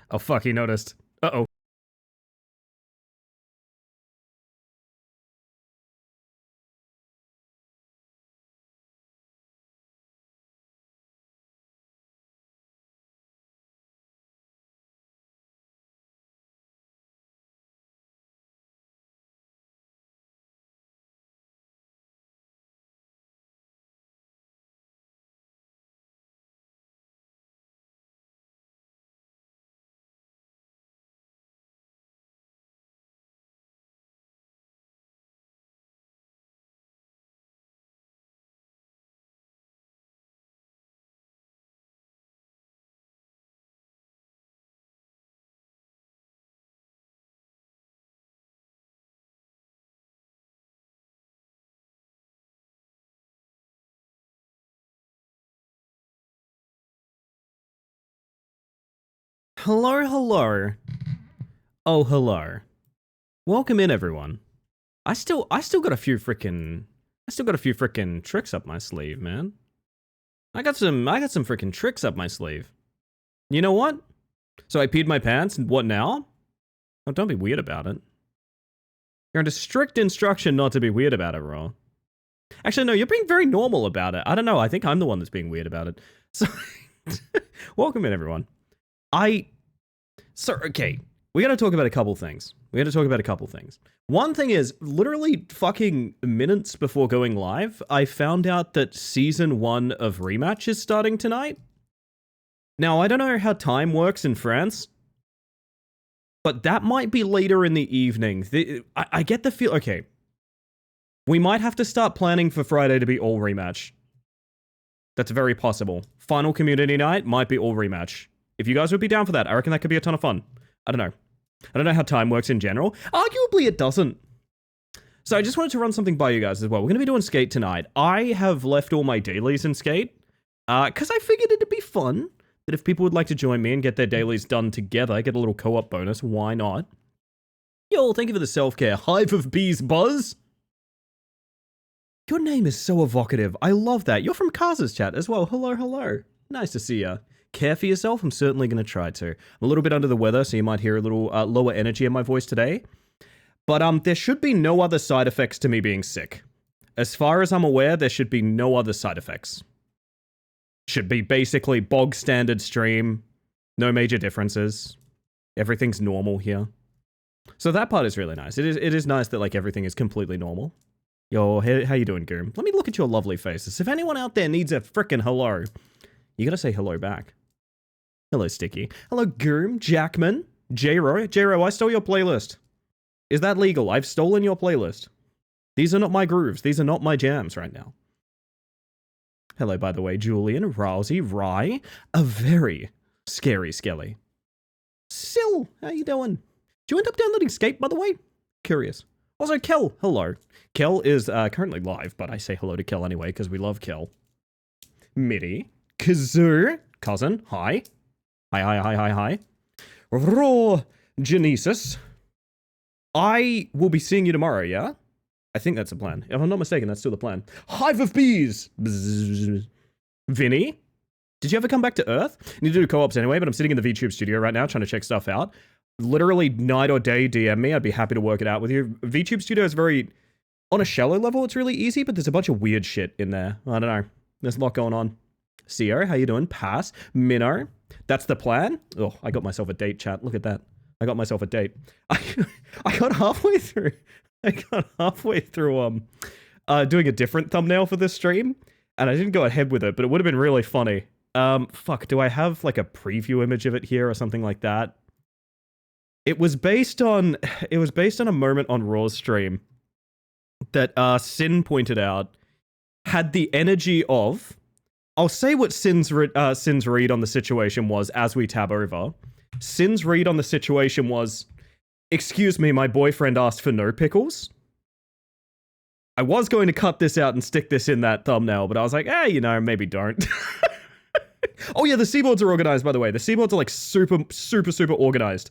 Oh fuck, he noticed. Uh-oh. Hello, hello. Oh, hello. Welcome in, everyone. I still got a few freaking tricks up my sleeve, man. I got some freaking tricks up my sleeve. You know what? So I peed my pants, and what now? Oh, don't be weird about it. You're under strict instruction not to be weird about it, Raw. Actually, no, you're being very normal about it. I don't know, I think I'm the one that's being weird about it. So, welcome in, everyone. Okay, we gotta talk about a couple things. One thing is, literally fucking minutes before going live, I found out that Season 1 of Rematch is starting tonight. Now, I don't know how time works in France, but that might be later in the evening. I get the feel... Okay. We might have to start planning for Friday to be all Rematch. That's very possible. Final community night might be all Rematch. If you guys would be down for that, I reckon that could be a ton of fun. I don't know. I don't know how time works in general. Arguably, it doesn't. So I just wanted to run something by you guys as well. We're going to be doing Skate tonight. I have left all my dailies in Skate, because I figured it'd be fun that if people would like to join me and get their dailies done together, get a little co-op bonus, why not? Yo, thank you for the self-care. Hive of Bees Buzz. Your name is so evocative. I love that. You're from Kaz's chat as well. Hello, hello. Nice to see ya. Care for yourself? I'm certainly going to try to. I'm a little bit under the weather, so you might hear a little lower energy in my voice today. But there should be no other side effects to me being sick. As far as I'm aware, there should be no other side effects. Should be basically bog standard stream. No major differences. Everything's normal here. So that part is really nice. It is nice that like everything is completely normal. Yo, how you doing, Goom? Let me look at your lovely faces. If anyone out there needs a frickin' hello, you gotta say hello back. Hello, Sticky. Hello, Goom, Jackman, J-Ro. J-Ro, I stole your playlist. Is that legal? I've stolen your playlist. These are not my grooves. These are not my jams right now. Hello, by the way, Julian, Rousey, Rye, a very scary Skelly. Sil, how you doing? Did you end up downloading Skate, by the way? Curious. Also, Kel, hello. Kel is currently live, but I say hello to Kel anyway, because we love Kel. Mitty, Kazoo, cousin, hi. Hi. Raw, Genesis. I will be seeing you tomorrow, yeah? I think that's the plan. If I'm not mistaken, that's still the plan. Hive of Bees! Bzzz. Vinny? Did you ever come back to Earth? I need to do co-ops anyway, but I'm sitting in the VTube studio right now trying to check stuff out. Literally night or day DM me, I'd be happy to work it out with you. VTube studio is very... On a shallow level, it's really easy, but there's a bunch of weird shit in there. I don't know. There's a lot going on. Sierra, how you doing? Pass. Minnow. That's the plan? Oh, I got myself a date, chat. Look at that. I got myself a date. I got halfway through doing a different thumbnail for this stream, and I didn't go ahead with it, but it would have been really funny. Fuck, do I have like a preview image of it here or something like that? It was based on a moment on Raw's stream that Sin pointed out had the energy of... I'll say what Sin's read on the situation was as we tab over. Sin's read on the situation was, excuse me, my boyfriend asked for no pickles. I was going to cut this out and stick this in that thumbnail, but I was like, you know, maybe don't. Oh yeah, the seaboards are organized, by the way. The seaboards are like super organized.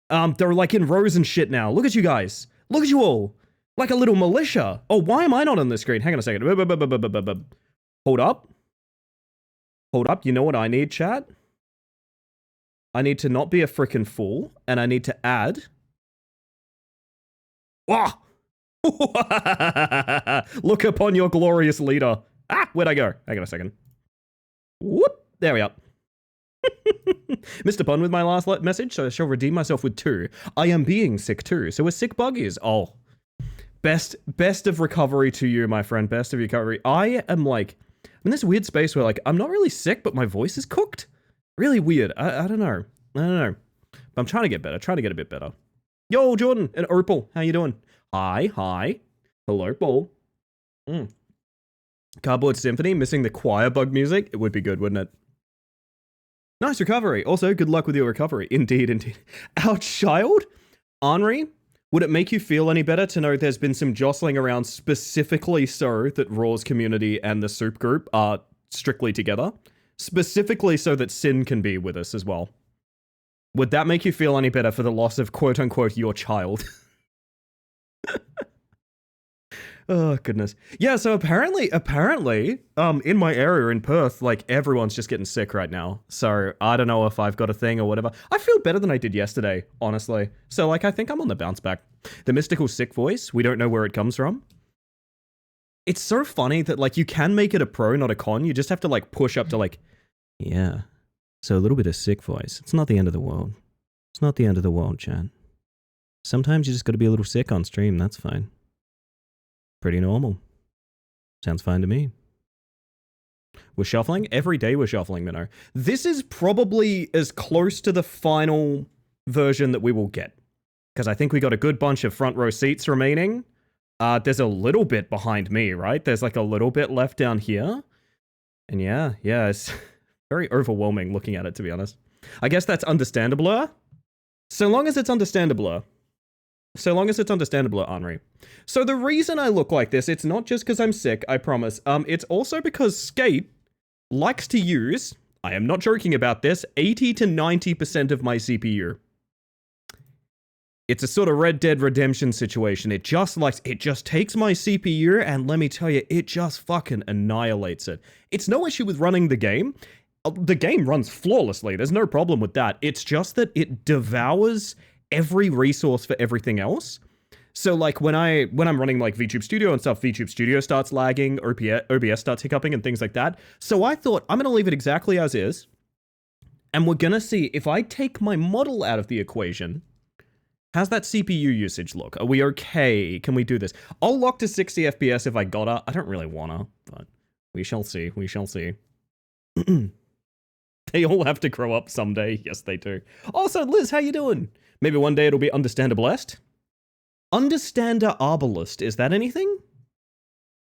They're like in rows and shit now. Look at you guys. Look at you all. Like a little militia. Oh, why am I not on the screen? Hang on a second. Hold up. You know what I need, chat? I need to not be a freaking fool, and I need to add... Wah! Look upon your glorious leader. Ah, where'd I go? Hang on a second. Whoop! There we are. Mr. Pun with my last message, so I shall redeem myself with 2. I am being sick too, so a sick bug is... Oh. Best of recovery to you, my friend. Best of recovery. I am like... I'm in this weird space where like, I'm not really sick, but my voice is cooked. Really weird. I don't know. I don't know. But I'm trying to get better. Trying to get a bit better. Yo, Jordan and Opal. How you doing? Hi. Hello, Paul. Cardboard Symphony, missing the choir bug music. It would be good, wouldn't it? Nice recovery. Also, good luck with your recovery. Indeed. Our child? Henri, would it make you feel any better to know there's been some jostling around specifically so that Raw's community and the soup group are strictly together? Specifically so that Sin can be with us as well. Would that make you feel any better for the loss of quote-unquote your child? Oh, goodness. Yeah, so apparently, in my area in Perth, like, everyone's just getting sick right now. So, I don't know if I've got a thing or whatever. I feel better than I did yesterday, honestly. So, like, I think I'm on the bounce back. The mystical sick voice, we don't know where it comes from. It's so funny that, like, you can make it a pro, not a con. You just have to, like, push up to, like, yeah. So, a little bit of sick voice. It's not the end of the world. It's not the end of the world, Chan. Sometimes you just gotta be a little sick on stream, that's fine. Pretty normal. Sounds fine to me. We're shuffling? Every day we're shuffling, Minnow. This is probably as close to the final version that we will get. Because I think we got a good bunch of front row seats remaining. There's a little bit behind me, right? There's like a little bit left down here. And yeah, it's very overwhelming looking at it, to be honest. I guess that's understandable. So long as it's understandable. So long as it's understandable, Henri. So the reason I look like this, it's not just because I'm sick, I promise. It's also because Skate likes to use, I am not joking about this, 80 to 90% of my CPU. It's a sort of Red Dead Redemption situation. It just takes my CPU and let me tell you, it just fucking annihilates it. It's no issue with running the game. The game runs flawlessly. There's no problem with that. It's just that it devours every resource for everything else. So like when I'm running like VTube Studio and stuff, VTube Studio starts lagging, OBS starts hiccuping and things like that. So I thought I'm going to leave it exactly as is. And we're going to see if I take my model out of the equation, how's that CPU usage look? Are we okay? Can we do this? I'll lock to 60 FPS if I gotta. I don't really wanna, but we shall see. We shall see. They all have to grow up someday. Yes, they do. Also, Liz, how you doing? Maybe one day it'll be Understandablest. Understander Arbalist, is that anything?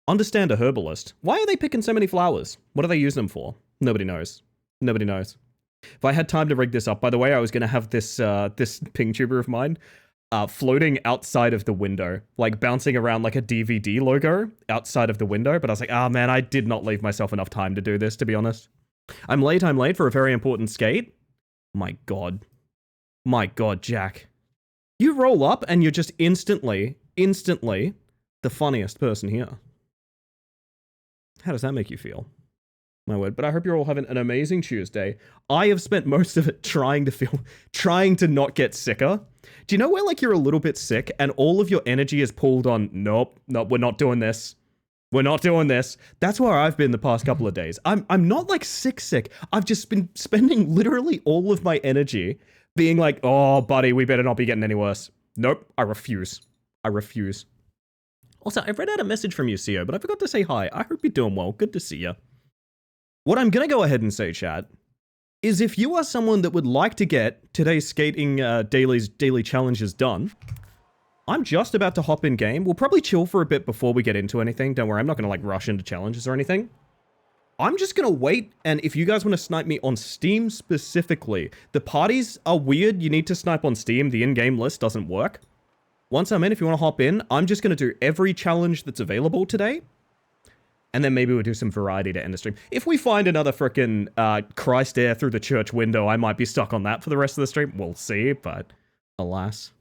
Understander Herbalist. Why are they picking so many flowers? What do they use them for? Nobody knows. Nobody knows. If I had time to rig this up, by the way, I was going to have this this ping tuber of mine floating outside of the window, like bouncing around like a DVD logo outside of the window, but I was like, oh man, I did not leave myself enough time to do this, to be honest. I'm late for a very important skate. My god, Jack. You roll up and you're just instantly the funniest person here. How does that make you feel? My word, but I hope you're all having an amazing Tuesday. I have spent most of it trying to not get sicker. Do you know where like you're a little bit sick and all of your energy is pulled on, nope, we're not doing this. We're not doing this. That's where I've been the past couple of days. I'm not like sick. I've just been spending literally all of my energy being like, oh, buddy, we better not be getting any worse. Nope, I refuse. Also, I read out a message from you, Sio, but I forgot to say hi. I hope you're doing well. Good to see you. What I'm going to go ahead and say, chat, is if you are someone that would like to get today's skating daily challenges done, I'm just about to hop in game. We'll probably chill for a bit before we get into anything. Don't worry, I'm not going to like rush into challenges or anything. I'm just going to wait, and if you guys want to snipe me on Steam specifically, the parties are weird. You need to snipe on Steam. The in-game list doesn't work. Once I'm in, if you want to hop in, I'm just going to do every challenge that's available today. And then maybe we'll do some variety to end the stream. If we find another frickin' Christ air through the church window, I might be stuck on that for the rest of the stream. We'll see, but alas.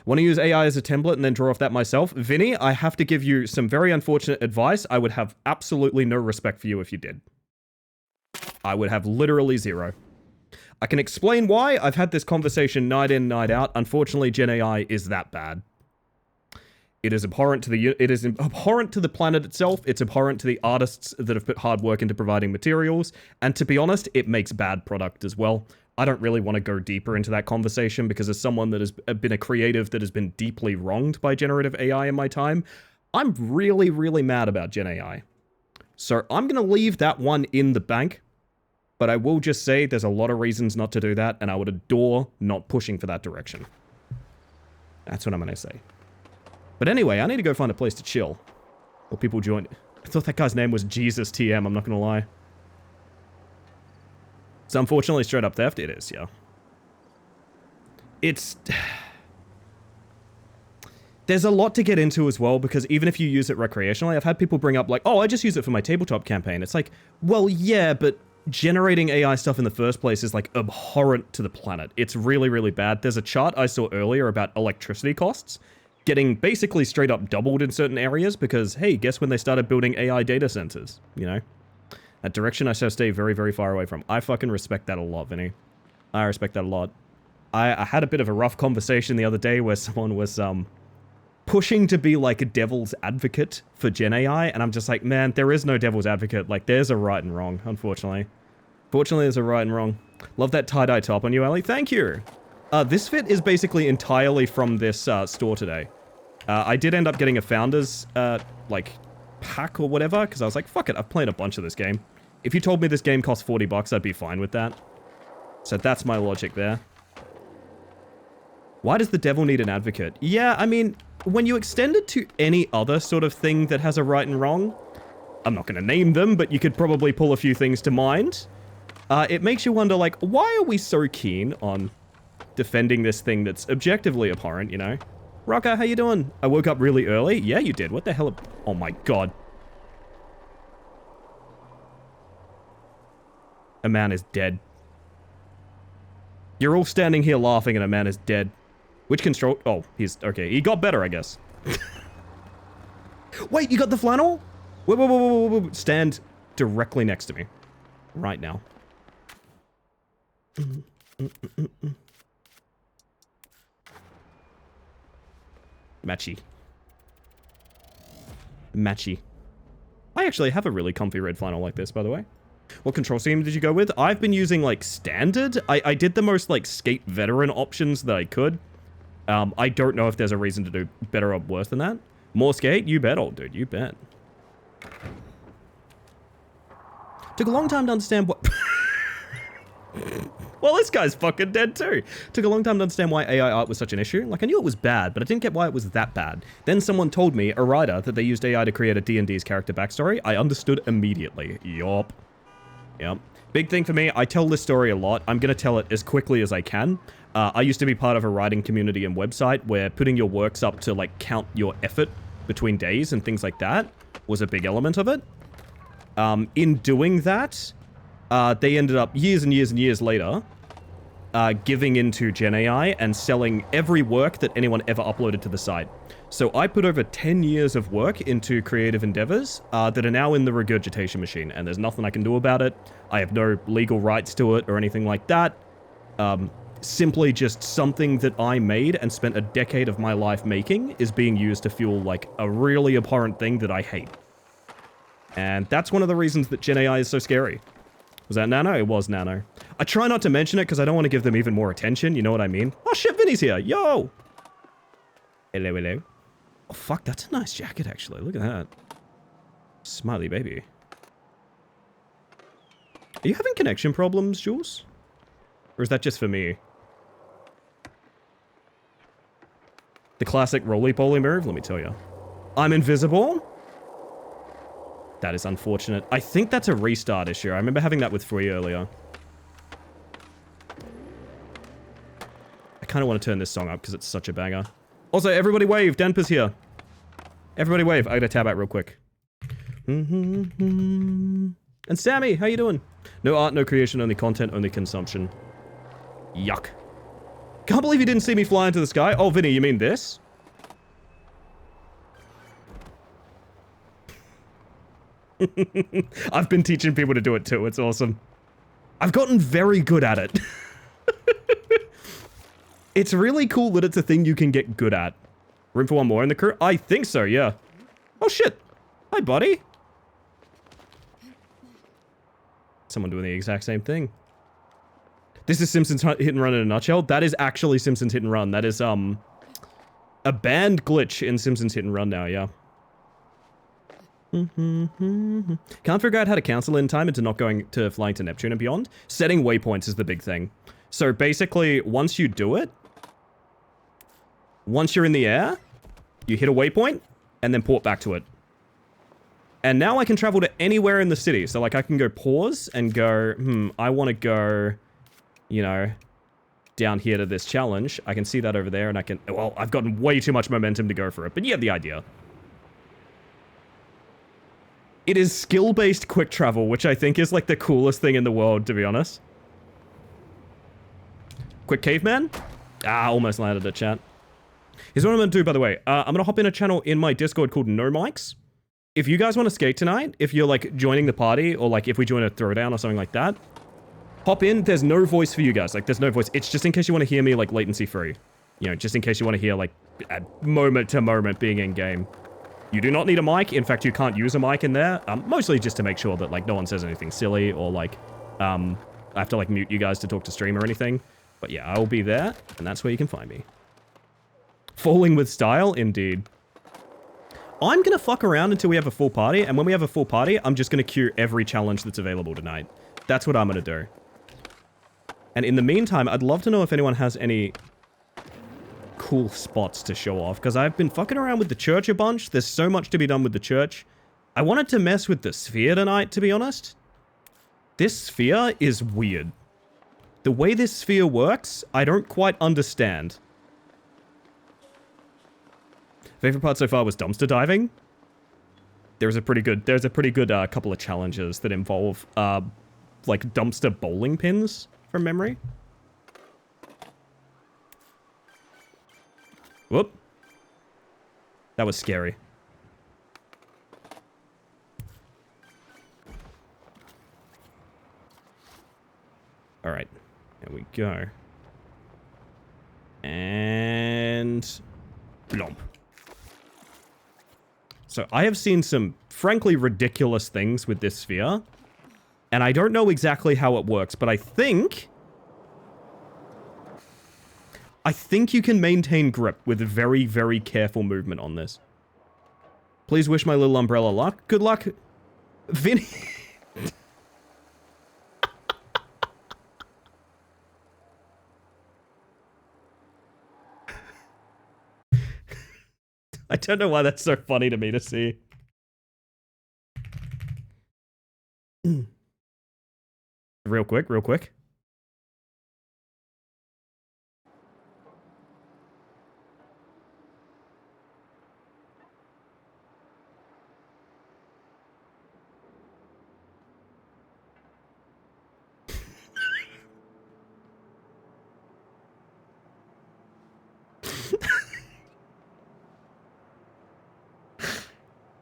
Want to use AI as a template and then draw off that myself? Vinny, I have to give you some very unfortunate advice. I would have absolutely no respect for you if you did. I would have literally zero. I can explain why. I've had this conversation night in, night out. Unfortunately, Gen AI is that bad. It is abhorrent to the planet itself. It's abhorrent to the artists that have put hard work into providing materials. And to be honest, it makes bad product as well. I don't really want to go deeper into that conversation because as someone that has been a creative that has been deeply wronged by generative AI in my time, I'm really, really mad about Gen AI. So I'm going to leave that one in the bank. But I will just say there's a lot of reasons not to do that, and I would adore not pushing for that direction. That's what I'm going to say. But anyway, I need to go find a place to chill. Or people join. I thought that guy's name was Jesus TM, I'm not going to lie. So unfortunately, straight up theft, it is, yeah. It's... There's a lot to get into as well, because even if you use it recreationally, I've had people bring up like, oh, I just use it for my tabletop campaign. It's like, well, yeah, but generating AI stuff in the first place is like abhorrent to the planet. It's really, really bad. There's a chart I saw earlier about electricity costs getting basically straight up doubled in certain areas because, hey, guess when they started building AI data centers, you know? That direction I shall stay very, very far away from. I fucking respect that a lot, Vinny. I respect that a lot. I had a bit of a rough conversation the other day where someone was pushing to be like a devil's advocate for Gen AI, and I'm just like, man, there is no devil's advocate. Like, there's a right and wrong, unfortunately. Fortunately, there's a right and wrong. Love that tie-dye top on you, Ellie. Thank you. This fit is basically entirely from this store today. I did end up getting a founder's, like, pack or whatever, because I was like, fuck it, I've played a bunch of this game. If you told me this game costs $40, I'd be fine with that. So that's my logic there. Why does the devil need an advocate? Yeah, I mean, when you extend it to any other sort of thing that has a right and wrong, I'm not going to name them, but you could probably pull a few things to mind. It makes you wonder, like, why are we so keen on defending this thing that's objectively abhorrent, you know? Rocker, how you doing? I woke up really early. Yeah, you did. What the hell? Oh my god. A man is dead. You're all standing here laughing and a man is dead. Which control? Oh, he's... Okay, he got better, I guess. Wait, you got the flannel? Wait, wait, wait, wait, wait, wait. Stand directly next to me. Right now. Matchy. Matchy. I actually have a really comfy red flannel like this, by the way. What control scheme did you go with? I've been using, like, standard. I did the most, like, skate veteran options that I could. I don't know if there's a reason to do better or worse than that. More skate? You bet, old dude. You bet. Took a long time to understand what... Well, this guy's fucking dead too. Took a long time to understand why AI art was such an issue. Like, I knew it was bad, but I didn't get why it was that bad. Then someone told me, a writer, that they used AI to create a D&D's character backstory. I understood immediately. Yup. Yep. Big thing for me, I tell this story a lot. I'm going to tell it as quickly as I can. I used to be part of a writing community and website where putting your works up to, like, count your effort between days and things like that was a big element of it. In doing that, they ended up years and years and years later giving into Gen AI and selling every work that anyone ever uploaded to the site. So I put over 10 years of work into creative endeavors that are now in the regurgitation machine, and there's nothing I can do about it. I have no legal rights to it or anything like that. Simply just something that I made and spent a decade of my life making is being used to fuel, like, a really abhorrent thing that I hate. And that's one of the reasons that Gen AI is so scary. Was that Nano? It was Nano. I try not to mention it because I don't want to give them even more attention, you know what I mean? Oh shit, Vinny's here! Yo! Hello, hello. Oh fuck, that's a nice jacket actually, look at that. Smiley baby. Are you having connection problems, Jules? Or is that just for me? The classic roly-poly move, let me tell you. I'm invisible? That is unfortunate. I think that's a restart issue. I remember having that with Free earlier. I kind of want to turn this song up because it's such a banger. Also, everybody wave. Denpa's here. Everybody wave. I gotta tab out real quick. And Sammy, how you doing? No art, no creation, only content, only consumption. Yuck. Can't believe you didn't see me fly into the sky. Oh, Vinny, you mean this? I've been teaching people to do it too. It's awesome. I've gotten very good at it. It's really cool that it's a thing you can get good at. Room for one more in the crew? I think so, yeah. Oh shit. Hi, buddy. Someone doing the exact same thing. This is Simpsons Hit and Run in a nutshell. That is actually Simpsons Hit and Run. That is, a banned glitch in Simpsons Hit and Run now, yeah. Can't figure out how to cancel in time into not going to flying to Neptune and beyond. Setting waypoints is the big thing. So basically, once you do it, once you're in the air, you hit a waypoint, and then port back to it. And now I can travel to anywhere in the city. So, like, I can go pause and go, I want to go, you know, down here to this challenge. I can see that over there, and I can... Well, I've gotten way too much momentum to go for it, but you get the idea. It is skill-based quick travel, which I think is, like, the coolest thing in the world, to be honest. Quick caveman? Almost landed a chat. Here's what I'm going to do, by the way. I'm going to hop in a channel in my Discord called No Mics. If you guys want to skate tonight, if you're, like, joining the party, or, like, if we join a throwdown or something like that, hop in. There's no voice for you guys. Like, there's no voice. It's just in case you want to hear me, like, latency-free. You know, just in case you want to hear, like, moment-to-moment being in-game. You do not need a mic. In fact, you can't use a mic in there. Mostly just to make sure that, like, no one says anything silly, or, like, I have to, like, mute you guys to talk to stream or anything. But yeah, I will be there, and that's where you can find me. Falling with style, indeed. I'm gonna fuck around until we have a full party, and when we have a full party, I'm just gonna queue every challenge that's available tonight. That's what I'm gonna do. And in the meantime, I'd love to know if anyone has any cool spots to show off, because I've been fucking around with the church a bunch. There's so much to be done with the church. I wanted to mess with the sphere tonight, to be honest. This sphere is weird. The way this sphere works, I don't quite understand. Favorite part so far was dumpster diving. There's a pretty good couple of challenges that involve, like dumpster bowling pins from memory. Whoop. That was scary. All right. There we go. And... blomp. So I have seen some, frankly, ridiculous things with this sphere. And I don't know exactly how it works, but I think you can maintain grip with very, very careful movement on this. Please wish my little umbrella luck. Good luck, Vinny. I don't know why that's so funny to me to see. Real quick.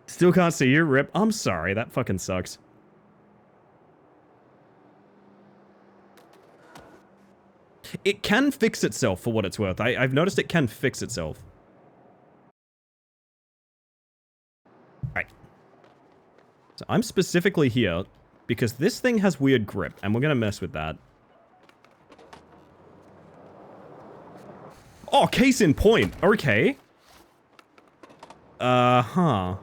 Still can't see you, rip. I'm sorry, that fucking sucks. It can fix itself for what it's worth. I've noticed it can fix itself. Alright. So I'm specifically here because this thing has weird grip, and we're gonna mess with that. Oh, case in point. Okay. Huh.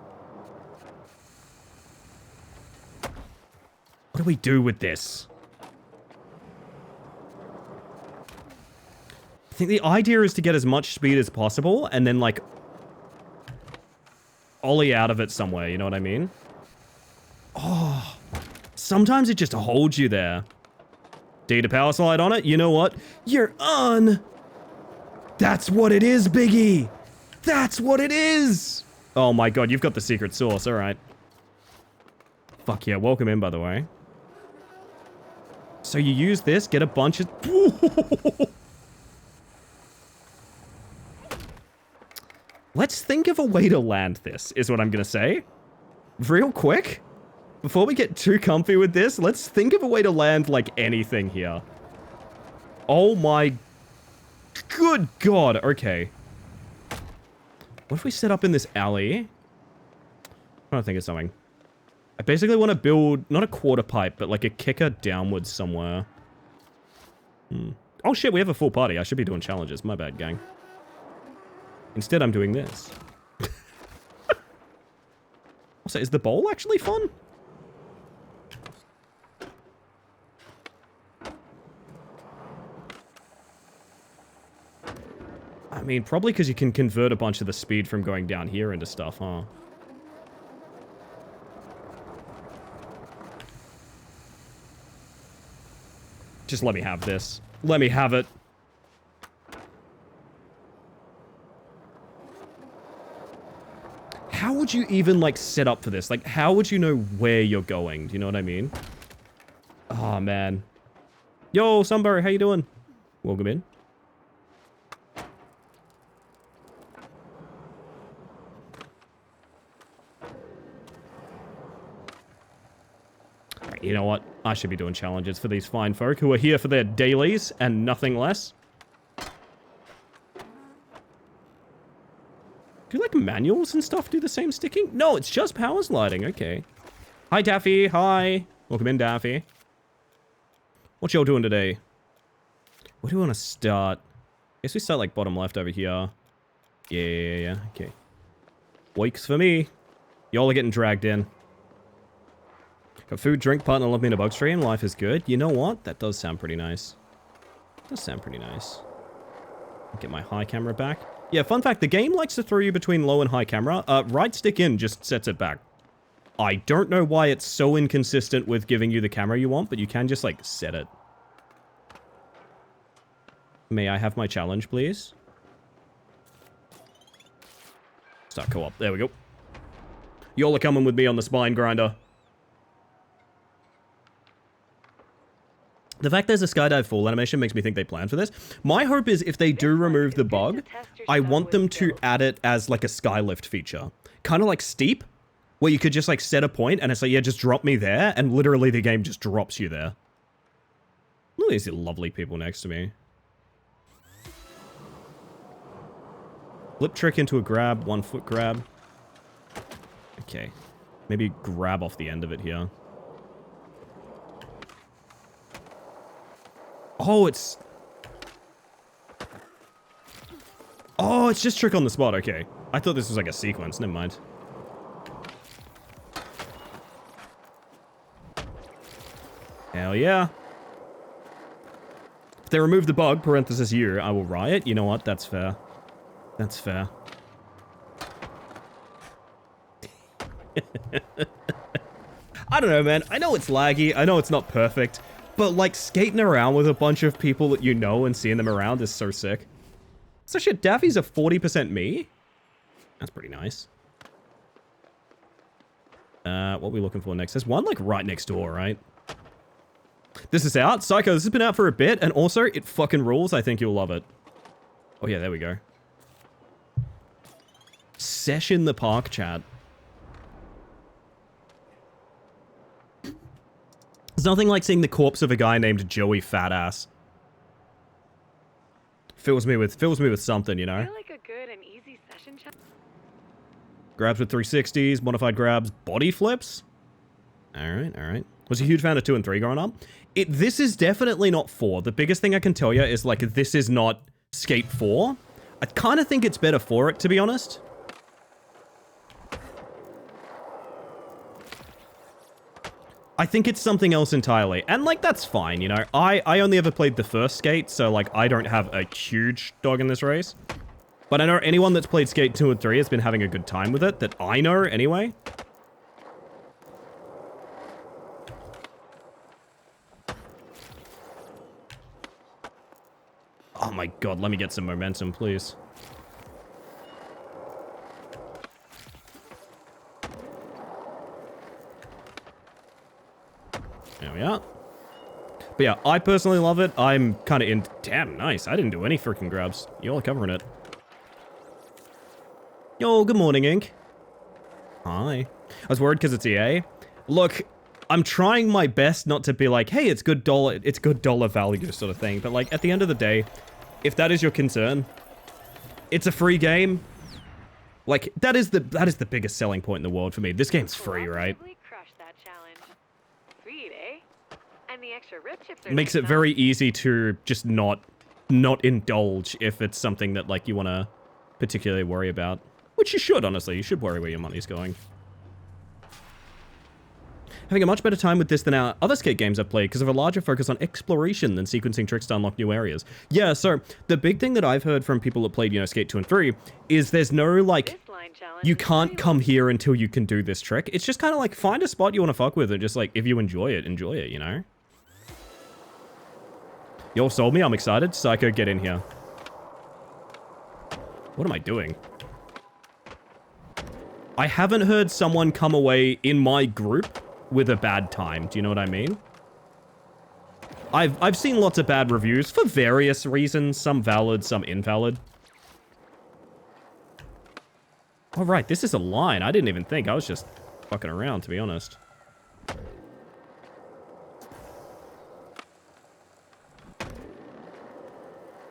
What do we do with this? I think the idea is to get as much speed as possible and then, like, ollie out of it somewhere, you know what I mean? Oh, sometimes it just holds you there. D to power slide on it? You know what? You're on! That's what it is, Biggie! That's what it is! Oh my god, you've got the secret sauce, alright. Fuck yeah, welcome in, by the way. So you use this, get a bunch of... Let's think of a way to land this, is what I'm gonna say. Real quick, before we get too comfy with this, let's think of a way to land, like, anything here. Oh my... Good God. Okay. What if we set up in this alley? I'm trying to think of something. I basically want to build, not a quarter pipe, but like a kicker downwards somewhere. Oh shit, we have a full party. I should be doing challenges. My bad, gang. Instead, I'm doing this. Also, is the bowl actually fun? I mean, probably because you can convert a bunch of the speed from going down here into stuff, huh? Just let me have this. Let me have it. How would you even, like, set up for this? Like, how would you know where you're going? Do you know what I mean? Oh, man. Yo, Sunbury, how you doing? Welcome in. You know what? I should be doing challenges for these fine folk who are here for their dailies and nothing less. Do like manuals and stuff do the same sticking? No, it's just power sliding. Okay. Hi, Daffy. Hi. Welcome in, Daffy. What y'all doing today? Where do we want to start? Guess we start like bottom left over here. Yeah. Okay. Wakes for me. Y'all are getting dragged in. Got food, drink, partner, love me in a bug stream. Life is good. You know what? That does sound pretty nice. Does sound pretty nice. Get my high camera back. Yeah, fun fact, the game likes to throw you between low and high camera. Right stick in just sets it back. I don't know why it's so inconsistent with giving you the camera you want, but you can just, like, set it. May I have my challenge, please? Start co-op. There we go. Y'all are coming with me on the spine grinder. The fact there's a skydive fall animation makes me think they planned for this. My hope is if they do remove the bug, I want them to add it as like a skylift feature. Kind of like Steep, where you could just like set a point and it's like, yeah, just drop me there, and literally the game just drops you there. Look at these lovely people next to me. Flip trick into a grab, 1 foot grab. Okay. Maybe grab off the end of it here. Oh, it's just trick on the spot. Okay. I thought this was like a sequence. Never mind. Hell yeah. If they remove the bug, parenthesis you, I will riot. You know what? That's fair. That's fair. I don't know, man. I know it's laggy. I know it's not perfect. But, like, skating around with a bunch of people that you know and seeing them around is so sick. So shit, Daffy's a 40% me? That's pretty nice. What are we looking for next? There's one, like, right next door, right? This is out. Psycho, this has been out for a bit, and also, it fucking rules. I think you'll love it. Oh, yeah, there we go. Sesh in the park, chat. There's nothing like seeing the corpse of a guy named Joey Fatass. Fills me with something, you know? I feel like a good and easy session chat. Grabs with 360s, modified grabs, body flips. Alright. Was a huge fan of 2 and 3 growing up. This is definitely not 4. The biggest thing I can tell you is, like, this is not Skate 4. I kind of think it's better for it, to be honest. I think it's something else entirely. And, like, that's fine, you know? I only ever played the first Skate, so, like, I don't have a huge dog in this race. But I know anyone that's played Skate 2 and 3 has been having a good time with it, that I know, anyway. Oh my god, let me get some momentum, please. There we are. But yeah, I personally love it. I'm kind of in... Damn, nice. I didn't do any freaking grabs. Y'all are covering it. Yo, good morning, Ink. Hi. I was worried because it's EA. Look, I'm trying my best not to be like, hey, it's good dollar value sort of thing. But like, at the end of the day, if that is your concern, it's a free game. Like, that is the biggest selling point in the world for me. This game's free, right? Crush that challenge. Sweet, eh? And the extra rip chips are Makes it very easy to just not indulge if it's something that, like, you want to particularly worry about. Which you should, honestly. You should worry where your money's going. Having a much better time with this than our other skate games I've played because of a larger focus on exploration than sequencing tricks to unlock new areas. Yeah, so the big thing that I've heard from people that played, you know, Skate 2 and 3 is there's no, like, you can't come here until you can do this trick. It's just kind of like, find a spot you want to fuck with and just, like, if you enjoy it, you know? You all sold me, I'm excited. Psycho, get in here. What am I doing? I haven't heard someone come away in my group with a bad time. Do you know what I mean? I've seen lots of bad reviews for various reasons, some valid, some invalid. All right, this is a line. I didn't even think. I was just fucking around, to be honest.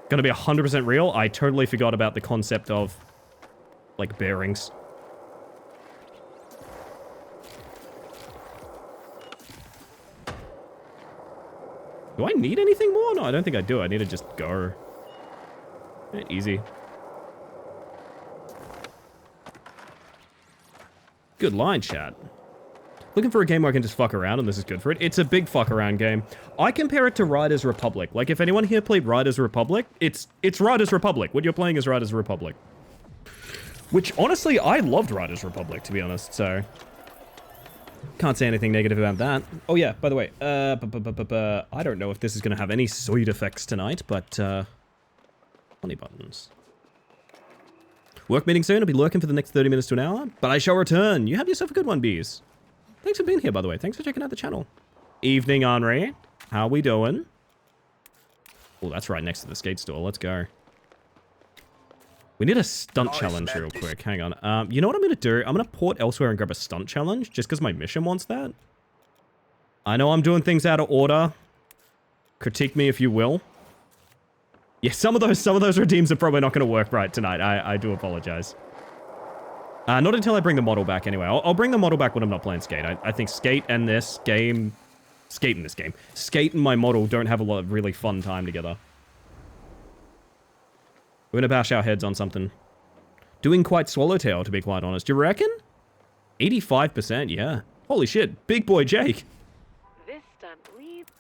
Gonna be 100% real. I totally forgot about the concept of, like, bearings. Do I need anything more? No, I don't think I do. I need to just go. Easy. Good line, chat. Looking for a game where I can just fuck around and this is good for it. It's a big fuck around game. I compare it to Riders Republic. Like, if anyone here played Riders Republic, it's Riders Republic. What you're playing is Riders Republic. Which, honestly, I loved Riders Republic, to be honest, so... Can't say anything negative about that. Oh yeah, by the way, I don't know if this is going to have any sweet effects tonight, but, funny buttons. Work meeting soon, I'll be lurking for the next 30 minutes to an hour, but I shall return. You have yourself a good one, Bees. Thanks for being here, by the way. Thanks for checking out the channel. Evening, Henri. How we doing? Oh, that's right next to the skate store. Let's go. We need a stunt challenge real quick. Hang on. You know what I'm going to do? I'm going to port elsewhere and grab a stunt challenge just because my mission wants that. I know I'm doing things out of order. Critique me if you will. Yeah, some of those redeems are probably not going to work right tonight. I do apologize. Not until I bring the model back anyway. I'll bring the model back when I'm not playing Skate. I think Skate and this game... Skate in this game. Skate and my model don't have a lot of really fun time together. We're gonna bash our heads on something. Doing quite Swallowtail, to be quite honest. You reckon? 85%, yeah. Holy shit, big boy Jake. This stunt leads.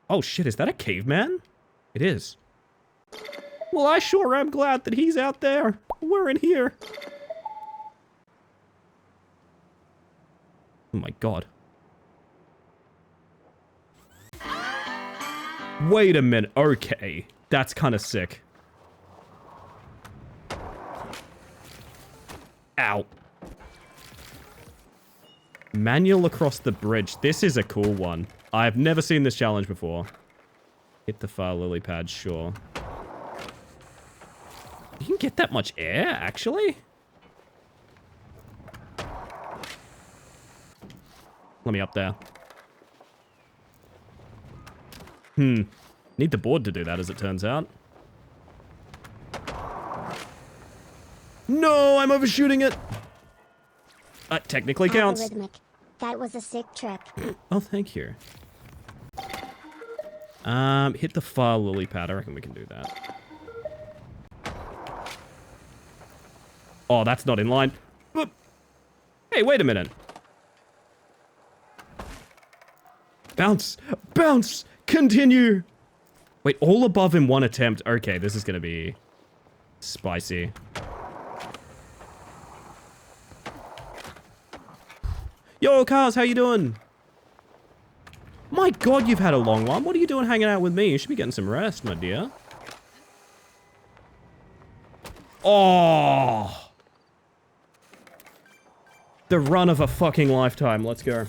Oh shit, is that a caveman? It is. Well, I sure am glad that he's out there. We're in here. Oh my god. Wait a minute. Okay. That's kind of sick. Ow. Manual across the bridge. This is a cool one. I've never seen this challenge before. Hit the fire lily pad, sure. You can get that much air, actually? Let me up there. Need the board to do that, as it turns out. No, I'm overshooting it. Technically counts. Algorithmic. That was a sick trick. Oh, thank you. Hit the fire lily pad. I reckon we can do that. Oh, that's not in line. Whoop. Hey, wait a minute. Bounce! Bounce! Continue! Wait, all above in one attempt. Okay, this is gonna be spicy. Yo, Cars, how you doing? My god, you've had a long one. What are you doing hanging out with me? You should be getting some rest, my dear. Oh! The run of a fucking lifetime. Let's go.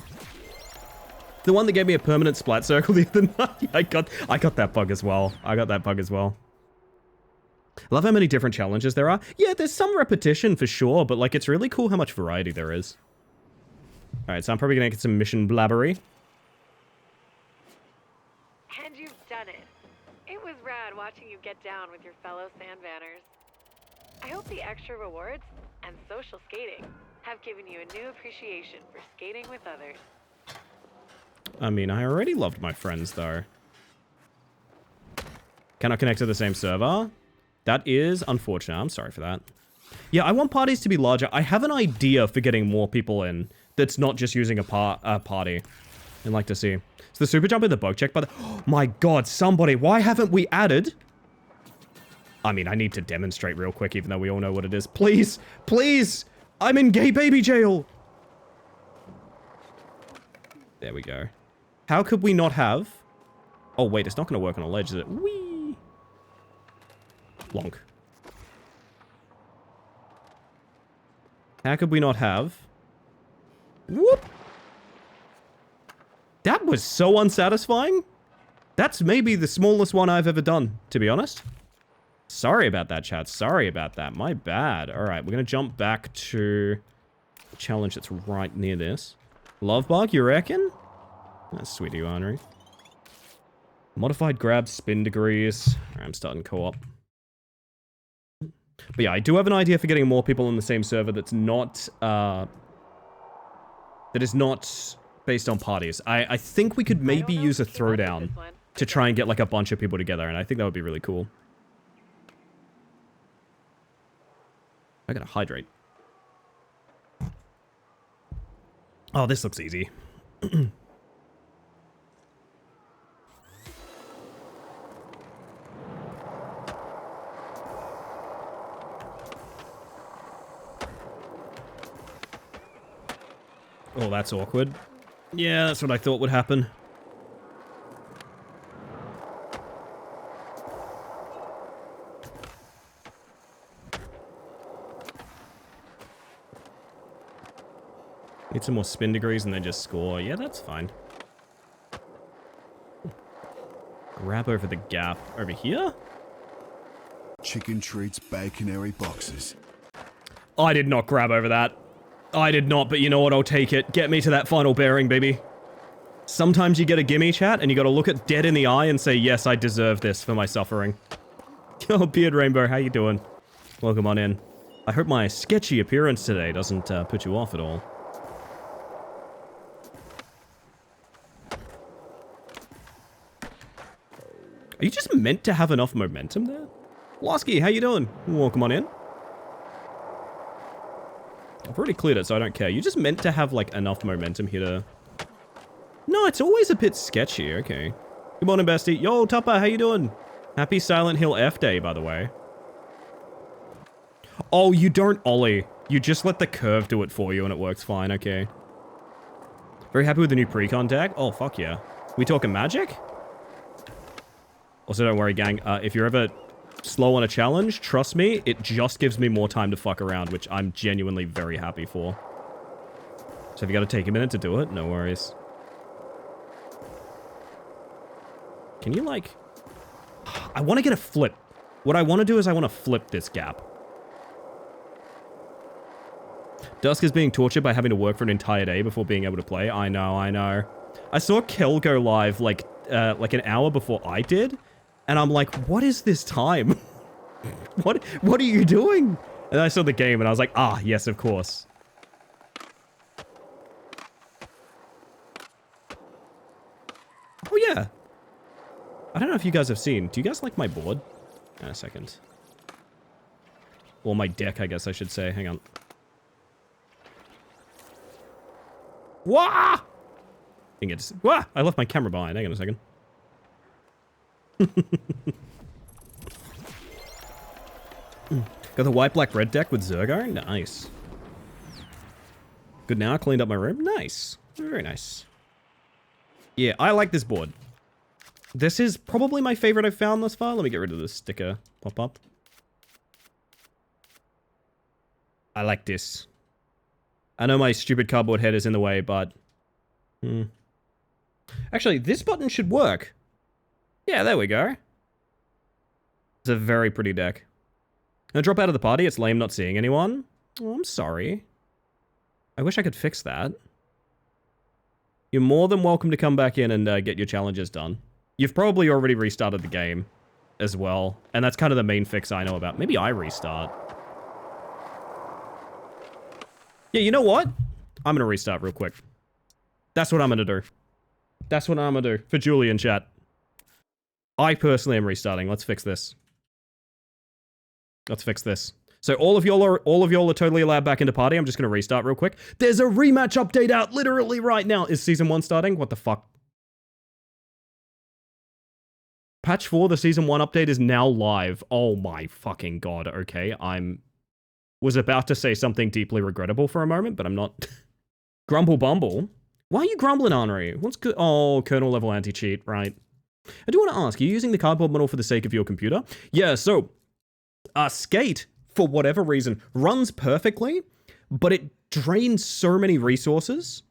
The one that gave me a permanent splat circle the other night. I got that bug as well. I got that bug as well. I love how many different challenges there are. Yeah, there's some repetition for sure, but like it's really cool how much variety there is. Alright, so I'm probably gonna get some mission blabbery. And you've done it. It was rad watching you get down with your fellow Sandvanners. I hope the extra rewards and social skating have given you a new appreciation for skating with others. I mean, I already loved my friends, though. Cannot connect to the same server? That is unfortunate. I'm sorry for that. Yeah, I want parties to be larger. I have an idea for getting more people in that's not just using a party. I'd like to see. So the super jump in the bug check, but oh my god, somebody, why haven't we added? I mean, I need to demonstrate real quick, even though we all know what it is. Please, please, I'm in gay baby jail. There we go. How could we not have? Oh wait, it's not going to work on a ledge, is it? Whee! Lonk. How could we not have? Whoop! That was so unsatisfying. That's maybe the smallest one I've ever done, to be honest. Sorry about that, chat. Sorry about that. My bad. Alright, we're going to jump back to the challenge that's right near this. Love bug, you reckon? That's sweet of you, Henry. Modified grab, spin degrees. Alright, I'm starting co-op. But yeah, I do have an idea for getting more people on the same server that's not, that is not based on parties. I think we could maybe use a throwdown to try and get like a bunch of people together, and I think that would be really cool. I gotta hydrate. Oh, this looks easy. Oh, that's awkward. Yeah, that's what I thought would happen. Need some more spin degrees and then just score. Yeah, that's fine. Grab over the gap. Over here? Chicken treats, baconary boxes. I did not grab over that. I did not, but you know what? I'll take it. Get me to that final bearing, baby. Sometimes you get a gimme, chat, and you gotta look it dead in the eye and say, yes, I deserve this for my suffering. Yo, Beard Rainbow, how you doing? Welcome on in. I hope my sketchy appearance today doesn't put you off at all. Are you just meant to have enough momentum there? Losky, how you doing? Welcome on in. I've already cleared it, so I don't care. You just meant to have, like, enough momentum here to... No, it's always a bit sketchy. Okay. Good morning, bestie. Yo, Tupper, how you doing? Happy Silent Hill F Day, by the way. Oh, you don't ollie. You just let the curve do it for you, and it works fine. Okay. Very happy with the new precon tag. Oh, fuck yeah. We talking magic? Also, don't worry, gang. If you're ever slow on a challenge, trust me, it just gives me more time to fuck around, which I'm genuinely very happy for. So if you gotta take a minute to do it, no worries. Can you, like... I want to get a flip. What I want to do is I want to flip this gap. Dusk is being tortured by having to work for an entire day before being able to play. I know, I know. I saw Kel go live, like an hour before I did. And I'm like, what is this time? What are you doing? And I saw the game and I was like, ah, yes, of course. Oh, yeah. I don't know if you guys have seen. Do you guys like my board? A second. Or my deck, I guess I should say. Hang on. Wah! I think it's... Wah! I left my camera behind. Hang on a second. Got the white, black, red deck with Zergo. Nice. Good now. I cleaned up my room. Nice. Very nice. Yeah, I like this board. This is probably my favorite I've found thus far. Let me get rid of this sticker pop-up. I like this. I know my stupid cardboard head is in the way, but... Actually, this button should work. Yeah, there we go. It's a very pretty deck. Gonna drop out of the party. It's lame not seeing anyone. Oh, I'm sorry. I wish I could fix that. You're more than welcome to come back in and get your challenges done. You've probably already restarted the game. as well. And that's kind of the main fix I know about. Maybe I restart. Yeah, you know what? I'm going to restart real quick. That's what I'm going to do. That's what I'm going to do for Julian chat. I personally am restarting. Let's fix this. Let's fix this. So all of y'all are totally allowed back into party. I'm just going to restart real quick. There's a rematch update out literally right now. Is Season 1 starting? What the fuck? Patch 4, the Season 1 update is now live. Oh my fucking god. Okay, was about to say something deeply regrettable for a moment, but I'm not. Grumble Bumble? Why are you grumbling, Henri? What's good? Oh, kernel level anti-cheat, right. I do want to ask, are you using the cardboard model for the sake of your computer? Yeah, so, Skate, for whatever reason, runs perfectly, but it drains so many resources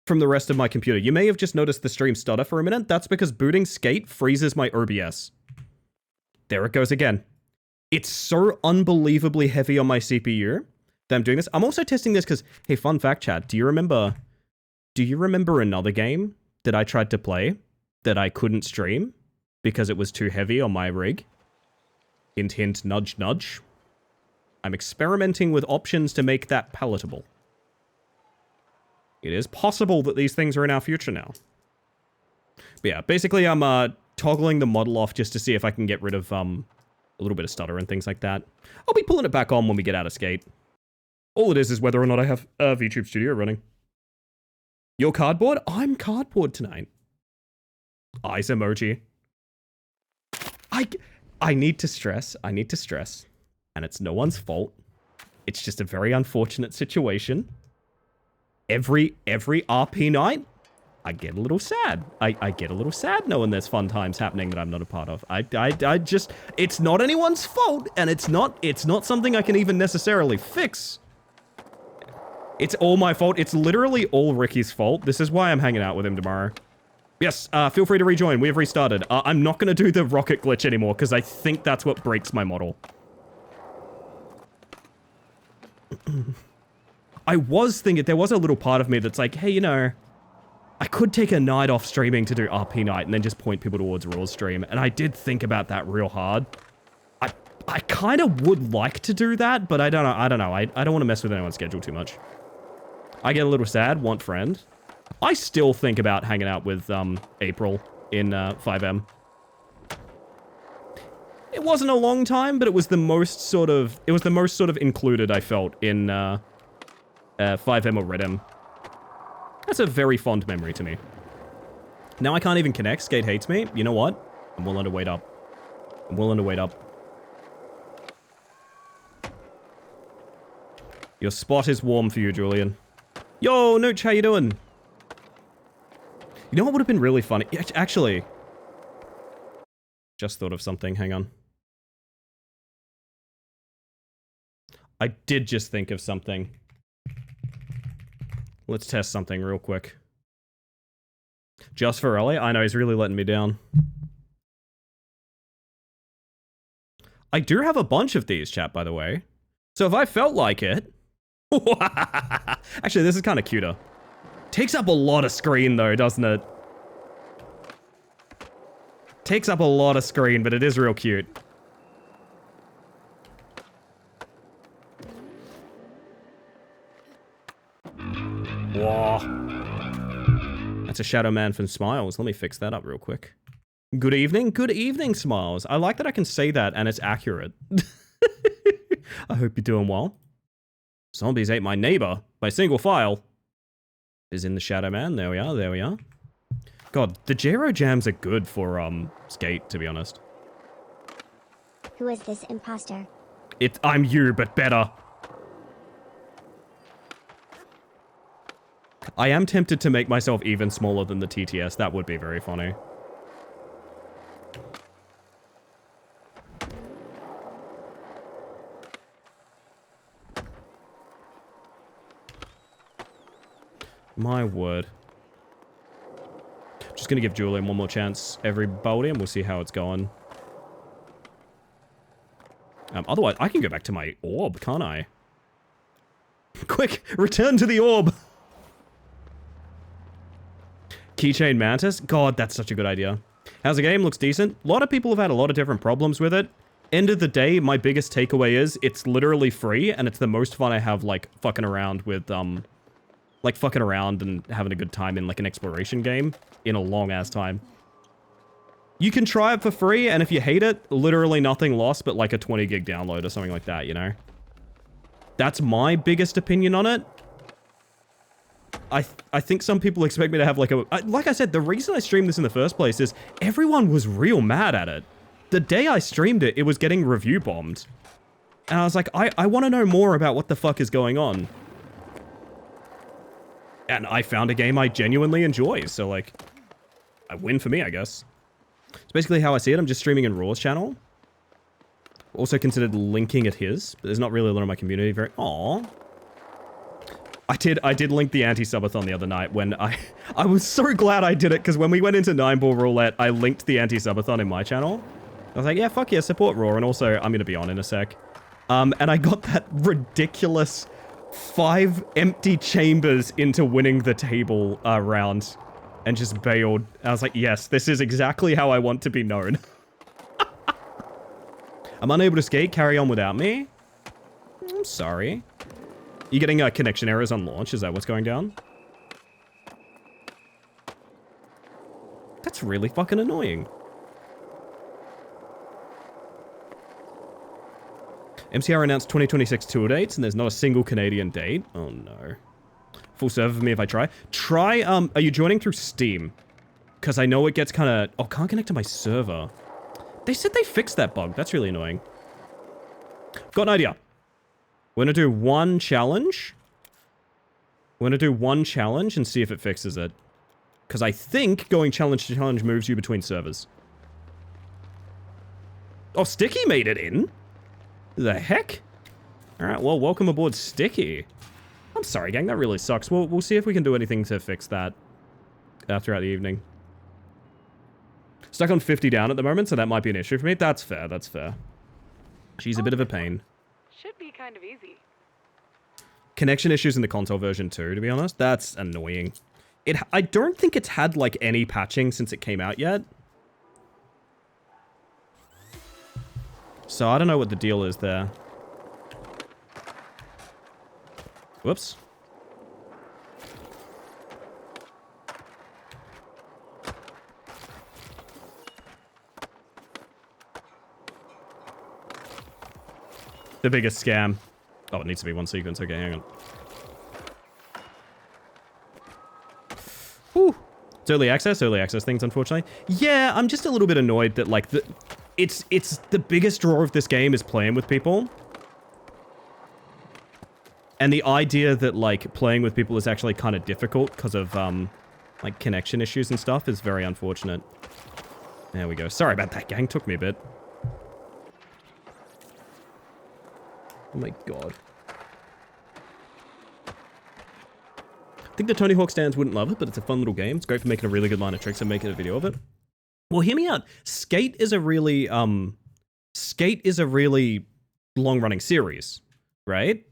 from the rest of my computer. You may have just noticed the stream stutter for a minute. That's because booting Skate freezes my OBS. There it goes again. It's so unbelievably heavy on my CPU that I'm doing this. I'm also testing this because, hey, fun fact chat, do you remember another game that I tried to play that I couldn't stream because it was too heavy on my rig? Hint, hint, nudge, nudge. I'm experimenting with options to make that palatable. It is possible that these things are in our future now. But yeah, basically I'm toggling the model off just to see if I can get rid of a little bit of stutter and things like that. I'll be pulling it back on when we get out of Skate. All it is whether or not I have VTube Studio running. Your cardboard? I'm cardboard tonight. Eyes emoji. I need to stress, and it's no one's fault. It's just a very unfortunate situation. Every RP night, I get a little sad. I get a little sad knowing there's fun times happening that I'm not a part of. I just, it's not anyone's fault, and it's not something I can even necessarily fix. It's all my fault. It's literally all Ricky's fault. This is why I'm hanging out with him tomorrow. Yes, feel free to rejoin. We have restarted. I'm not going to do the rocket glitch anymore, because I think that's what breaks my model. I was thinking, there was a little part of me that's like, hey, you know, I could take a night off streaming to do RP night and then just point people towards Raw's stream. And I did think about that real hard. I kind of would like to do that, but I don't know. I don't want to mess with anyone's schedule too much. I get a little sad, want friend. I still think about hanging out with April in 5M. It wasn't a long time, but it was the most sort of included I felt in 5M or Redem. That's a very fond memory to me. Now I can't even connect. Skate hates me. You know what? I'm willing to wait up. Your spot is warm for you, Julian. Yo, Nooch, how you doing? You know what would have been really funny? Actually, just thought of something. Hang on. I did just think of something. Let's test something real quick. Just for Ellie? I know, he's really letting me down. I do have a bunch of these, chat, by the way. So if I felt like it... Actually, this is kind of cuter. Takes up a lot of screen, though, doesn't it? Takes up a lot of screen, but it is real cute. Whoa. That's a Shadow Man from Smiles. Let me fix that up real quick. Good evening? Good evening, Smiles. I like that I can say that and it's accurate. I hope you're doing well. Zombies ate my neighbor by single file. Is in the Shadow Man. There we are. God, the Gyro Jams are good for, Skate, to be honest. Who is this imposter? I'm you, but better. I am tempted to make myself even smaller than the TTS. That would be very funny. My word. Just gonna give Julian one more chance, everybody, and we'll see how it's going. Otherwise, I can go back to my orb, can't I? Quick, return to the orb! Keychain Mantis? God, that's such a good idea. How's the game? Looks decent. A lot of people have had a lot of different problems with it. End of the day, my biggest takeaway is it's literally free, and it's the most fun I have, like, fucking around with, like, fucking around and having a good time in, like, an exploration game in a long-ass time. You can try it for free, and if you hate it, literally nothing lost but, like, a 20 gig download or something like that, you know? That's my biggest opinion on it. I think some people expect me to have, like, like I said, the reason I streamed this in the first place is everyone was real mad at it. The day I streamed it, it was getting review bombed. And I was like, I want to know more about what the fuck is going on. And I found a game I genuinely enjoy, so, like, a win for me, I guess. It's basically how I see it. I'm just streaming in Raw's channel. Also considered linking at his, but there's not really a lot of my community very... Aww. I did link the anti-subathon the other night when I was so glad I did it, because when we went into 9-Ball Roulette, I linked the anti-subathon in my channel. I was like, yeah, fuck yeah, support Raw, and also, I'm gonna be on in a sec. And I got that ridiculous 5 empty chambers into winning the table round, and just bailed. I was like, yes, this is exactly how I want to be known. I'm unable to skate, carry on without me? I'm sorry. You getting connection errors on launch? Is that what's going down? That's really fucking annoying. MCR announced 2026 tour dates, and there's not a single Canadian date. Oh no. Full server for me if I try. Are you joining through Steam? Because I know it gets kind of... Oh, can't connect to my server. They said they fixed that bug. That's really annoying. Got an idea. We're going to do one challenge. We're going to do one challenge and see if it fixes it. Because I think going challenge to challenge moves you between servers. Oh, Sticky made it in? The heck? Alright, well, welcome aboard, Sticky. I'm sorry, gang, that really sucks. We'll see if we can do anything to fix that throughout the evening. Stuck on 50 down at the moment, so that might be an issue for me. That's fair, that's fair. She's a bit of a pain. Should be kind of easy. Connection issues in the console version too, to be honest. That's annoying. I don't think it's had, like, any patching since it came out yet. So I don't know what the deal is there. Whoops. The biggest scam. Oh, it needs to be one sequence. Okay, hang on. Whew. It's early access things, unfortunately. Yeah, I'm just a little bit annoyed that, like, it's the biggest draw of this game is playing with people. And the idea that, like, playing with people is actually kind of difficult because of, like, connection issues and stuff is very unfortunate. There we go. Sorry about that, gang. Took me a bit. Oh my god. I think the Tony Hawk stands wouldn't love it, but it's a fun little game. It's great for making a really good line of tricks and making a video of it. Well, hear me out. Skate is a really long-running series, right?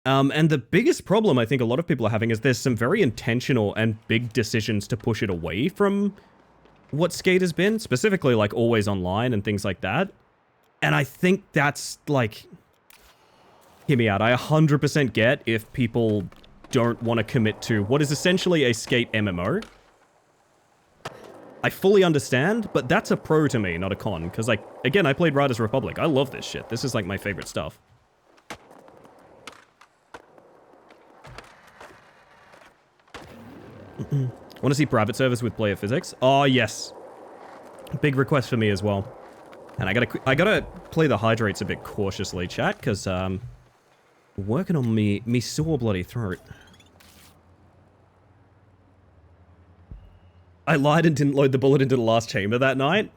And the biggest problem I think a lot of people are having is there's some very intentional and big decisions to push it away from what Skate has been, specifically like always online and things like that. And I think that's like, hear me out. I 100% get if people don't want to commit to what is essentially a Skate MMO. I fully understand, but that's a pro to me, not a con. Because, like, again, I played Riders Republic. I love this shit. This is, like, my favorite stuff. Want to see private servers with player physics? Oh, yes. Big request for me as well. And I gotta play the hydrates a bit cautiously, chat, because, working on me sore bloody throat. I lied and didn't load the bullet into the last chamber that night.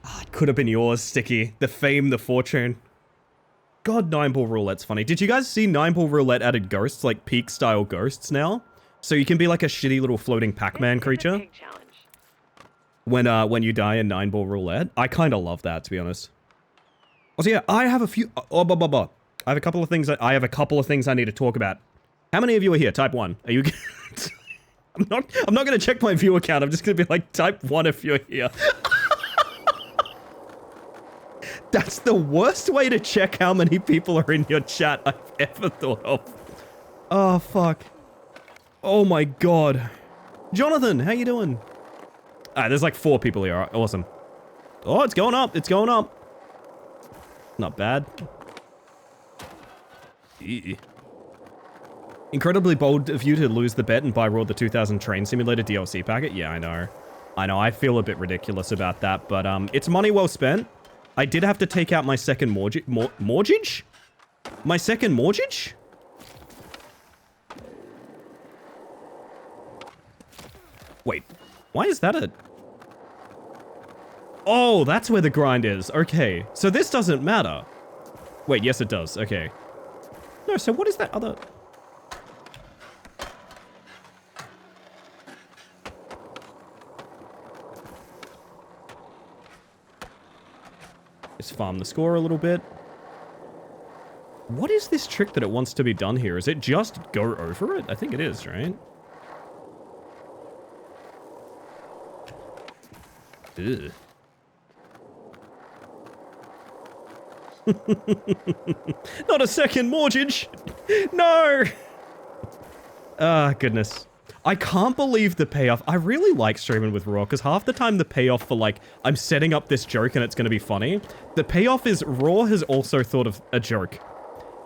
Ah, it could have been yours, Sticky. The fame, the fortune. God, 9-Ball Roulette's funny. Did you guys see 9-Ball Roulette added ghosts, like Peak-style ghosts now? So you can be like a shitty little floating Pac-Man creature. When you die in 9-Ball Roulette. I kind of love that, to be honest. Also, yeah, I have a few... I have a couple of things I need to talk about. How many of you are here? Type 1. Are you... I'm not gonna check my viewer count. I'm just gonna be like, type 1 if you're here. That's the worst way to check how many people are in your chat I've ever thought of. Oh, fuck. Oh my god. Jonathan, how you doing? There's like 4 people here. Right, awesome. Oh, it's going up. It's going up. Not bad. Incredibly bold of you to lose the bet and buy Raw the 2000 Train Simulator DLC packet. Yeah, I know. I feel a bit ridiculous about that, but it's money well spent. I did have to take out my second mortgage? My second mortgage? Wait, why is that a... Oh, that's where the grind is. Okay, so this doesn't matter. Wait, yes it does. Okay. No, so what is that other... Just farm the score a little bit. What is this trick that it wants to be done here? Is it just go over it? I think it is, right? Ugh. Not a second mortgage! No! Ah, goodness. I can't believe the payoff. I really like streaming with Raw, because half the time the payoff for, like, I'm setting up this joke and it's going to be funny, the payoff is Raw has also thought of a joke.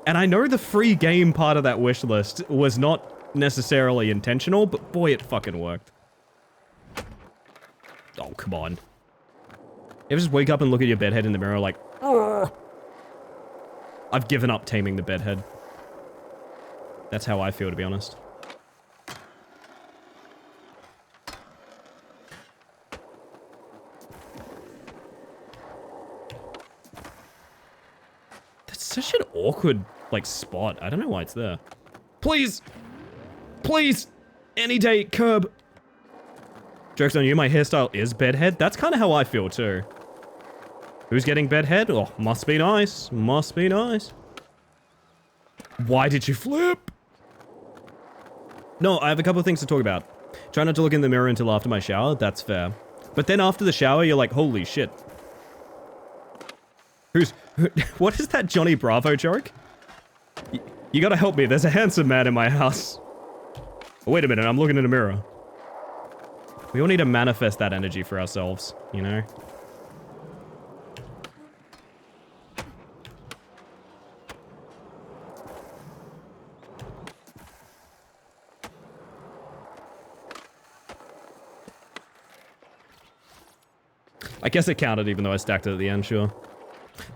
And I know the free game part of that wish list was not necessarily intentional, but boy, it fucking worked. Oh, come on. You ever just wake up and look at your bedhead in the mirror like, oh. I've given up taming the bedhead. That's how I feel, to be honest. That's such an awkward, like, spot. I don't know why it's there. Please! Please! Any day, curb! Joke's on you, my hairstyle is bedhead. That's kind of how I feel, too. Who's getting bedhead? Oh, must be nice. Must be nice. Why did you flip? No, I have a couple of things to talk about. Try not to look in the mirror until after my shower. That's fair. But then after the shower, you're like, holy shit. What is that Johnny Bravo joke? You gotta help me. There's a handsome man in my house. Oh, wait a minute. I'm looking in a mirror. We all need to manifest that energy for ourselves, you know? I guess it counted even though I stacked it at the end, sure.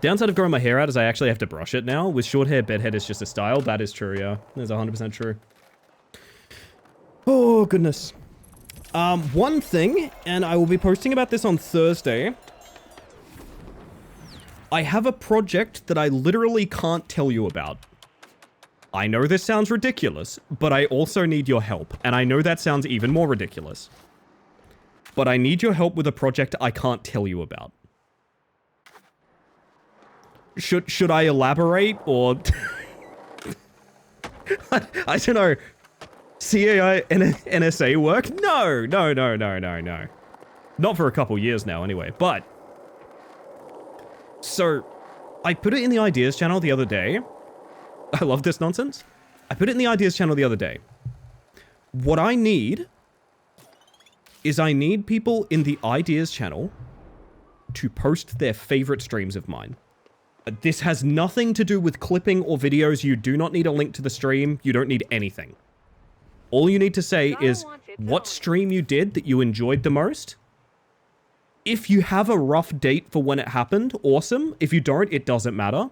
Downside of growing my hair out is I actually have to brush it now. With short hair, bedhead is just a style. That is true, yeah. That's 100% true. Oh, goodness. One thing, and I will be posting about this on Thursday. I have a project that I literally can't tell you about. I know this sounds ridiculous, but I also need your help. And I know that sounds even more ridiculous. But I need your help with a project I can't tell you about. Should I elaborate, or... I don't know. CAI NSA work? No. Not for a couple years now, anyway. But... So, I put it in the ideas channel the other day. I love this nonsense. I put it in the ideas channel the other day. What I need... is I need people in the ideas channel to post their favorite streams of mine. This has nothing to do with clipping or videos. You do not need a link to the stream. You don't need anything. All you need to say is what stream you did that you enjoyed the most. If you have a rough date for when it happened, awesome. If you don't, it doesn't matter.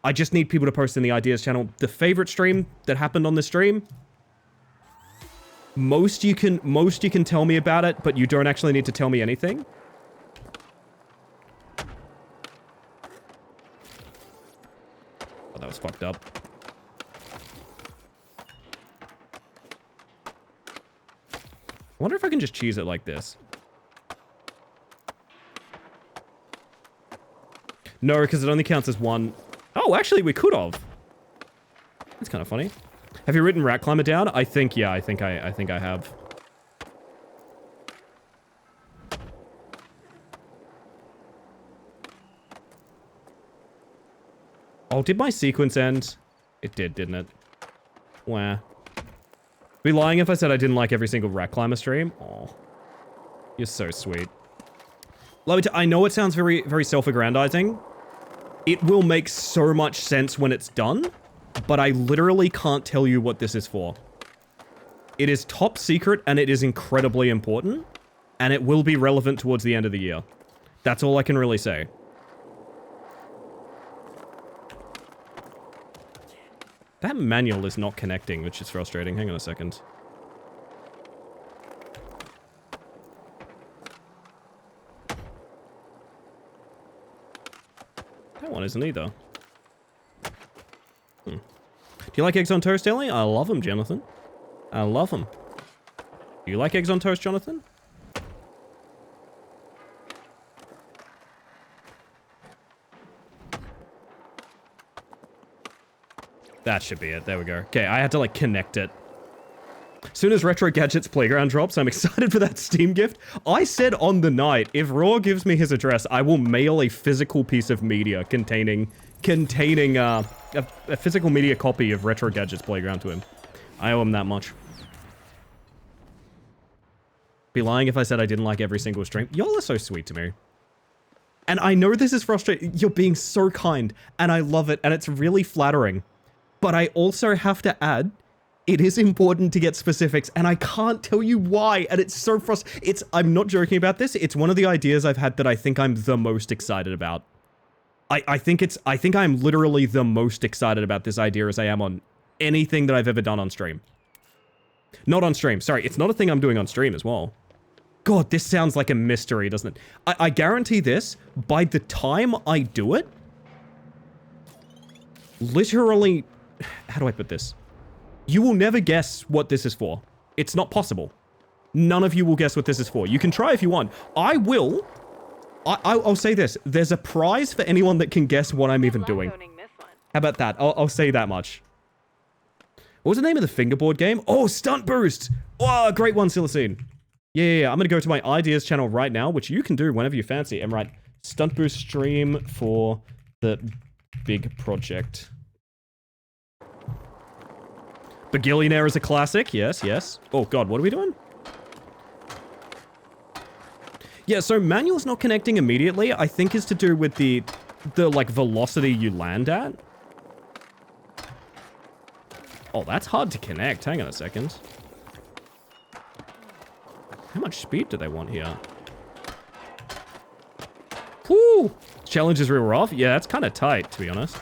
I just need people to post in the ideas channel the favorite stream that happened on the stream. Most you can tell me about it, but you don't actually need to tell me anything. Oh, that was fucked up. I wonder if I can just cheese it like this. No, because it only counts as one. Oh, actually, we could have. That's kind of funny. Have you written Rat Climber down? I think, yeah, I think I have. Oh, did my sequence end? It did, didn't it? Wah. Be lying if I said I didn't like every single Rat Climber stream? Oh, you're so sweet. I know it sounds very, very self-aggrandizing. It will make so much sense when it's done, but I literally can't tell you what this is for. It is top secret and it is incredibly important, and it will be relevant towards the end of the year. That's all I can really say. That manual is not connecting, which is frustrating. Hang on a second. That one isn't either. Do you like eggs on toast, Ellie? I love them, Jonathan. I love them. Do you like eggs on toast, Jonathan? That should be it. There we go. Okay, I had to, like, connect it. As soon as Retro Gadgets Playground drops, I'm excited for that Steam gift. I said on the night, if Raw gives me his address, I will mail a physical piece of media containing a physical media copy of Retro Gadgets Playground to him. I owe him that much. Be lying if I said I didn't like every single stream. Y'all are so sweet to me. And I know this is frustrating. You're being so kind, and I love it, and it's really flattering. But I also have to add, it is important to get specifics, and I can't tell you why, and it's so frustrating. I'm not joking about this. It's one of the ideas I've had that I think I'm the most excited about. I think I'm literally the most excited about this idea as I am on anything that I've ever done on stream. Not on stream. Sorry, it's not a thing I'm doing on stream as well. God, this sounds like a mystery, doesn't it? I guarantee this, by the time I do it, literally, how do I put this? You will never guess what this is for. It's not possible. None of you will guess what this is for. You can try if you want. I will. I'll say this. There's a prize for anyone that can guess what I'm even doing. How about that? I'll say that much. What was the name of the fingerboard game? Oh, Stunt Boost! Oh, great one, Silicene. Yeah. I'm going to go to my ideas channel right now, which you can do whenever you fancy, and write Stunt Boost stream for the big project. Bagillionaire is a classic. Yes. Oh, God, what are we doing? Yeah, so manual's not connecting immediately, I think is to do with the like, velocity you land at. Oh, that's hard to connect. Hang on a second. How much speed do they want here? Whoo! Challenge is real rough. Yeah, that's kind of tight, to be honest.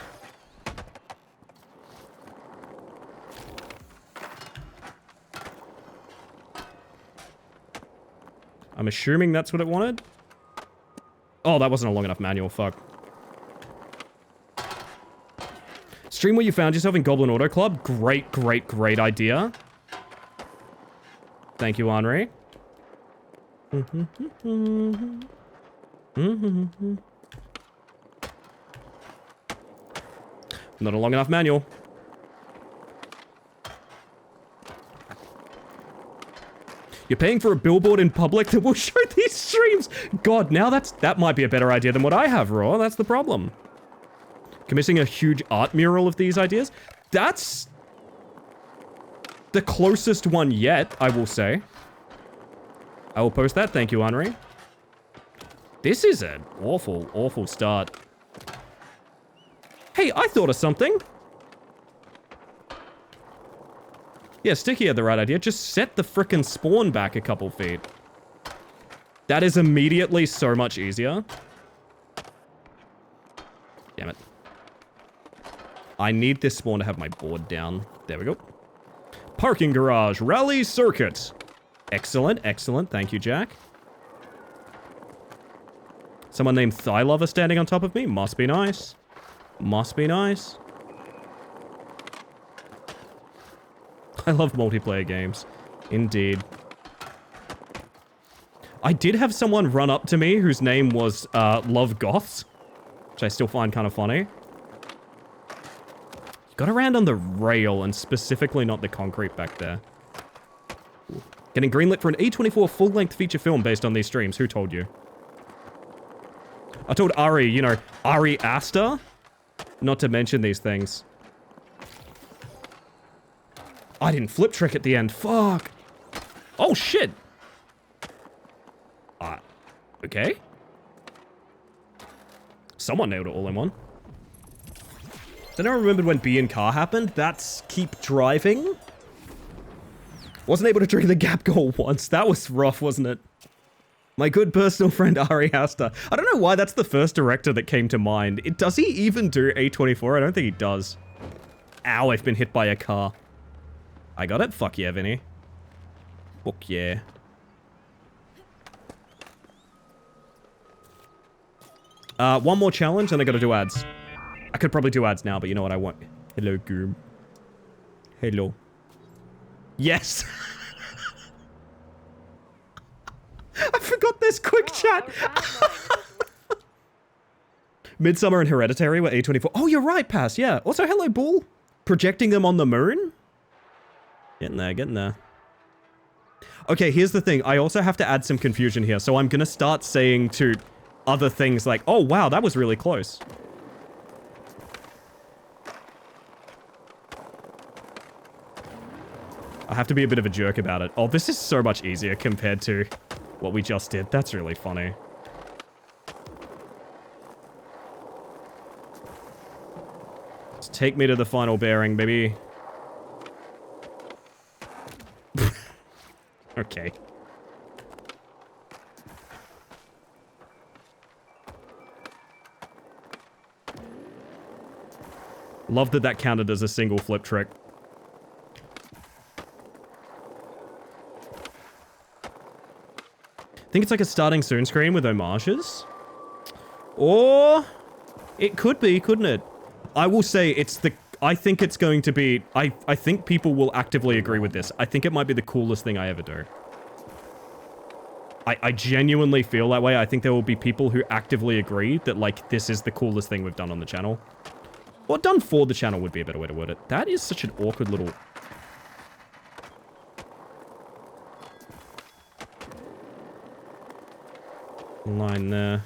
I'm assuming that's what it wanted. Oh, that wasn't a long enough manual. Fuck. Stream where you found yourself in Goblin Auto Club. Great idea. Thank you, Henri. Not a long enough manual. You're paying for a billboard in public that will show these streams. God, now that might be a better idea than what I have, Raw. That's the problem. Commissioning a huge art mural of these ideas. That's the closest one yet, I will say. I will post that. Thank you, Henri. This is an awful start. Hey, I thought of something. Yeah, Sticky had the right idea. Just set the frickin' spawn back a couple feet. That is immediately so much easier. Damn it. I need this spawn to have my board down. There we go. Parking garage, rally circuit. Excellent. Thank you, Jack. Someone named Thigh Lover standing on top of me. Must be nice. I love multiplayer games. Indeed. I did have someone run up to me whose name was Love Goths, which I still find kind of funny. You gotta land on the rail and specifically not the concrete back there. Ooh. Getting greenlit for an A24 full-length feature film based on these streams. Who told you? I told Ari, you know, Ari Aster. not to mention these things. I didn't flip trick at the end. Fuck. Oh, shit. Okay. Someone nailed it all in one. Then I remembered when B in car happened. That's keep driving. Wasn't able to trigger the gap goal once. That was rough, wasn't it? My good personal friend Ari Aster. I don't know why that's the first director that came to mind. Does he even do A24? I don't think he does. Ow, I've been hit by a car. I got it? Fuck yeah, Vinny. Fuck yeah. One more challenge, and I gotta do ads. I could probably do ads now, but you know what I want? Hello, Goom. Hello. Yes! I forgot this quick chat! Midsummer and Hereditary were A24. Oh, you're right, Pass, yeah. Also, hello, Bull. Projecting them on the moon? Getting there, getting there. Okay, here's the thing. I also have to add some confusion here, so I'm gonna start saying to other things like, oh, wow, that was really close. I have to be a bit of a jerk about it. Oh, this is so much easier compared to what we just did. That's really funny. Just take me to the final bearing, baby. Okay. Love that that counted as a single flip trick. I think it's like a starting soon screen with homages. Or it could be, couldn't it? I will say it's the... I think it's going to be... I think people will actively agree with this. I think it might be the coolest thing I ever do. I genuinely feel that way. I think there will be people who actively agree that, like, this is the coolest thing we've done on the channel. Or done for the channel would be a better way to word it. That is such an awkward little... line there.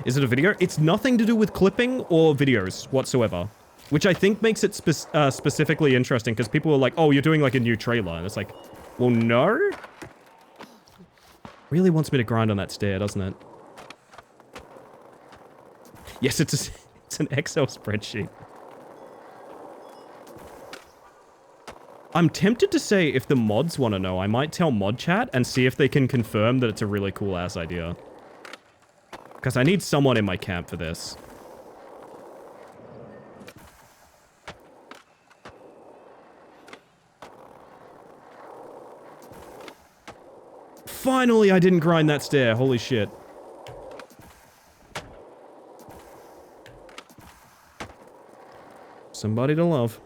Is it a video? It's nothing to do with clipping or videos whatsoever. Which I think makes it specifically interesting, because people are like, oh, you're doing like a new trailer. And it's like, well, no? Really wants me to grind on that stair, doesn't it? Yes, it's an Excel spreadsheet. I'm tempted to say if the mods want to know, I might tell mod chat and see if they can confirm that it's a really cool ass idea. Because I need someone in my camp for this. Finally, I didn't grind that stair. Holy shit. Somebody to love.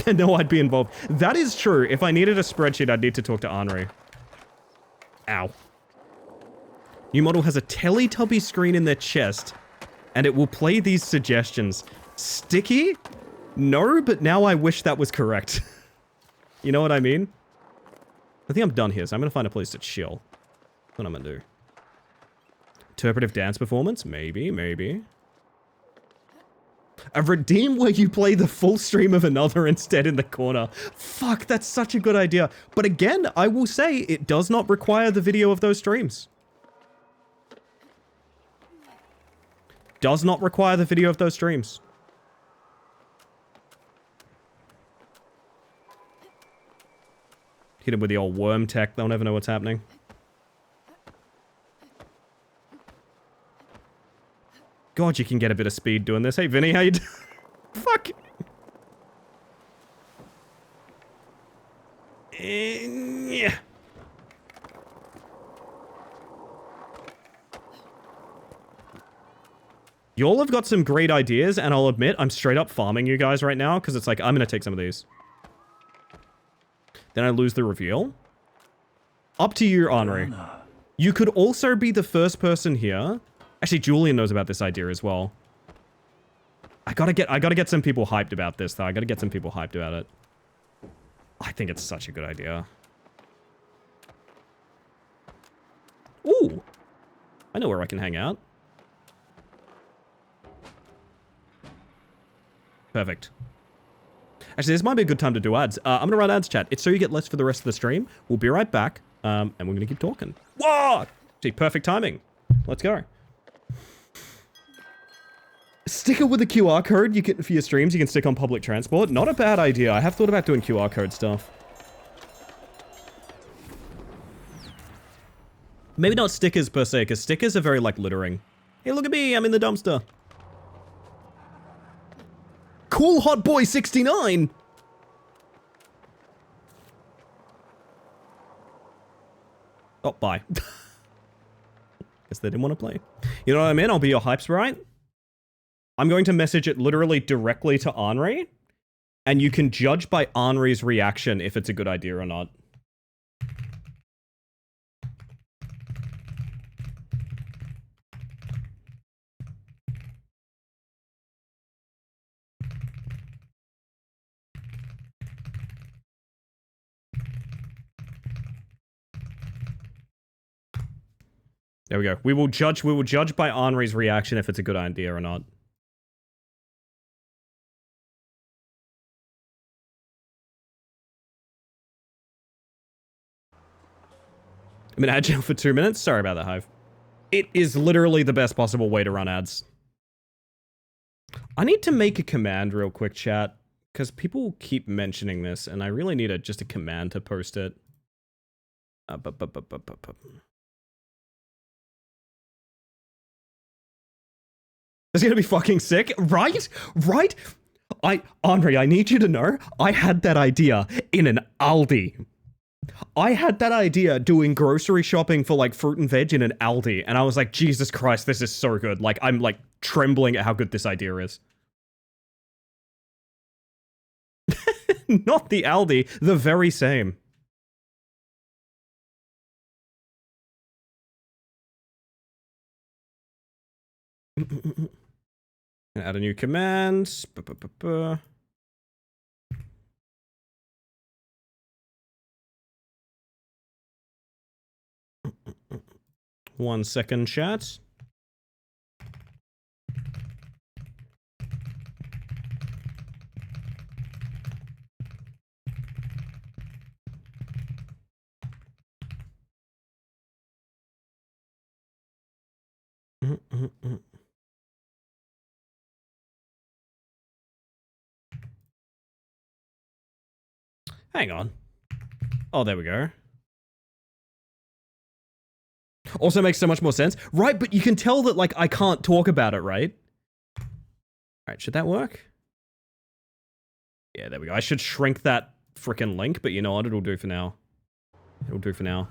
No, I'd be involved. That is true. If I needed a spreadsheet, I'd need to talk to Henri. Ow. New model has a Teletubby screen in their chest, and it will play these suggestions. Sticky? No, but now I wish that was correct. You know what I mean? I think I'm done here, so I'm gonna find a place to chill. That's what I'm gonna do. Interpretive dance performance? Maybe, maybe. A redeem where you play the full stream of another instead in the corner. Fuck, that's such a good idea. But again, I will say it does not require the video of those streams. Does not require the video of those streams. Hit him with the old worm tech. They'll never know what's happening. God, you can get a bit of speed doing this. Hey, Vinny, how you doing? Fuck. Yeah. Y'all have got some great ideas, and I'll admit, I'm straight up farming you guys right now, because it's like, I'm going to take some of these. Then I lose the reveal. Up to you, Henri. You could also be the first person here. Actually, Julian knows about this idea as well. I gotta get some people hyped about this, though. I gotta get some people hyped about it. I think it's such a good idea. Ooh! I know where I can hang out. Perfect. Actually, this might be a good time to do ads. I'm gonna run ads, chat. It's so you get less for the rest of the stream. We'll be right back, and we're gonna keep talking. Whoa! Gee, perfect timing. Let's go. Sticker with a QR code you get for your streams. You can stick on public transport. Not a bad idea. I have thought about doing QR code stuff. Maybe not stickers per se, because stickers are very like littering. Hey, look at me. I'm in the dumpster. Cool Hot Boy 69. Oh, bye. Guess they didn't want to play. You know what I mean? I'll be your hype sprite. I'm going to message it literally directly to Henri, and you can judge by Henri's reaction if it's a good idea or not. There we go. We will judge by Henri's reaction if it's a good idea or not. I'm in ad jail for 2 minutes. Sorry about that, Hive. It is literally the best possible way to run ads. I need to make a command real quick, chat, because people keep mentioning this, and I really need just a command to post it. It's gonna be fucking sick, right? Right? Henri, I need you to know, I had that idea in an Aldi. I had that idea doing grocery shopping for like fruit and veg in an Aldi, and I was like, Jesus Christ, this is so good. Like, I'm like trembling at how good this idea is. Not the Aldi, the very same. Add a new command. 1 second, chat. Hang on. Oh, there we go. Also makes so much more sense. Right, but you can tell that, like, I can't talk about it, right? Alright, should that work? Yeah, there we go. I should shrink that frickin' link, but you know what? It'll do for now. It'll do for now.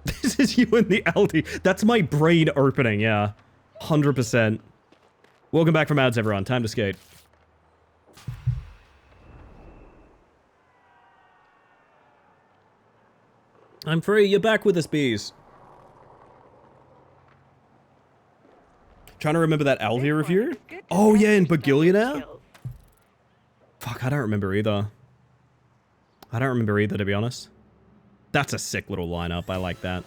This is you in the Aldi. That's my brain opening, yeah. 100%. Welcome back from ads, everyone. Time to skate. I'm free. You're back with us, bees. Trying to remember that Aldi review? Oh, yeah, in Bagillionaire? Fuck, I don't remember either. I don't remember either, to be honest. That's a sick little lineup. I like that.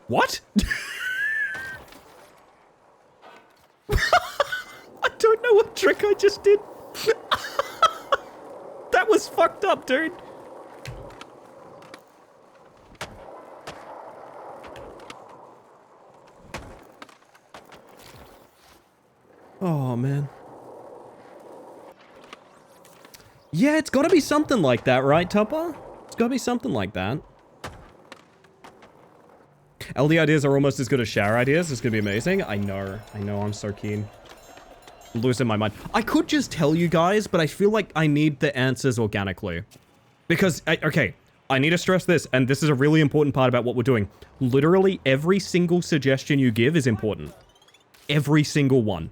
What? I don't know what trick I just did. That was fucked up, dude. Oh, man. Yeah, it's gotta be something like that, right, Tupper? It's gotta be something like that. LD ideas are almost as good as shower ideas. It's gonna be amazing. I know, I'm so keen. I'm losing my mind. I could just tell you guys, but I feel like I need the answers organically. Because, okay, I need to stress this, and this is a really important part about what we're doing. Literally every single suggestion you give is important. Every single one.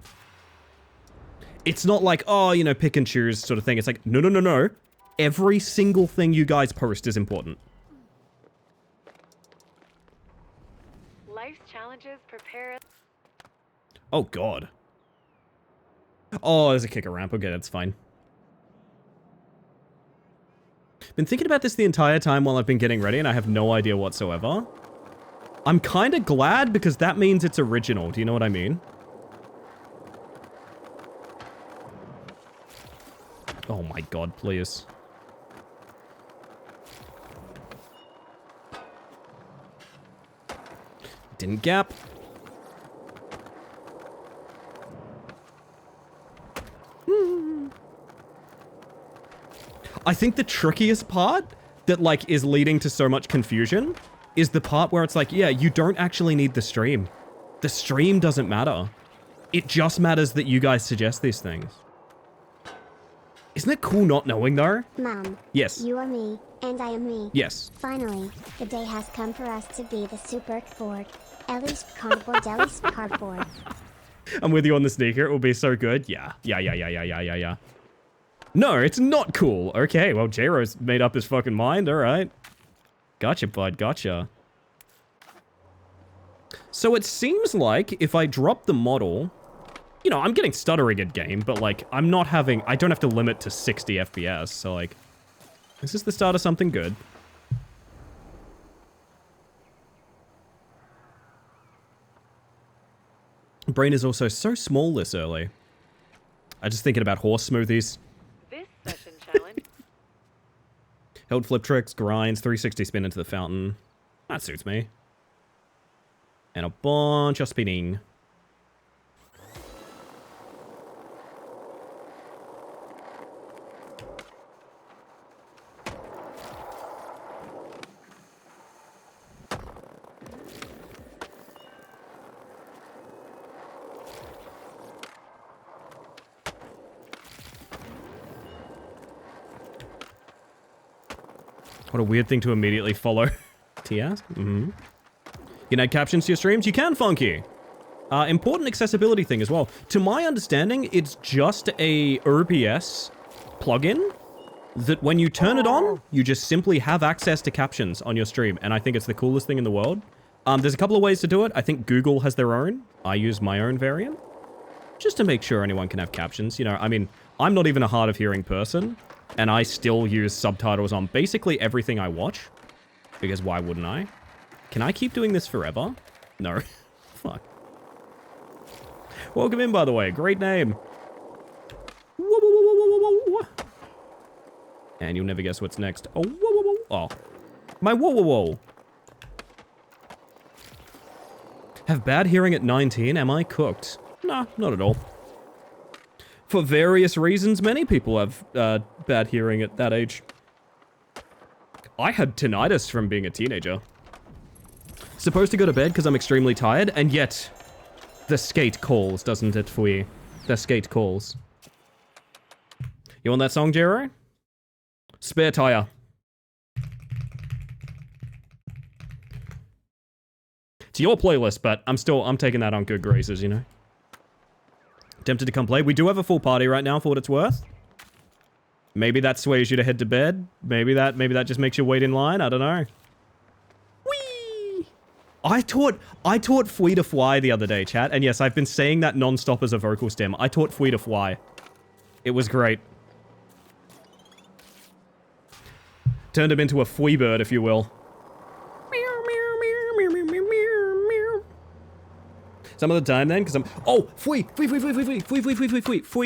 It's not like, oh, you know, pick and choose sort of thing. It's like, no, no, no, no. Every single thing you guys post is important. Life's challenges prepare us. Oh, God. Oh, there's a kicker ramp. Okay, that's fine. Been thinking about this the entire time while I've been getting ready, and I have no idea whatsoever. I'm kind of glad because that means it's original. Do you know what I mean? Oh my God, please. Didn't gap. I think the trickiest part that, like, is leading to so much confusion is the part where it's like, yeah, you don't actually need the stream. The stream doesn't matter. It just matters that you guys suggest these things. Isn't it cool not knowing, though? Mom. Yes. You are me, and I am me. Yes. Finally, the day has come for us to be the Super Ford. Ellie's Cardboard Ellie's Cardboard. I'm with you on the sneaker. It will be so good. Yeah. Yeah. No, it's not cool. Okay, well, J-Ro's made up his fucking mind. All right. Gotcha, bud. Gotcha. So it seems like if I drop the model... You know, I'm getting stuttering in game, but, like, I'm not having... I don't have to limit to 60 FPS, so, like... This is the start of something good. Brain is also so small this early. I'm just thinking about horse smoothies. This session challenge. Held flip tricks, grinds, 360 spin into the fountain. That suits me. And a bunch of spinning. What a weird thing to immediately follow. TS? Mm-hmm. You can add captions to your streams? You can, Funky. Important accessibility thing as well. To my understanding, it's just a OBS plugin that when you turn it on, you just simply have access to captions on your stream. And I think it's the coolest thing in the world. There's a couple of ways to do it. I think Google has their own. I use my own variant. Just to make sure anyone can have captions. You know, I mean, I'm not even a hard of hearing person. And I still use subtitles on basically everything I watch. Because why wouldn't I? Can I keep doing this forever? No. Fuck. Welcome in, by the way. Great name. And you'll never guess what's next. Oh, whoa, whoa, whoa. Oh. My whoa, whoa, whoa. Have bad hearing at 19? Am I cooked? Nah, not at all. For various reasons, many people have bad hearing at that age. I had tinnitus from being a teenager. Supposed to go to bed because I'm extremely tired, and yet the skate calls, doesn't it, for you? The skate calls. You want that song, Jero? Spare tire. It's your playlist, but I'm taking that on good graces, you know? Tempted to come play. We do have a full party right now for what it's worth. Maybe that sways you to head to bed. Maybe that just makes you wait in line. I don't know. Whee! I taught Fui to Fly the other day, chat. And yes, I've been saying that non-stop as a vocal stem. I taught Fui to Fly. It was great. Turned him into a Fui bird, if you will. Some of the time then, because I'm... Oh! Fui,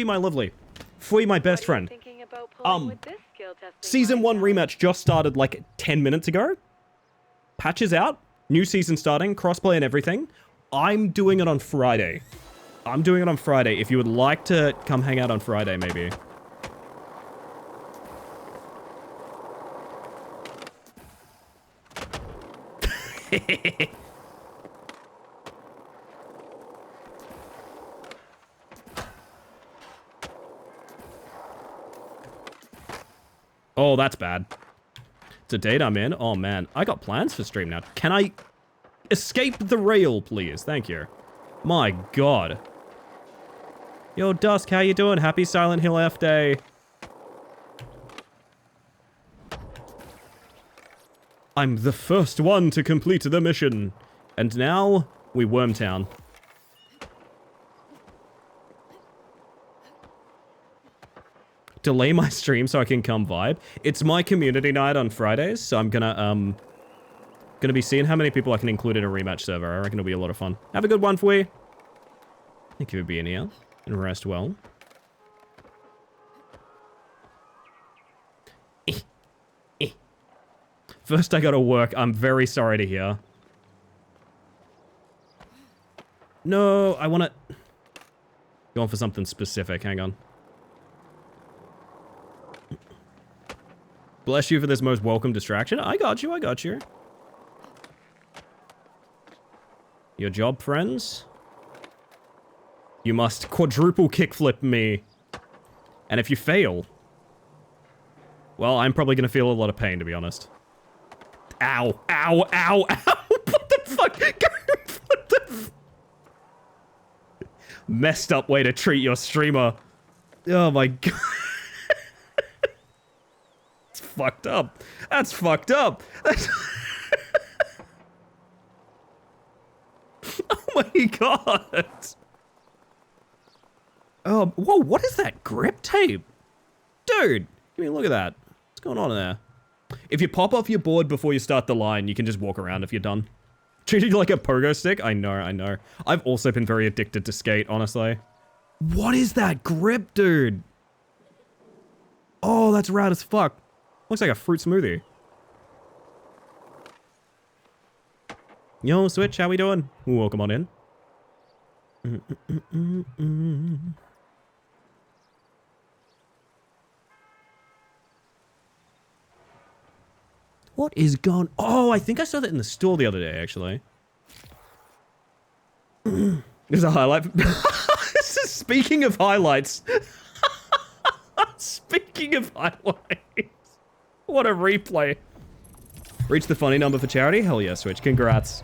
my lovely. Fui, my best friend. Season 1 rematch just started like 10 minutes ago. Patch is out. New season starting. Crossplay and everything. I'm doing it on Friday. If you would like to come hang out on Friday, maybe. Oh, that's bad. It's a date I'm in. Oh, man. I got plans for stream now. Can I escape the rail, please? Thank you. My God. Yo, Dusk, how you doing? Happy Silent Hill F Day. I'm the first one to complete the mission. And now, we Wormtown. Delay my stream so I can come vibe. It's my community night on Fridays, so I'm gonna be seeing how many people I can include in a rematch server. I reckon it'll be a lot of fun. Have a good one, Fui. Thank you for being here. And rest well. First I gotta work. I'm very sorry to hear. No, I wanna... Going for something specific. Hang on. Bless you for this most welcome distraction. I got you, I got you. Your job, friends? You must quadruple kickflip me. And if you fail... Well, I'm probably gonna feel a lot of pain, to be honest. Ow, ow, ow, ow! What the fuck? What the f... Messed up way to treat your streamer. Oh my god. It's fucked up. That's fucked up. That's... Oh my god. Oh, whoa, what is that grip tape? Dude, I mean, look at that. What's going on in there? If you pop off your board before you start the line, you can just walk around if you're done. Treated you like a pogo stick? I know, I know. I've also been very addicted to skate, honestly. What is that grip, dude? Oh, that's rad as fuck. Looks like a fruit smoothie. Yo, Switch, how we doing? Ooh, welcome on in. What is going... Oh, I think I saw that in the store the other day, actually. There's a highlight. Speaking of highlights. Speaking of highlights. What a replay. Reach the funny number for charity? Hell yeah, Switch. Congrats.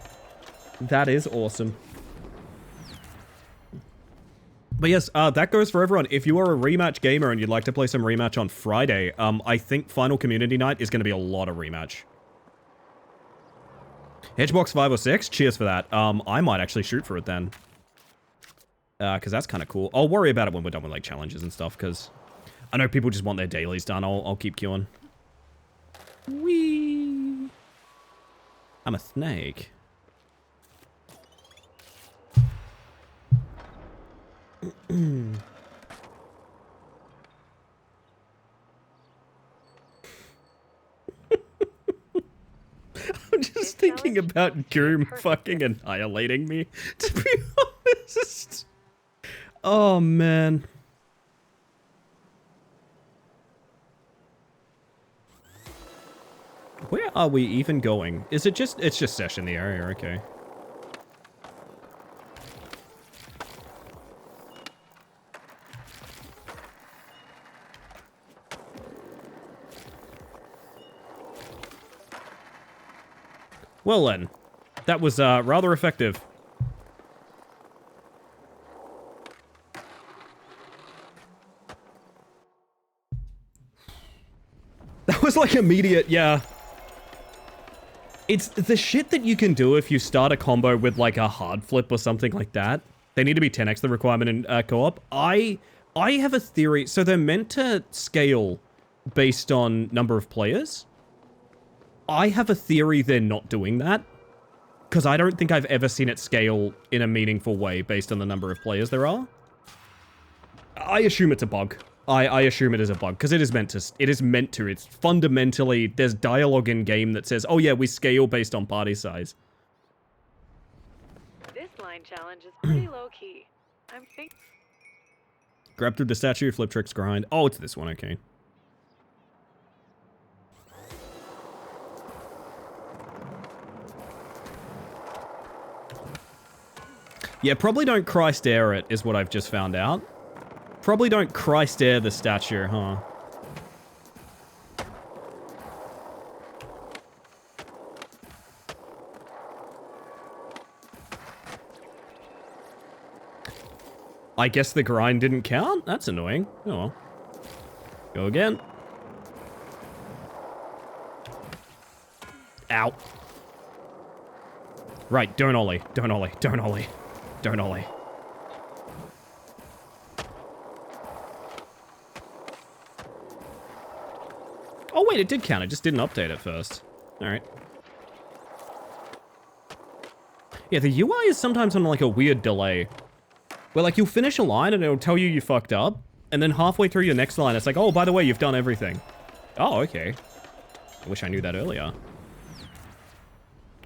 That is awesome. But yes, that goes for everyone. If you are a rematch gamer and you'd like to play some rematch on Friday, I think Final Community Night is going to be a lot of rematch. Hedgebox 5 or 6? Cheers for that. I might actually shoot for it then. Because that's kind of cool. I'll worry about it when we're done with like challenges and stuff, because I know people just want their dailies done. I'll keep queuing. Whee! I'm a snake. I'm just thinking about Goom fucking annihilating me, to be honest. Oh, man. Where are we even going? Is it just... It's just Sesh in the area, okay. Well then, that was rather effective. That was like immediate, yeah. It's the shit that you can do if you start a combo with like a hard flip or something like that. They need to be 10x the requirement in co-op. I have a theory. So they're meant to scale based on number of players. I have a theory they're not doing that, because I don't think I've ever seen it scale in a meaningful way based on the number of players there are. I assume it's a bug. I assume it is a bug, because it is meant to. It's fundamentally, there's dialogue in game that says, oh yeah, we scale based on party size. This line challenge is pretty low key. I'm thinking. Grab through the statue, flip tricks, grind. Oh, it's this one, okay. Yeah, probably don't Christ air it, is what I've just found out. Probably don't Christ air the statue, huh? I guess the grind didn't count? That's annoying. Oh well. Go again. Ow. Right, don't ollie. Don't ollie. Don't ollie. Don't ollie. Oh wait, it did count. It just didn't update at first. Alright. Yeah, the UI is sometimes on like a weird delay. Where like you'll finish a line and it'll tell you fucked up. And then halfway through your next line, it's like, oh, by the way, you've done everything. Oh, okay. I wish I knew that earlier.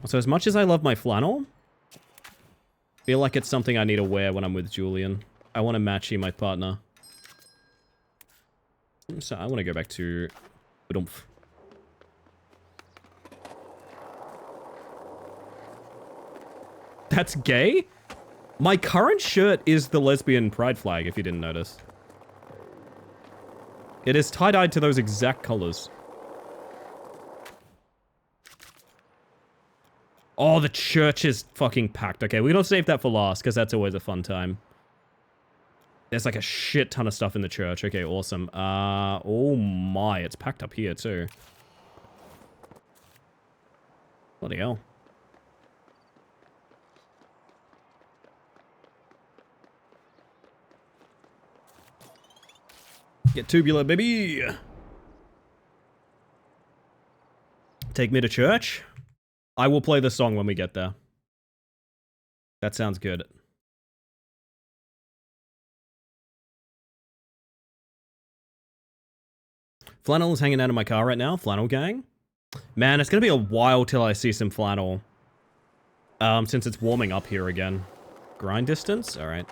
So as much as I love my flannel, I feel like it's something I need to wear when I'm with Julian. I want to match my partner. So I want to go back to... Oomph. That's gay? My current shirt is the lesbian pride flag, if you didn't notice. It is tie-dyed to those exact colors. Oh, the church is fucking packed. Okay, we're gonna save that for last, because that's always a fun time. There's like a shit ton of stuff in the church. Okay, awesome. Oh my, it's packed up here too. Bloody hell. Get tubular, baby! Take me to church? I will play the song when we get there. That sounds good. Flannel is hanging out in my car right now. Flannel gang. Man, it's gonna be a while till I see some flannel. Since it's warming up here again. Grind distance? Alright.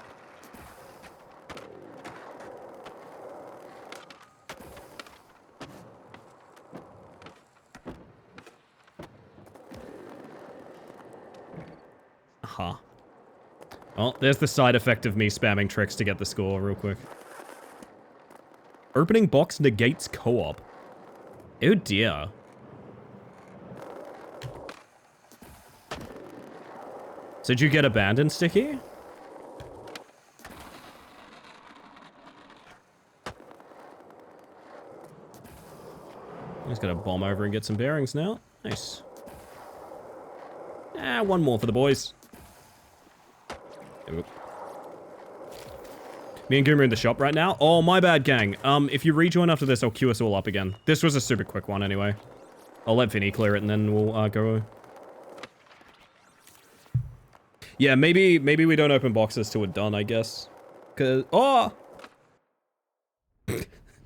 Huh. Well, there's the side effect of me spamming tricks to get the score real quick. Opening box negates co-op. Oh dear. So did you get abandoned, Sticky? I'm just gonna bomb over and get some bearings now. Nice. Ah, one more for the boys. There we go. Me and Goom are in the shop right now. Oh, my bad, gang. If you rejoin after this, I'll queue us all up again. This was a super quick one anyway. I'll let Vinny clear it and then we'll go. Yeah, maybe we don't open boxes till we're done, I guess. Cause oh,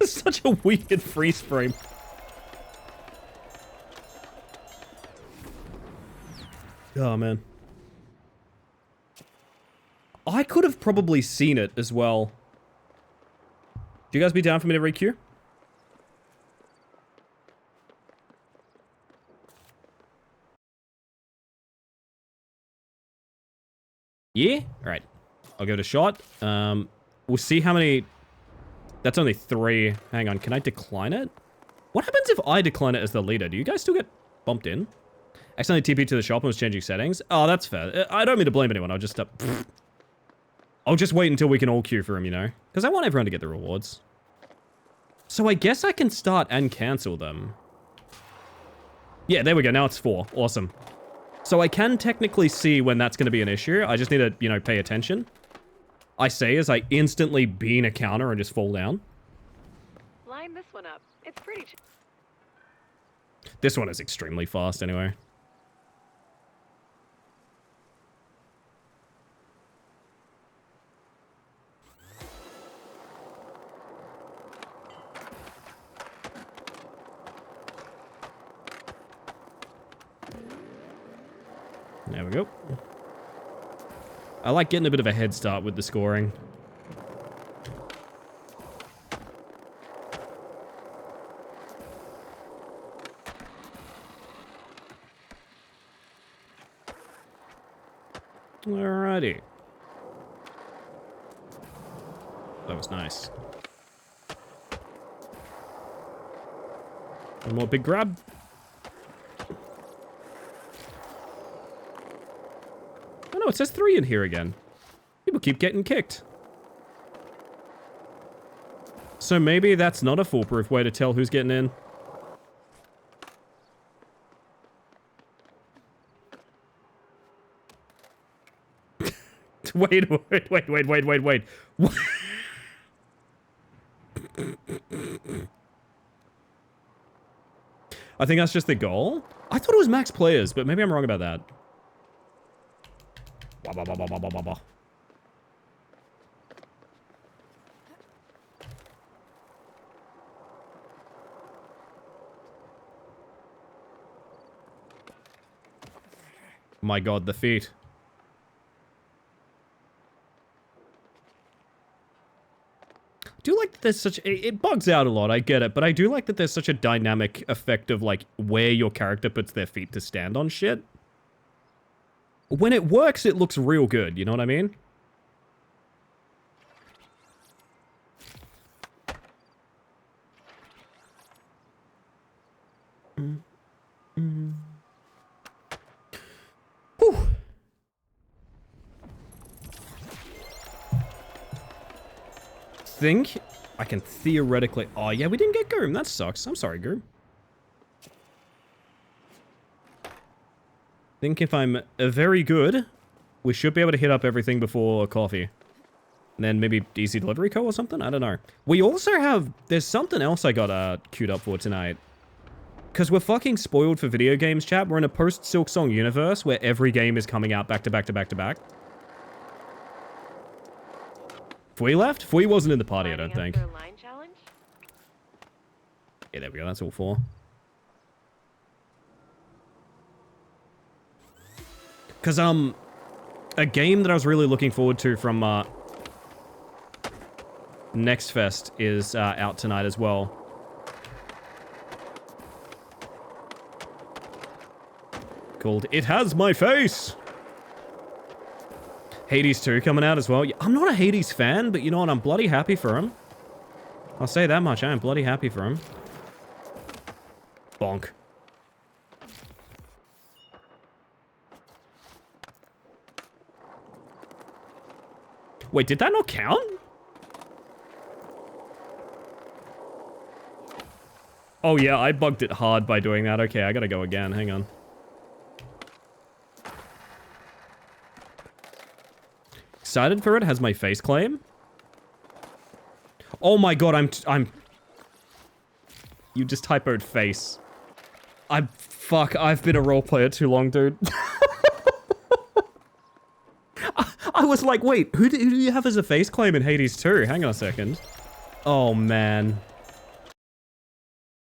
such a weird freeze frame. Oh man. I could have probably seen it as well. Do you guys be down for me to re-queue? Yeah? Alright. I'll give it a shot. We'll see how many... That's only 3. Hang on, can I decline it? What happens if I decline it as the leader? Do you guys still get bumped in? Accidentally TP'd to the shop and was changing settings. Oh, that's fair. I don't mean to blame anyone. I'll just... I'll just wait until we can all queue for him, you know? Because I want everyone to get the rewards. So I guess I can start and cancel them. Yeah, there we go. Now it's 4. Awesome. So I can technically see when that's going to be an issue. I just need to, you know, pay attention. I say as I instantly bean a counter and just fall down. Line this one up. It's pretty... This one is extremely fast anyway. There we go. I like getting a bit of a head start with the scoring. Alrighty. That was nice. One more big grab. Oh no, it says 3 in here again. People keep getting kicked. So maybe that's not a foolproof way to tell who's getting in. Wait. What? I think that's just the goal. I thought it was max players, but maybe I'm wrong about that. My god, the feet. I do like that there's such... It bugs out a lot, I get it, but I do like that there's such a dynamic effect of, like, where your character puts their feet to stand on shit. When it works, it looks real good, you know what I mean? Whew. Think I can theoretically... Oh, yeah, we didn't get Groom. That sucks. I'm sorry, Groom. Think if I'm very good, we should be able to hit up everything before coffee. And then maybe easy delivery co or something? I don't know. We also have... There's something else I got queued up for tonight. Because we're fucking spoiled for video games, chat. We're in a post-Silksong universe where every game is coming out back to back to back to back. Fui left? Fui wasn't in the party, I don't think. Line challenge? Yeah, there we go. That's all four. Because, a game that I was really looking forward to from, Next Fest is, out tonight as well. Called It Has My Face! Hades 2 coming out as well. Yeah, I'm not a Hades fan, but you know what? I'm bloody happy for him. I'll say that much. I am bloody happy for him. Bonk. Wait, did that not count? Oh yeah, I bugged it hard by doing that. Okay, I gotta go again. Hang on. Excited for it. Has my face claim. Oh my god, I'm... You just typoed face. Fuck, I've been a role player too long, dude. I was like, wait, who do you have as a face claim in Hades 2? Hang on a second. Oh, man.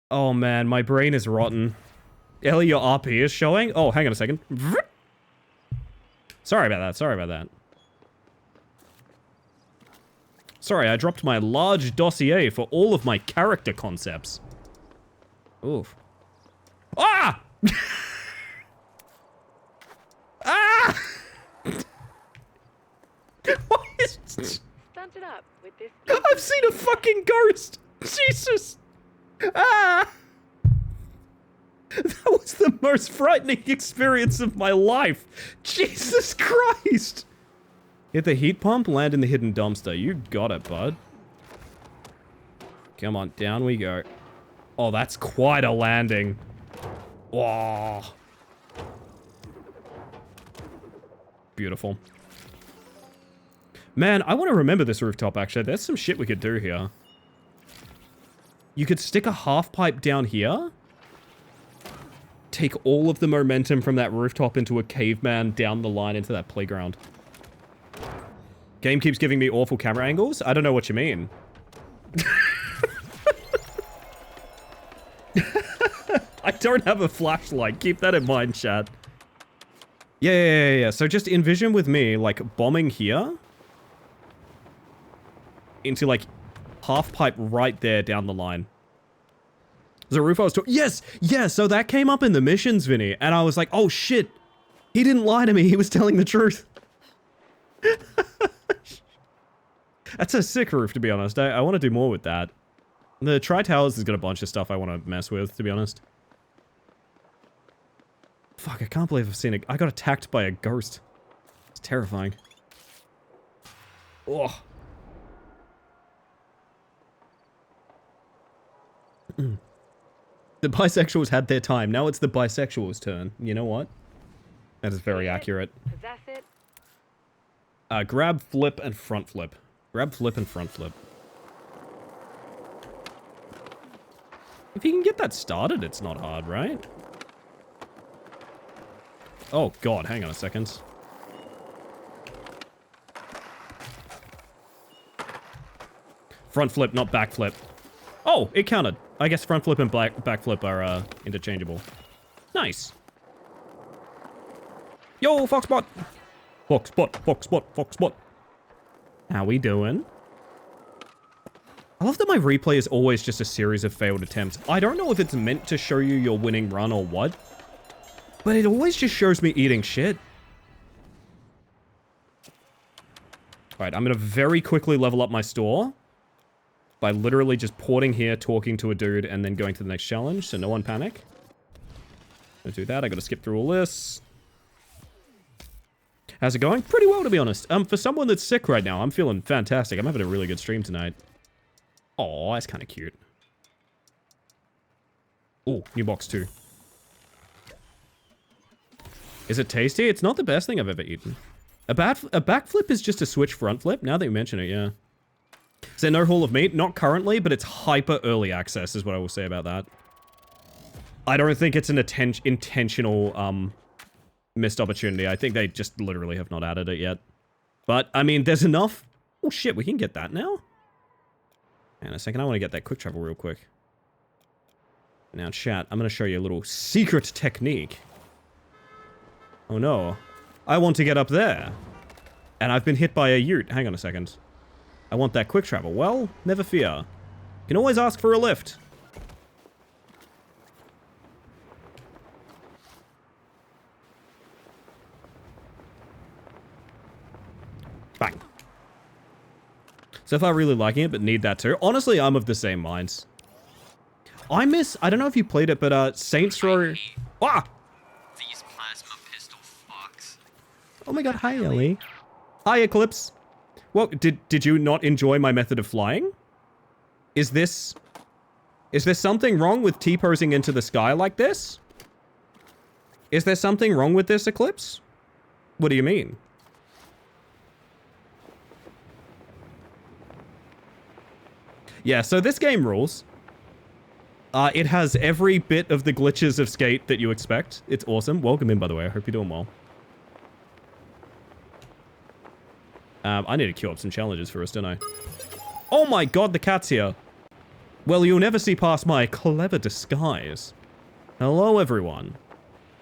Oh, man, my brain is rotten. Ellie, your RP is showing? Oh, hang on a second. Sorry about that, sorry about that. Sorry, I dropped my large dossier for all of my character concepts. Oof. Ah! Ah! What is... Stunt it up with this. I've seen a fucking ghost! Jesus! Ah! That was the most frightening experience of my life! Jesus Christ! Hit the heat pump, land in the hidden dumpster. You got it, bud. Come on, down we go. Oh, that's quite a landing. Whoa. Beautiful. Man, I want to remember this rooftop, actually. There's some shit we could do here. You could stick a half pipe down here. Take all of the momentum from that rooftop into a caveman down the line into that playground. Game keeps giving me awful camera angles? I don't know what you mean. I don't have a flashlight. Keep that in mind, chat. Yeah. So just envision with me, like, bombing here. Into, like, half pipe right there down the line. There's a roof I was talking... Yes! Yeah, so that came up in the missions, Vinny. And I was like, oh, shit. He didn't lie to me. He was telling the truth. That's a sick roof, to be honest. I want to do more with that. The Tri-Towers has got a bunch of stuff I want to mess with, to be honest. Fuck, I can't believe I've seen it. I got attacked by a ghost. It's terrifying. Oh. The bisexuals had their time. Now it's the bisexuals' turn. You know what? That is very accurate. Possess it. Grab, flip, and front flip. Grab, flip, and front flip. If you can get that started, it's not hard, right? Oh, God. Hang on a second. Front flip, not back flip. Oh, it counted. I guess front flip and back flip are interchangeable. Nice. Yo, Foxbot. Foxbot. How we doing? I love that my replay is always just a series of failed attempts. I don't know if it's meant to show you your winning run or what, but it always just shows me eating shit. Alright, I'm gonna very quickly level up my store by literally just porting here, talking to a dude, and then going to the next challenge, so no one panic. Gonna do that, I gotta skip through all this. How's it going? Pretty well, to be honest. For someone that's sick right now, I'm feeling fantastic. I'm having a really good stream tonight. Aw, that's kind of cute. Oh, new box too. Is it tasty? It's not the best thing I've ever eaten. A backflip is just a switch front flip, now that you mention it, yeah. Is there no Hall of Meat? Not currently, but it's hyper early access is what I will say about that. I don't think it's an intentional missed opportunity. I think they just literally have not added it yet. But, I mean, there's enough. Oh shit, we can get that now? Hang on a second, I want to get that quick travel real quick. Now, chat, I'm going to show you a little secret technique. Oh no. I want to get up there. And I've been hit by a ute. Hang on a second. I want that quick travel. Well, never fear. You can always ask for a lift. Bang. So far, really liking it, but need that too. Honestly, I'm of the same minds. I don't know if you played it, but Saints Row... Ah! These plasma pistol fucks. Oh my god, hi Ellie. Hi Eclipse. Well, did you not enjoy my method of flying? Is there something wrong with T-posing into the sky like this? Is there something wrong with this, Eclipse? What do you mean? Yeah, so this game rules. It has every bit of the glitches of Skate that you expect. It's awesome. Welcome in, by the way. I hope you're doing well. I need to queue up some challenges for us, don't I? Oh my god, the cat's here. Well, you'll never see past my clever disguise. Hello, everyone.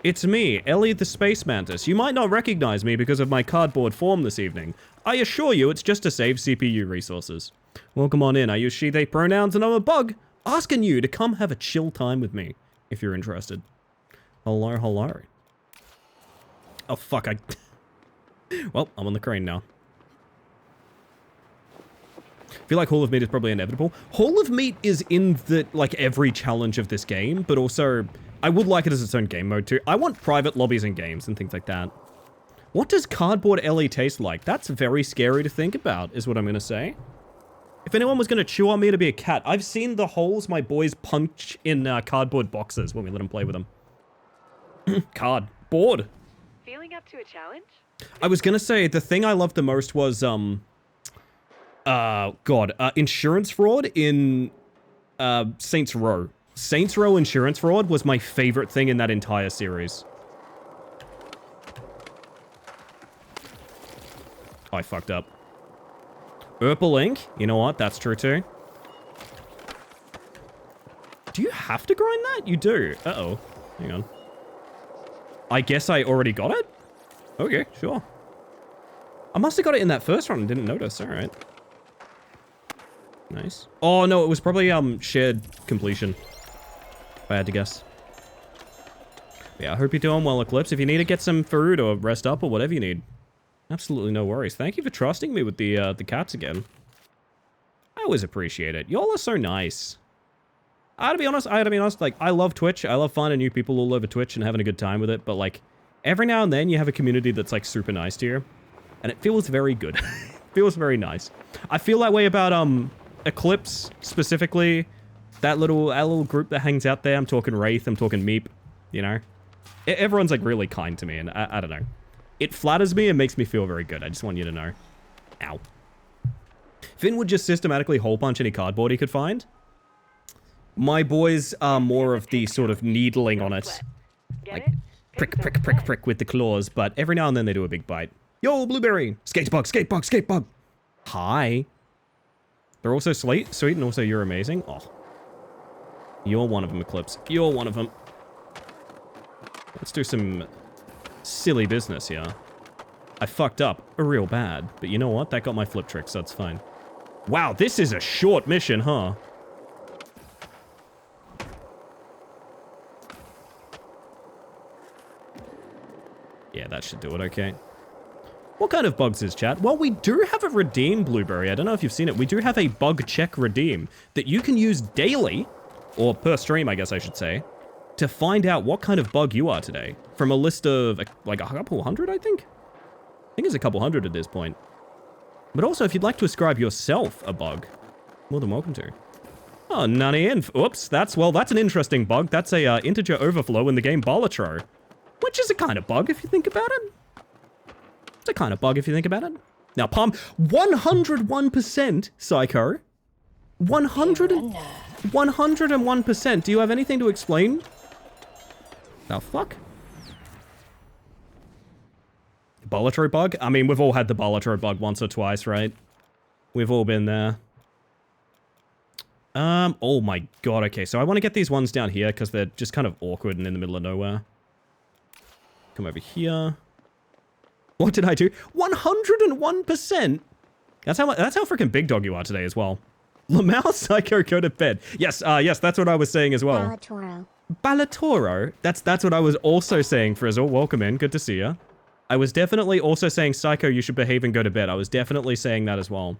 It's me, Ellie the Space Mantis. You might not recognize me because of my cardboard form this evening. I assure you, it's just to save CPU resources. Welcome on in. I use she, they pronouns, and I'm a bug, asking you to come have a chill time with me, if you're interested. Hello, hello. Oh, fuck, Well, I'm on the crane now. I feel like Hall of Meat is probably inevitable. Hall of Meat is in the, like, every challenge of this game, but also, I would like it as its own game mode too. I want private lobbies and games and things like that. What does Cardboard Ellie taste like? That's very scary to think about, is what I'm gonna say. If anyone was gonna chew on me to be a cat, I've seen the holes my boys punch in cardboard boxes when we let them play with them. Cardboard. Feeling up to a challenge? I was gonna say, the thing I loved the most was, insurance fraud in, Saints Row. Saints Row insurance fraud was my favorite thing in that entire series. Oh, I fucked up. Purple ink? You know what? That's true too. Do you have to grind that? You do. Uh-oh. Hang on. I guess I already got it? Okay, sure. I must have got it in that first run and didn't notice. Alright. Nice. Oh, no, it was probably, shared completion. If I had to guess. Yeah, I hope you're doing well, Eclipse. If you need to get some food or rest up or whatever you need. Absolutely no worries. Thank you for trusting me with the cats again. I always appreciate it. Y'all are so nice. I gotta be honest, like, I love Twitch. I love finding new people all over Twitch and having a good time with it, but, like, every now and then you have a community that's, like, super nice to you. And it feels very good. It feels very nice. I feel that way about, Eclipse, specifically. That little group that hangs out there. I'm talking Wraith, I'm talking Meep, you know. Everyone's like really kind to me, and I don't know. It flatters me and makes me feel very good. I just want you to know. Ow. Finn would just systematically hole punch any cardboard he could find. My boys are more of the sort of needling on it. Like, prick, prick, prick, prick with the claws, but every now and then they do a big bite. Yo, Blueberry! Skate bug, skate bug, skate bug! Hi. They're also sweet, and also you're amazing. Oh. You're one of them, Eclipse. You're one of them. Let's do some silly business here. I fucked up real bad, but you know what? That got my flip trick, so that's fine. Wow, this is a short mission, huh? Yeah, that should do it, okay. What kind of bugs is chat? Well, we do have a redeem, Blueberry. I don't know if you've seen it. We do have a bug check redeem that you can use daily, or per stream, I guess I should say, to find out what kind of bug you are today. From a list of, like, a couple hundred, I think? I think it's a couple hundred at this point. But also, if you'd like to ascribe yourself a bug, more than welcome to. Oh, Nani and oops, that's an interesting bug. That's a integer overflow in the game Balatro, which is a kind of bug if you think about it. It's a kind of bug if you think about it. Now, Palm, 101% Psycho. 101%. Do you have anything to explain? The fuck? Balatro bug? I mean, we've all had the Balatro bug once or twice, right? We've all been there. Oh my god, okay. So I want to get these ones down here because they're just kind of awkward and in the middle of nowhere. Come over here. What did I do? 101%! That's how freaking big dog you are today as well. Lamau Psycho go to bed. Yes, yes, that's what I was saying as well. Balatoro. Balatoro? That's what I was also saying, Frizzle. Welcome in, good to see you. I was definitely also saying, Psycho, you should behave and go to bed. I was definitely saying that as well.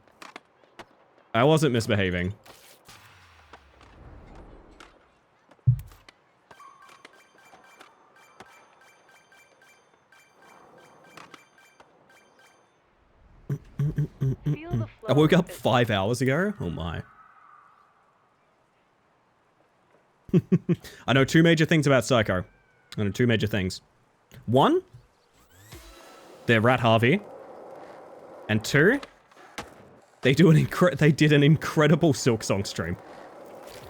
I wasn't misbehaving. I woke up 5 hours ago? Oh my. I know two major things about Psycho. I know two major things. One, they're Rat Harvey. And two, they did an incredible Silk Song stream.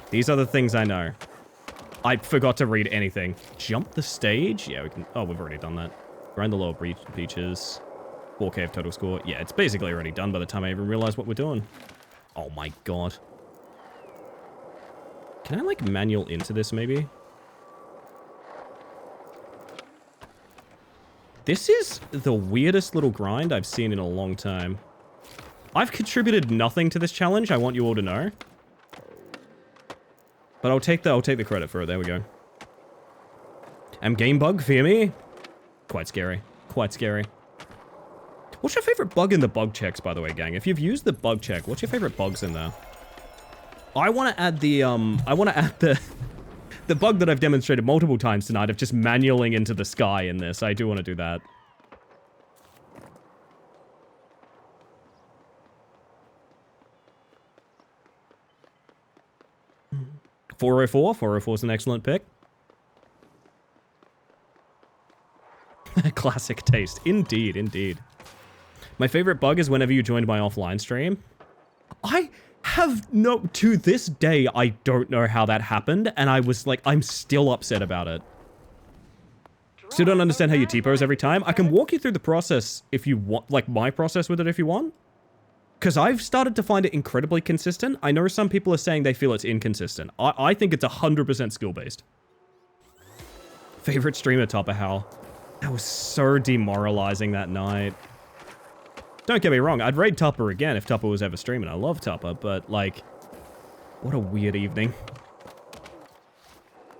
These are the things I know. I forgot to read anything. Jump the stage? Yeah, we can. Oh, we've already done that. Grind the lower beaches. 4K of total score. Yeah, it's basically already done by the time I even realize what we're doing. Oh my god. Can I, like, manual into this, maybe? This is the weirdest little grind I've seen in a long time. I've contributed nothing to this challenge, I want you all to know. But I'll take the credit for it. There we go. Game bug, fear me? Quite scary. Quite scary. What's your favorite bug in the bug checks, by the way, gang? If you've used the bug check, what's your favorite bugs in there? I want to add the, the bug that I've demonstrated multiple times tonight of just manualing into the sky in this. I do want to do that. .404 is an excellent pick. Classic taste. Indeed, indeed. My favorite bug is whenever you joined my offline stream. I have to this day, I don't know how that happened, and I was like, I'm still upset about it. Still don't understand how you T-pose every time. I can walk you through the process if you want, like my process with it if you want. Because I've started to find it incredibly consistent. I know some people are saying they feel it's inconsistent. I think it's 100% skill-based. Favorite streamer, Topper Hal. That was so demoralizing that night. Don't get me wrong, I'd raid Tupper again if Tupper was ever streaming. I love Tupper, but, like, what a weird evening.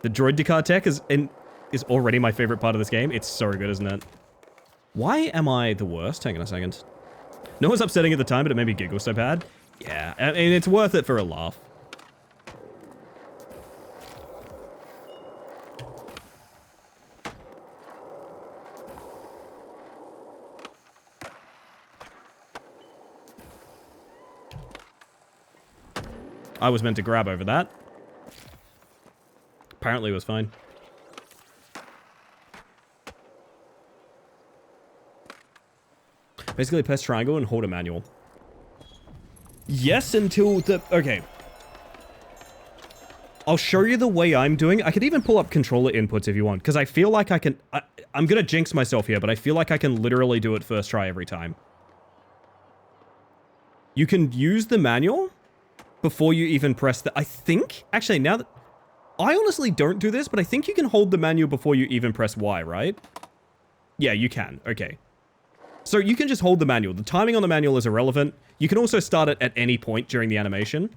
The droid Descartes tech is already my favorite part of this game. It's so good, isn't it? Why am I the worst? Hang on a second. No, it was upsetting at the time, but it made me giggle so bad. Yeah, I mean, it's worth it for a laugh. I was meant to grab over that. Apparently it was fine. Basically press triangle and hold a manual. Yes, until the... Okay. I'll show you the way I'm doing. I could even pull up controller inputs if you want, because I feel like I can... I'm going to jinx myself here, but I feel like I can literally do it first try every time. You can use the manual before you even press the... I think... Actually, now that... I honestly don't do this, but I think you can hold the manual before you even press Y, right? Yeah, you can. Okay. So you can just hold the manual. The timing on the manual is irrelevant. You can also start it at any point during the animation.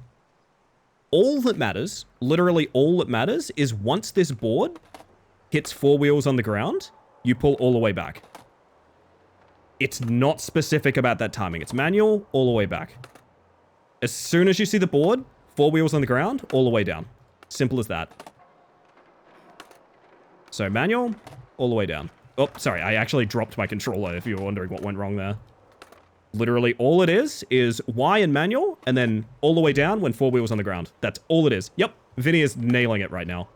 All that matters, literally all that matters, is once this board hits 4 wheels on the ground, you pull all the way back. It's not specific about that timing. It's manual, all the way back. As soon as you see the board, 4 wheels on the ground, all the way down. Simple as that. So manual, all the way down. Oh, sorry, I actually dropped my controller if you were wondering what went wrong there. Literally all it is Y and manual, and then all the way down when 4 wheels on the ground. That's all it is. Yep, Vinny is nailing it right now.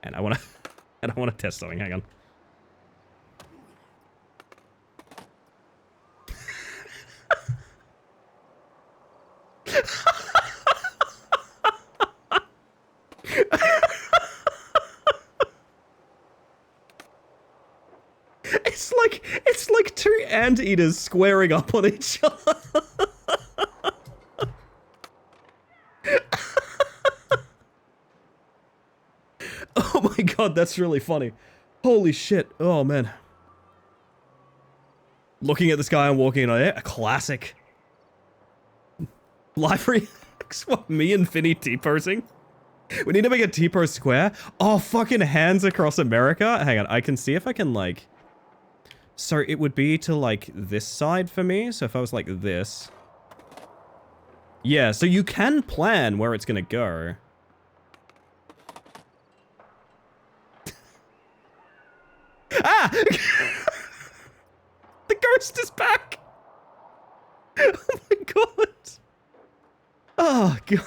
And I want to test something. Hang on. It's like two anteaters squaring up on each other. Oh my god, that's really funny. Holy shit. Oh man. Looking at this guy and walking on it, a classic. Live reacts? What, me and Finny T-posing? We need to make a T-pose square? Oh, fucking hands across America? Hang on, I can see if I can, like... So it would be to, like, this side for me? So if I was like this... Yeah, so you can plan where it's gonna go. Ah! The ghost is back! Oh my god! Oh, god.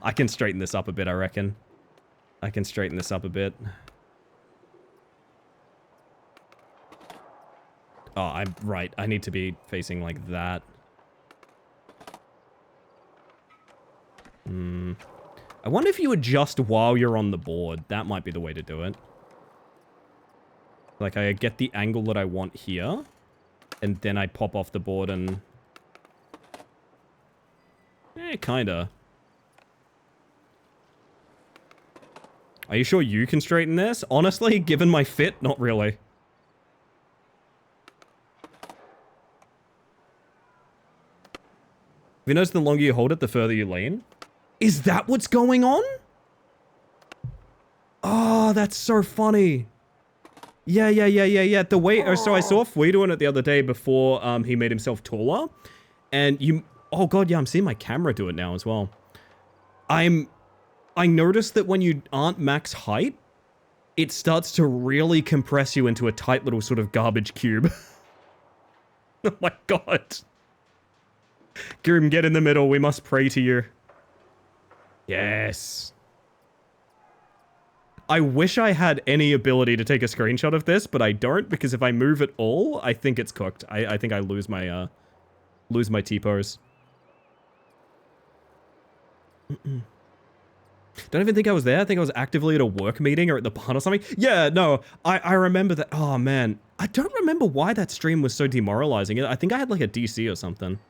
I can straighten this up a bit, I reckon. I can straighten this up a bit. Oh, I'm right. I need to be facing like that. I wonder if you adjust while you're on the board. That might be the way to do it. Like, I get the angle that I want here, and then I pop off the board and... kinda. Are you sure you can straighten this? Honestly, given my fit, not really. Have you noticed the longer you hold it, the further you lean? Is that what's going on? Oh, that's so funny. Yeah. The way... So I saw Fui doing it the other day before he made himself taller. And you... Oh god, yeah, I'm seeing my camera do it now as well. I noticed that when you aren't max height, it starts to really compress you into a tight little sort of garbage cube. Oh my god. Grim, get in the middle. We must pray to you. Yes. I wish I had any ability to take a screenshot of this, but I don't, because if I move at all, I think it's cooked. I think I lose my T-pose. Don't even think I was there. I think I was actively at a work meeting or at the barn or something. Yeah, no, I remember that. Oh, man. I don't remember why that stream was so demoralizing. I think I had like a DC or something.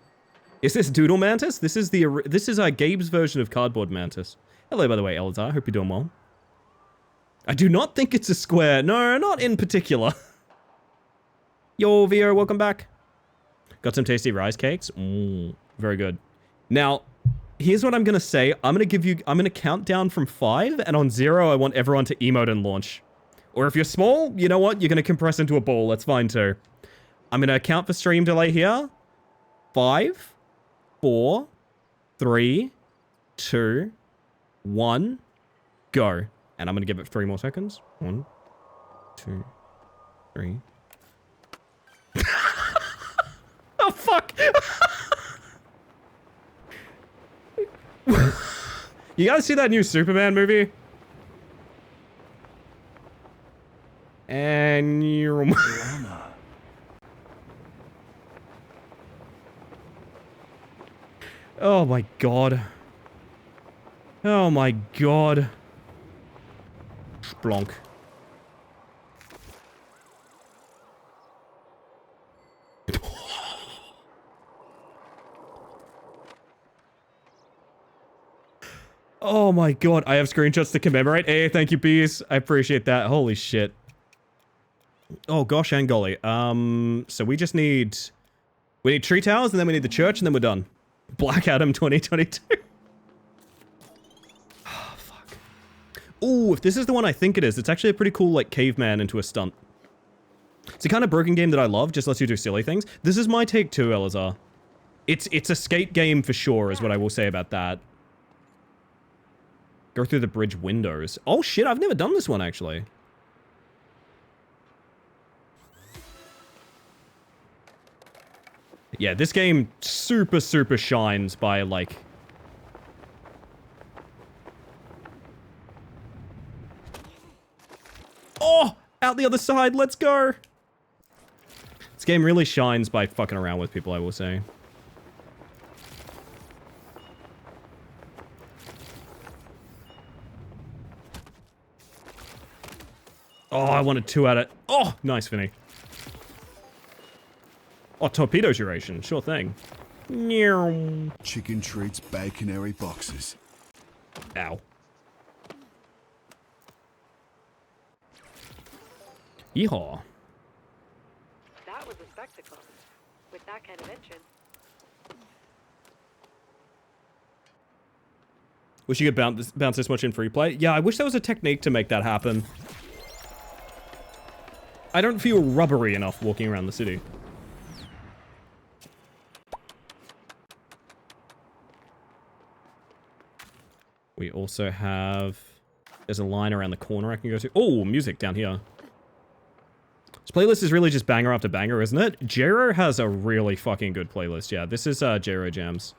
Is this Doodle Mantis? This is Gabe's version of Cardboard Mantis. Hello, by the way, Elazar. Hope you're doing well. I do not think it's a square. No, not in particular. Yo, Vio, welcome back. Got some tasty rice cakes. Very good. Now, here's what I'm going to say. I'm going to count down from 5, and on 0, I want everyone to emote and launch. Or if you're small, you know what? You're going to compress into a ball. That's fine, too. I'm going to account for stream delay here. 5, 4, 3, 2, 1, go. And I'm going to give it 3 more seconds. 1, 2, 3. Oh, fuck! You guys see that new Superman movie? And you're... Oh my god. Oh my god. Splonk. Oh my god, I have screenshots to commemorate. Hey, thank you, bees. I appreciate that. Holy shit. Oh gosh, and golly. So we just need... We need tree towers, and then we need the church, and then we're done. Black Adam 2022. Oh, fuck. Ooh, if this is the one I think it is, it's actually a pretty cool, like, caveman into a stunt. It's the kind of broken game that I love, just lets you do silly things. This is my take too, Elazar. It's a skate game for sure, is what I will say about that. Go through the bridge windows. Oh shit, I've never done this one, actually. Yeah, this game super, super shines by, like... Oh! Out the other side, let's go! This game really shines by fucking around with people, I will say. Oh, I wanted 2 out of... Oh, nice, Vinny. Oh, torpedo duration. Sure thing. Chicken treats, bag canary boxes. Ow. Yeehaw. That was a spectacle. With that kind of engine. Wish you could bounce this much in free play. Yeah, I wish there was a technique to make that happen. I don't feel rubbery enough walking around the city. We also have... There's a line around the corner I can go to. Oh, music down here. This playlist is really just banger after banger, isn't it? Jero has a really fucking good playlist. Yeah, this is Jero Jams.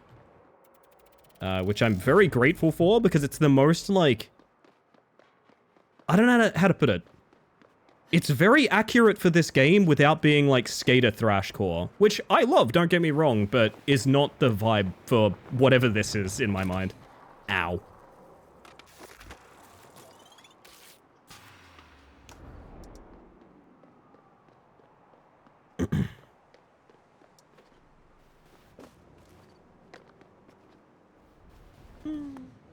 Which I'm very grateful for because it's the most, like... I don't know how to put it. It's very accurate for this game without being, like, skater thrashcore. Which I love, don't get me wrong, but is not the vibe for whatever this is in my mind. Ow.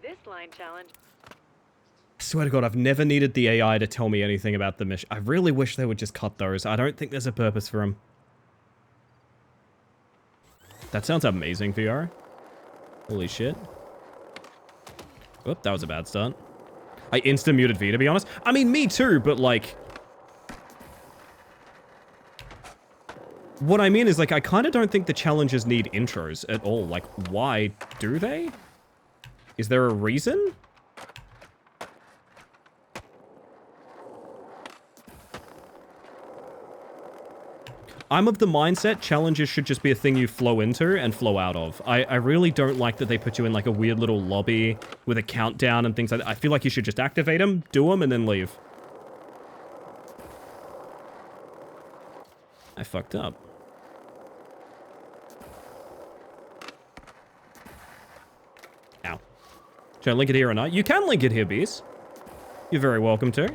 This line challenge. I swear to God, I've never needed the AI to tell me anything about the mission. I really wish they would just cut those. I don't think there's a purpose for them. That sounds amazing, VR. Holy shit. Oop, that was a bad start. I insta-muted V, to be honest. I mean, me too, but like... What I mean is, like, I kind of don't think the challenges need intros at all. Like, why do they? Is there a reason? I'm of the mindset challenges should just be a thing you flow into and flow out of. I really don't like that they put you in like a weird little lobby with a countdown and things like that. I feel like you should just activate them, do them, and then leave. I fucked up. Ow. Should I link it here or not? You can link it here, bees. You're very welcome to.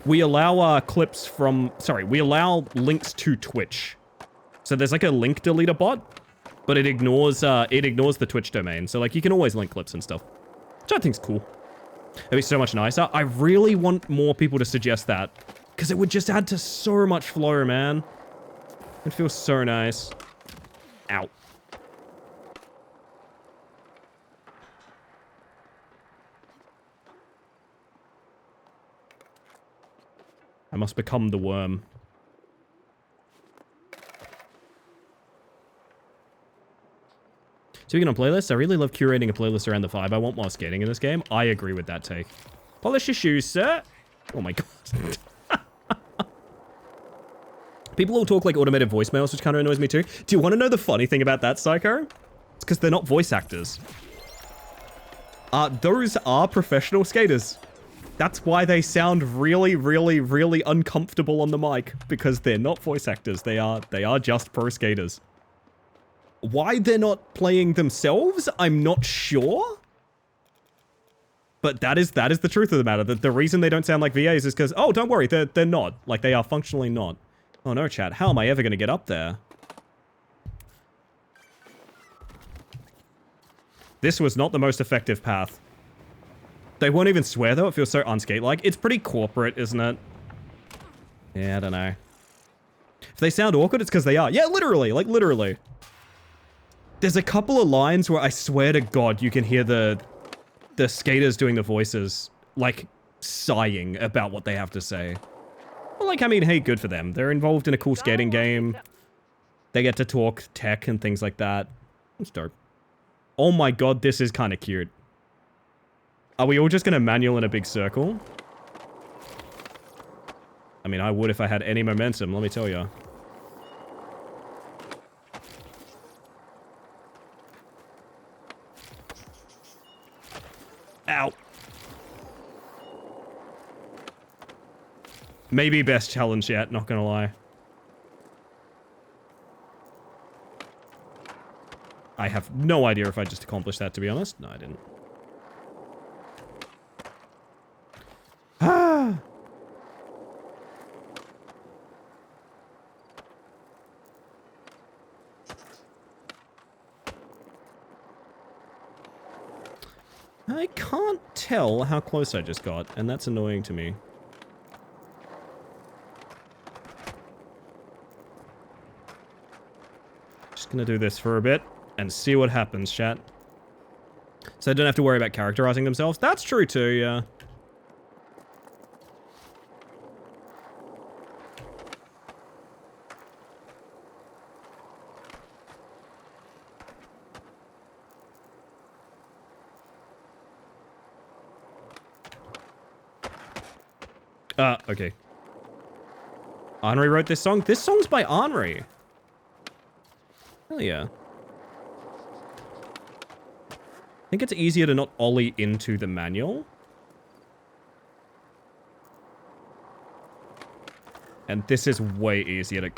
We allow clips from... Sorry, we allow links to Twitch. So there's like a link deleter bot, but it ignores the Twitch domain. So like you can always link clips and stuff, which I think's cool. It'd be so much nicer. I really want more people to suggest that because it would just add to so much flow, man. It feels so nice. Ow. I must become the worm. Speaking of playlists, I really love curating a playlist around the vibe I want while skating in this game. I agree with that take. Polish your shoes, sir. Oh my god. People all talk like automated voicemails, which kind of annoys me too. Do you want to know the funny thing about that, Psycho? It's because they're not voice actors. Those are professional skaters. That's why they sound really, really, really uncomfortable on the mic, because they're not voice actors. They are just pro skaters. Why they're not playing themselves, I'm not sure. But that is the truth of the matter. The reason they don't sound like VAs is because, oh, don't worry, they're not. Like, they are functionally not. Oh no, chat, how am I ever going to get up there? This was not the most effective path. They won't even swear, though. It feels so unskate-like. It's pretty corporate, isn't it? Yeah, I don't know. If they sound awkward, it's because they are. Yeah, literally. Like, literally. There's a couple of lines where I swear to God you can hear the skaters doing the voices, like, sighing about what they have to say. Well, like, I mean, hey, good for them. They're involved in a cool skating game. They get to talk tech and things like that. It's dope. Oh my God, this is kind of cute. Are we all just going to manual in a big circle? I mean, I would if I had any momentum, let me tell you. Ow. Maybe best challenge yet, not gonna lie. I have no idea if I just accomplished that, to be honest. No, I didn't. Ah! I can't tell how close I just got, and that's annoying to me. Just gonna do this for a bit and see what happens, chat. So they don't have to worry about characterizing themselves. That's true too, yeah. Okay. Henri wrote this song? This song's by Henri. Hell yeah. I think it's easier to not ollie into the manual. And this is way easier to...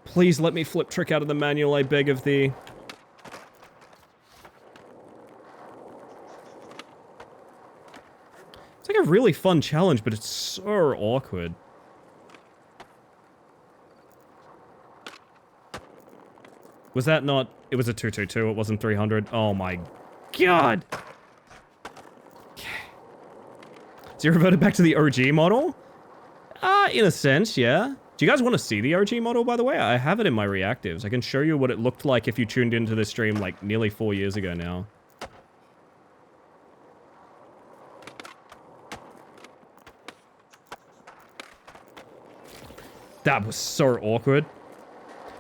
Please let me flip trick out of the manual, I beg of thee. It's like a really fun challenge, but it's so awkward. Was that not... It was a 222, it wasn't 300. Oh my God! So you reverted back to the OG model? In a sense, yeah. Do you guys want to see the OG model, by the way? I have it in my reactives. I can show you what it looked like if you tuned into this stream like nearly 4 years ago now. That was so awkward.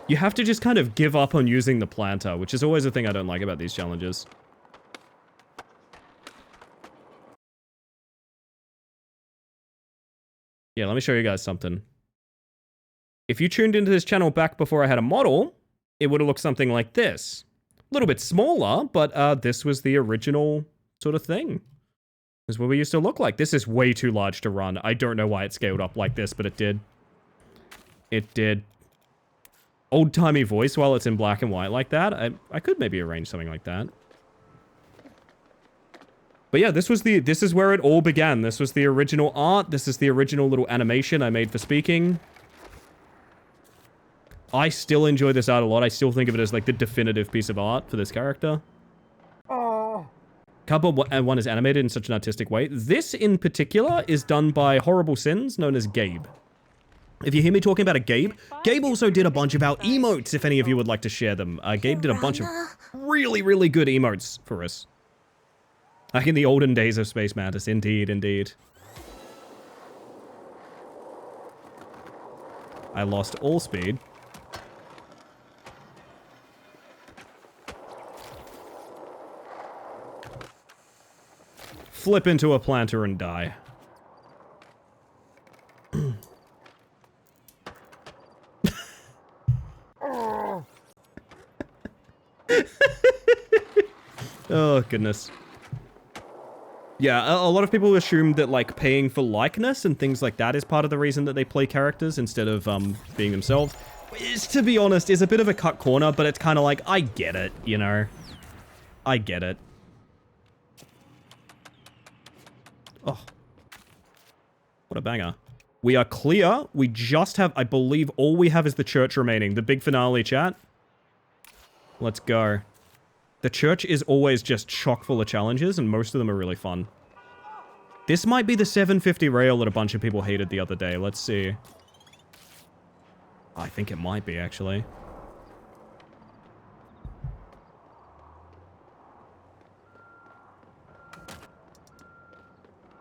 You have to just kind of give up on using the planter, which is always a thing I don't like about these challenges. Yeah, let me show you guys something. If you tuned into this channel back before I had a model, it would have looked something like this. A little bit smaller, but this was the original sort of thing. This is what we used to look like. This is way too large to run. I don't know why it scaled up like this, but it did. It did. Old-timey voice while it's in black and white like that. I could maybe arrange something like that. But yeah, this is where it all began. This was the original art. This is the original little animation I made for speaking. I still enjoy this art a lot. I still think of it as like the definitive piece of art for this character. Cardboard 1 is animated in such an artistic way. This in particular is done by Horrible Sins, known as Gabe. If you hear me talking about a Gabe, Gabe also did a bunch of our emotes, if any of you would like to share them. Gabe did a bunch of really, really good emotes for us. Like in the olden days of Space Mantis, indeed, indeed. I lost all speed. Flip into a planter and die. Oh, goodness. Yeah, a lot of people assume that, like, paying for likeness and things like that is part of the reason that they play characters instead of, being themselves. Which, to be honest, is a bit of a cut corner, but it's kind of like, I get it, you know? I get it. Oh. What a banger. We are clear. We just have, I believe, all we have is the church remaining. The big finale, chat. Let's go. The church is always just chock full of challenges, and most of them are really fun. This might be the 750 rail that a bunch of people hated the other day. Let's see. I think it might be, actually.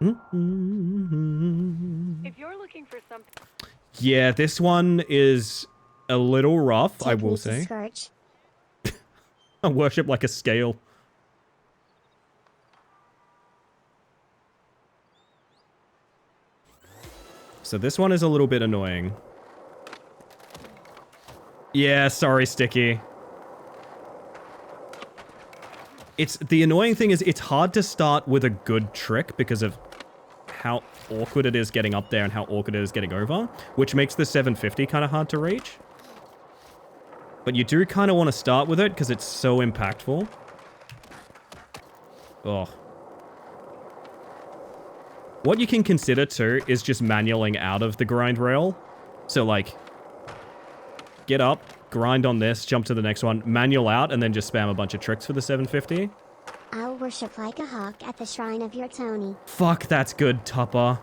If you're looking for something... Yeah, this one is a little rough, I Take will me to say. Scourge. I worship like a scale. So this one is a little bit annoying. Yeah, sorry, Sticky. The annoying thing is it's hard to start with a good trick because of how awkward it is getting up there and how awkward it is getting over, which makes the 750 kind of hard to reach. But you do kind of want to start with it because it's so impactful. Oh. What you can consider too is just manualing out of the grind rail. So like, get up, grind on this, jump to the next one, manual out, and then just spam a bunch of tricks for the 750. I'll worship like a hawk at the shrine of your Tony. Fuck, that's good, Tupper.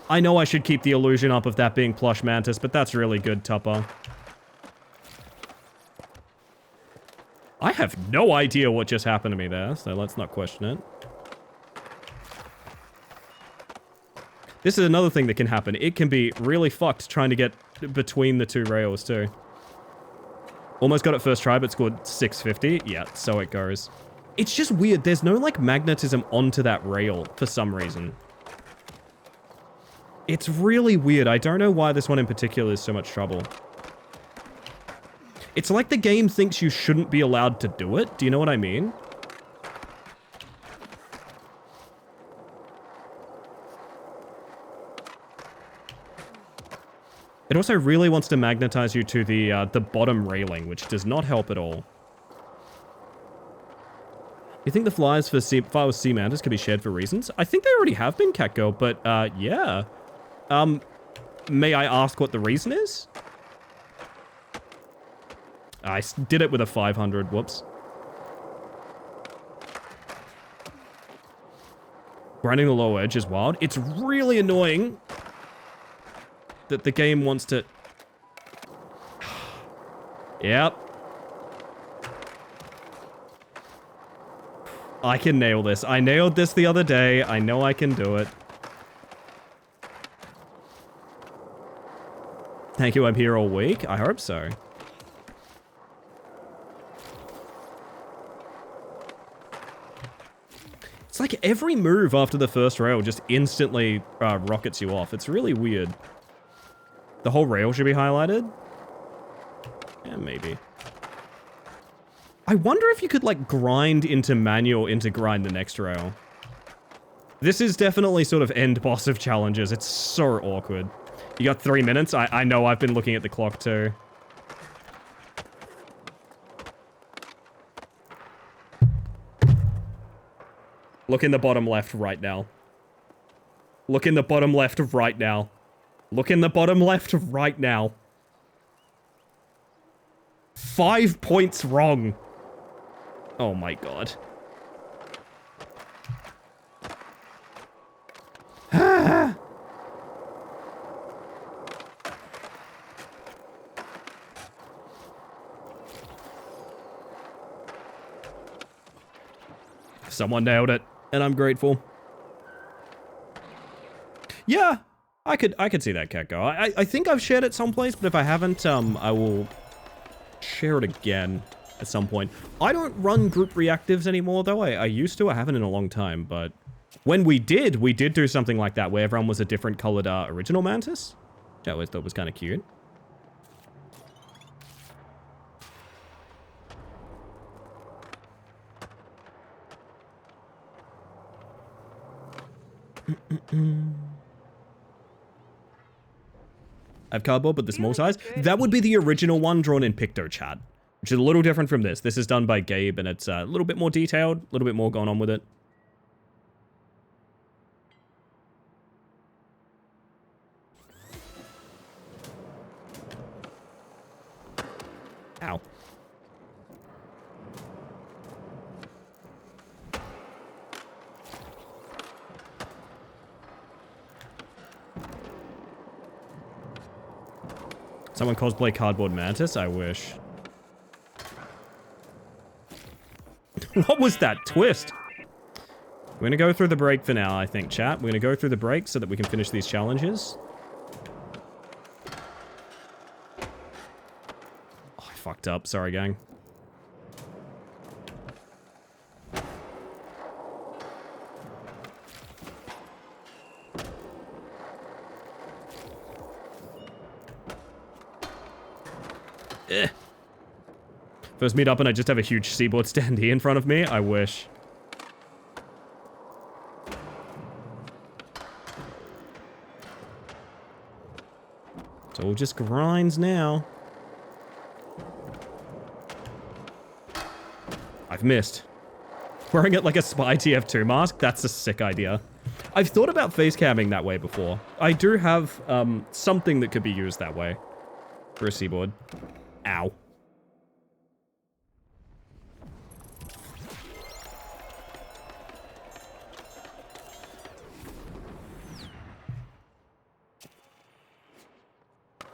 I know I should keep the illusion up of that being Plush Mantis, but that's really good, Tupper. I have no idea what just happened to me there, so let's not question it. This is another thing that can happen. It can be really fucked trying to get between the two rails, too. Almost got it first try, but scored 650. Yeah, so it goes. It's just weird. There's no, like, magnetism onto that rail for some reason. It's really weird. I don't know why this one in particular is so much trouble. It's like the game thinks you shouldn't be allowed to do it. Do you know what I mean? It also really wants to magnetize you to the bottom railing, which does not help at all. You think the flyers for Sea Mantis could be shared for reasons? I think they already have been, Catgirl, but yeah. May I ask what the reason is? I did it with a 500, whoops. Grinding the lower edge is wild. It's really annoying that the game wants to... Yep. I can nail this. I nailed this the other day. I know I can do it. Thank you, I'm here all week. I hope so. It's like every move after the first rail just instantly rockets you off. It's really weird. The whole rail should be highlighted? Yeah, maybe. I wonder if you could, like, grind into manual into grind the next rail. This is definitely sort of end boss of challenges. It's so awkward. You got 3 minutes? I know I've been looking at the clock too. Look in the bottom left right now. Look in the bottom left right now. Look in the bottom left right now. 5 points wrong. Oh my god. Someone nailed it, and I'm grateful. Yeah, I could see that cat go. I think I've shared it someplace, but if I haven't, I will share it again at some point. I don't run group reactives anymore, though. I used to. I haven't in a long time, but when we did do something like that, where everyone was a different colored original Mantis, which I always thought was kind of cute. I have cardboard, but the small Feeling size. good. That would be the original one drawn in Picto Chat, which is a little different from this. This is done by Gabe, and it's a little bit more detailed, a little bit more going on with it. Ow. Someone cosplay Cardboard Mantis? I wish. What was that twist? We're gonna go through the break for now, I think, chat. We're gonna go through the break so that we can finish these challenges. Oh, I fucked up. Sorry, gang. First meet up and I just have a huge Seaboard standee in front of me? I wish. So all just grinds now. I've missed. Wearing it like a Spy TF2 mask? That's a sick idea. I've thought about face camming that way before. I do have something that could be used that way for a Seaboard. Ow.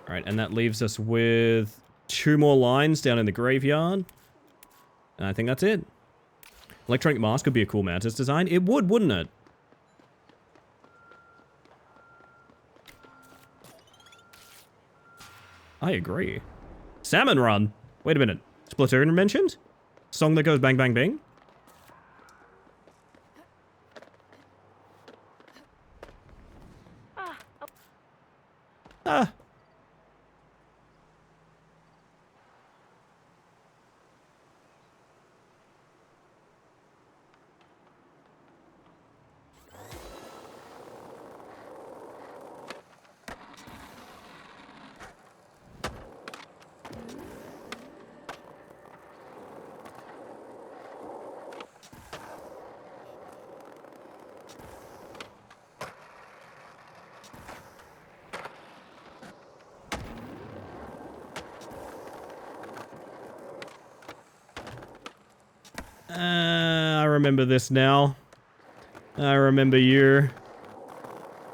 Alright, and that leaves us with 2 more lines down in the graveyard. And I think that's it. Electronic mask would be a cool Mantis design. It would, wouldn't it? I agree. Salmon Run! Wait a minute. Splatoon mentioned? Song that goes bang bang bing? Ah. I remember this now. I remember you.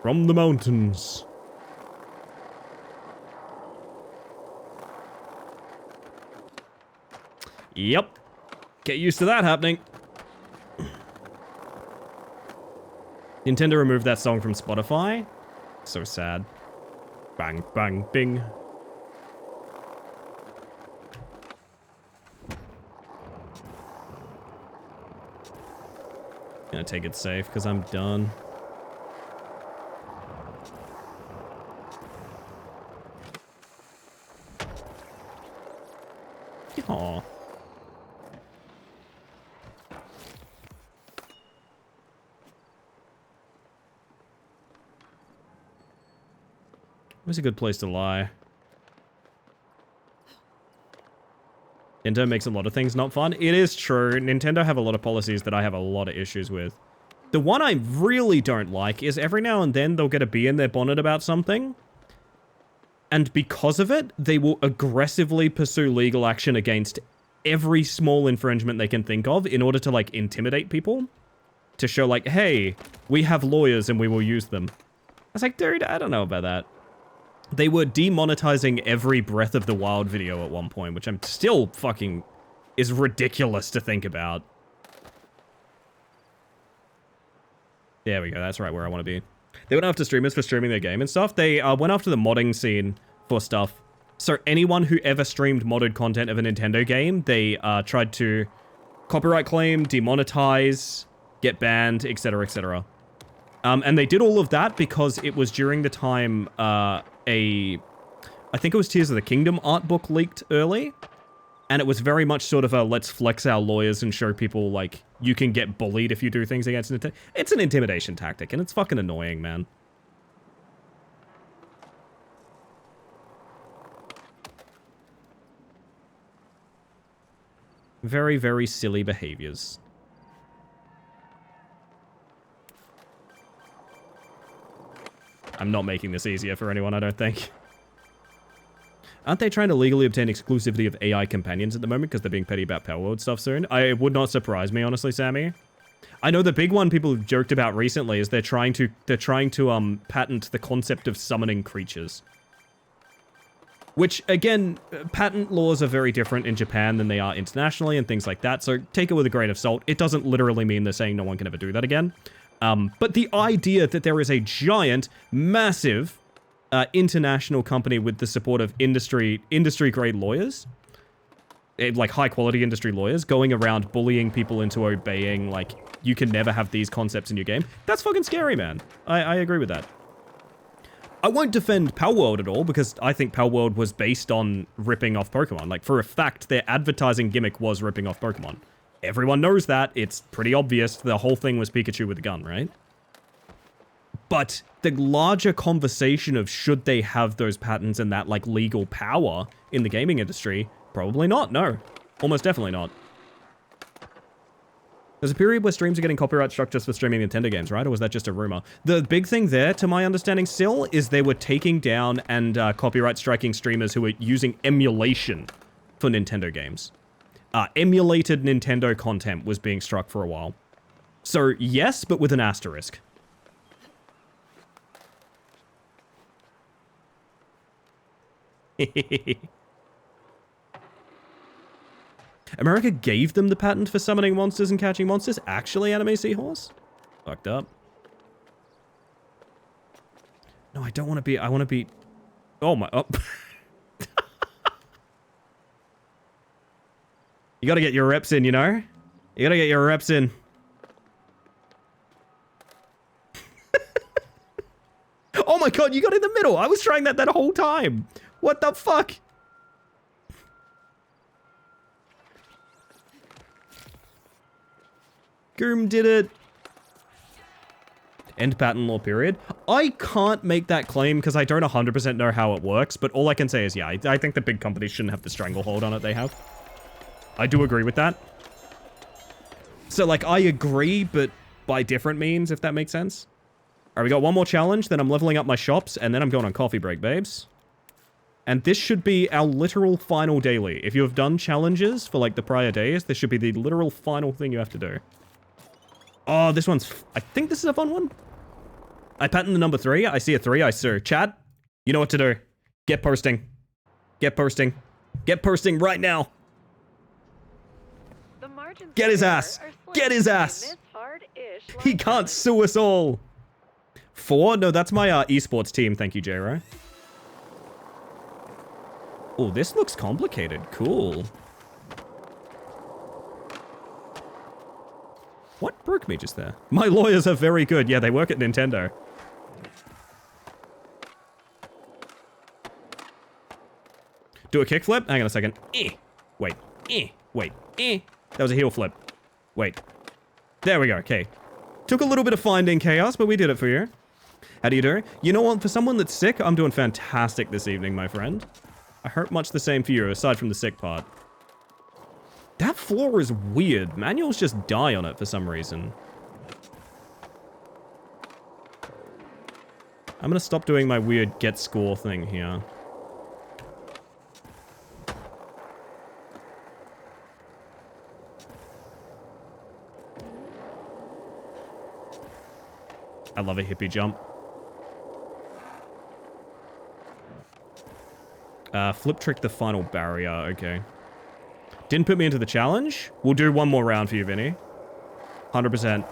From the mountains. Yep. Get used to that happening. Nintendo removed that song from Spotify. So sad. Bang, bang, bing. Gonna take it safe because I'm done. Aw. Where's a good place to lie? Nintendo makes a lot of things not fun. It is true. Nintendo have a lot of policies that I have a lot of issues with. The one I really don't like is every now and then they'll get a bee in their bonnet about something. And because of it, they will aggressively pursue legal action against every small infringement they can think of in order to, like, intimidate people. To show, like, hey, we have lawyers and we will use them. I was like, dude, I don't know about that. They were demonetizing every Breath of the Wild video at one point, which I'm still fucking... is ridiculous to think about. There we go, that's right where I want to be. They went after streamers for streaming their game and stuff. They went after the modding scene for stuff. So anyone who ever streamed modded content of a Nintendo game, they tried to copyright claim, demonetize, get banned, etc., etc. And they did all of that because it was during the time I think it was Tears of the Kingdom art book leaked early. And it was very much sort of a let's flex our lawyers and show people, like, you can get bullied if you do things against Nintendo. It's an intimidation tactic, and it's fucking annoying, man. Very, very silly behaviors. I'm not making this easier for anyone, I don't think. Aren't they trying to legally obtain exclusivity of AI companions at the moment because they're being petty about Palworld stuff soon? It would not surprise me, honestly, Sammy. I know the big one people have joked about recently is they're trying to patent the concept of summoning creatures. Which, again, patent laws are very different in Japan than they are internationally and things like that, so take it with a grain of salt. It doesn't literally mean they're saying no one can ever do that again. But the idea that there is a giant, massive international company with the support of industry-grade lawyers, like high-quality industry lawyers, going around bullying people into obeying, like, you can never have these concepts in your game, that's fucking scary, man. I agree with that. I won't defend Palworld at all, because I think Palworld was based on ripping off Pokemon. Like, for a fact, their advertising gimmick was ripping off Pokemon. Everyone knows that. It's pretty obvious. The whole thing was Pikachu with a gun, right? But the larger conversation of should they have those patents and that, like, legal power in the gaming industry, probably not, no. Almost definitely not. There's a period where streams are getting copyright struck just for streaming Nintendo games, right? Or was that just a rumor? The big thing there, to my understanding still, is they were taking down and copyright striking streamers who were using emulation for Nintendo games. Emulated Nintendo content was being struck for a while. So, yes, but with an asterisk. America gave them the patent for summoning monsters and catching monsters? Actually, Anime Seahorse? Fucked up. No, I don't want to be... I want to be... Oh my... Oh. You gotta get your reps in, you know? You gotta get your reps in. Oh my god, you got in the middle! I was trying that whole time! What the fuck? Goom did it. End patent law period. I can't make that claim because I don't 100% know how it works, but all I can say is, yeah, I think the big companies shouldn't have the stranglehold on it they have. I do agree with that. So, like, I agree, but by different means, if that makes sense. Alright, we got one more challenge, then I'm leveling up my shops, and then I'm going on coffee break, babes. And this should be our literal final daily. If you have done challenges for, like, the prior days, this should be the literal final thing you have to do. Oh, this one's... I think this is a fun one. I patent the number 3. I see a 3. I see. Chat, you know what to do. Get posting. Get posting. Get posting right now. Get his ass. Get his ass. He can't sue us all. 4? No, that's my esports team. Thank you, J-Ro. Oh, this looks complicated. Cool. What broke me just there? My lawyers are very good. Yeah, they work at Nintendo. Do a kickflip? Hang on a second. Wait. Wait. That was a heel flip. Wait. There we go. Okay. Took a little bit of finding chaos, but we did it for you. How do you do? You know what? For someone that's sick, I'm doing fantastic this evening, my friend. I hope much the same for you, aside from the sick part. That floor is weird. Manuals just die on it for some reason. I'm gonna stop doing my weird get score thing here. I love a hippie jump. Flip trick the final barrier. Okay. Didn't put me into the challenge. We'll do one more round for you, Vinny. 100%.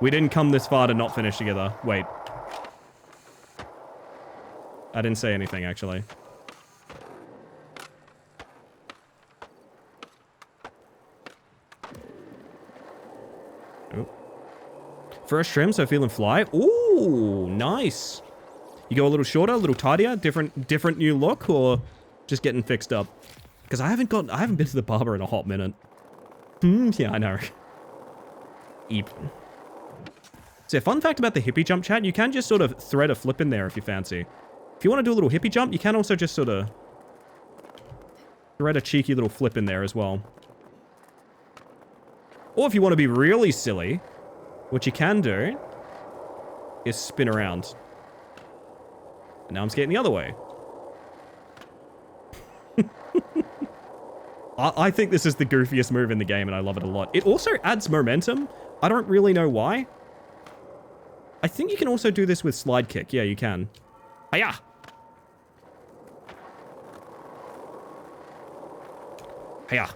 We didn't come this far to not finish together. Wait. I didn't say anything, actually. Oh. First trim, so feeling fly. Ooh, nice. You go a little shorter, a little tidier, different new look, or just getting fixed up? Because I haven't been to the barber in a hot minute. Yeah, I know. Eep. So yeah, fun fact about the hippie jump, chat, you can just sort of thread a flip in there if you fancy. If you want to do a little hippie jump, you can also just sort of thread a cheeky little flip in there as well. Or if you want to be really silly, what you can do is spin around. And now I'm skating the other way. I think this is the goofiest move in the game, and I love it a lot. It also adds momentum. I don't really know why. I think you can also do this with slide kick. Yeah, you can. Hiya! Hiya!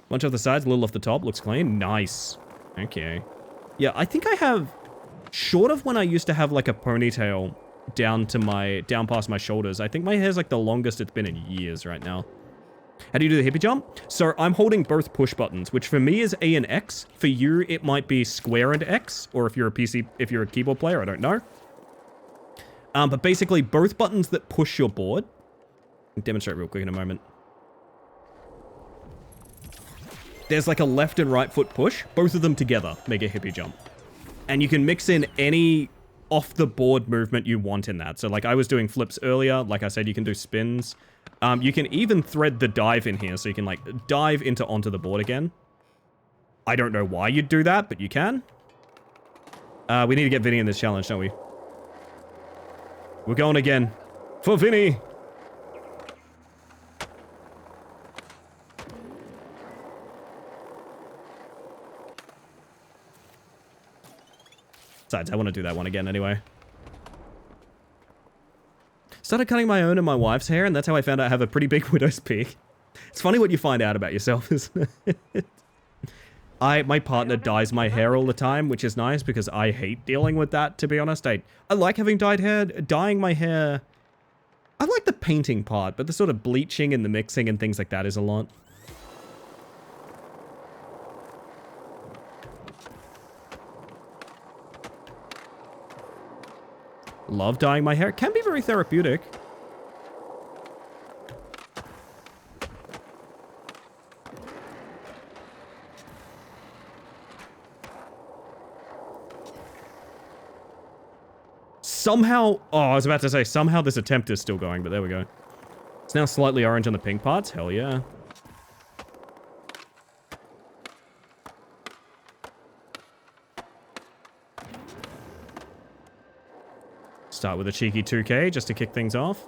Bunch off the sides, a little off the top. Looks clean. Nice. Okay. Yeah, I think I have... Short of when I used to have, like, a ponytail down past my shoulders, I think my hair's, like, the longest it's been in years right now. How do you do the hippie jump? So I'm holding both push buttons, which for me is A and X. For you, it might be square and X, or if you're a keyboard player, I don't know. But basically, both buttons that push your board. I'll demonstrate real quick in a moment. There's like a left and right foot push. Both of them together make a hippie jump. And you can mix in any off-the-board movement you want in that. So like I was doing flips earlier. Like I said, you can do spins. You can even thread the dive in here. So you can like dive onto the board again. I don't know why you'd do that, but you can. We need to get Vinny in this challenge, don't we? We're going again. For Vinny! Besides, I want to do that one again anyway. Started cutting my own and my wife's hair, and that's how I found out I have a pretty big widow's peak. It's funny what you find out about yourself, isn't it? My partner dyes my hair all the time, which is nice because I hate dealing with that, to be honest. I like having dyed hair. Dyeing my hair... I like the painting part, but the sort of bleaching and the mixing and things like that is a lot. Love dyeing my hair. It can be very therapeutic. Somehow... Oh, I was about to say, somehow this attempt is still going, but there we go. It's now slightly orange on the pink parts. Hell yeah. Start with a cheeky 2K just to kick things off.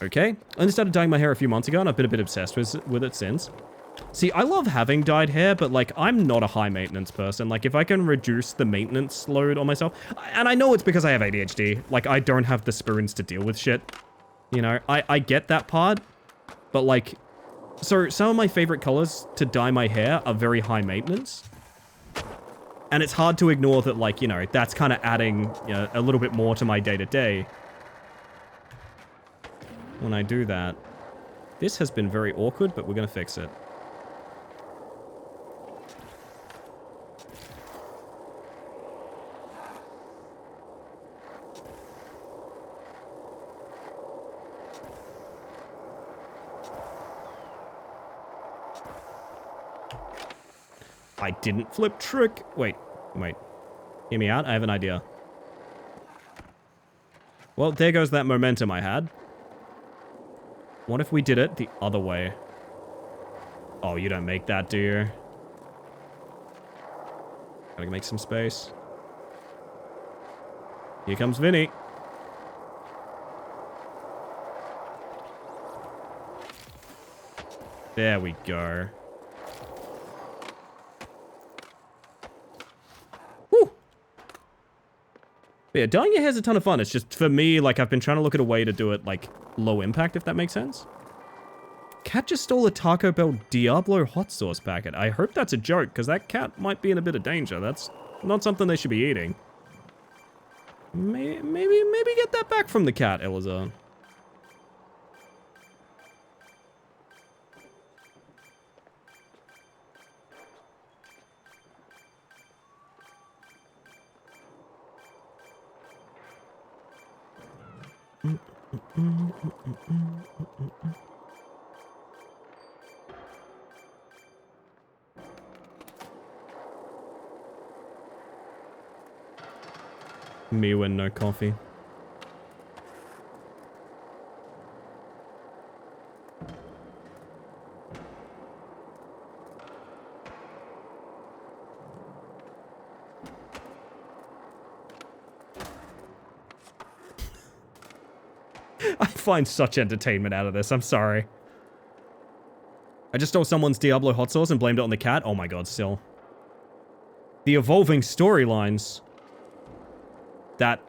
Okay. I only started dyeing my hair a few months ago, and I've been a bit obsessed with it since. See, I love having dyed hair, but, like, I'm not a high-maintenance person. Like, if I can reduce the maintenance load on myself... And I know it's because I have ADHD. Like, I don't have the spoons to deal with shit. You know, I get that part. But, like... So, some of my favorite colors to dye my hair are very high maintenance. And it's hard to ignore that, like, you know, that's kind of adding, you know, a little bit more to my day-to-day. When I do that. This has been very awkward, but we're going to fix it. I didn't flip trick. Wait. Hear me out. I have an idea. Well, there goes that momentum I had. What if we did it the other way? Oh, you don't make that, do you? Gotta make some space. Here comes Vinny. There we go. Yeah, dyeing your hair is a ton of fun. It's just, for me, like, I've been trying to look at a way to do it, like, low impact, if that makes sense. Cat just stole a Taco Bell Diablo hot sauce packet. I hope that's a joke, because that cat might be in a bit of danger. That's not something they should be eating. Maybe get that back from the cat, Elazar. Me when no coffee. I find such entertainment out of this. I'm sorry. I just stole someone's Diablo hot sauce and blamed it on the cat. Oh my god, still. The evolving storylines. That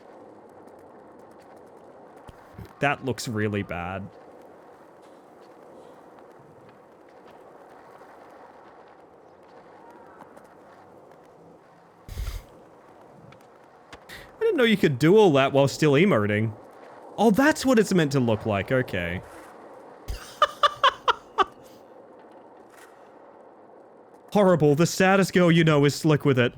looks really bad. I didn't know you could do all that while still emoting. Oh, that's what it's meant to look like. Okay. Horrible. The saddest girl you know is slick with it.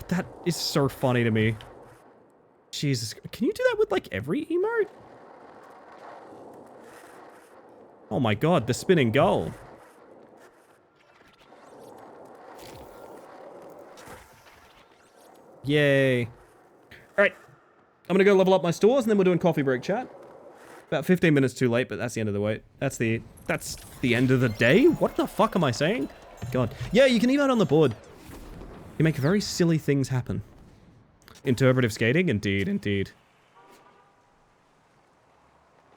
That is so funny to me. Jesus. Can you do that with, like, every emote? Oh my god, the spinning gull. Yay. Alright. I'm gonna go level up my stores and then we're doing coffee break, chat. About 15 minutes too late, but that's the end of the wait. That's the end of the day? What the fuck am I saying? God. Yeah, you can emote on the board. You make very silly things happen. Interpretive skating? Indeed, indeed.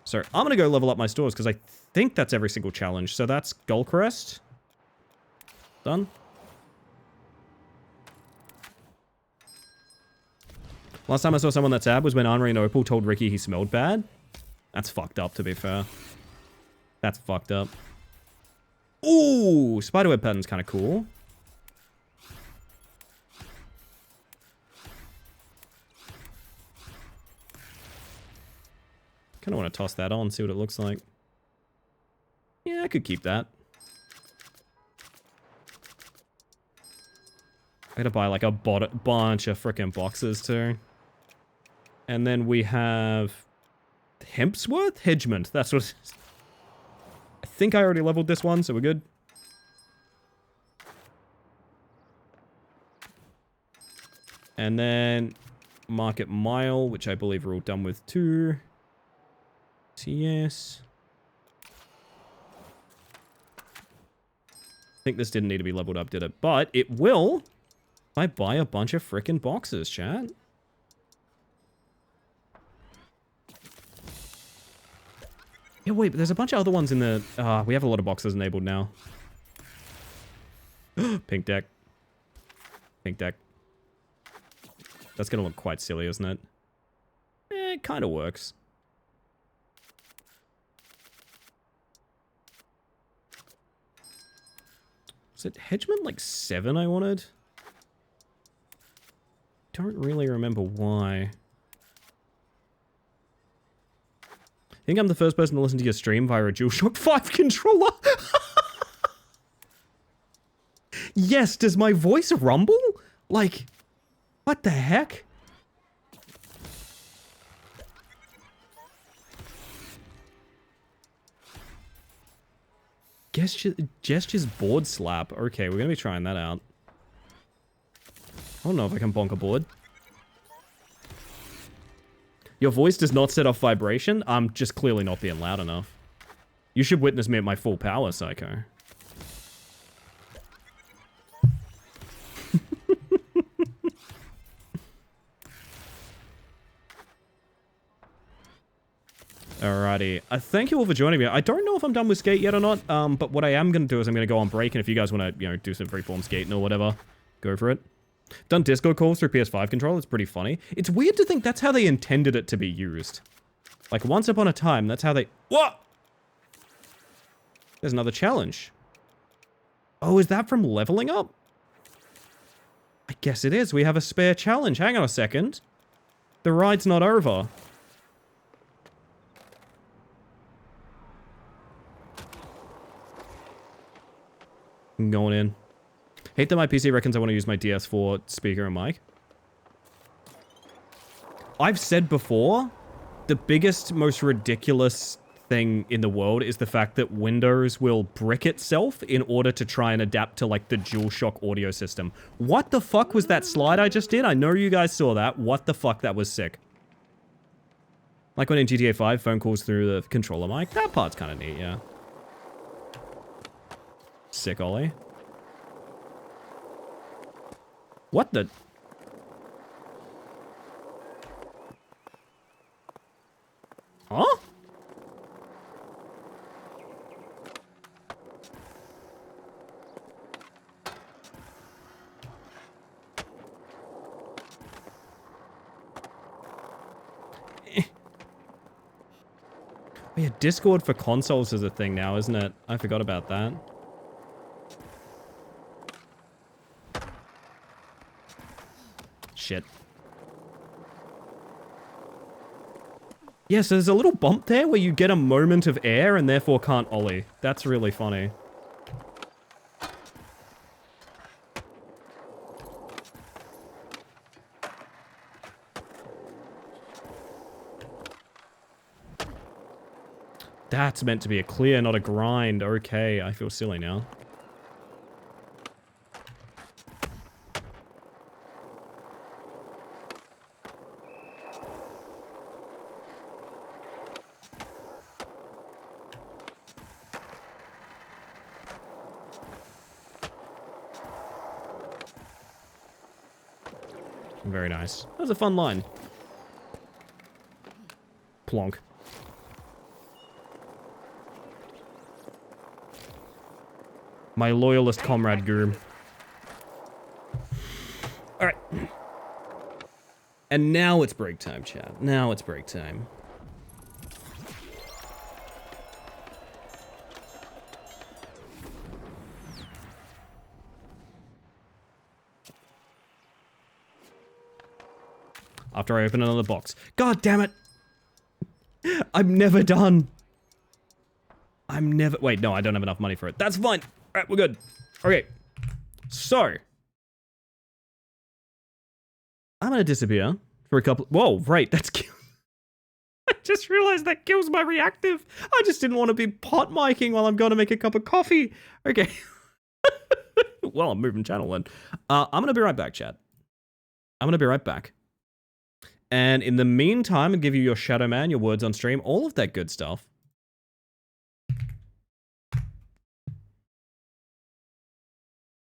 So, I'm gonna go level up my stores, because I think that's every single challenge. So that's Gullcrest. Done. Last time I saw someone that's ab was when Henri and Opal told Ricky he smelled bad. That's fucked up, to be fair. That's fucked up. Ooh! Spiderweb pattern's kind of cool. Kind of want to toss that on, see what it looks like. Yeah, I could keep that. I gotta buy like a bunch of frickin' boxes too. And then we have Hempsworth? Hedgement. That's what it is. I think I already leveled this one, so we're good. And then Market Mile, which I believe we're all done with too. Yes. I think this didn't need to be leveled up, did it? But it will if I buy a bunch of frickin' boxes, chat. Yeah, wait, but there's a bunch of other ones in the... we have a lot of boxes enabled now. Pink deck. Pink deck. That's gonna look quite silly, isn't it? It kind of works. Was it Hedgement like 7 I wanted? Don't really remember why. I think I'm the first person to listen to your stream via a DualShock 5 controller. Yes, does my voice rumble? Like, what the heck? Gestures board slap. Okay, we're gonna be trying that out. I don't know if I can bonk a board. Your voice does not set off vibration. I'm just clearly not being loud enough. You should witness me at my full power, Psycho. Alrighty. Thank you all for joining me. I don't know if I'm done with Skate yet or not, but what I am going to do is I'm going to go on break, and if you guys want to, do some freeform skating or whatever, go for it. Done Discord calls through PS5 control. It's pretty funny. It's weird to think that's how they intended it to be used. Like, once upon a time, that's how they... What? There's another challenge. Oh, is that from leveling up? I guess it is. We have a spare challenge. Hang on a second. The ride's not over. I'm going in. Hate that my PC reckons I want to use my DS4 speaker and mic. I've said before, the biggest, most ridiculous thing in the world is the fact that Windows will brick itself in order to try and adapt to, like, the DualShock audio system. What the fuck was that slide I just did? I know you guys saw that. What the fuck? That was sick. Like when in GTA 5, phone calls through the controller mic. That part's kind of neat, yeah. Sick, Ollie. What the... Huh? Oh, yeah, Discord for consoles is a thing now, isn't it? I forgot about that. Shit. Yeah, so there's a little bump there where you get a moment of air and therefore can't ollie. That's really funny. That's meant to be a clear, not a grind. Okay, I feel silly now. Very nice. That was a fun line. Plonk. My loyalist comrade, Groom. Alright. And now it's break time, chat. Now it's break time. After I open another box. God damn it! I'm never done. I'm never... Wait, no, I don't have enough money for it. That's fine. Alright, we're good. Okay. So. I'm gonna disappear for a couple... Whoa, right, that's... I just realized that kills my reactive. I just didn't want to be pot micing while I'm going to make a cup of coffee. Okay. Well, I'm moving channel then. I'm gonna be right back, chat. I'm gonna be right back. And in the meantime, I'll give you your Shadow Man, your words on stream, all of that good stuff.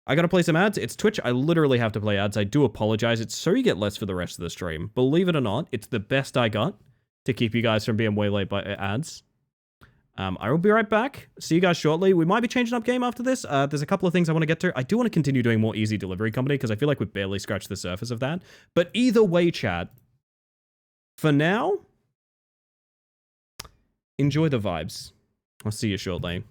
I gotta play some ads. It's Twitch. I literally have to play ads. I do apologize. It's so you get less for the rest of the stream. Believe it or not, it's the best I got to keep you guys from being waylaid by ads. I will be right back. See you guys shortly. We might be changing up game after this. There's a couple of things I want to get to. I do want to continue doing more easy delivery company because I feel like we've barely scratched the surface of that. But either way, chat, for now, enjoy the vibes. I'll see you shortly.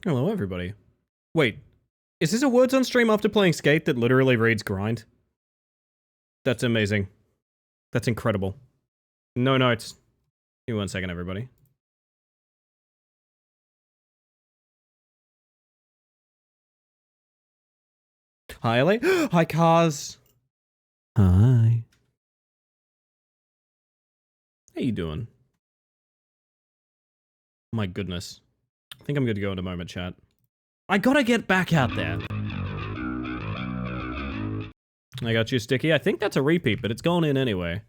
Hello, everybody. Wait, is this a words on stream after playing Skate that literally reads grind? That's amazing. That's incredible. No notes. Give me 1 second, everybody. Hi, Ellie. Hi, Cars. Hi. How you doing? My goodness. I think I'm good to go in a moment, chat. I gotta get back out there. I got you, Sticky. I think that's a repeat, but it's going in anyway.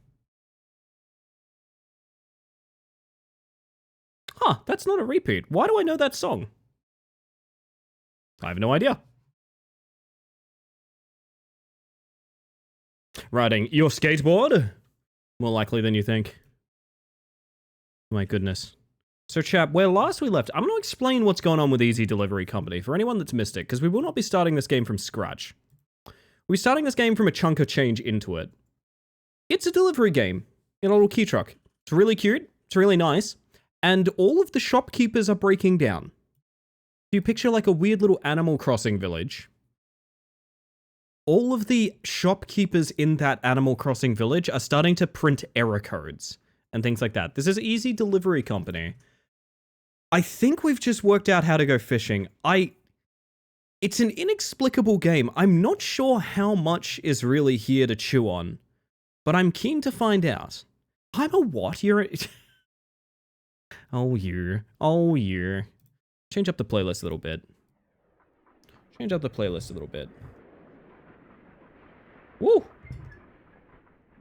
Huh, that's not a repeat. Why do I know that song? I have no idea. Riding your skateboard? More likely than you think. My goodness. So chap, where last we left, I'm going to explain what's going on with Easy Delivery Company for anyone that's missed it, because we will not be starting this game from scratch. We're starting this game from a chunk of change into it. It's a delivery game in a little key truck. It's really cute, it's really nice, and all of the shopkeepers are breaking down. You picture like a weird little Animal Crossing village. All of the shopkeepers in that Animal Crossing village are starting to print error codes and things like that. This is Easy Delivery Company. I think we've just worked out how to go fishing. It's an inexplicable game. I'm not sure how much is really here to chew on, but I'm keen to find out. I'm a what? You're a... Oh, yeah. Change up the playlist a little bit. Woo!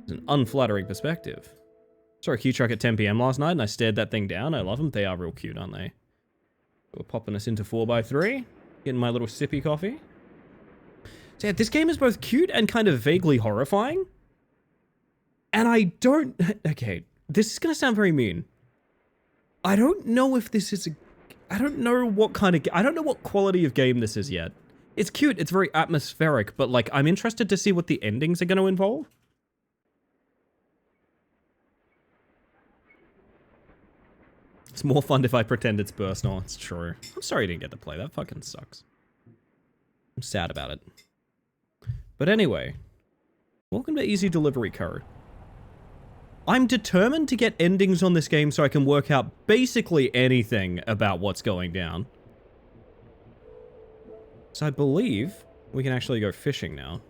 It's an unflattering perspective. Saw a Q truck at 10 PM last night and I stared that thing down. I love them. They are real cute, aren't they? We're popping us into 4x3. Getting my little sippy coffee. So yeah, this game is both cute and kind of vaguely horrifying. And I don't... Okay, this is going to sound very mean. I don't know if this is a... I don't know what kind of... I don't know what quality of game this is yet. It's cute, it's very atmospheric, but like, I'm interested to see what the endings are going to involve. It's more fun if I pretend it's burst. No, it's true. I'm sorry you didn't get to play. That fucking sucks. I'm sad about it. But anyway, welcome to Easy Delivery Co. I'm determined to get endings on this game so I can work out basically anything about what's going down. So I believe we can actually go fishing now.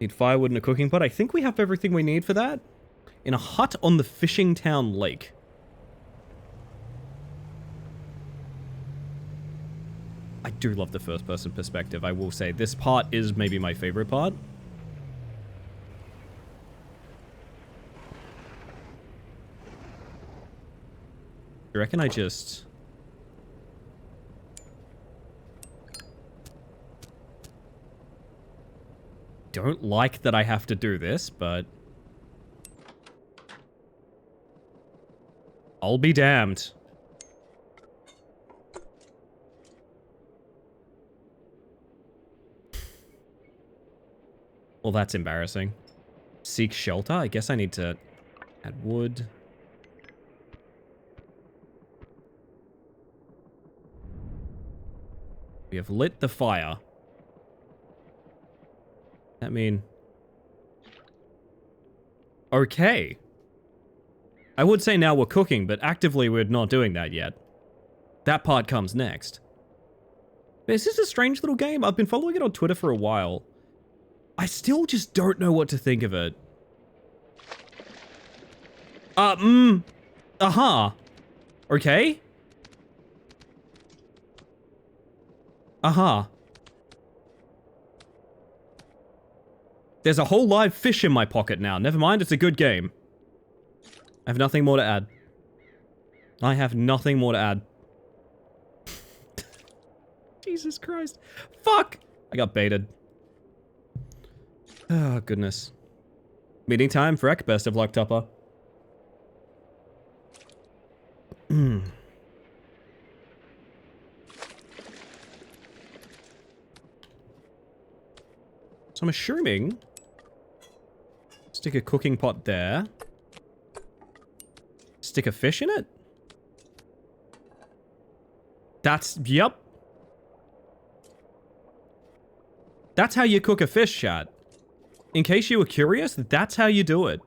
Need firewood and a cooking pot. I think we have everything we need for that. In a hut on the Fishing Town Lake. I do love the first person perspective, I will say. This part is maybe my favorite part. You reckon I just... don't like that I have to do this, but... I'll be damned. Well, that's embarrassing. Seek shelter? I guess I need to add wood. We have lit the fire. That mean... Okay. I would say now we're cooking, but actively we're not doing that yet. That part comes next. This is a strange little game. I've been following it on Twitter for a while. I still just don't know what to think of it. Uh-huh. Okay. Uh-huh. There's a whole live fish in my pocket now. Never mind, it's a good game. I have nothing more to add. I have nothing more to add. Jesus Christ. Fuck! I got baited. Oh, goodness. Meeting time, Freck. Best of luck, Tupper. So I'm assuming... stick a cooking pot there. Stick a fish in it? Yep. That's how you cook a fish, chat. In case you were curious, that's how you do it.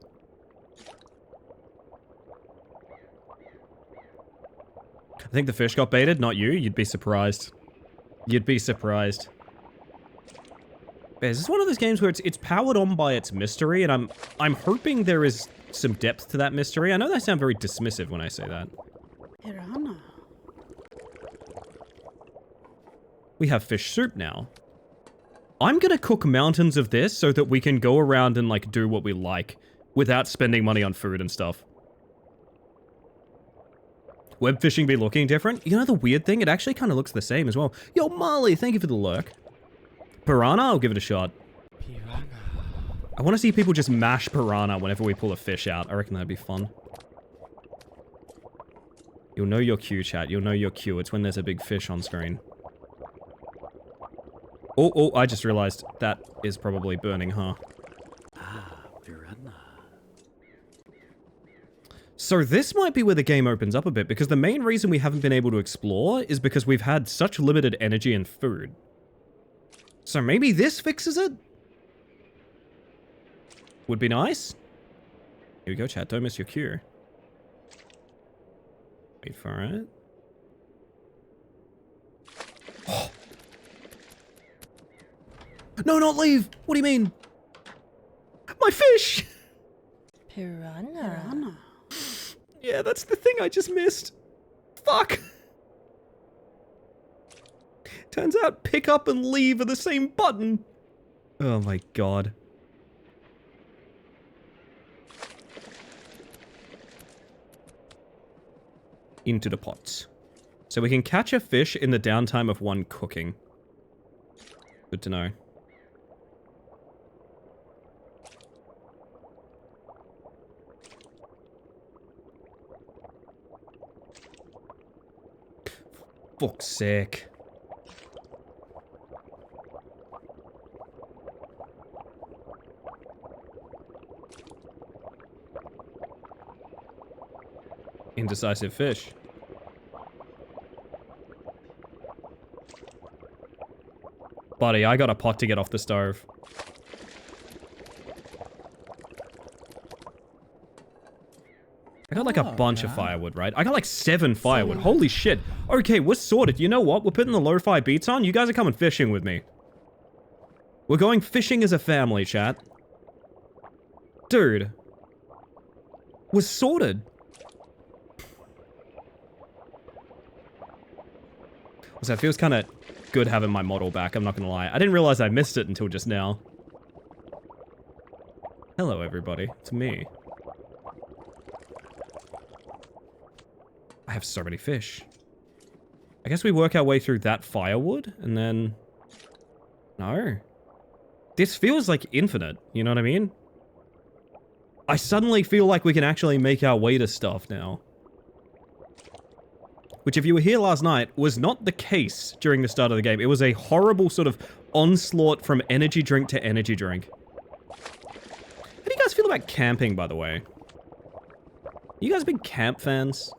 I think the fish got baited, not you. You'd be surprised. You'd be surprised. This is one of those games where it's powered on by its mystery, and I'm hoping there is some depth to that mystery. I know I sound very dismissive when I say that. Piranha. We have fish soup now. I'm gonna cook mountains of this so that we can go around and, like, do what we like without spending money on food and stuff. Web fishing be looking different? You know the weird thing? It actually kind of looks the same as well. Yo, Marley, thank you for the lurk. Piranha? I'll give it a shot. Piranha. I want to see people just mash piranha whenever we pull a fish out. I reckon that'd be fun. You'll know your cue, chat. You'll know your cue. It's when there's a big fish on screen. Oh, I just realized that is probably burning, huh? Ah, piranha. So this might be where the game opens up a bit, because the main reason we haven't been able to explore is because we've had such limited energy and food. So maybe this fixes it? Would be nice. Here we go, chat. Don't miss your cue. Wait for it. Oh. No, not leave! What do you mean? My fish! Piranha. Yeah, that's the thing I just missed. Fuck! Turns out pick up and leave are the same button. Oh my god. Into the pots. So we can catch a fish in the downtime of one cooking. Good to know. Fuck's sake. Indecisive fish. Buddy, I got a pot to get off the stove. I got like a bunch of firewood, right? I got like 7 firewood. Holy shit. Okay, we're sorted. You know what? We're putting the lo-fi beats on. You guys are coming fishing with me. We're going fishing as a family, chat. Dude. We're sorted. So it feels kind of good having my model back, I'm not gonna lie. I didn't realize I missed it until just now. Hello, everybody. It's me. I have so many fish. I guess we work our way through that firewood, and then... No. This feels like infinite, you know what I mean? I suddenly feel like we can actually make our way to stuff now. Which, if you were here last night, was not the case during the start of the game. It was a horrible sort of onslaught from energy drink to energy drink. How do you guys feel about camping, by the way? You guys big camp fans?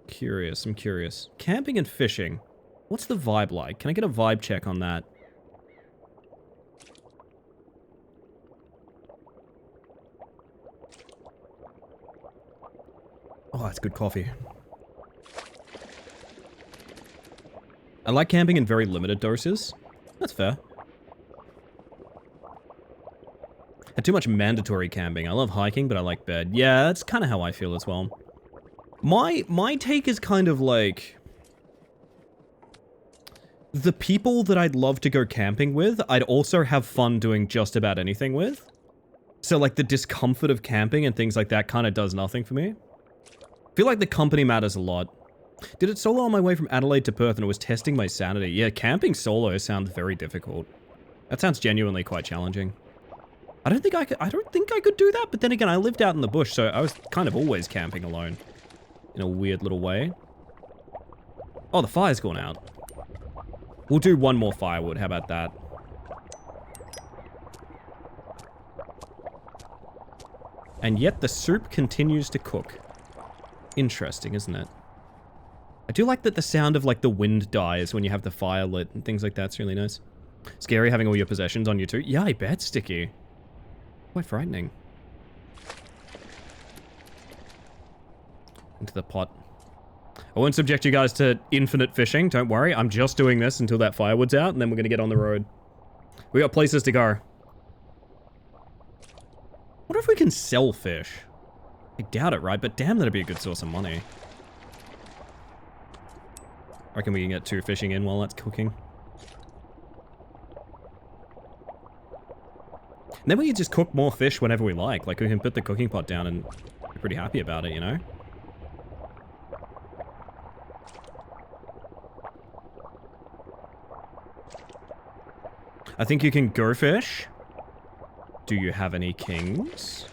Curious, I'm curious. Camping and fishing. What's the vibe like? Can I get a vibe check on that? Oh, that's good coffee. I like camping in very limited doses. That's fair. Had too much mandatory camping. I love hiking, but I like bed. Yeah, that's kind of how I feel as well. My take is kind of like... The people that I'd love to go camping with, I'd also have fun doing just about anything with. So, like, the discomfort of camping and things like that kind of does nothing for me. I feel like the company matters a lot. Did it solo on my way from Adelaide to Perth and it was testing my sanity. Yeah, camping solo sounds very difficult. That sounds genuinely quite challenging. I don't think I could do that, but then again, I lived out in the bush, so I was kind of always camping alone. In a weird little way. Oh, the fire's gone out. We'll do one more firewood, how about that? And yet the soup continues to cook. Interesting, isn't it? I do like that the sound of like the wind dies when you have the fire lit and things like that's really nice. Scary having all your possessions on you too. Yeah, I bet, Sticky. Quite frightening. Into the pot. I won't subject you guys to infinite fishing, don't worry. I'm just doing this until that firewood's out, and then we're gonna get on the road. We got places to go. What if we can sell fish? I doubt it, right? But damn, that'd be a good source of money. I reckon we can get 2 fishing in while that's cooking. And then we can just cook more fish whenever we like. Like, we can put the cooking pot down and be pretty happy about it, you know? I think you can go fish. Do you have any kings?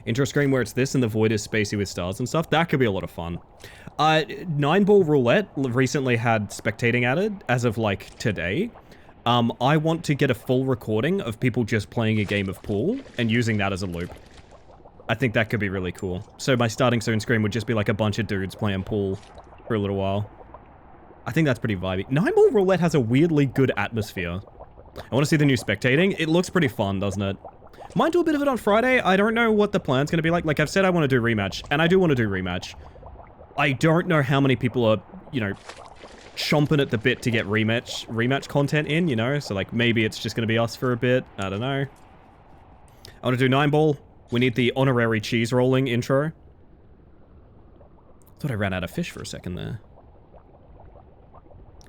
Intro screen where it's this and the void is spacey with stars and stuff. That could be a lot of fun. 9-ball roulette recently had spectating added as of like today. I want to get a full recording of people just playing a game of pool and using that as a loop. I think that could be really cool. So my starting soon screen would just be like a bunch of dudes playing pool for a little while. I think that's pretty vibey. 9-ball roulette has a weirdly good atmosphere. I want to see the new spectating. It looks pretty fun, doesn't it? Might do a bit of it on Friday. I don't know what the plan's going to be like. Like I've said, I want to do rematch, and I do want to do rematch. I don't know how many people are, you know, chomping at the bit to get rematch content in, you know? So like maybe it's just going to be us for a bit. I don't know. I want to do 9-ball. We need the honorary cheese rolling intro. Thought I ran out of fish for a second there.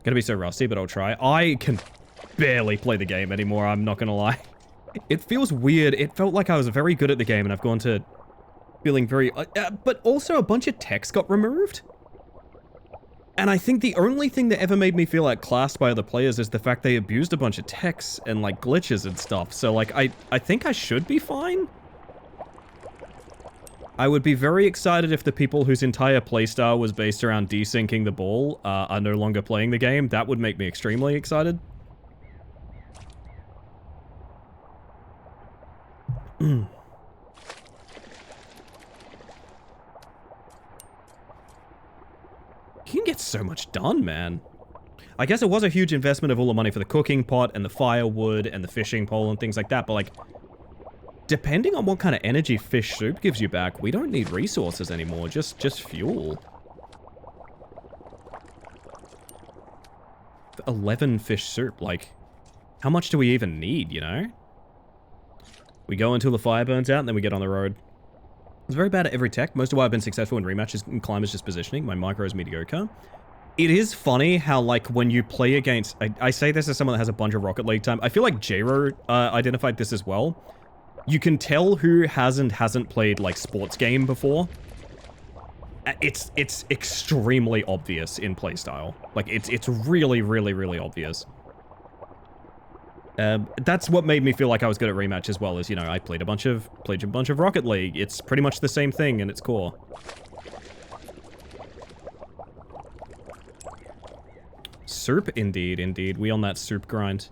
Gonna be so rusty, but I'll try. I can barely play the game anymore, I'm not gonna lie. It feels weird. It felt like I was very good at the game and I've gone to feeling very... but also a bunch of text got removed. And I think the only thing that ever made me feel like classed by other players is the fact they abused a bunch of texts and like glitches and stuff. So like, I think I should be fine. I would be very excited if the people whose entire playstyle was based around desyncing the ball are no longer playing the game. That would make me extremely excited. You can get so much done, man. I guess it was a huge investment of all the money for the cooking pot and the firewood and the fishing pole and things like that, but like, depending on what kind of energy fish soup gives you back, we don't need resources anymore, just fuel. 11 fish soup, like, how much do we even need, you know? We go until the fire burns out, and then we get on the road. It's very bad at every tech. Most of why I've been successful in rematches and climb is just positioning. My micro is mediocre. It is funny how, like, when you play against... I say this as someone that has a bunch of Rocket League time. I feel like J-Ro identified this as well. You can tell who hasn't played, like, sports game before. It's extremely obvious in playstyle. Like, it's really, really, really obvious. That's what made me feel like I was good at rematch as well, as, you know, I played a bunch of Rocket League. It's pretty much the same thing in its core. Soup, indeed, indeed. We on that soup grind.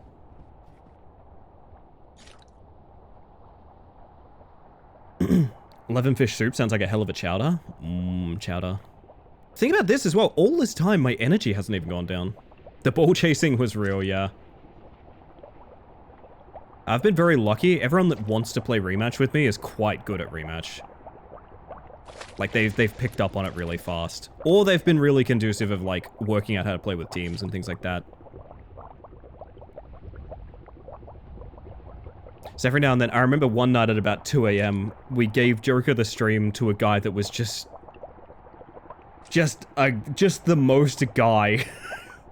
$11 fish soup sounds like a hell of a chowder. Chowder. Think about this as well. All this time, my energy hasn't even gone down. The ball chasing was real, yeah. I've been very lucky. Everyone that wants to play rematch with me is quite good at rematch. Like, they've picked up on it really fast. Or they've been really conducive of, like, working out how to play with teams and things like that. So every now and then, I remember one night at about 2 AM, we gave Joker the stream to a guy that was just the most guy.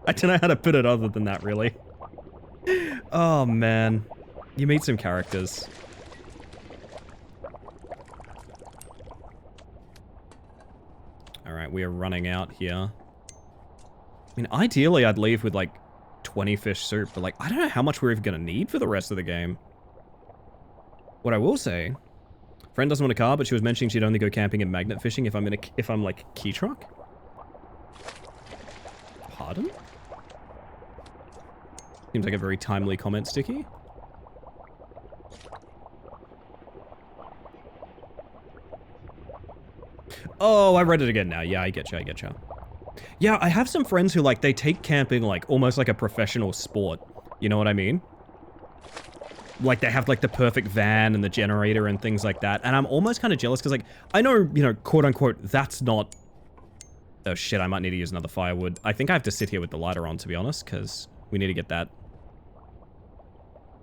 I don't know how to put it other than that, really. Oh, man. You meet some characters. Alright, we are running out here. I mean, ideally, I'd leave with, like, 20 fish soup, but, like, I don't know how much we're even gonna need for the rest of the game. What I will say, friend doesn't want a car, but she was mentioning she'd only go camping and magnet fishing if I'm like key truck. Pardon? Seems like a very timely comment, Sticky. Oh, I read it again now. Yeah, I get you, I get you. Yeah, I have some friends who, like, they take camping, like, almost like a professional sport. You know what I mean? Like, they have, like, the perfect van and the generator and things like that. And I'm almost kind of jealous because, like, I know, you know, quote-unquote, that's not... Oh, shit, I might need to use another firewood. I think I have to sit here with the lighter on, to be honest, because we need to get that.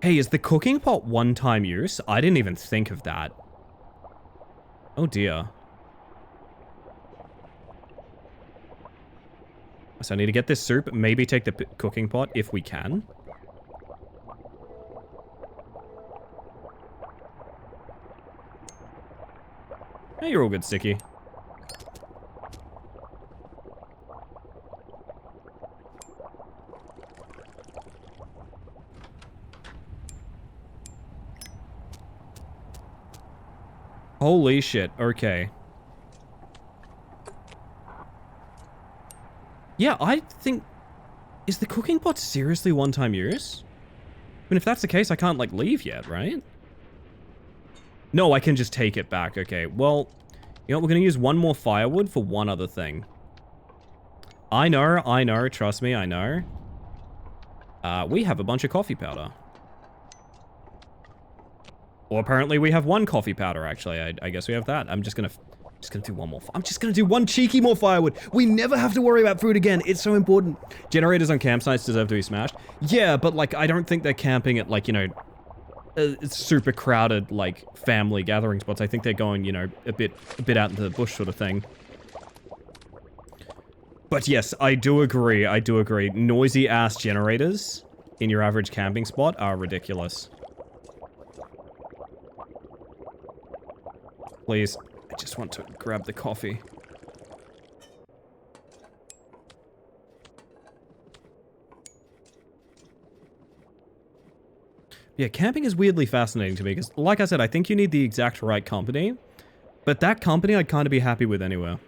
Hey, is the cooking pot one-time use? I didn't even think of that. Oh, dear. So I need to get this soup, maybe take the cooking pot if we can. Hey, you're all good, Sticky. Holy shit, okay. Yeah, I think... Is the cooking pot seriously one-time use? I mean, if that's the case, I can't, like, leave yet, right? No, I can just take it back. Okay, well, you know what? We're going to use one more firewood for one other thing. I know. Trust me, I know. We have a bunch of coffee powder. Well, apparently we have one coffee powder, actually. I guess we have that. I'm just gonna do one more. I'm just gonna do one cheeky more firewood. We never have to worry about food again. It's so important. Generators on campsites deserve to be smashed. Yeah, but, like, I don't think they're camping at, like, you know, super crowded, like, family gathering spots. I think they're going, you know, a bit out into the bush sort of thing. But yes, I do agree. Noisy ass generators in your average camping spot are ridiculous. Please, I just want to grab the coffee. Yeah, camping is weirdly fascinating to me because, like I said, I think you need the exact right company. But that company I'd kind of be happy with anywhere.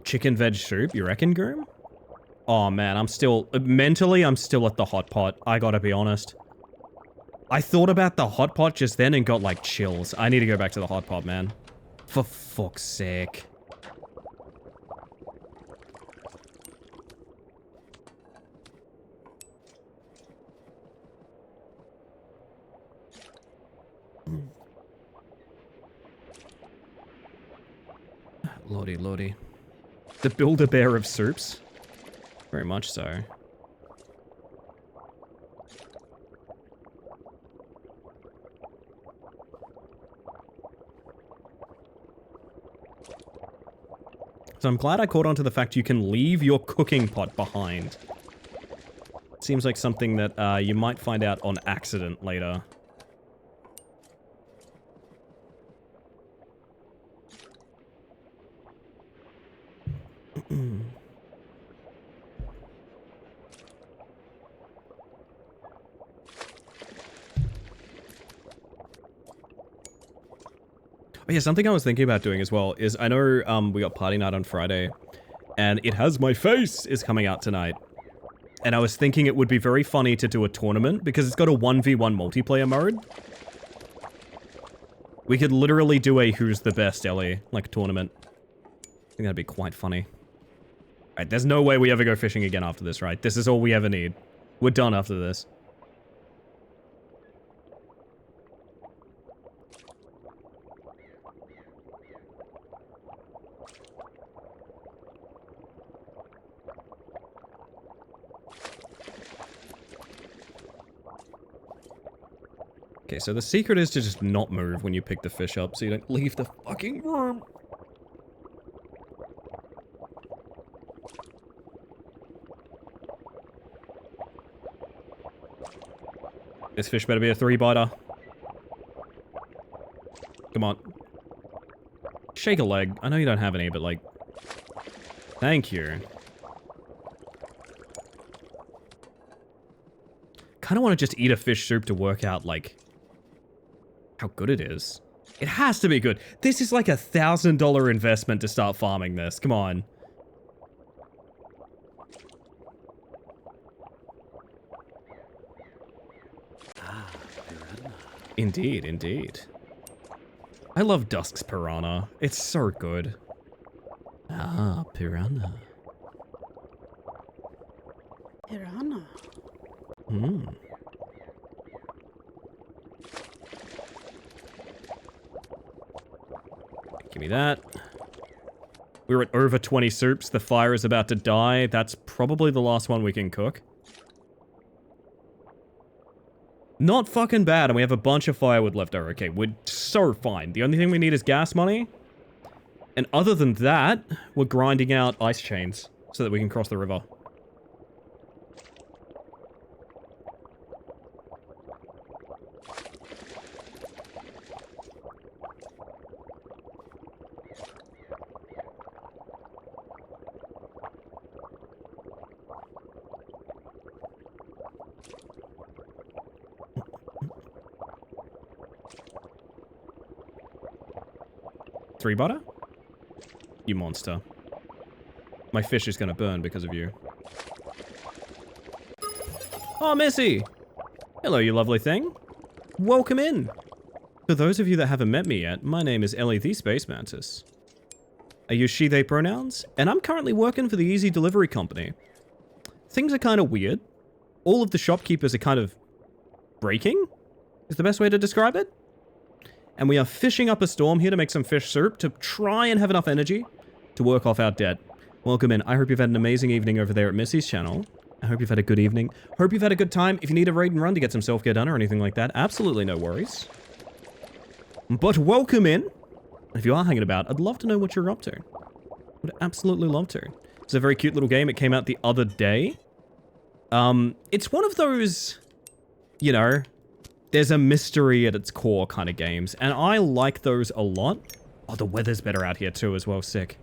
Chicken veg soup, you reckon, Groom? Oh man, I'm still... mentally, I'm still at the hot pot. I gotta be honest. I thought about the hot pot just then and got, like, chills. I need to go back to the hot pot, man. For fuck's sake. Lordy. The Build-A-Bear of soups? Very much so. So I'm glad I caught on to the fact you can leave your cooking pot behind. Seems like something that you might find out on accident later. Oh yeah, something I was thinking about doing as well is I know we got party night on Friday, and It Has My Face is coming out tonight. And I was thinking it would be very funny to do a tournament because it's got a 1v1 multiplayer mode. We could literally do a who's the best Ellie, like, tournament. I think that'd be quite funny. Alright, there's no way we ever go fishing again after this, right? This is all we ever need. We're done after this. Okay, so the secret is to just not move when you pick the fish up so you don't leave the fucking room. This fish better be a 3-biter. Come on. Shake a leg. I know you don't have any, but, like... Thank you. Kinda wanna just eat a fish soup to work out, like... how good it is. It has to be good. This is like $1,000 investment to start farming this. Come on. Indeed, indeed. I love Dusk's Piranha. It's so good. Ah, Piranha. Piranha. Hmm. Give me that. We're at over 20 soups. The fire is about to die. That's probably the last one we can cook. Not fucking bad, and we have a bunch of firewood left over. Okay, we're so fine. The only thing we need is gas money. And other than that, we're grinding out ice chains so that we can cross the river. Three butter? You monster. My fish is gonna burn because of you. Oh, Missy! Hello, you lovely thing. Welcome in. For those of you that haven't met me yet, my name is Ellie the Space Mantis. I use she, they pronouns, and I'm currently working for the Easy Delivery Company. Things are kind of weird. All of the shopkeepers are kind of breaking, is the best way to describe it. And we are fishing up a storm here to make some fish soup to try and have enough energy to work off our debt. Welcome in. I hope you've had an amazing evening over there at Missy's channel. I hope you've had a good evening. Hope you've had a good time. If you need a raid and run to get some self-care done or anything like that, absolutely no worries. But welcome in. If you are hanging about, I'd love to know what you're up to. Would absolutely love to. It's a very cute little game. It came out the other day. It's one of those, you know, there's a mystery at its core kind of games, and I like those a lot. Oh, the weather's better out here too as well, sick.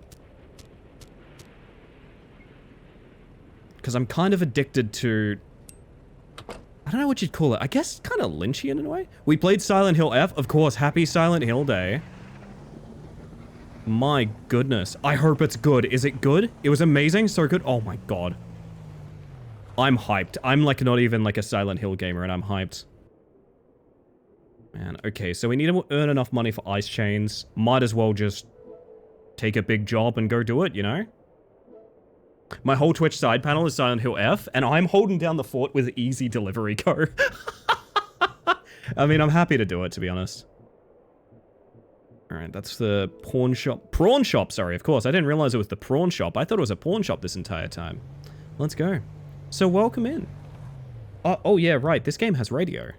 Because I'm kind of addicted to, I don't know what you'd call it, I guess kind of Lynchian in a way. We played Silent Hill F, of course, happy Silent Hill Day. My goodness, I hope it's good. Is it good? It was amazing, so good. Oh my god. I'm hyped. I'm like not even like a Silent Hill gamer and I'm hyped. Man, okay, so we need to earn enough money for ice chains. Might as well just take a big job and go do it, you know? My whole Twitch side panel is Silent Hill F, and I'm holding down the fort with Easy Delivery Co. I mean, I'm happy to do it, to be honest. Alright, that's the pawn shop. Prawn shop, sorry, of course. I didn't realize it was the prawn shop. I thought it was a pawn shop this entire time. Let's go. So, welcome in. Oh yeah, right, this game has radio.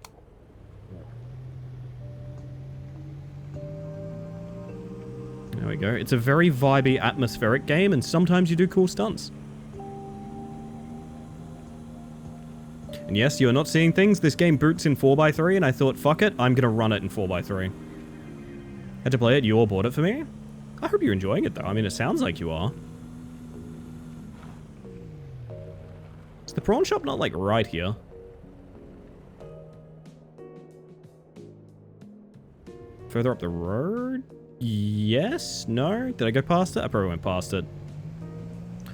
There we go. It's a very vibey, atmospheric game, and sometimes you do cool stunts. And yes, you are not seeing things. This game boots in 4x3, and I thought, fuck it, I'm gonna run it in 4x3. Had to play it, you all bought it for me. I hope you're enjoying it, though. I mean, it sounds like you are. Is the prawn shop not, like, right here? Further up the road? Yes? No? Did I go past it? I probably went past it.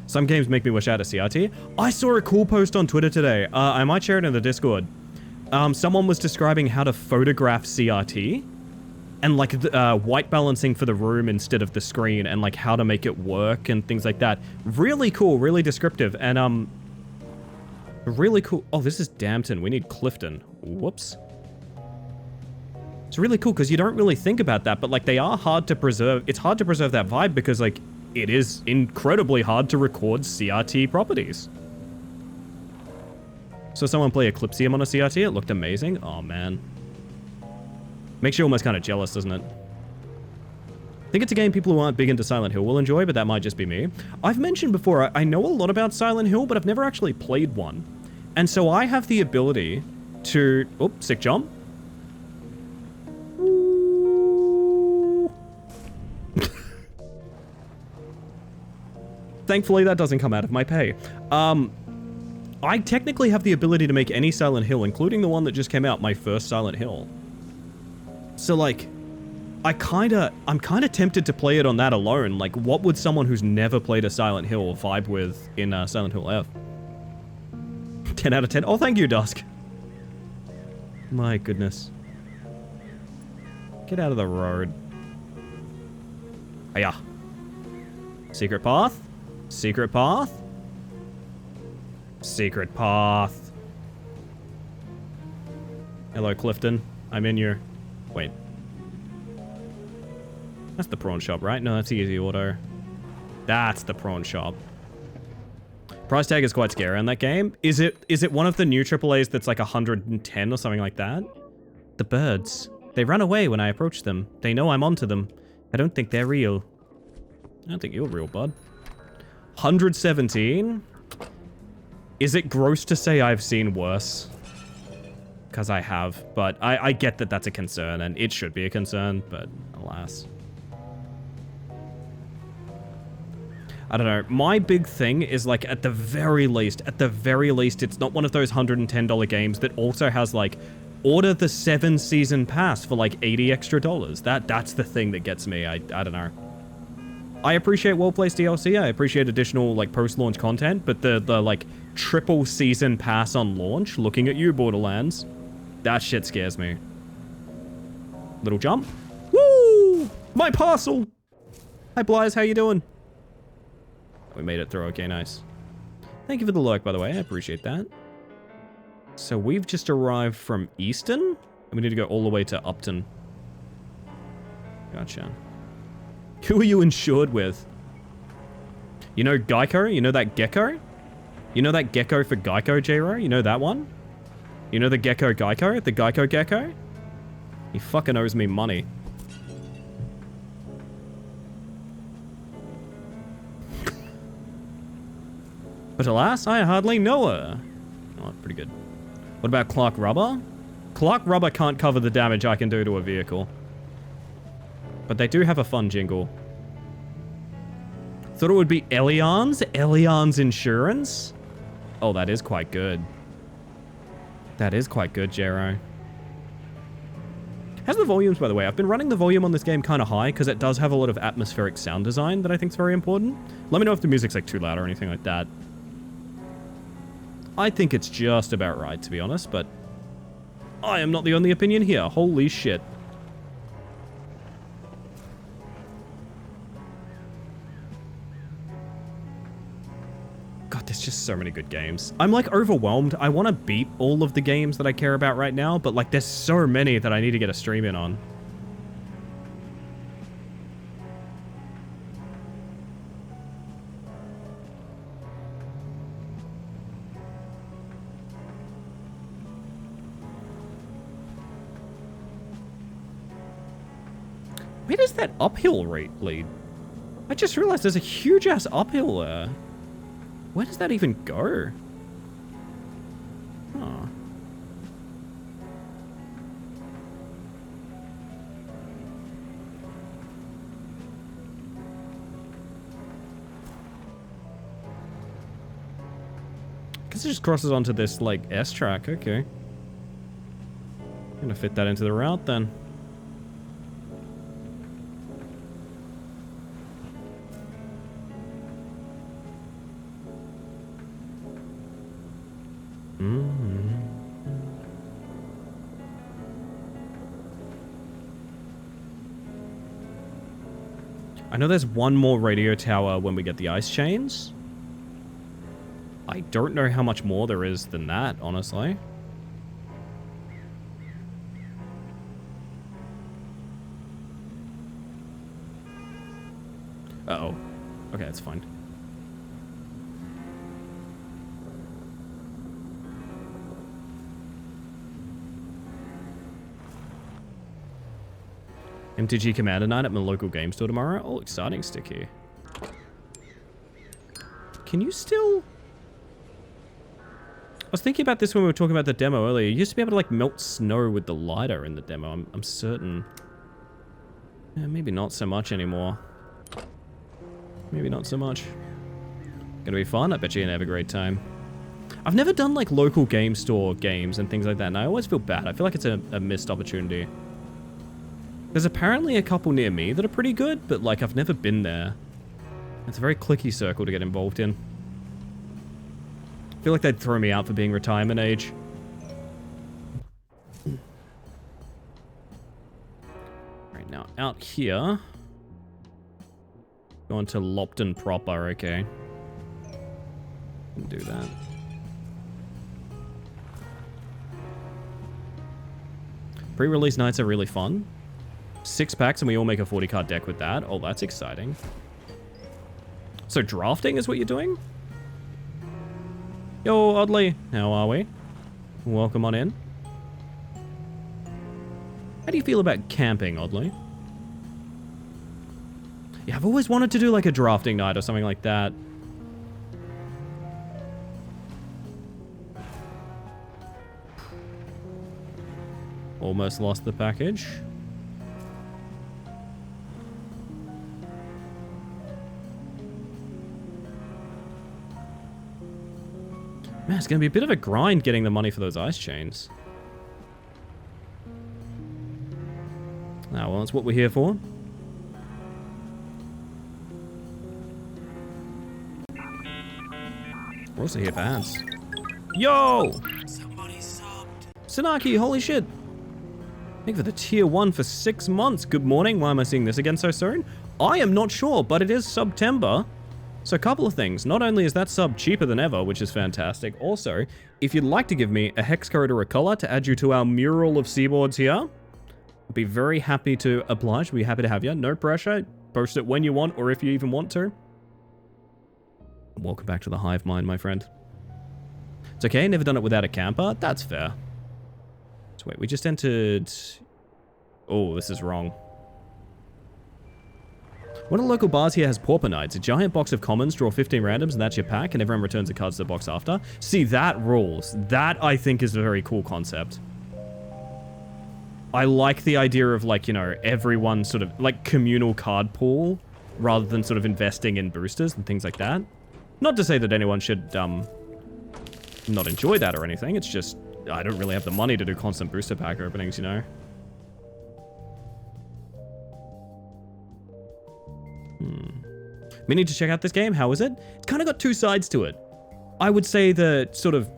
Some games make me wish I had a CRT. I saw a cool post on Twitter today. I might share it in the Discord. Someone was describing how to photograph CRT and like white balancing for the room instead of the screen and like how to make it work and things like that. Really cool, really descriptive, and really cool. Oh, this is Dampton. We need Clifton. Whoops. It's really cool because you don't really think about that, but like they are hard to preserve. It's hard to preserve that vibe because like it is incredibly hard to record CRT properties. So someone play Eclipsium on a CRT. It looked amazing. Oh man. Makes you almost kind of jealous, doesn't it? I think it's a game people who aren't big into Silent Hill will enjoy, but that might just be me. I've mentioned before, I know a lot about Silent Hill, but I've never actually played one. And so I have the ability to... Oh, sick jump. Thankfully, that doesn't come out of my pay. I technically have the ability to make any Silent Hill, including the one that just came out, my first Silent Hill. So, like, I'm kind of tempted to play it on that alone. Like, what would someone who's never played a Silent Hill vibe with in Silent Hill F? 10 out of 10. Oh, thank you, Dusk. My goodness. Get out of the road. Hiya. Secret path? Secret path? Secret path. Hello, Clifton. I'm in your... Wait. That's the prawn shop, right? No, that's the Easy Auto. That's the prawn shop. Price tag is quite scary on that game. Is it one of the new AAAs that's like 110 or something like that? The birds. They run away when I approach them. They know I'm onto them. I don't think they're real. I don't think you're real, bud. 117? Is it gross to say I've seen worse? Because I have, but I get that that's a concern, and it should be a concern, but alas. I don't know. My big thing is, like, at the very least, it's not one of those $110 games that also has, like, order the 7-season pass for, like, $80 extra. That's the thing that gets me. I don't know. I appreciate well-placed DLC. I appreciate additional, like, post-launch content, but the like, triple season pass on launch, looking at you, Borderlands, that shit scares me. Little jump. Woo! My parcel! Hi, Blyes. How you doing? We made it through. Okay, nice. Thank you for the lurk, by the way. I appreciate that. So we've just arrived from Easton, and we need to go all the way to Upton. Gotcha. Who are you insured with? You know Geico? You know that gecko? You know that gecko for Geico, J-Ro? You know that one? You know the gecko Geico? The Geico gecko? He fucking owes me money. But alas, I hardly know her. Oh, pretty good. What about Clark Rubber? Clark Rubber can't cover the damage I can do to a vehicle. But they do have a fun jingle. Thought it would be Elian's? Elian's Insurance? Oh, that is quite good. That is quite good, Jero. How's the volumes, by the way? I've been running the volume on this game kind of high because it does have a lot of atmospheric sound design that I think is very important. Let me know if the music's like too loud or anything like that. I think it's just about right, to be honest, but I am not the only opinion here. Holy shit. God, there's just so many good games. I'm like overwhelmed. I want to beat all of the games that I care about right now, but like there's so many that I need to get a stream in on. Where does that uphill rate lead? I just realized there's a huge ass uphill there. Where does that even go? Huh. Guess it just crosses onto this, like, S track. Okay. I'm gonna fit that into the route then. I know there's one more radio tower when we get the ice chains. I don't know how much more there is than that, honestly. Uh-oh. Okay, that's fine. MTG Commander Night at my local game store tomorrow. Oh, exciting, Sticky. Can you still... I was thinking about this when we were talking about the demo earlier. You used to be able to, like, melt snow with the lighter in the demo. I'm certain. Yeah, maybe not so much anymore. Maybe not so much. Gonna be fun. I bet you're gonna have a great time. I've never done, like, local game store games and things like that, and I always feel bad. I feel like it's a missed opportunity. There's apparently a couple near me that are pretty good, but, like, I've never been there. It's a very clicky circle to get involved in. I feel like they'd throw me out for being retirement age. out here. Going to Lopton proper, okay. Can do that. Pre-release nights are really fun. 6 packs and we all make a 40 card deck with that. Oh, that's exciting. So drafting is what you're doing? Yo, Oddly, how are we? Welcome on in. How do you feel about camping, Oddly? Yeah, I've always wanted to do like a drafting night or something like that. Almost lost the package. Man, it's going to be a bit of a grind getting the money for those ice chains. Ah, well, that's what we're here for. We're also here for ads. Yo! Sanaki, holy shit! Thank you for the tier 1 for 6 months. Good morning. Why am I seeing this again so soon? I am not sure, but it is September. So a couple of things. Not only is that sub cheaper than ever, which is fantastic. Also, if you'd like to give me a hex code or a color to add you to our mural of seaboards here, I'd be very happy to oblige. We'd be happy to have you. No pressure. Post it when you want or if you even want to. Welcome back to the hive mind, my friend. It's okay. Never done it without a camper. That's fair. So wait, we just entered... Oh, this is wrong. One of the local bars here has Pauper Nights. A giant box of commons, draw 15 randoms, and that's your pack, and everyone returns the cards to the box after. See, that rules. That, I think, is a very cool concept. I like the idea of, like, you know, everyone sort of, like, communal card pool, rather than sort of investing in boosters and things like that. Not to say that anyone should, not enjoy that or anything. It's just, I don't really have the money to do constant booster pack openings, you know? We need to check out this game. How is it? It's kind of got 2 sides to it. I would say the sort of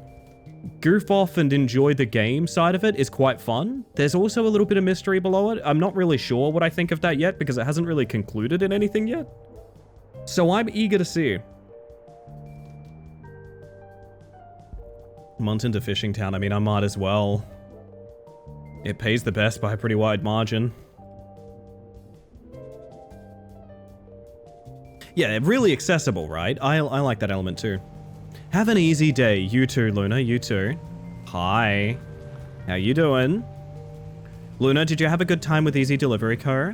goof off and enjoy the game side of it is quite fun. There's also a little bit of mystery below it. I'm not really sure what I think of that yet because it hasn't really concluded in anything yet. So I'm eager to see. Months into Fishing Town, I mean, I might as well. It pays the best by a pretty wide margin. Yeah, really accessible, right? I like that element too. Have an easy day. You too, Luna. You too. Hi. How you doing? Luna, did you have a good time with Easy Delivery Co?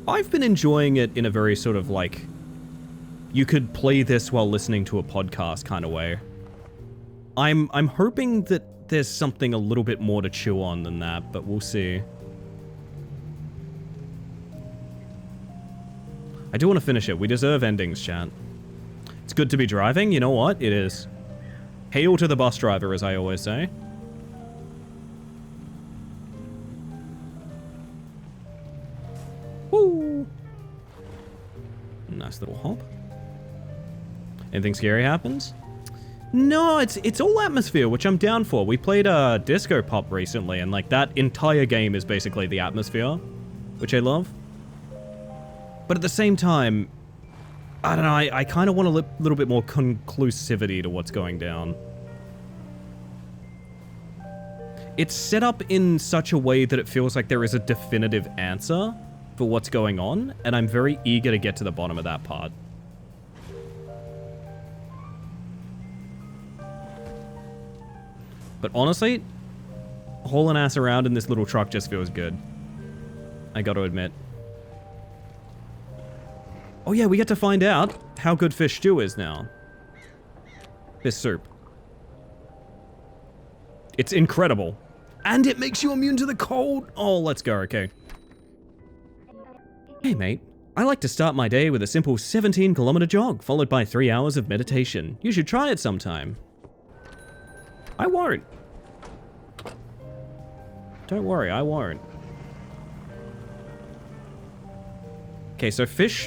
I've been enjoying it in a very sort of like... You could play this while listening to a podcast kind of way. I'm hoping that there's something a little bit more to chew on than that, but we'll see. I do want to finish it. We deserve endings, chat. It's good to be driving. You know what? It is. Hail to the bus driver, as I always say. Woo! Nice little hop. Anything scary happens? No, it's all atmosphere, which I'm down for. We played Disco Pop recently, and like that entire game is basically the atmosphere, which I love. But at the same time, I don't know, I kind of want a little bit more conclusivity to what's going down. It's set up in such a way that it feels like there is a definitive answer for what's going on, and I'm very eager to get to the bottom of that part. But honestly, hauling ass around in this little truck just feels good. I gotta admit. Oh yeah, we get to find out how good fish stew is now. Fish soup. It's incredible. And it makes you immune to the cold. Oh, let's go, okay. Hey mate, I like to start my day with a simple 17-kilometer jog, followed by 3 hours of meditation. You should try it sometime. I won't. Don't worry, I won't. Okay, so fish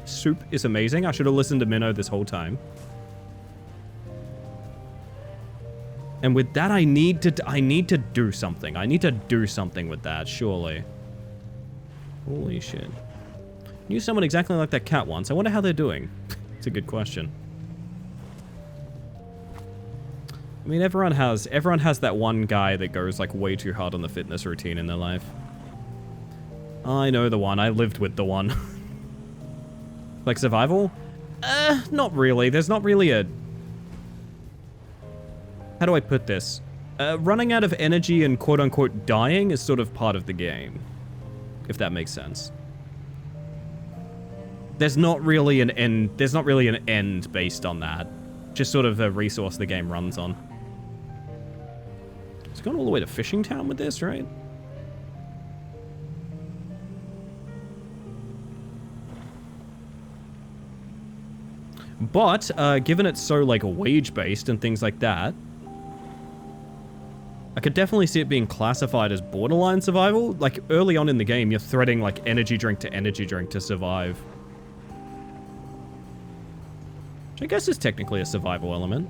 soup is amazing. I should have listened to Minnow this whole time. And with that, I need to do something. I need to do something with that, surely. Holy shit. Knew someone exactly like that cat once. I wonder how they're doing. It's a good question. I mean, everyone has that one guy that goes like way too hard on the fitness routine in their life. I know the one. I lived with the one. Like survival? Not really. There's not really a... How do I put this? Running out of energy and quote-unquote dying is sort of part of the game. If that makes sense. There's not really an end. There's not really an end based on that. Just sort of a resource the game runs on. It's going all the way to Fishing Town with this, right? But, given it's so, like, wage-based and things like that, I could definitely see it being classified as borderline survival. Like, early on in the game, you're threading, like, energy drink to survive. Which I guess is technically a survival element.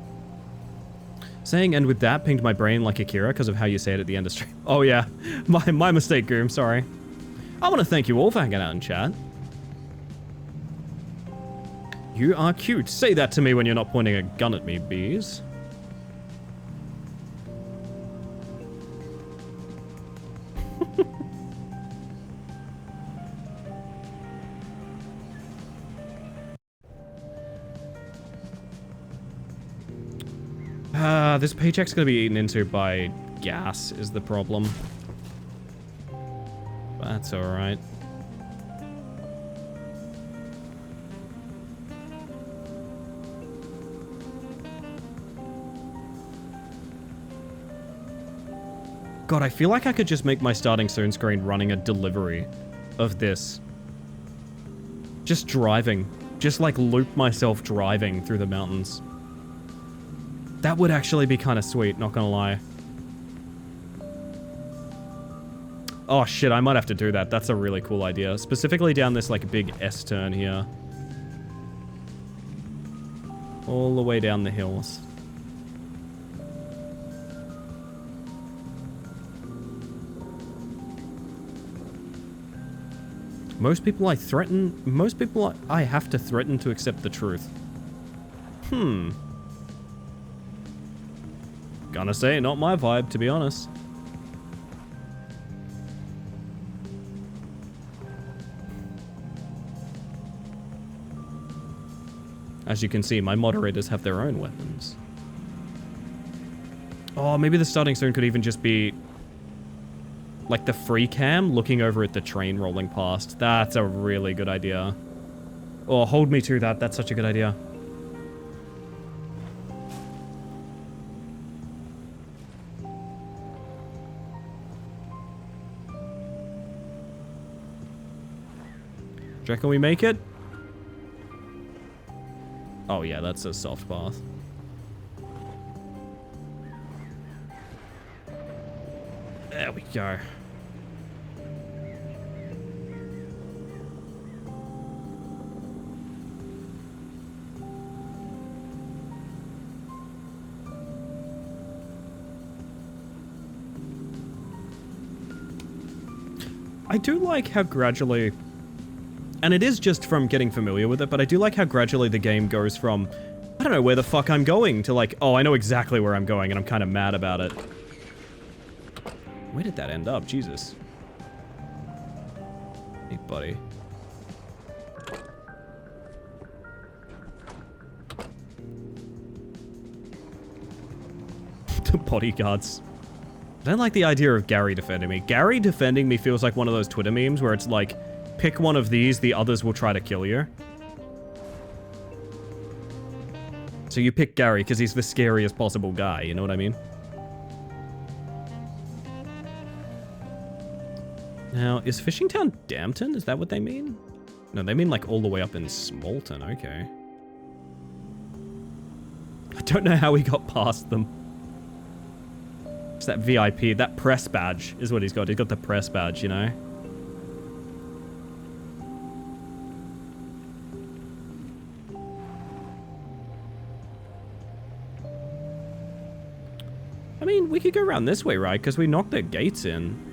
Saying "and with that" pinged my brain like Akira because of how you say it at the end of stream. Oh yeah, my mistake, Goom, sorry. I want to thank you all for hanging out in chat. You are cute. Say that to me when you're not pointing a gun at me, bees. This paycheck's gonna be eaten into by gas is the problem. That's alright. God, I feel like I could just make my starting soon screen running a delivery of this. Just driving. Just like loop myself driving through the mountains. That would actually be kind of sweet, not gonna lie. Oh shit, I might have to do that. That's a really cool idea. Specifically down this like big S-turn here. All the way down the hills. Most people I have to threaten to accept the truth. Gonna say, not my vibe, to be honest. As you can see, my moderators have their own weapons. Oh, maybe the starting soon could even just be like the free cam looking over at the train rolling past. That's a really good idea. Oh, hold me to that. That's such a good idea. Do you reckon we make it? Oh yeah, that's a soft path. There we go. I do like how gradually, and it is just from getting familiar with it, but I do like how gradually the game goes from, I don't know where the fuck I'm going, to like, oh, I know exactly where I'm going, and I'm kind of mad about it. Where did that end up? Jesus. Hey, buddy. The bodyguards. I don't like the idea of Gary defending me. Gary defending me feels like one of those Twitter memes where it's like, pick one of these, the others will try to kill you. So you pick Gary because he's the scariest possible guy, you know what I mean? Now, is Fishing Town Dampton? Is that what they mean? No, they mean like all the way up in Smolton, okay. I don't know how he got past them. It's that VIP, that press badge is what he's got. He's got the press badge, you know? mean, we could go around this way, right? Because we knocked their gates in.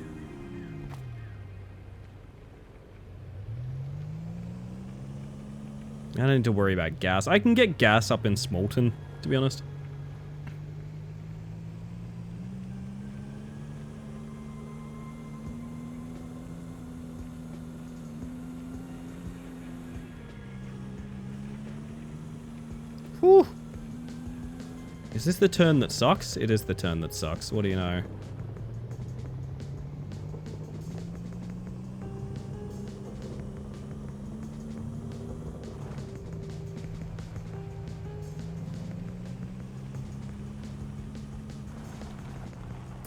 I don't need to worry about gas. I can get gas up in Smolton, to be honest. Whew. Is this the turn that sucks? It is the turn that sucks. What do you know?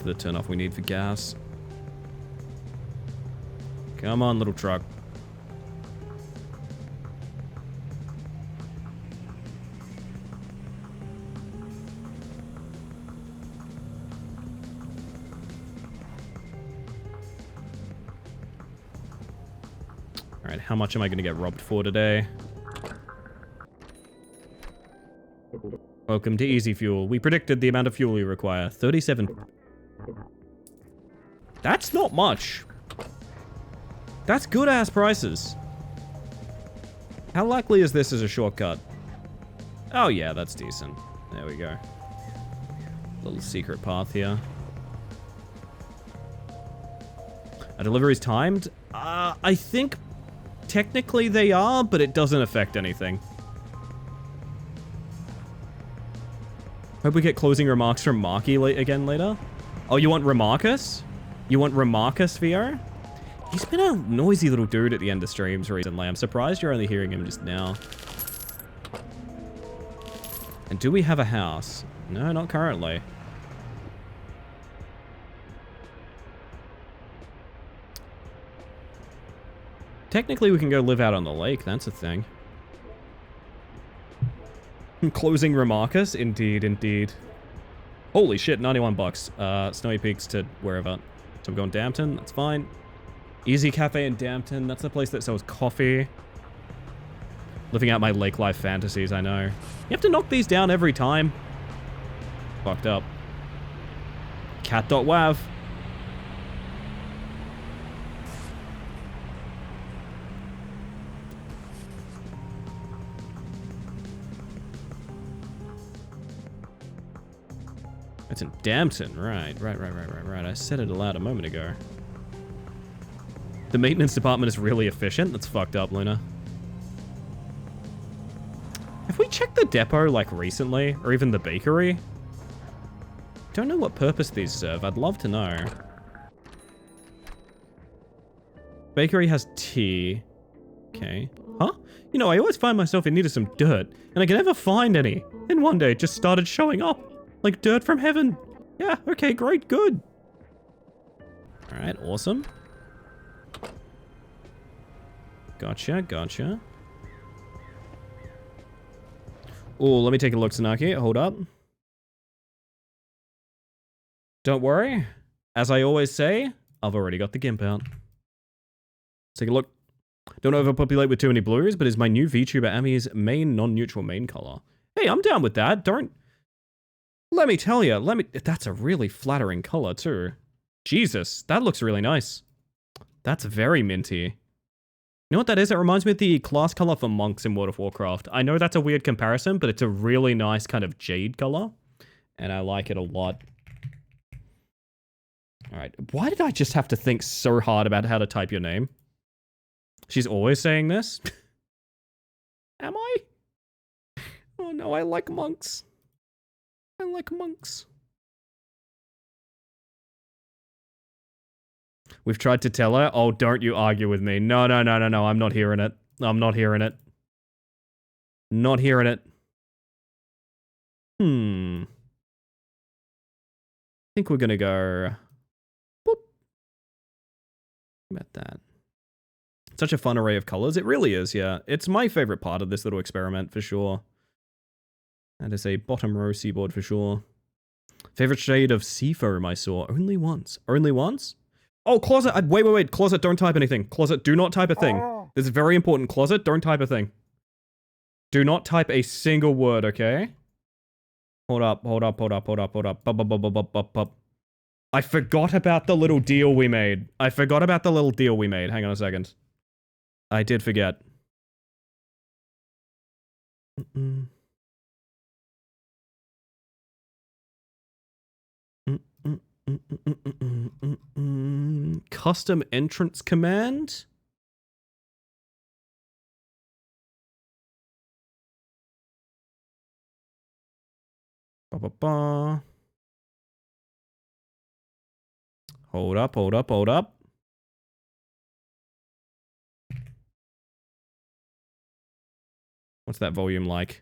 The turn off we need for gas. Come on, little truck. Alright, how much am I going to get robbed for today? Welcome to Easy Fuel. We predicted the amount of fuel you require. 37. That's not much. That's good-ass prices. How likely is this as a shortcut? Oh yeah, that's decent. There we go. Little secret path here. Are deliveries timed? I think technically they are, but it doesn't affect anything. Hope we get closing remarks from Marky again later. Oh, you want Remarcus? You want Remarcus, VR? He's been a noisy little dude at the end of streams recently. I'm surprised you're only hearing him just now. And do we have a house? No, not currently. Technically, we can go live out on the lake. That's a thing. Closing Remarcus? Indeed, indeed. Holy shit, 91 bucks. Snowy Peaks to wherever. So I'm going Dampton, that's fine. Easy Cafe in Dampton, that's the place that sells coffee. Living out my lake life fantasies, I know. You have to knock these down every time. Fucked up. Cat.wav. It's in Dampton, right. I said it aloud a moment ago. The maintenance department is really efficient? That's fucked up, Luna. Have we checked the depot, like, recently? Or even the bakery? Don't know what purpose these serve. I'd love to know. Bakery has tea. Okay. Huh? You know, I always find myself in need of some dirt, and I can never find any. Then one day it just started showing up. Like dirt from heaven. Yeah, okay, great, good. Alright, awesome. Gotcha, gotcha. Oh, let me take a look, Tsunaki. Hold up. Don't worry. As I always say, I've already got the GIMP out. Take a look. Don't overpopulate with too many blues, but is my new VTuber Ami's main non-neutral main color. Hey, I'm down with that. Don't... Let me tell you, that's a really flattering color too. Jesus, that looks really nice. That's very minty. You know what that is? It reminds me of the class color for monks in World of Warcraft. I know that's a weird comparison, but it's a really nice kind of jade color. And I like it a lot. Alright, why did I just have to think so hard about how to type your name? She's always saying this? Am I? Oh no, I like monks. I like monks. We've tried to tell her. Oh, don't you argue with me. No. I'm not hearing it. I'm not hearing it. Not hearing it. I think we're gonna go... Boop. About that. Such a fun array of colors. It really is, yeah. It's my favorite part of this little experiment, for sure. That is a bottom row seaboard for sure. Favorite shade of seafoam I saw? Only once. Only once? Oh, closet. Wait. Closet, don't type anything. Closet, do not type a thing. This is very important. Closet, don't type a thing. Do not type a single word, okay? Hold up, hold up, hold up, hold up, hold up. Bup, bup, bup, bup, bup, bup, bup. I forgot about the little deal we made. I forgot about the little deal we made. Hang on a second. I did forget. Custom entrance command? Ba-ba-ba. Hold up, hold up, hold up. What's that volume like?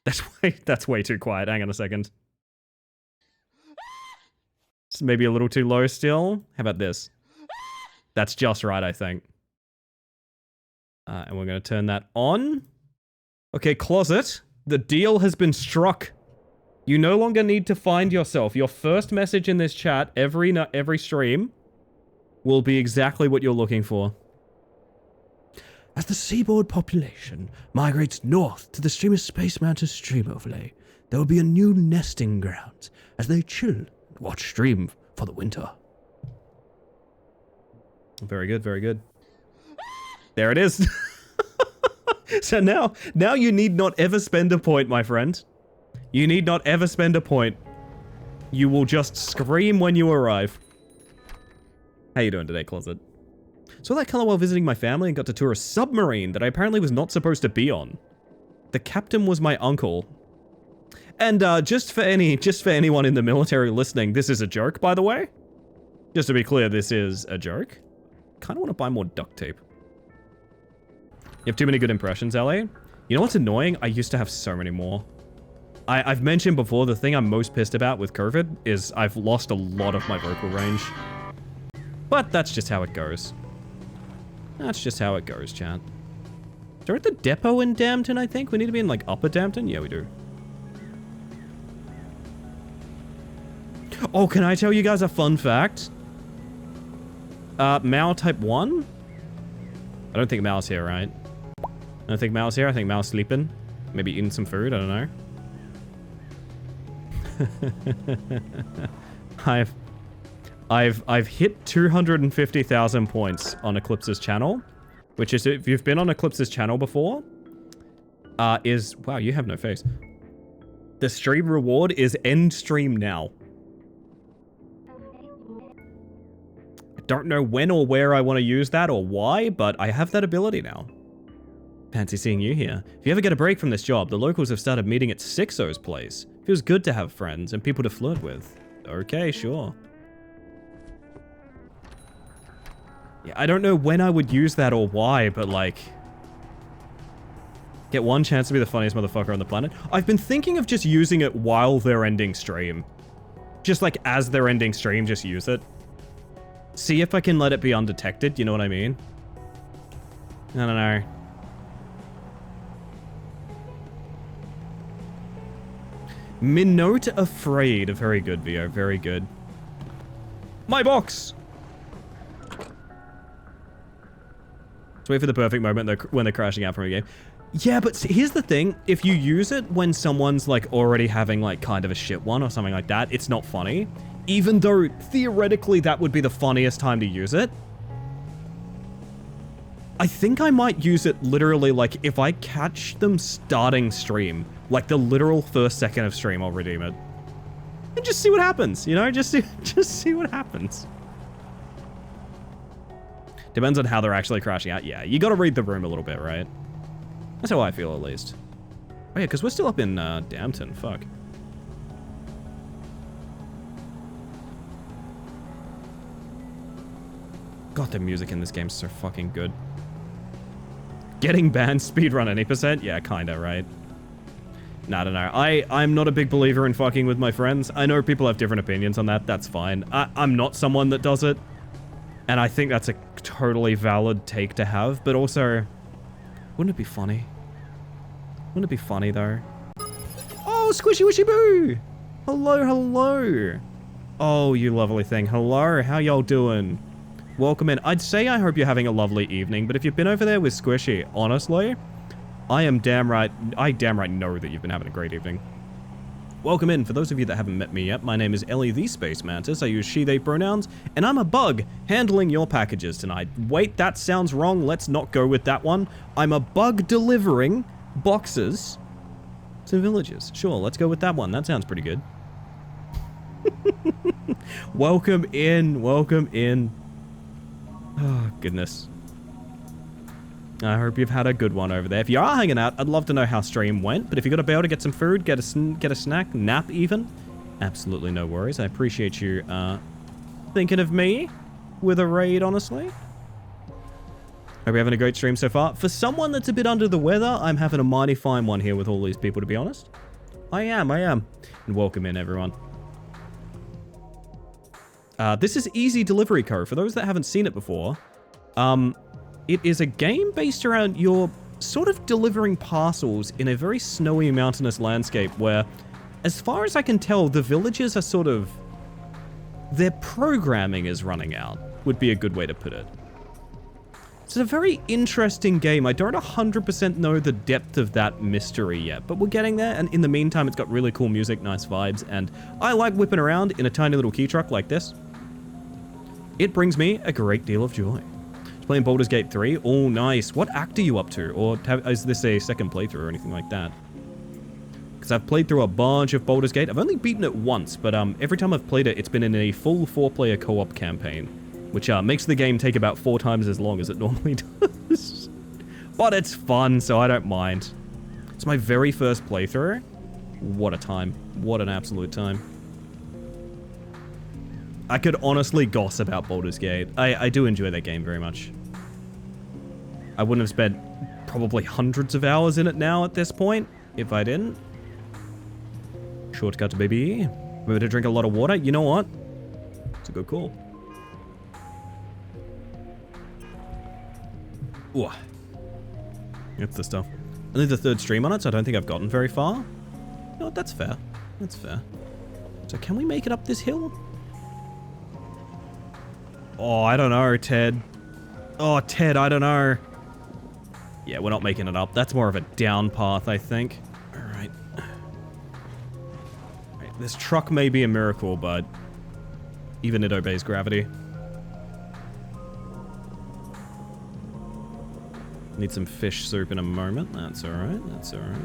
That's way too quiet. Hang on a second. It's maybe a little too low still. How about this? That's just right, I think. And we're going to turn that on. Okay, closet. The deal has been struck. You no longer need to find yourself. Your first message in this chat every stream will be exactly what you're looking for. As the seaboard population migrates north to the Streamer Space Mountain stream overlay, there will be a new nesting ground as they chill and watch stream for the winter. Very good, very good. There it is. So now you need not ever spend a point, my friend. You need not ever spend a point. You will just scream when you arrive. How you doing today, Closet? Saw that color while visiting my family and got to tour a submarine that I apparently was not supposed to be on. The captain was my uncle. And just for anyone in the military listening, this is a joke, by the way. Just to be clear, this is a joke. Kind of want to buy more duct tape. You have too many good impressions, LA. You know what's annoying? I used to have so many more. I've mentioned before, the thing I'm most pissed about with COVID is I've lost a lot of my vocal range. But that's just how it goes. That's just how it goes, chat. They're at the depot in Dampton, I think. We need to be in, like, Upper Dampton? Yeah, we do. Oh, can I tell you guys a fun fact? Mao Type 1? I don't think Mao's here, right? I don't think Mao's here. I think Mao's sleeping. Maybe eating some food. I don't know. I've hit 250,000 points on Eclipse's channel, which is, if you've been on Eclipse's channel before, wow, you have no face. The stream reward is end stream now. I don't know when or where I want to use that or why, but I have that ability now. Fancy seeing you here. If you ever get a break from this job, the locals have started meeting at Sixo's place. Feels good to have friends and people to flirt with. Okay, sure. Yeah, I don't know when I would use that or why, but like... Get one chance to be the funniest motherfucker on the planet. I've been thinking of just using it while they're ending stream. Just like as they're ending stream, just use it. See if I can let it be undetected, you know what I mean? I don't know. Minnote Afraid. Very good, Vio. Very good. My box! Let's wait for the perfect moment when they're crashing out from a game. Yeah, but see, here's the thing. If you use it when someone's like already having like kind of a shit one or something like that, it's not funny. Even though theoretically that would be the funniest time to use it. I think I might use it literally like if I catch them starting stream. Like the literal first second of stream, I'll redeem it. And just see what happens, you know? Just see what happens. Depends on how they're actually crashing out. Yeah, you gotta read the room a little bit, right? That's how I feel, at least. Oh yeah, because we're still up in Dampton. Fuck. God, the music in this game is so fucking good. Getting banned speedrun any %? Yeah, kinda, right? Nah, I don't know. I'm not a big believer in fucking with my friends. I know people have different opinions on that. That's fine. I'm not someone that does it. And I think that's a totally valid take to have. But also, wouldn't it be funny? Wouldn't it be funny, though? Oh, Squishy Wishy Boo! Hello, hello. Oh, you lovely thing. Hello, how y'all doing? Welcome in. I'd say I hope you're having a lovely evening, but if you've been over there with Squishy, honestly, I damn right know that you've been having a great evening. Welcome in. For those of you that haven't met me yet, my name is Ellie the Space Mantis. I use she, they pronouns, and I'm a bug handling your packages tonight. Wait, that sounds wrong. Let's not go with that one. I'm a bug delivering boxes to villages. Sure, let's go with that one. That sounds pretty good. Welcome in. Welcome in. Oh, goodness. I hope you've had a good one over there. If you are hanging out, I'd love to know how stream went. But if you got a bail to get some food, get a snack, nap even, absolutely no worries. I appreciate you thinking of me with a raid, honestly. Hope you're having a great stream so far. For someone that's a bit under the weather, I'm having a mighty fine one here with all these people, to be honest. I am. And welcome in, everyone. This is Easy Delivery Co. For those that haven't seen it before, it is a game based around your sort of delivering parcels in a very snowy mountainous landscape where, as far as I can tell, the villagers are sort of... their programming is running out, would be a good way to put it. It's a very interesting game. I don't 100% know the depth of that mystery yet, but we're getting there, and in the meantime, it's got really cool music, nice vibes, and I like whipping around in a tiny little key truck like this. It brings me a great deal of joy. Playing Baldur's Gate 3. Oh, nice. What act are you up to? Or is this a second playthrough or anything like that? Because I've played through a bunch of Baldur's Gate. I've only beaten it once, but every time I've played it, it's been in a full 4-player co-op campaign, which makes the game take about 4 times as long as it normally does. But it's fun, so I don't mind. It's my very first playthrough. What a time. What an absolute time. I could honestly goss about Baldur's Gate. I do enjoy that game very much. I wouldn't have spent probably hundreds of hours in it now at this point, if I didn't. Shortcut, baby. Remember to drink a lot of water? You know what? It's a good call. Ooh. That's the stuff. Only the 3rd stream on it, so I don't think I've gotten very far. You know what? That's fair. That's fair. So can we make it up this hill? Oh, I don't know, Ted. Oh, Ted, I don't know. Yeah, we're not making it up. That's more of a down path, I think. Alright. This truck may be a miracle, but even it obeys gravity. Need some fish soup in a moment. That's alright. That's alright.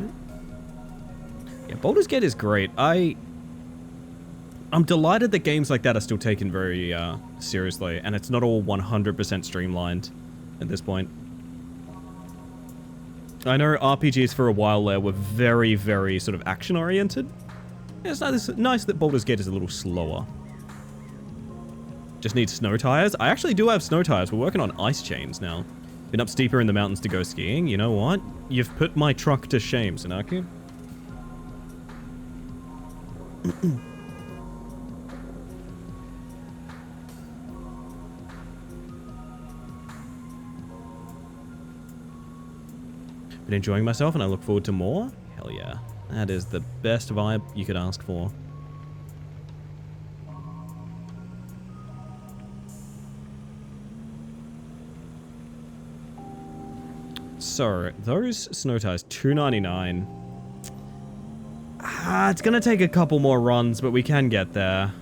Yeah, Baldur's Gate is great. I'm delighted that games like that are still taken very seriously, and it's not all 100% streamlined at this point. I know RPGs for a while there were very, very sort of action-oriented. It's nice that Baldur's Gate is a little slower. Just need snow tires. I actually do have snow tires. We're working on ice chains now. Been up steeper in the mountains to go skiing. You know what? You've put my truck to shame, Sanaki. Been enjoying myself and I look forward to more. Hell yeah. That is the best vibe you could ask for. So, those snow tires, $2.99. It's gonna take a couple more runs, but we can get there.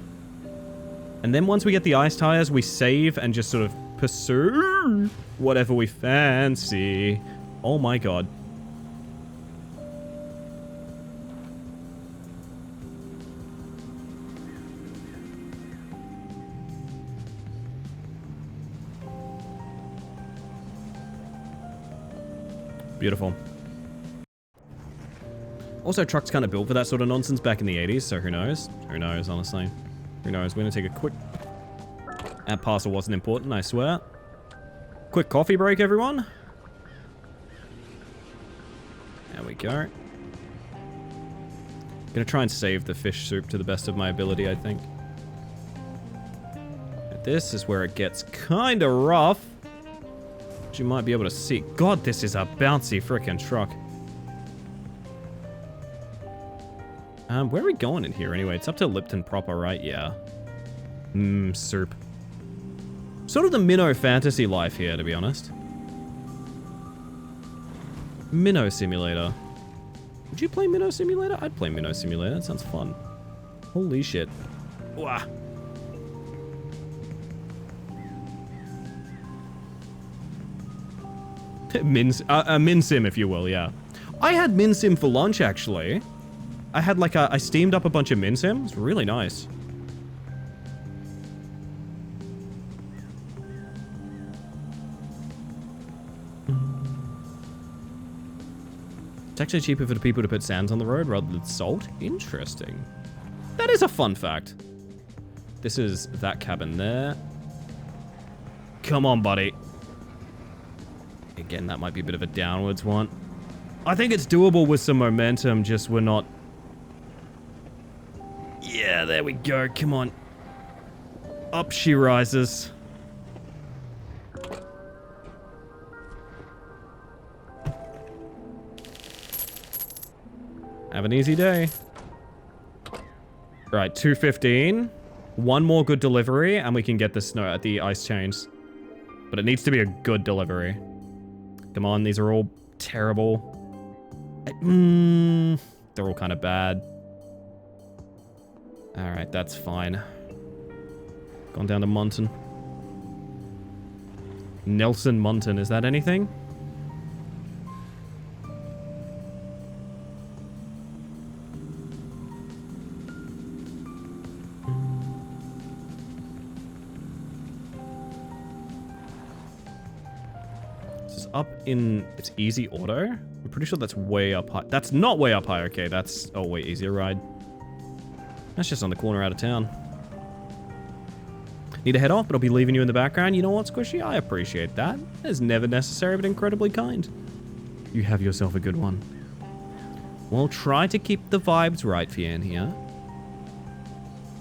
And then once we get the ice tires, we save and just sort of pursue whatever we fancy. Oh my god. Beautiful. Also, trucks kind of built for that sort of nonsense back in the 80s, so who knows? Who knows, honestly. Who knows? We're gonna take a quick... That parcel wasn't important, I swear. Quick coffee break, everyone. There we go. Gonna try and save the fish soup to the best of my ability, I think. This is where it gets kind of rough. Which you might be able to see. God, this is a bouncy frickin' truck. Where are we going in here anyway? It's up to Lipton proper, right? Yeah. Soup. Sort of the Minnow fantasy life here, to be honest. Minnow Simulator. Would you play Minnow Simulator? I'd play Minnow Simulator. That sounds fun. Holy shit. Wah. MinSim, if you will, yeah. I had MinSim for lunch, actually. I had like I steamed up a bunch of MinSim. It's really nice. It's actually cheaper for the people to put sands on the road rather than salt. Interesting. That is a fun fact. This is that cabin there. Come on, buddy. Again, that might be a bit of a downwards one. I think it's doable with some momentum, just we're not... Yeah, there we go. Come on. Up she rises. Have an easy day. Right, 2:15. One more good delivery, and we can get the snow at the ice chains. But it needs to be a good delivery. Come on, these are all terrible. They're all kind of bad. Alright, that's fine. Gone down to Munton. Nelson Munton, is that anything? Up in it's easy auto. I'm pretty sure that's way up high. That's not way up high. Okay, that's way easier ride. That's just on the corner out of town. Need to head off, but I'll be leaving you in the background. You know what, Squishy? I appreciate that. It's never necessary, but incredibly kind. You have yourself a good one. We'll try to keep the vibes right for you in here.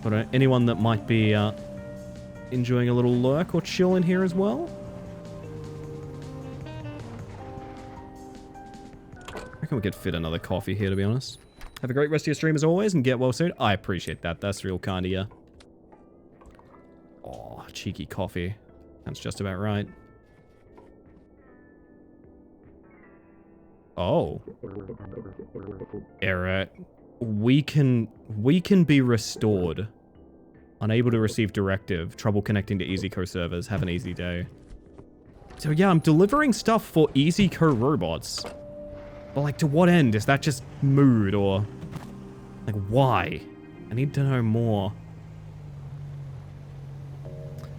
But anyone that might be enjoying a little lurk or chill in here as well. I reckon we could fit another coffee here, to be honest. Have a great rest of your stream as always, and get well soon. I appreciate that. That's real kind of you. Oh, cheeky coffee. That's just about right. Oh. Error. We can be restored. Unable to receive directive. Trouble connecting to EasyCo servers. Have an easy day. So yeah, I'm delivering stuff for EasyCo robots. But like, to what end? Is that just mood, or... like, why? I need to know more.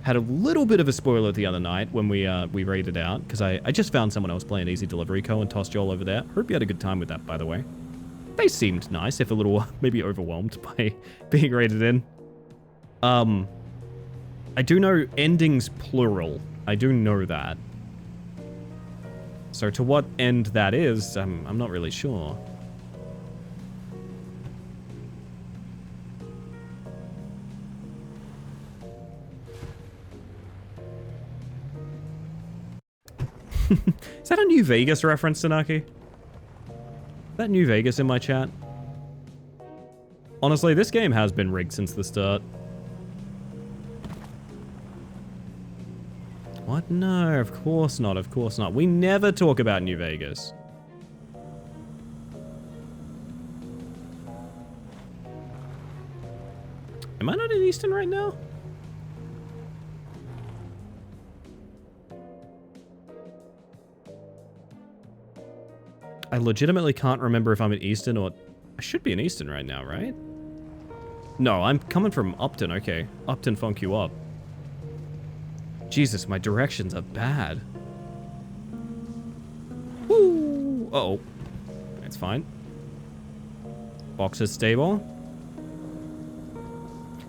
Had a little bit of a spoiler the other night when we raided out, because I just found someone else playing Easy Delivery Co. and tossed you all over there. Hope you had a good time with that, by the way. They seemed nice, if a little, maybe overwhelmed by being raided in. I do know endings plural. I do know that. So to what end that is, I'm not really sure. Is that a New Vegas reference, Tanaki? Is that New Vegas in my chat? Honestly, this game has been rigged since the start. What? No, of course not, of course not. We never talk about New Vegas. Am I not in Easton right now? I legitimately can't remember if I'm in Easton or... I should be in Easton right now, right? No, I'm coming from Upton, okay. Upton funk you up. Jesus, my directions are bad. Woo! Uh-oh. It's fine. Box is stable.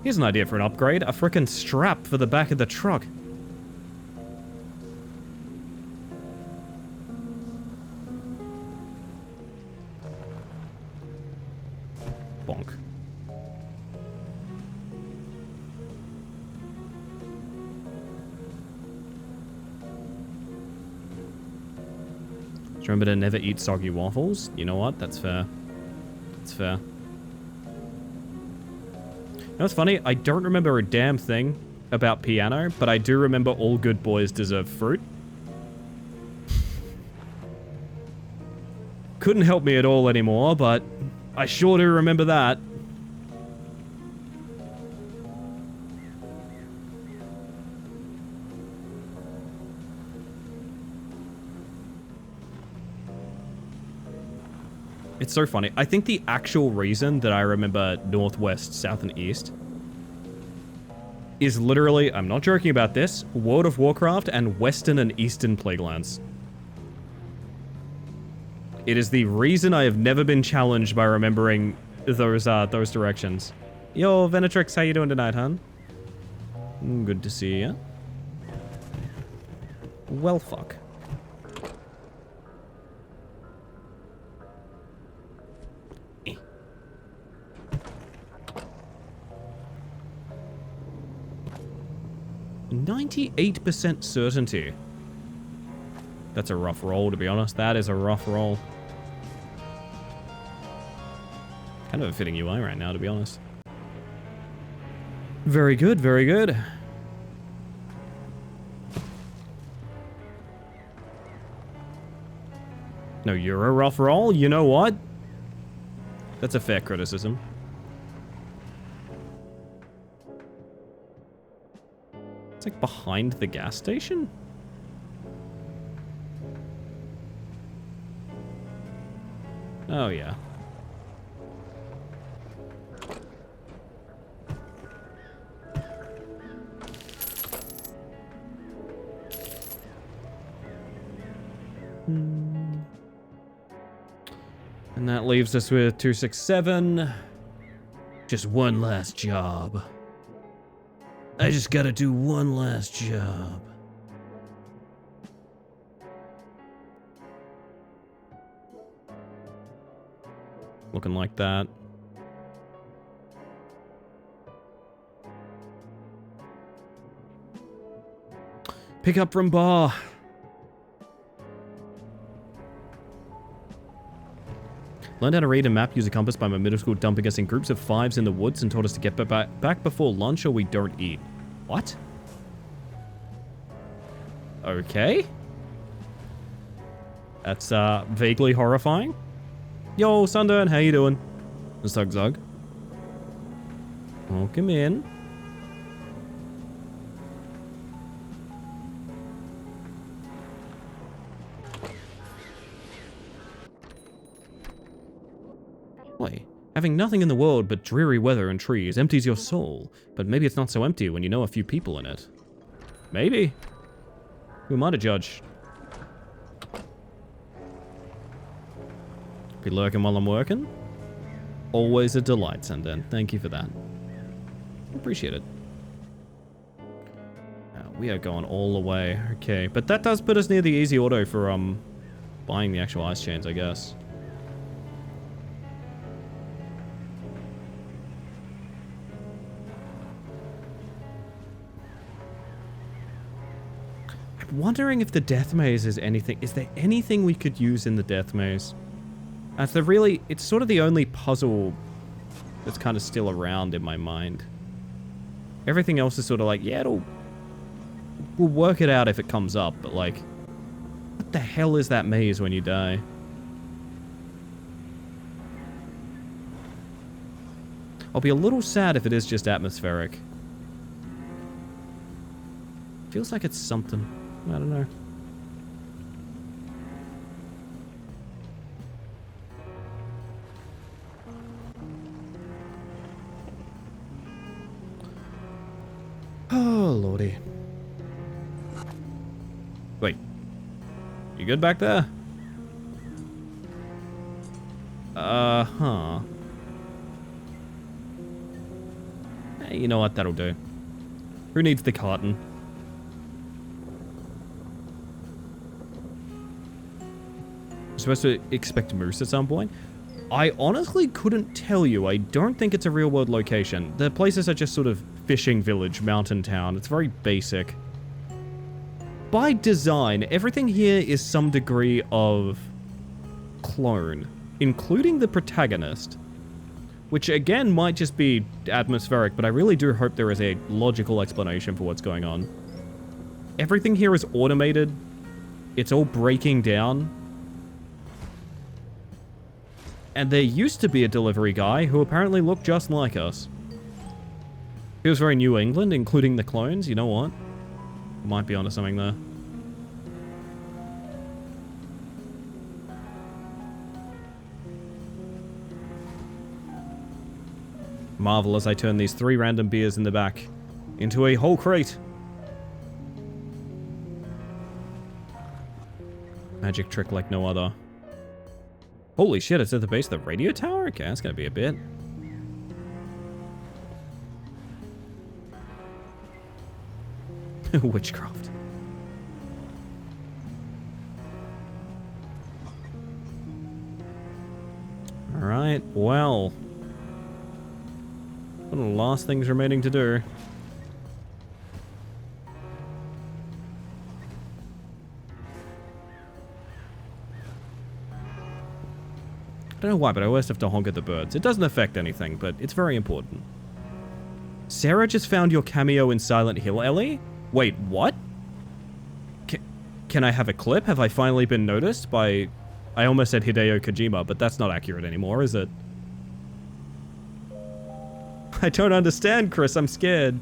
Here's an idea for an upgrade. A frickin' strap for the back of the truck. Bonk. Just remember to never eat soggy waffles. You know what? That's fair. That's fair. You know what's funny? I don't remember a damn thing about piano, but I do remember all good boys deserve fruit. Couldn't help me at all anymore, but I sure do remember that. It's so funny. I think the actual reason that I remember northwest, south, and east is literally, I'm not joking about this, World of Warcraft and Western and Eastern Plaguelands. It is the reason I have never been challenged by remembering those directions. Yo, Venetrix, how you doing tonight, hon? Good to see ya. Well, fuck. Eh. 98% certainty. That's a rough roll, to be honest. That is a rough roll. Kind of a fitting UI right now, to be honest. Very good, very good. No, you're a rough roll? You know what? That's a fair criticism. It's like behind the gas station? Oh, yeah. And that leaves us with 267. Just one last job. I just gotta do one last job. Looking like that. Pick up from bar. Learned how to read a map, use a compass by my middle school, dumping us in groups of 5s in the woods and told us to get back before lunch or we don't eat. What? Okay. That's vaguely horrifying. Yo, Sundown, how you doing? Zug Zug. Welcome in. Wait, having nothing in the world but dreary weather and trees empties your soul, but maybe it's not so empty when you know a few people in it. Maybe. Who am I to judge? Be lurking while I'm working? Always a delight, Sundown. Thank you for that. Appreciate it. We are going all the way. Okay, but that does put us near the easy auto for buying the actual ice chains, I guess. I'm wondering if the death maze is anything. Is there anything we could use in the death maze? It's sort of the only puzzle that's kind of still around in my mind. Everything else is sort of like, yeah, we'll work it out if it comes up, but like, what the hell is that maze when you die? I'll be a little sad if it is just atmospheric. Feels like it's something. I don't know. Oh, lordy. Wait. You good back there? Huh. Hey, you know what? That'll do. Who needs the carton? I'm supposed to expect moose at some point? I honestly couldn't tell you. I don't think it's a real-world location. The places are just sort of fishing village, mountain town. It's very basic. By design, everything here is some degree of clone, including the protagonist, which again might just be atmospheric, but I really do hope there is a logical explanation for what's going on. Everything here is automated. It's all breaking down. And there used to be a delivery guy who apparently looked just like us. He was very New England, including the clones. You know what? Might be onto something there. Marvel as I turn these 3 random beers in the back into a whole crate. Magic trick like no other. Holy shit, it's at the base of the radio tower? Okay, that's gonna be a bit. Witchcraft. Alright, well. One of the last things remaining to do. I don't know why, but I always have to honk at the birds. It doesn't affect anything, but it's very important. Sarah just found your cameo in Silent Hill, Ellie? Wait, what? Can I have a clip? Have I finally been noticed by... I almost said Hideo Kojima, but that's not accurate anymore, is it? I don't understand, Chris. I'm scared.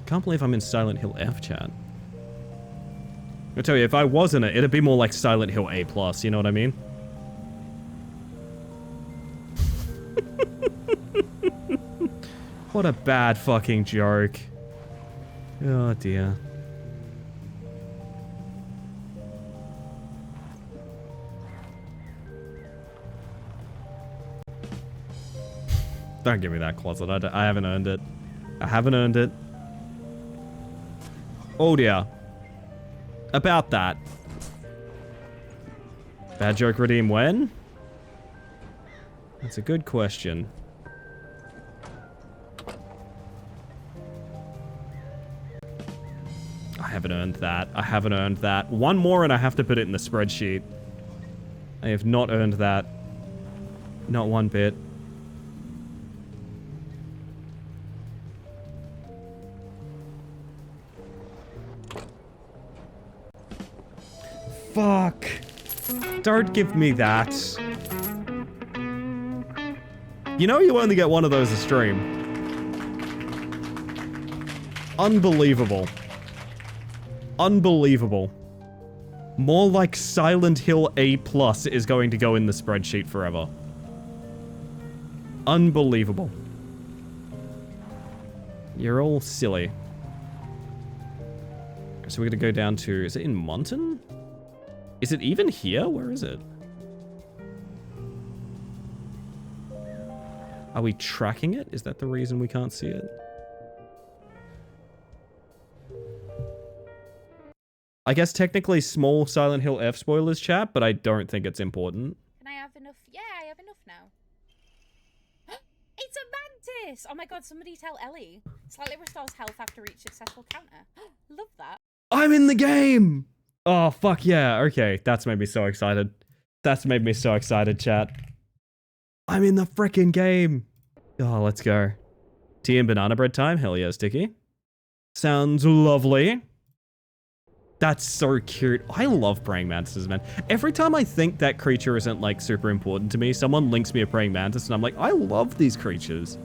Can't believe I'm in Silent Hill F chat. I tell you, if I was in it, it'd be more like Silent Hill A+, you know what I mean? What a bad fucking joke. Oh dear. Don't give me that closet. I haven't earned it. I haven't earned it. Oh dear. About that. Bad joke redeem when? That's a good question. I haven't earned that. I haven't earned that. One more and I have to put it in the spreadsheet. I have not earned that. Not one bit. Fuck. Don't give me that. You know you only get one of those a stream. Unbelievable. Unbelievable. More like Silent Hill A+ is going to go in the spreadsheet forever. Unbelievable. You're all silly. So we're gonna go down to... Is it in Monton? Is it even here? Where is it? Are we tracking it? Is that the reason we can't see it? I guess technically small Silent Hill F spoilers, chat, but I don't think it's important. Can I have enough? Yeah, I have enough now. It's a mantis! Oh my god, somebody tell Ellie. Slightly restores health after each successful counter. Love that. I'm in the game! Oh, fuck yeah. Okay, that's made me so excited. That's made me so excited, chat. I'm in the frickin' game. Oh, let's go. Tea and banana bread time? Hell yeah, Sticky. Sounds lovely. That's so cute. I love praying mantises, man. Every time I think that creature isn't, like, super important to me, someone links me a praying mantis, and I'm like, I love these creatures.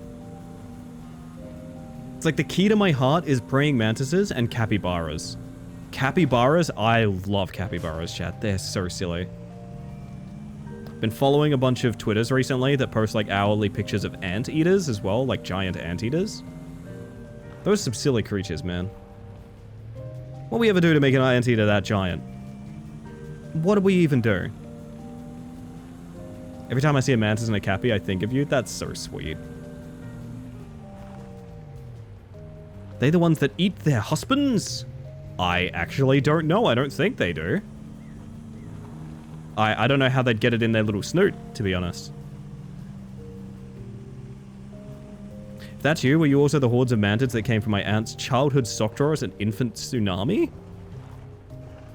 It's like the key to my heart is praying mantises and capybaras. Capybaras, I love capybaras, chat. They're so silly. Been following a bunch of Twitters recently that post like hourly pictures of anteaters as well, like giant anteaters. Those are some silly creatures, man. What do we ever do to make an anteater that giant? What do we even do? Every time I see a mantis and a cappy, I think of you. That's so sweet. They the ones that eat their husbands? I actually don't know. I don't think they do. I don't know how they'd get it in their little snoot, to be honest. If that's you, were you also the hordes of mantids that came from my aunt's childhood sock drawer as an infant tsunami?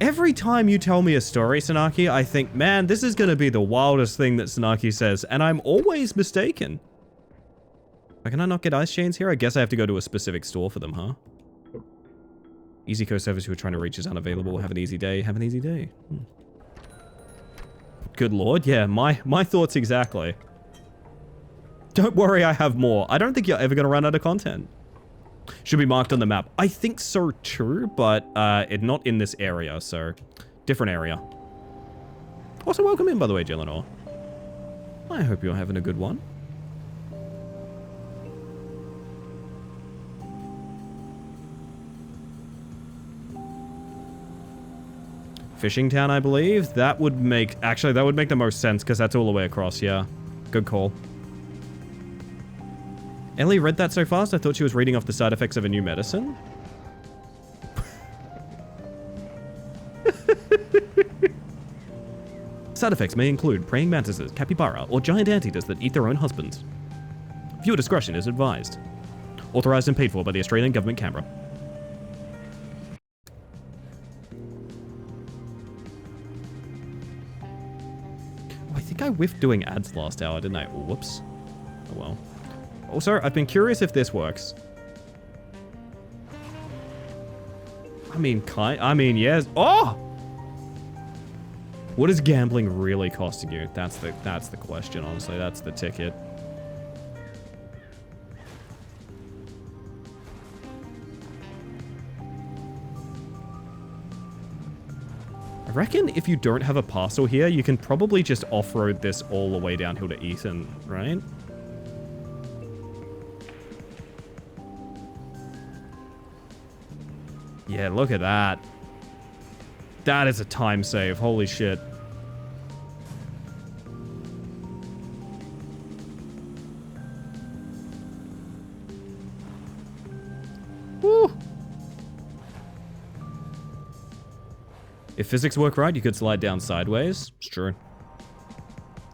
Every time you tell me a story, Sanaki, I think, man, this is going to be the wildest thing that Sanaki says, and I'm always mistaken. Can I not get ice chains here? I guess I have to go to a specific store for them, huh? Easy Coast service you were trying to reach is unavailable. Have an easy day. Have an easy day. Good lord, yeah, my thoughts exactly. Don't worry, I have more. I don't think you're ever going to run out of content. Should be marked on the map. I think so too, but not in this area, so different area. Also, welcome in, by the way, Gyllenor. I hope you're having a good one. Fishing Town, I believe. That would make... Actually, that would make the most sense, because that's all the way across, yeah. Good call. Ellie read that so fast, I thought she was reading off the side effects of a new medicine. Side effects may include praying mantises, capybara, or giant anteaters that eat their own husbands. Viewer discretion is advised. Authorized and paid for by the Australian Government Canberra. Oh, I think I whiffed doing ads last hour, didn't I? Whoops. Oh well. Also, I've been curious if this works. I mean, yes. Oh! What is gambling really costing you? That's the question, honestly. That's the ticket. I reckon if you don't have a parcel here, you can probably just off-road this all the way downhill to Eton, right? Yeah, look at that. That is a time save. Holy shit. Woo! If physics work right, you could slide down sideways. It's true.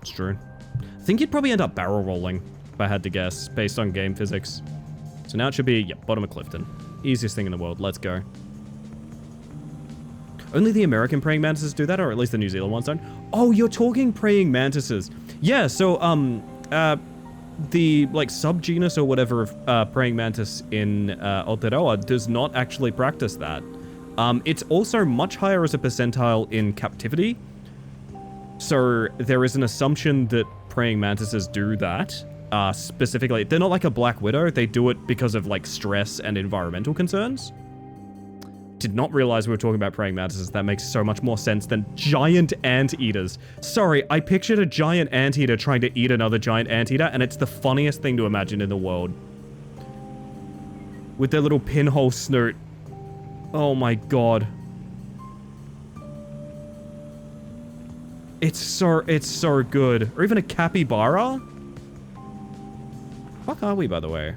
It's true. I think you'd probably end up barrel rolling, if I had to guess, based on game physics. So now it should be, yep, bottom of Clifton. Easiest thing in the world. Let's go. Only the American praying mantises do that, or at least the New Zealand ones don't. Oh, you're talking praying mantises. Yeah, so, the, like, subgenus or whatever of praying mantis in Aotearoa does not actually practice that. It's also much higher as a percentile in captivity. So there is an assumption that praying mantises do that. Specifically, they're not like a black widow. They do it because of, like, stress and environmental concerns. Did not realize we were talking about praying mantises. That makes so much more sense than giant anteaters. Sorry, I pictured a giant anteater trying to eat another giant anteater, and it's the funniest thing to imagine in the world. With their little pinhole snoot. Oh my god. It's so good. Or even a capybara? Fuck are we, by the way?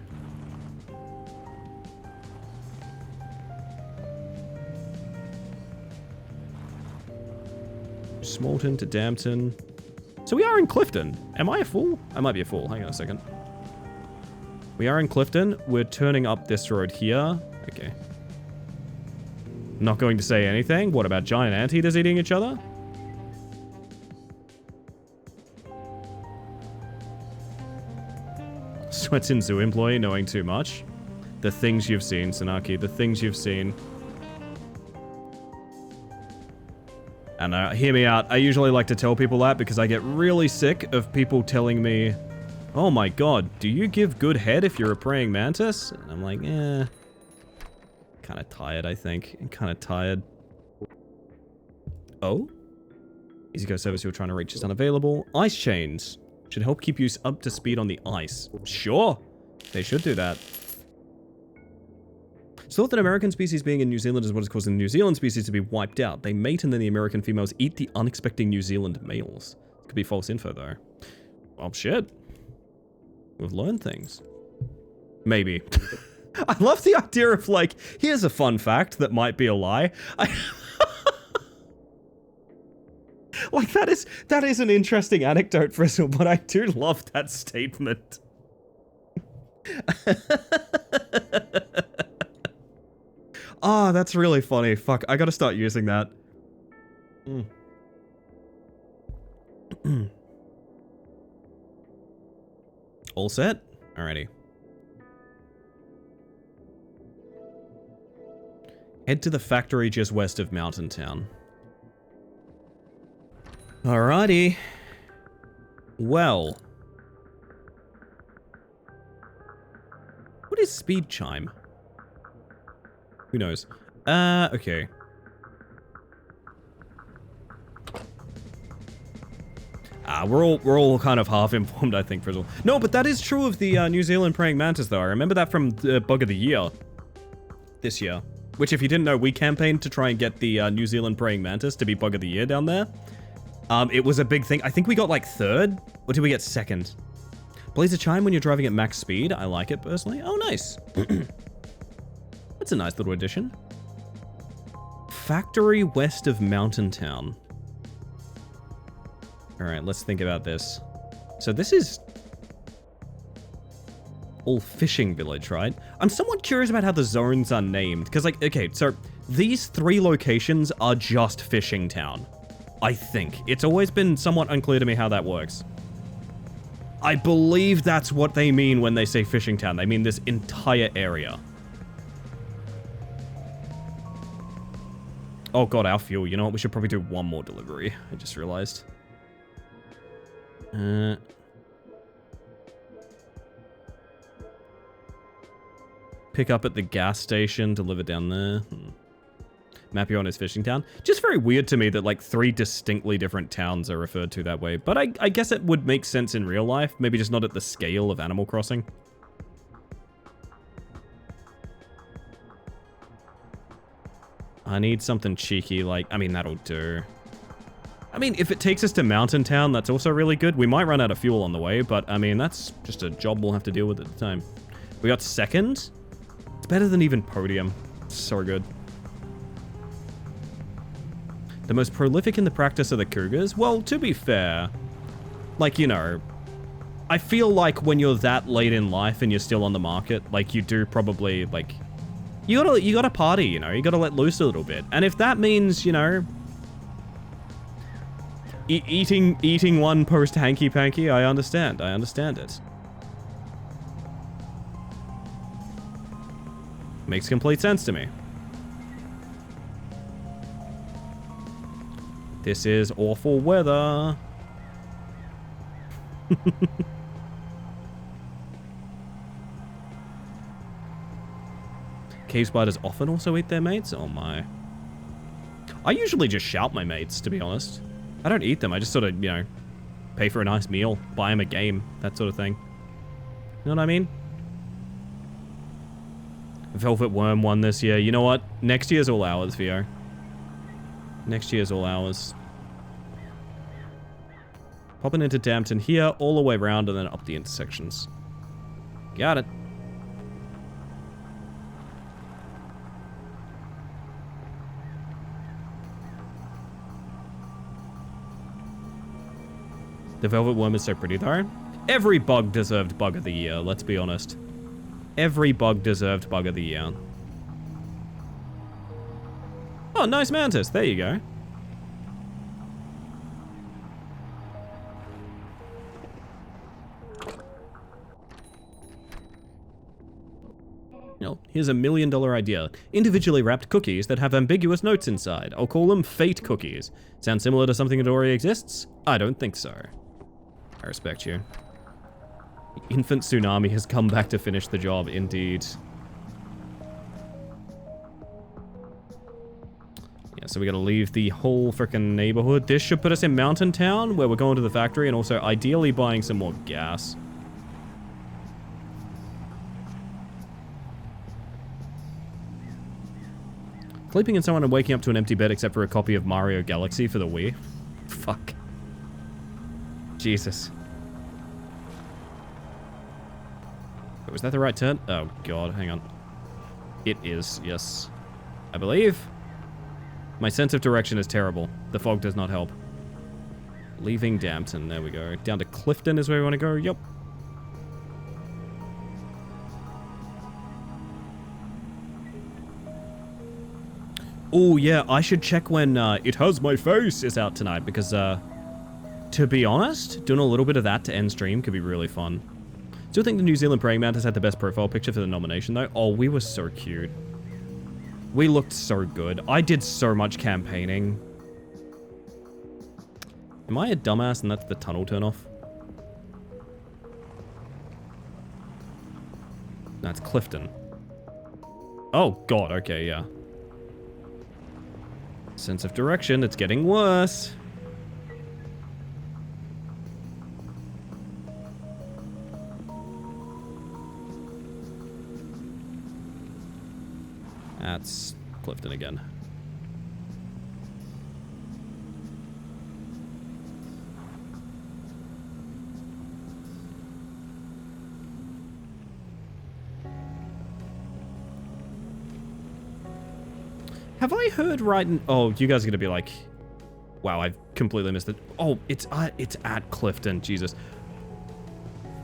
Smolton to Dampton. So we are in Clifton. Am I a fool? I might be a fool. Hang on a second. We are in Clifton. We're turning up this road here. Okay. Not going to say anything. What about giant anteaters eating each other? Sweatsin Zoo employee knowing too much. The things you've seen, Sanaki. The things you've seen. And hear me out. I usually like to tell people that because I get really sick of people telling me, oh my god, do you give good head if you're a praying mantis? And I'm like, eh. Kind of tired, I think. I'm kind of tired. Oh? Easy Go service you're trying to reach is unavailable. Ice chains should help keep you up to speed on the ice. Sure. They should do that. It's thought that American species being in New Zealand is what is causing the New Zealand species to be wiped out. They mate and then the American females eat the unexpecting New Zealand males. Could be false info though. Well, shit. We've learned things. Maybe. I love the idea of like, here's a fun fact that might be a lie. Like that is an interesting anecdote, Frizzle, but I do love that statement. Ah, that's really funny. Fuck, I gotta start using that. All set? Alrighty. Head to the factory just west of Mountain Town. Alrighty. Well. What is speed chime? Who knows? Okay. We're all kind of half informed, I think, Frizzle. No, but that is true of the New Zealand praying mantis, though. I remember that from the Bug of the Year this year. Which, if you didn't know, we campaigned to try and get the New Zealand praying mantis to be Bug of the Year down there. It was a big thing. I think we got like third, or did we get second? Blaze a chime when you're driving at max speed. I like it personally. Oh, nice. That's a nice little addition. Factory west of Mountain Town. All right, let's think about this. So this is all fishing village, right? I'm somewhat curious about how the zones are named, because like, okay, so these 3 locations are just fishing town. I think. It's always been somewhat unclear to me how that works. I believe that's what they mean when they say fishing town. They mean this entire area. Oh god, our fuel. You know what? We should probably do one more delivery. I just realized. Pick up at the gas station, deliver down there. Mapion is fishing town. Just very weird to me that like 3 distinctly different towns are referred to that way. But I guess it would make sense in real life. Maybe just not at the scale of Animal Crossing. I need something cheeky like, I mean, that'll do. I mean, if it takes us to Mountain Town, that's also really good. We might run out of fuel on the way, but I mean, that's just a job we'll have to deal with at the time. We got second. It's better than even podium. It's so good. The most prolific in the practice are the Cougars. Well, to be fair, like, you know, I feel like when you're that late in life and you're still on the market, like, you do probably, like, you gotta party, you know, you gotta let loose a little bit. And if that means, you know, eating one post hanky panky, I understand it. Makes complete sense to me. This is awful weather. Cave spiders often also eat their mates? Oh my. I usually just shout my mates, to be honest. I don't eat them, I just sort of, you know, pay for a nice meal, buy them a game, that sort of thing. You know what I mean? Velvet Worm won this year. You know what? Next year's all ours, Vio. Next year's all ours. Popping into Dampton here, all the way around, and then up the intersections. Got it. The Velvet Worm is so pretty, though. Every bug deserved Bug of the Year, let's be honest. Every bug deserved Bug of the Year. Oh, nice mantis. There you go. Well, here's a $1 million idea. Individually wrapped cookies that have ambiguous notes inside. I'll call them fate cookies. Sound similar to something that already exists? I don't think so. I respect you. The infant tsunami has come back to finish the job, indeed. Yeah, so we gotta leave the whole frickin' neighborhood. This should put us in Mountain Town, where we're going to the factory, and also ideally buying some more gas. Sleeping in someone and waking up to an empty bed except for a copy of Mario Galaxy for the Wii. Fuck. Jesus. Wait, was that the right turn? Oh god, hang on. It is, yes. I believe. My sense of direction is terrible. The fog does not help. Leaving Dampton, there we go. Down to Clifton is where we want to go, yep. Oh, yeah, I should check when It Has My Face is out tonight, because, to be honest, doing a little bit of that to end stream could be really fun. Still think the New Zealand praying mantis had the best profile picture for the nomination, though. Oh, we were so cute. We looked so good. I did so much campaigning. Am I a dumbass and that's the tunnel turn-off? That's Clifton. Oh, God, okay, yeah. Sense of direction, it's getting worse. That's Clifton again. Have I heard right? Oh, you guys are gonna be like, wow, I've completely missed it. Oh, it's at Clifton. Jesus.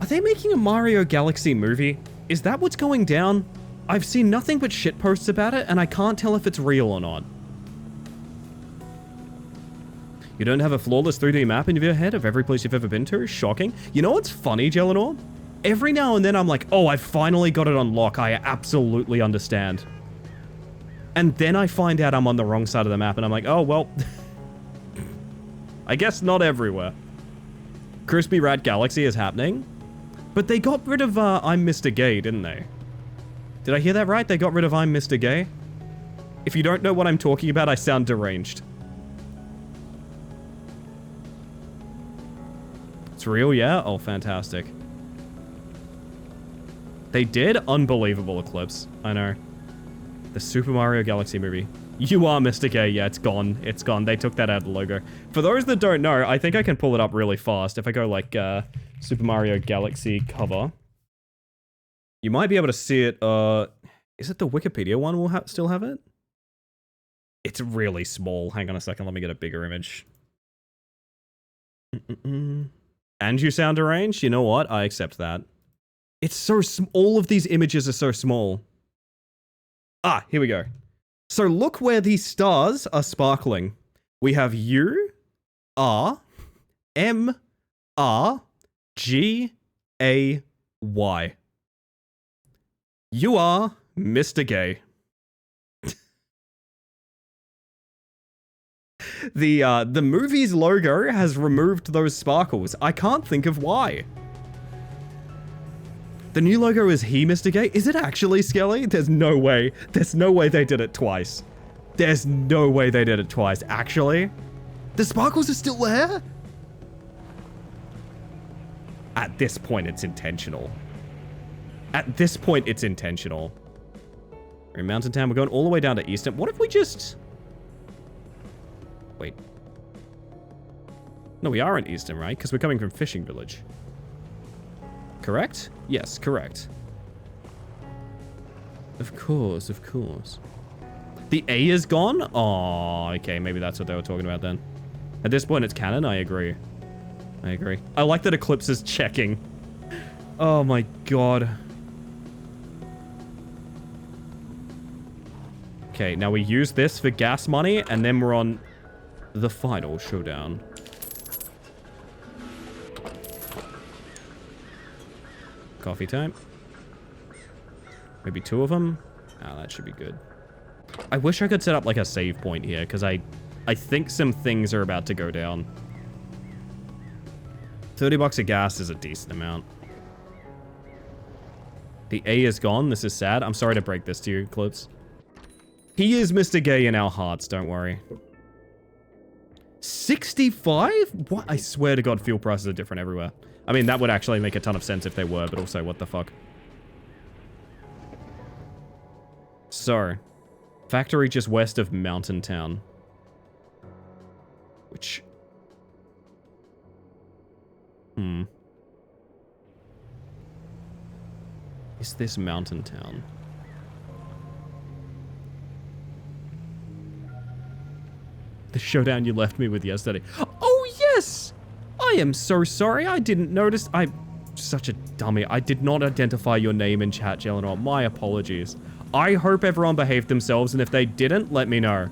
Are they making a Mario Galaxy movie? Is that what's going down? I've seen nothing but shit posts about it, and I can't tell if it's real or not. You don't have a flawless 3D map in your head of every place you've ever been to? Shocking. You know what's funny, Gelinor? Every now and then I'm like, oh, I finally got it on lock. I absolutely understand. And then I find out I'm on the wrong side of the map, and I'm like, oh, well, I guess not everywhere. Crispy Rat Galaxy is happening, but they got rid of I'm Mr. Gay, didn't they? Did I hear that right? They got rid of I'm Mr. Gay? If you don't know what I'm talking about, I sound deranged. It's real, yeah? Oh, fantastic. They did? Unbelievable, Eclipse. I know. The Super Mario Galaxy movie. You are Mr. K. Yeah, it's gone. It's gone. They took that out of the logo. For those that don't know, I think I can pull it up really fast. If I go like Super Mario Galaxy cover, you might be able to see it. Is it the Wikipedia one will still have it? It's really small. Hang on a second. Let me get a bigger image. And you sound deranged? You know what? I accept that. It's so all of these images are so small. Ah, here we go. So look where these stars are sparkling. We have U, R, M, R, G, A, Y. You are Mr. Gay. The movie's logo has removed those sparkles. I can't think of why. The new logo is he, Mr. Gay? Is it actually Skelly? There's no way. There's no way they did it twice. There's no way they did it twice. Actually, the sparkles are still there? At this point, it's intentional. At this point, it's intentional. We're in Mountain Town. We're going all the way down to Eastern. What if we just... Wait. No, we are in Eastern, right? Because we're coming from Fishing Village. Correct? Yes, correct. Of course, of course. The A is gone? Oh, okay, maybe that's what they were talking about then. At this point, it's canon. I agree. I agree. I like that Eclipse is checking. Oh my god. Okay, now we use this for gas money, and then we're on the final showdown. Coffee time. Maybe 2 of them. Oh, that should be good. I wish I could set up like a save point here, because I think some things are about to go down. $30 of gas is a decent amount. The A is gone. This is sad. I'm sorry to break this to you, Eclipse. He is Mr. Gay in our hearts, don't worry. 65? What? I swear to God, fuel prices are different everywhere. I mean, that would actually make a ton of sense if they were, but also, what the fuck? So, factory just west of Mountain Town. Which... Is this Mountain Town? The showdown you left me with yesterday. Oh, yes! I am so sorry. I didn't notice. I'm such a dummy. I did not identify your name in chat, Gelinor. My apologies. I hope everyone behaved themselves, and if they didn't, let me know.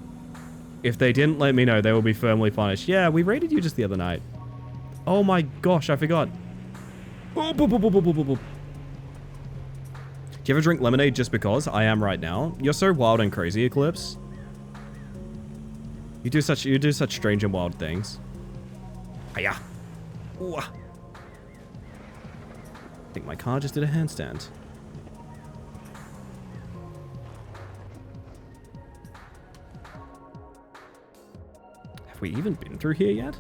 If they didn't, let me know. They will be firmly punished. Yeah, we raided you just the other night. Oh my gosh, I forgot. Oh, boop, boop, boop, boop, boop, boop. Do you ever drink lemonade just because? I am right now. You're so wild and crazy, Eclipse. You do such strange and wild things. Hiya. Ooh. I think my car just did a handstand. Have we even been through here yet?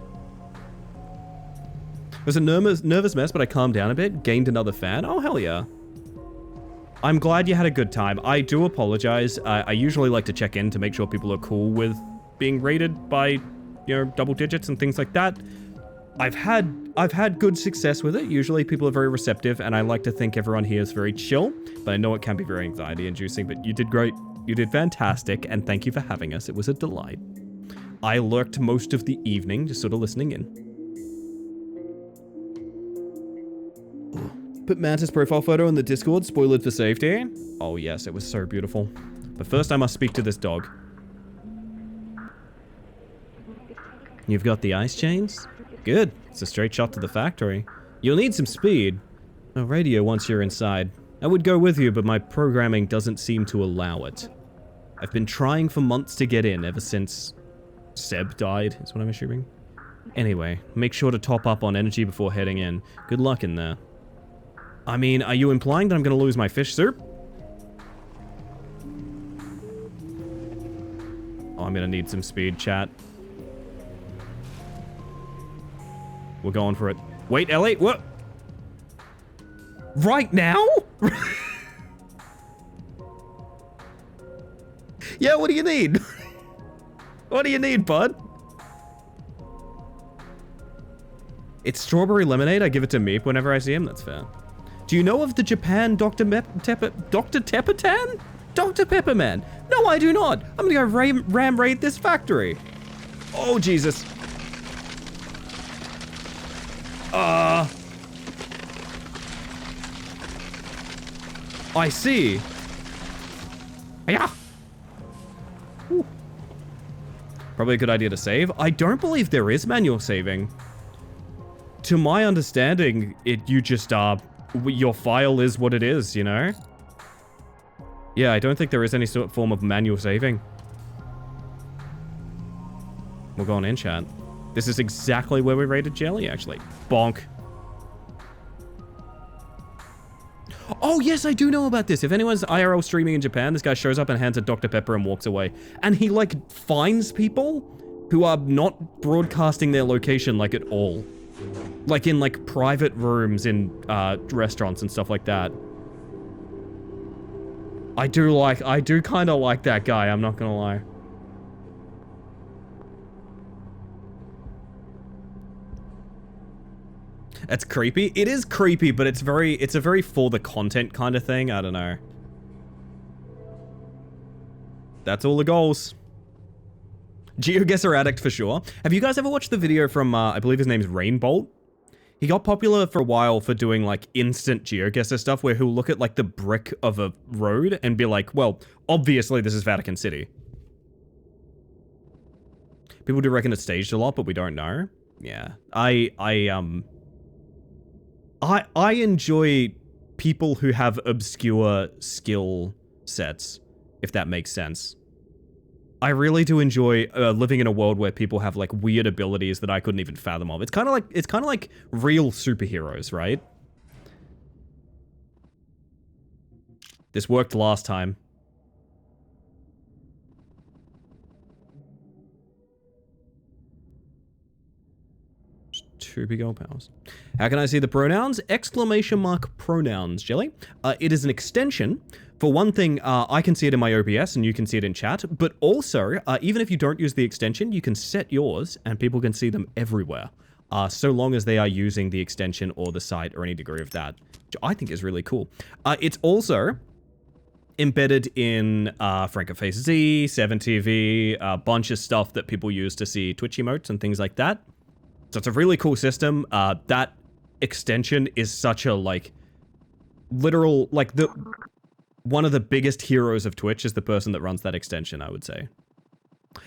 It was a nervous mess, but I calmed down a bit. Gained another fan. Oh, hell yeah. I'm glad you had a good time. I do apologize. I usually like to check in to make sure people are cool with being rated by, you know, double digits and things like that. I've had good success with it. Usually people are very receptive, and I like to think everyone here is very chill, but I know it can be very anxiety inducing, but you did great. You did fantastic, and thank you for having us. It was a delight. I lurked most of the evening just sort of listening in. Put Mantis profile photo in the Discord, spoiled for safety. Oh yes, it was so beautiful. But first I must speak to this dog. You've got the ice chains? Good, it's a straight shot to the factory. You'll need some speed. A radio once you're inside. I would go with you, but my programming doesn't seem to allow it. I've been trying for months to get in ever since Seb died, is what I'm assuming. Anyway, make sure to top up on energy before heading in. Good luck in there. I mean, are you implying that I'm gonna lose my fish soup? Oh, I'm gonna need some speed, chat. We're going for it. Wait, Ellie, what? Right now? Yeah, what do you need? What do you need, bud? It's strawberry lemonade. I give it to Meep whenever I see him. That's fair. Do you know of the Japan Dr. Teppertan? Dr. Pepperman? No, I do not. I'm gonna go ram raid this factory. Oh, Jesus. I see. Yeah. Probably a good idea to save. I don't believe there is manual saving. To my understanding, you just, your file is what it is, you know? Yeah, I don't think there is any sort of form of manual saving. We're going in, chat. This is exactly where we raided Jelly, actually. Bonk. Oh, yes, I do know about this. If anyone's IRL streaming in Japan, this guy shows up and hands a Dr. Pepper and walks away. And he, like, finds people who are not broadcasting their location, like, at all. Like, in, like, private rooms in restaurants and stuff like that. I do kind of like that guy, I'm not gonna lie. That's creepy. It is creepy, but it's a very for the content kind of thing. I don't know. That's all the goals. GeoGuessr addict for sure. Have you guys ever watched the video from, I believe his name's Rainbolt? He got popular for a while for doing, like, instant GeoGuessr stuff where he'll look at, like, the brick of a road and be like, well, obviously this is Vatican City. People do reckon it's staged a lot, but we don't know. Yeah. I enjoy people who have obscure skill sets, if that makes sense. I really do enjoy living in a world where people have like weird abilities that I couldn't even fathom of. It's kind of like real superheroes, right? This worked last time. Two big old powers. How can I see the pronouns? Exclamation mark pronouns, Jelly. It is an extension. For one thing, I can see it in my OBS and you can see it in chat, but also, even if you don't use the extension, you can set yours and people can see them everywhere. So long as they are using the extension or the site or any degree of that, which I think is really cool. It's also embedded in FrancoFaceZ, 7TV, a bunch of stuff that people use to see Twitch emotes and things like that. So it's a really cool system. That extension is such a, like, literal, like, one of the biggest heroes of Twitch is the person that runs that extension, I would say.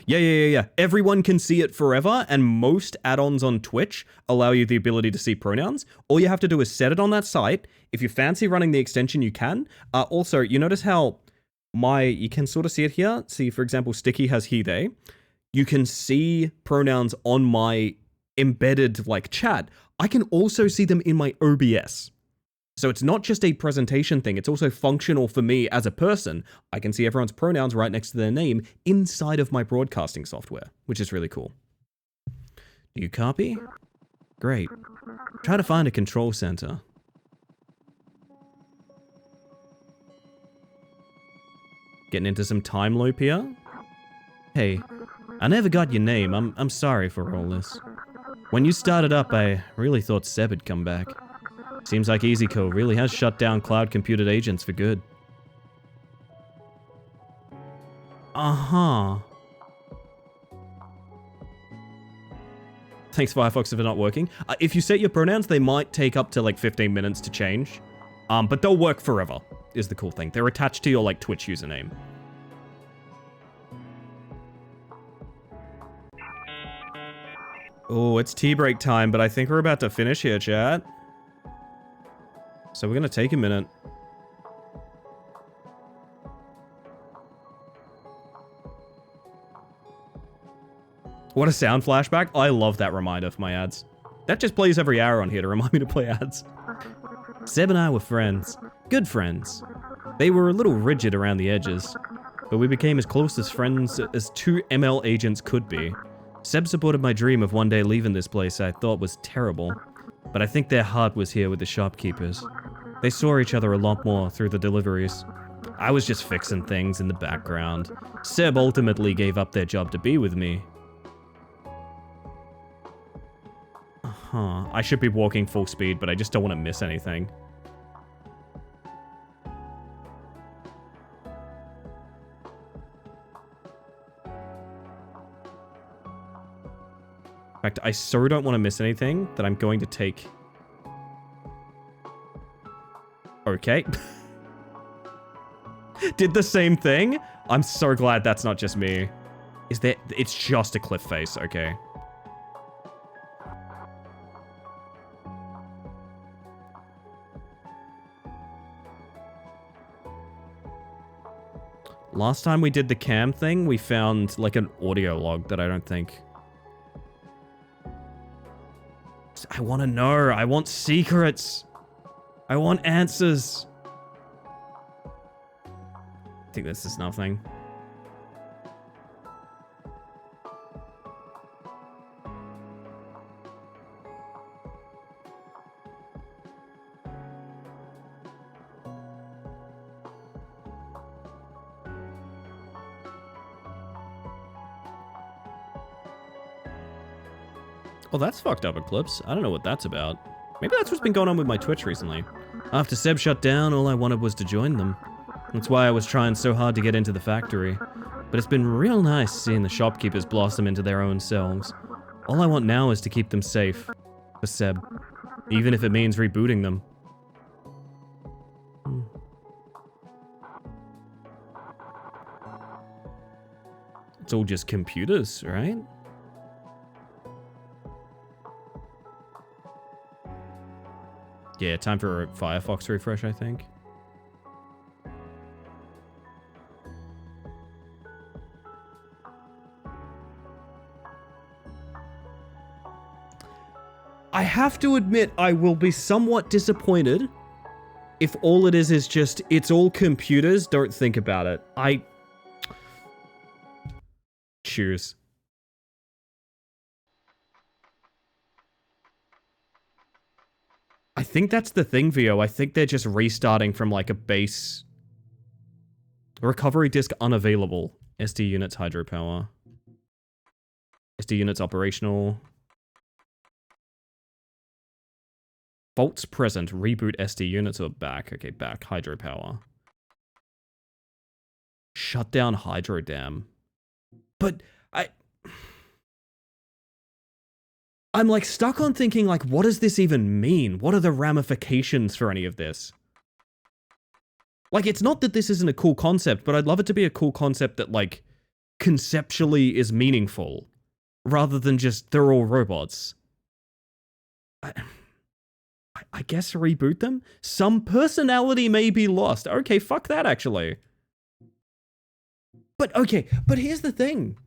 Yeah. Everyone can see it forever, and most add-ons on Twitch allow you the ability to see pronouns. All you have to do is set it on that site. If you fancy running the extension, you can. Also, you notice how you can sort of see it here. See, for example, Sticky has he, they. You can see pronouns on my embedded, like, chat. I can also see them in my OBS. So it's not just a presentation thing, it's also functional for me as a person. I can see everyone's pronouns right next to their name inside of my broadcasting software, which is really cool. Do you copy? Great. Try to find a control center. Getting into some time loop here? Hey, I never got your name. I'm sorry for all this. When you started up, I really thought Seb had come back. Seems like EasyCo really has shut down cloud computed agents for good. Uh-huh. Thanks, Firefox, if it's not working. If you set your pronouns, they might take up to like 15 minutes to change. But they'll work forever, is the cool thing. They're attached to your like Twitch username. Oh, it's tea break time, but I think we're about to finish here, chat. So we're gonna take a minute. What a sound flashback. I love that reminder for my ads. That just plays every hour on here to remind me to play ads. Seb and I were friends. Good friends. They were a little rigid around the edges, but we became as close as friends as two ML agents could be. Seb supported my dream of one day leaving this place I thought was terrible, but I think their heart was here with the shopkeepers. They saw each other a lot more through the deliveries. I was just fixing things in the background. Seb ultimately gave up their job to be with me. I should be walking full speed, but I just don't want to miss anything. In fact, I so don't want to miss anything that I'm going to take... Okay. Did the same thing? I'm so glad that's not just me. Is there... It's just a cliff face, okay. Last time we did the cam thing, we found like an audio log that I don't think... I want to know. I want secrets. I want answers. I think this is nothing. Oh, that's fucked up, Eclipse. I don't know what that's about. Maybe that's what's been going on with my Twitch recently. After Seb shut down, all I wanted was to join them. That's why I was trying so hard to get into the factory. But it's been real nice seeing the shopkeepers blossom into their own selves. All I want now is to keep them safe. For Seb. Even if it means rebooting them. It's all just computers, right? Yeah, time for a Firefox refresh, I think. I have to admit, I will be somewhat disappointed if all it is just, it's all computers, don't think about it. Choose. I think that's the thing, Vio. I think they're just restarting from like a base. Recovery disk unavailable. SD units hydropower. SD units operational. Faults present. Reboot SD units or back. Okay, back. Hydropower. Shut down hydro dam. But I'm like stuck on thinking like, what does this even mean? What are the ramifications for any of this? Like, it's not that this isn't a cool concept, but I'd love it to be a cool concept that, like, conceptually is meaningful, rather than just they're all robots. I guess reboot them? Some personality may be lost. Okay, fuck that, actually. But, okay, but here's the thing.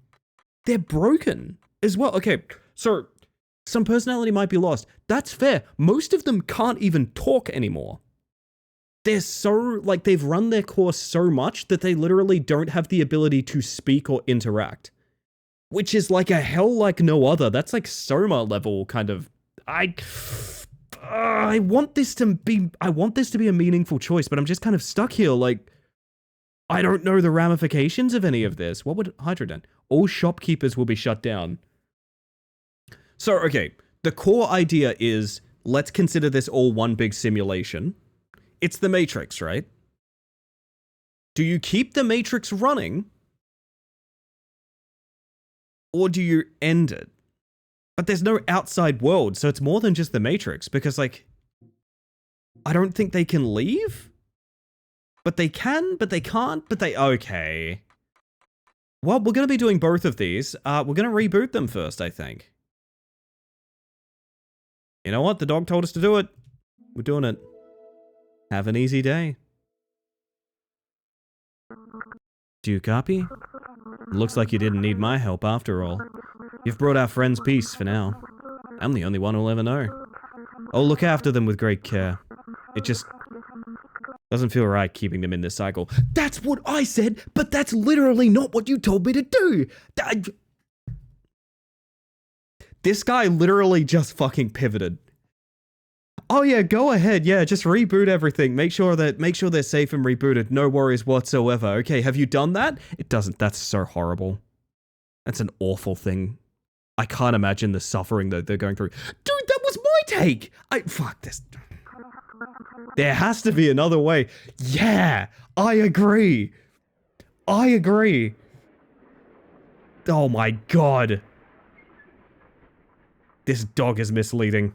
They're broken as well. Okay, so some personality might be lost. That's fair. Most of them can't even talk anymore. They're so, like, they've run their course so much that they literally don't have the ability to speak or interact. Which is like a hell like no other. That's like Soma level kind of... I want this to be a meaningful choice, but I'm just kind of stuck here, like... I don't know the ramifications of any of this. What would Hydra do? All shopkeepers will be shut down. So, okay, the core idea is, let's consider this all one big simulation. It's the Matrix, right? Do you keep the Matrix running? Or do you end it? But there's no outside world, so it's more than just the Matrix, because, like, I don't think they can leave? But they can, but they can't, but they... Okay. Well, we're going to be doing both of these. We're going to reboot them first, I think. You know what? The dog told us to do it. We're doing it. Have an easy day. Do you copy? Looks like you didn't need my help after all. You've brought our friends peace for now. I'm the only one who'll ever know. I'll look after them with great care. It just doesn't feel right keeping them in this cycle. That's what I said, but that's literally not what you told me to do. This guy literally just fucking pivoted. Oh yeah, go ahead. Yeah, just reboot everything. Make sure they're safe and rebooted. No worries whatsoever. Okay, have you done that? It doesn't. That's so horrible. That's an awful thing. I can't imagine the suffering that they're going through. Dude, that was my take. Fuck this. There has to be another way. Yeah, I agree. I agree. Oh my god. This dog is misleading.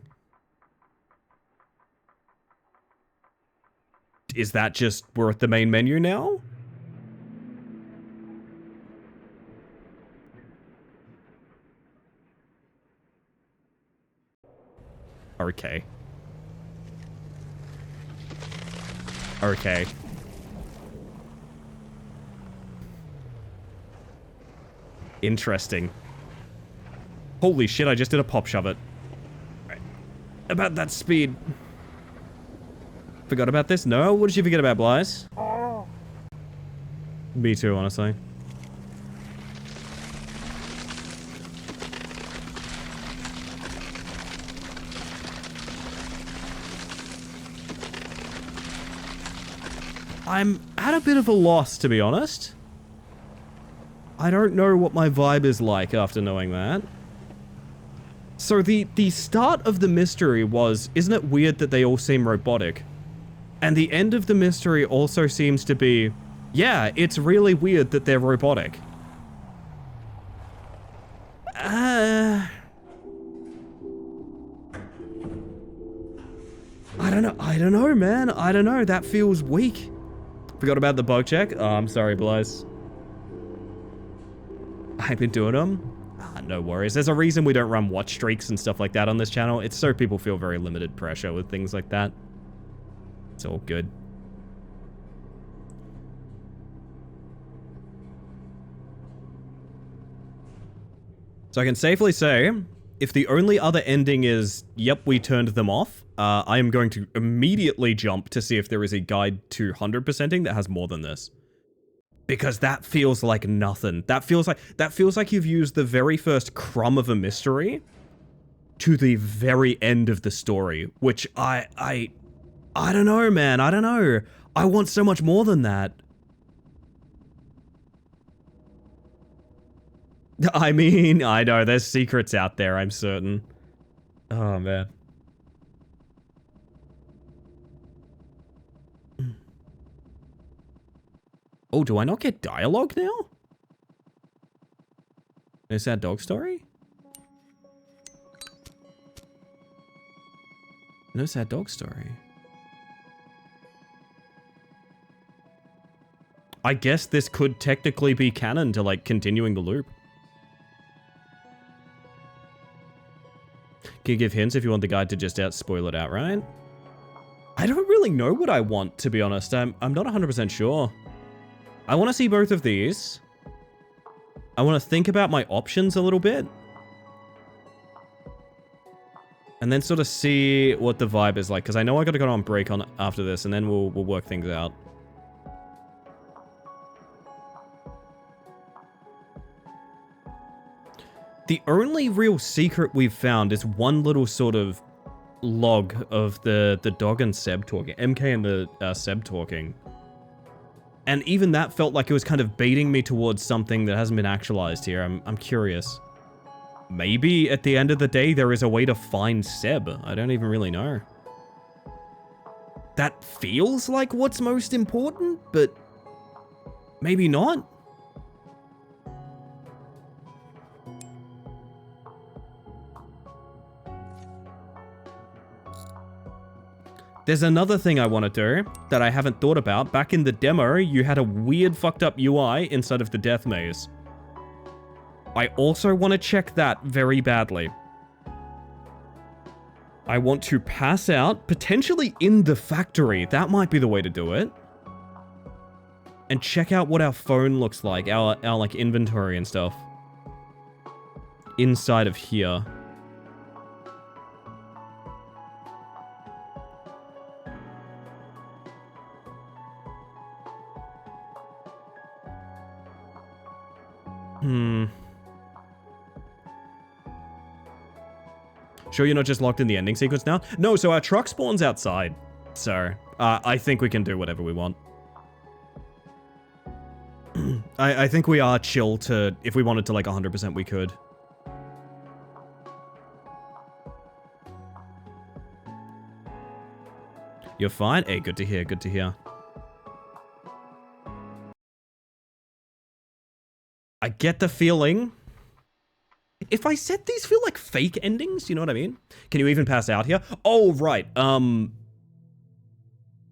Is that just, we're at the main menu now? Okay. Okay. Interesting. Holy shit, I just did a pop shove it. Right. About that speed. Forgot about this? No? What did you forget about, Blyce? Me too, honestly. I'm at a bit of a loss, to be honest. I don't know what my vibe is like after knowing that. So the start of the mystery was, isn't it weird that they all seem robotic? And the end of the mystery also seems to be, yeah, it's really weird that they're robotic. I don't know, man. I don't know. That feels weak. Forgot about the bug check? Oh, I'm sorry, Blaze. I've been doing them. No worries. There's a reason we don't run watch streaks and stuff like that on this channel. It's so people feel very limited pressure with things like that. It's all good. So I can safely say, if the only other ending is, yep, we turned them off, I am going to immediately jump to see if there is a guide to 100%ing that has more than this. Because that feels like nothing. That feels like you've used the very first crumb of a mystery to the very end of the story, which I don't know, man. I don't know. I want so much more than that. I mean, I know, there's secrets out there, I'm certain. Oh, man. Oh, do I not get dialogue now? No sad dog story? No sad dog story. I guess this could technically be canon to, like, continuing the loop. Can you give hints if you want the guide to just spoil it outright? I don't really know what I want, to be honest. I'm not 100% sure. I want to see both of these. I want to think about my options a little bit. And then sort of see what the vibe is like, because I know I got to go on break on after this, and then we'll work things out. The only real secret we've found is one little sort of log of the dog and Seb talking, MK and the Seb talking. And even that felt like it was kind of baiting me towards something that hasn't been actualized here. I'm curious. Maybe at the end of the day, there is a way to find Seb. I don't even really know. That feels like what's most important, but maybe not. There's another thing I want to do that I haven't thought about. Back in the demo, you had a weird fucked up UI inside of the death maze. I also want to check that very badly. I want to pass out, potentially in the factory. That might be the way to do it. And check out what our phone looks like, our like inventory and stuff. Inside of here. Sure you're not just locked in the ending sequence now? No, so our truck spawns outside. So, I think we can do whatever we want. I think we are chill to, if we wanted to like 100% we could. You're fine? Hey, good to hear, good to hear. I get the feeling... If I said these feel like fake endings, you know what I mean? Can you even pass out here? Oh, right.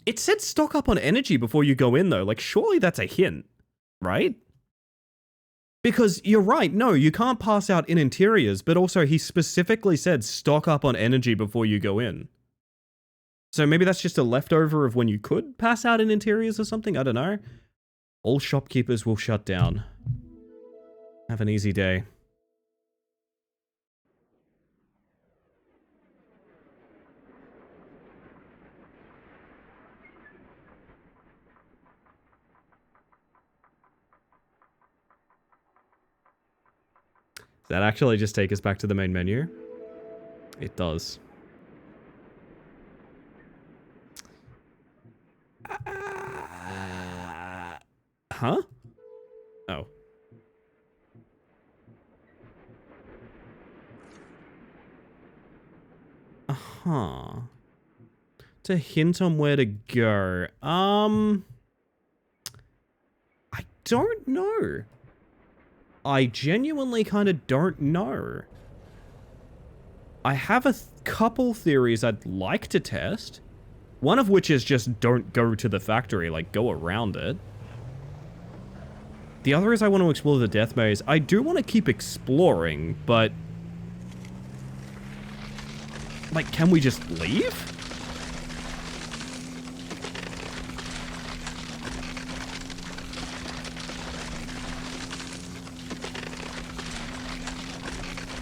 It said stock up on energy before you go in, though. Like, surely that's a hint, right? Because you're right. No, you can't pass out in interiors, but also he specifically said stock up on energy before you go in. So maybe that's just a leftover of when you could pass out in interiors or something? I don't know. All shopkeepers will shut down. Have an easy day. Does that actually just take us back to the main menu? It does. Huh? Oh. Uh-huh. To hint on where to go. I don't know. I genuinely kind of don't know. I have a couple theories I'd like to test. One of which is just don't go to the factory, like go around it. The other is I want to explore the death maze. I do want to keep exploring, but... like, can we just leave?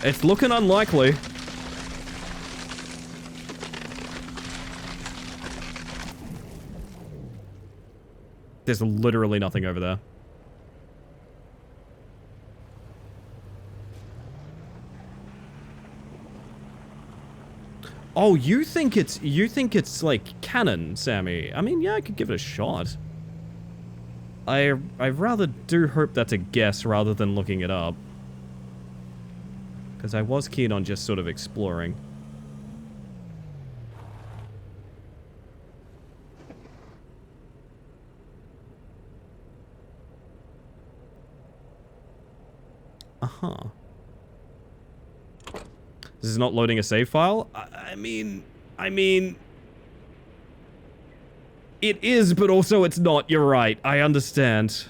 It's looking unlikely. There's literally nothing over there. Oh, you think it's like canon, Sammy? I mean, yeah, I could give it a shot. I rather do hope that's a guess rather than looking it up. Because I was keen on just sort of exploring. Uh-huh. This is not loading a save file? I mean... It is, but also it's not. You're right. I understand.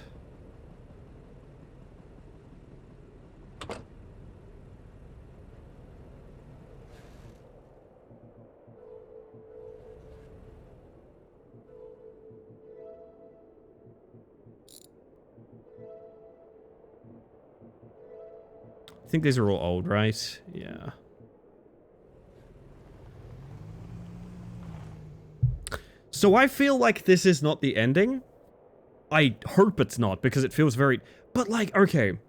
I think these are all old, right? Yeah. So I feel like this is not the ending. I hope it's not, because it feels very... But, like, okay.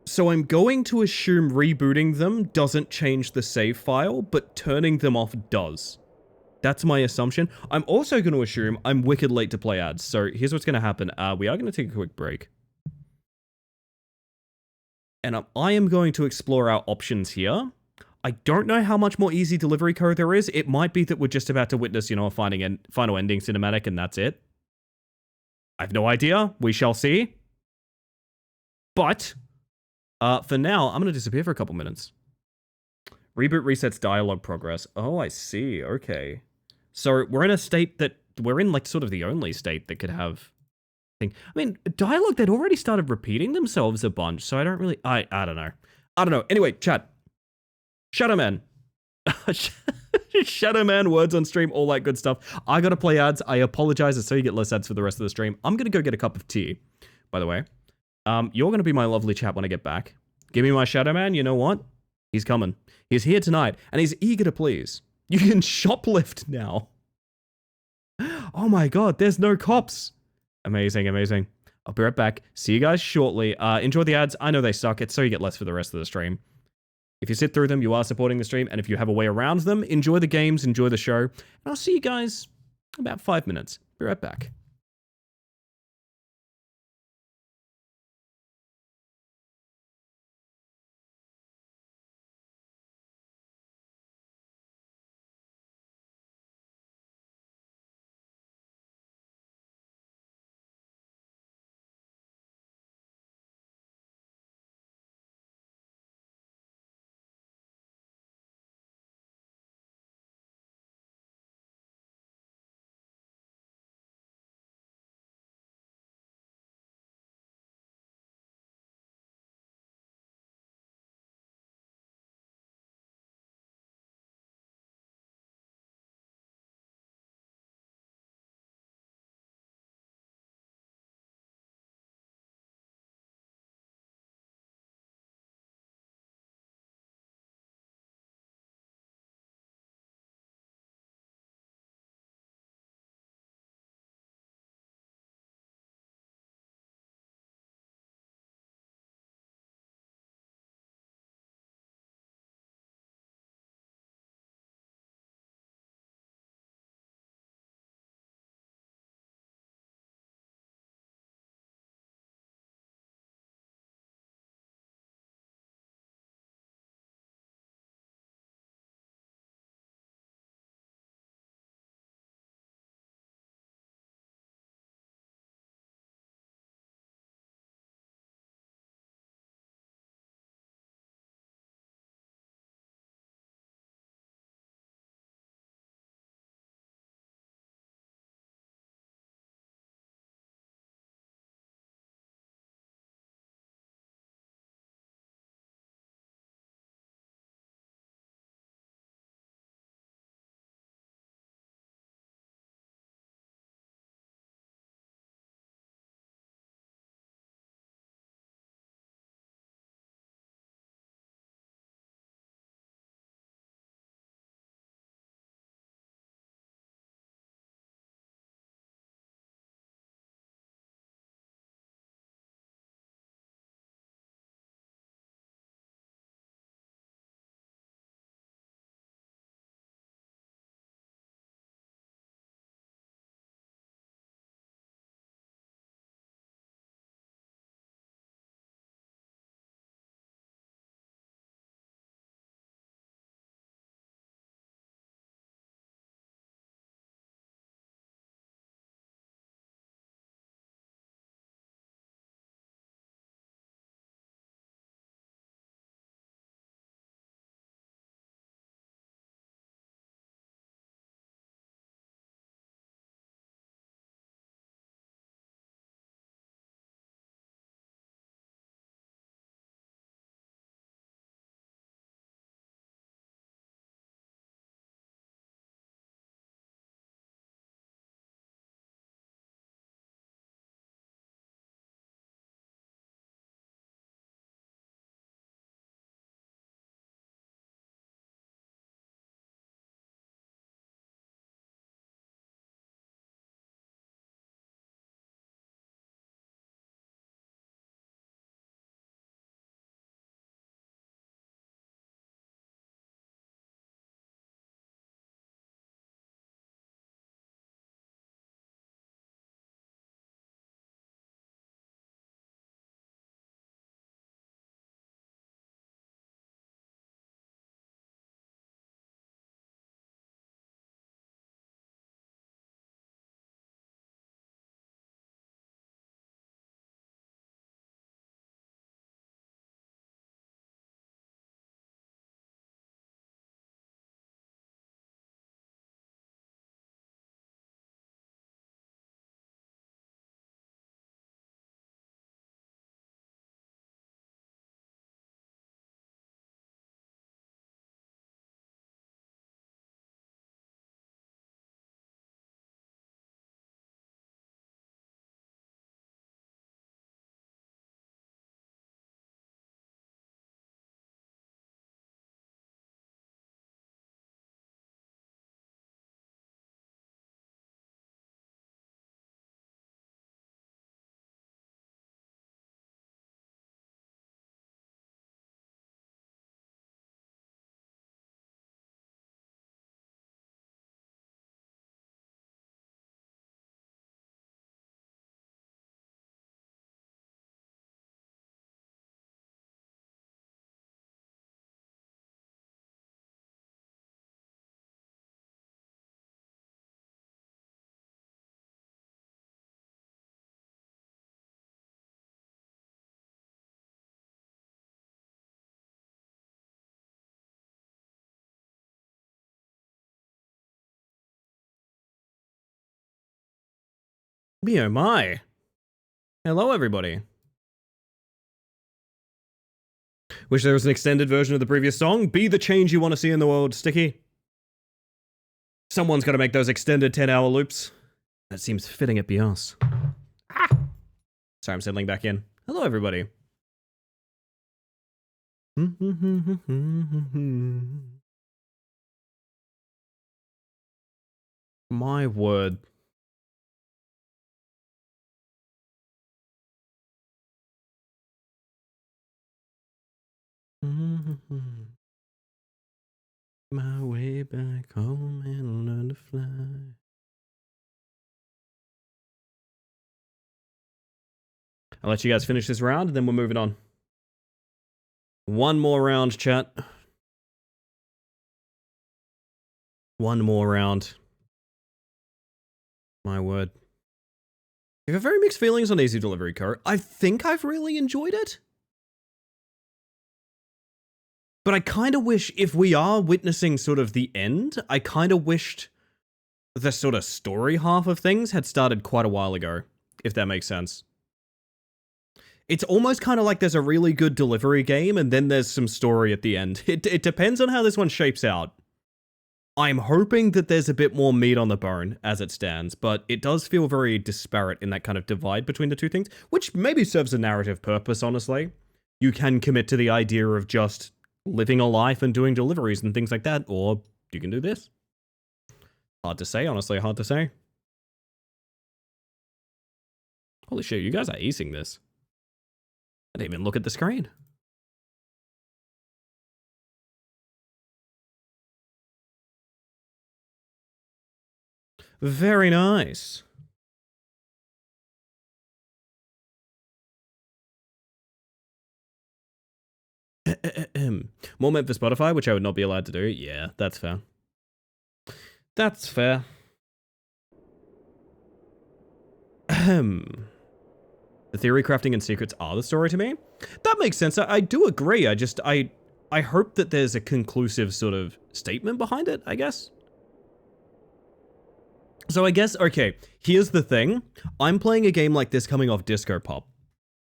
So I'm going to assume rebooting them doesn't change the save file, but turning them off does. That's my assumption. I'm also going to assume I'm wicked late to play ads. So here's what's going to happen. We are going to take a quick break. And I am going to explore our options here. I don't know how much more easy delivery code there is. It might be that we're just about to witness, you know, a final ending cinematic and that's it. I have no idea. We shall see. But, for now, I'm going to disappear for a couple minutes. Reboot resets dialogue progress. Oh, I see. Okay. So we're in a state that, we're in like sort of the only state that could have... I mean, dialogue that already started repeating themselves a bunch, so I don't really... I don't know. I don't know. Anyway, chat. Shadowman. Shadowman, words on stream, all that good stuff. I gotta play ads. I apologize, so you get less ads for the rest of the stream. I'm gonna go get a cup of tea, by the way. You're gonna be my lovely chat when I get back. Give me my Shadowman, you know what? He's coming. He's here tonight, and he's eager to please. You can shoplift now. Oh my god, there's no cops. Amazing, amazing. I'll be right back. See you guys shortly. Enjoy the ads. I know they suck. It's so you get less for the rest of the stream. If you sit through them, you are supporting the stream. And if you have a way around them, enjoy the games, enjoy the show. And I'll see you guys in about 5 minutes. Be right back. Me oh my. Hello, everybody. Wish there was an extended version of the previous song. Be the change you want to see in the world, Sticky. Someone's got to make those extended 10-hour loops. That seems fitting at be us. Ah. Sorry, I'm settling back in. Hello, everybody. My word. My way back home and learn to fly. I'll let you guys finish this round and then we're moving on. One more round, chat. One more round. My word. I have very mixed feelings on Easy Delivery Co. I think I've really enjoyed it. But I kind of wish, if we are witnessing sort of the end, I kind of wished the sort of story half of things had started quite a while ago, if that makes sense. It's almost kind of like there's a really good delivery game and then there's some story at the end. It depends on how this one shapes out. I'm hoping that there's a bit more meat on the bone as it stands, but it does feel very disparate in that kind of divide between the two things, which maybe serves a narrative purpose, honestly. You can commit to the idea of just living a life and doing deliveries and things like that, or you can do this. Hard to say, honestly, hard to say. Holy shit, you guys are acing this. I didn't even look at the screen. Very nice. More meant for Spotify, which I would not be allowed to do. Yeah, that's fair. That's fair. The theory crafting and secrets are the story to me. That makes sense. I do agree. I hope that there's a conclusive sort of statement behind it, I guess. So I guess, okay, here's the thing. I'm playing a game like this coming off Disco Pop.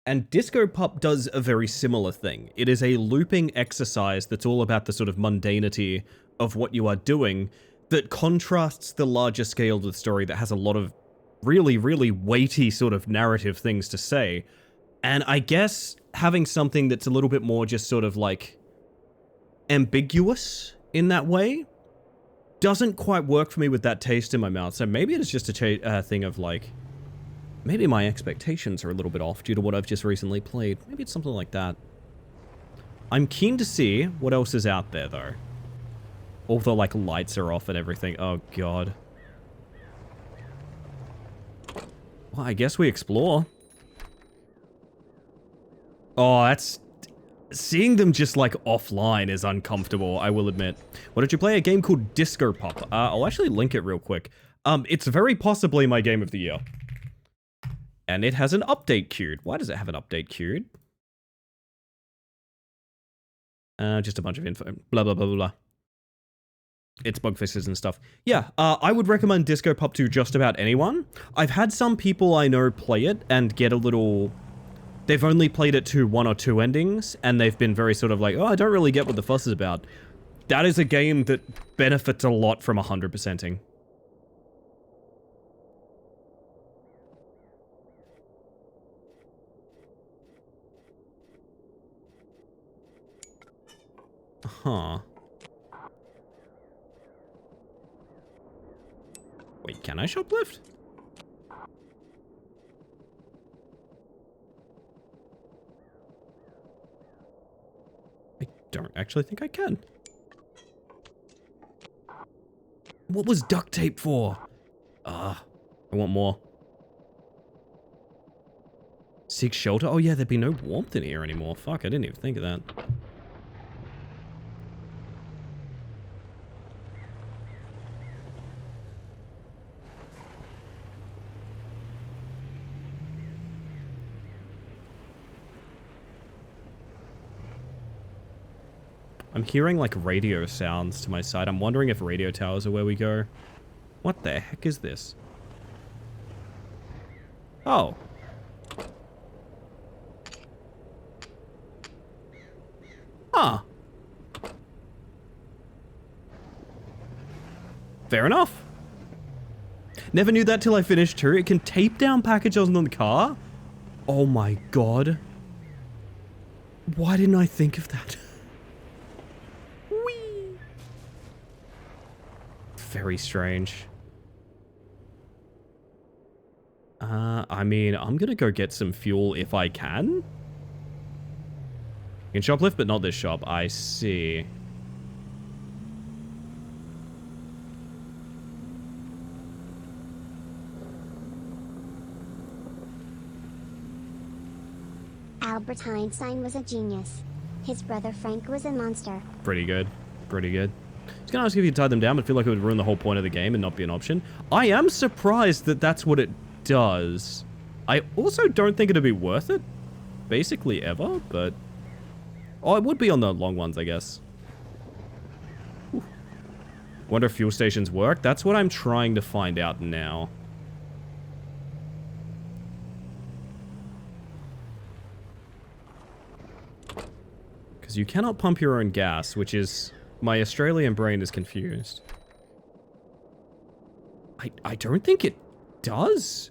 And Disco Pop does a very similar thing. It is a looping exercise that's all about the sort of mundanity of what you are doing that contrasts the larger scale of the story that has a lot of really, really weighty sort of narrative things to say. And I guess having something that's a little bit more just sort of like ambiguous in that way doesn't quite work for me with that taste in my mouth. So maybe it is just a thing of like, maybe my expectations are a little bit off due to what I've just recently played. Maybe it's something like that. I'm keen to see what else is out there though. All the like lights are off and everything. Oh god. Well, I guess we explore. Oh, that's... Seeing them just, like, offline is uncomfortable, I will admit. What did you play? A game called Disco Pop. I'll actually link it real quick. It's very possibly my game of the year. And it has an update queued. Why does it have an update queued? Just a bunch of info. Blah, blah, blah, blah, blah. It's bug fixes and stuff. Yeah, I would recommend Disco Pop to just about anyone. I've had some people I know play it and get a little... They've only played it to 1 or 2 endings, and they've been very sort of like, oh, I don't really get what the fuss is about. That is a game that benefits a lot from 100%ing. Huh. Wait, can I shoplift? I don't actually think I can. What was duct tape for? I want more. Seek shelter? Oh yeah, there'd be no warmth in here anymore. Fuck, I didn't even think of that. I'm hearing like radio sounds to my side. I'm wondering if radio towers are where we go. What the heck is this? Oh. Huh. Fair enough. Never knew that till I finished too. It can tape down packages on the car? Oh my god. Why didn't I think of that? Whee! Very strange. I mean, I'm gonna go get some fuel if I can. You can shoplift, but not this shop. I see. Albert Einstein was a genius. His brother Frank was a monster. Pretty good. Pretty good. I was gonna ask if you tied them down, but I feel like it would ruin the whole point of the game and not be an option. I am surprised that that's what it does. I also don't think it'd be worth it, basically ever, but... Oh, it would be on the long ones, I guess. Whew. Wonder if fuel stations work? That's what I'm trying to find out now. Because you cannot pump your own gas, which is... My Australian brain is confused. I don't think it does.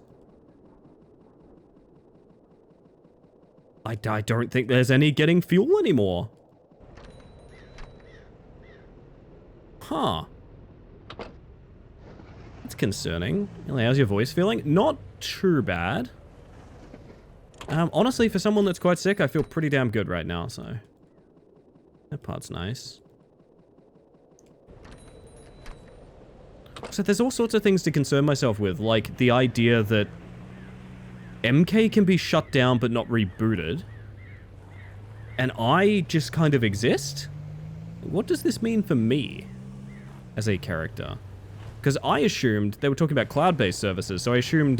I don't think there's any getting fuel anymore. Huh. That's concerning. Really, how's your voice feeling? Not too bad. Honestly, for someone that's quite sick, I feel pretty damn good right now, so... That part's nice. So there's all sorts of things to concern myself with, like the idea that MK can be shut down but not rebooted, and I just kind of exist? What does this mean for me as a character? Because I assumed they were talking about cloud-based services, so I assumed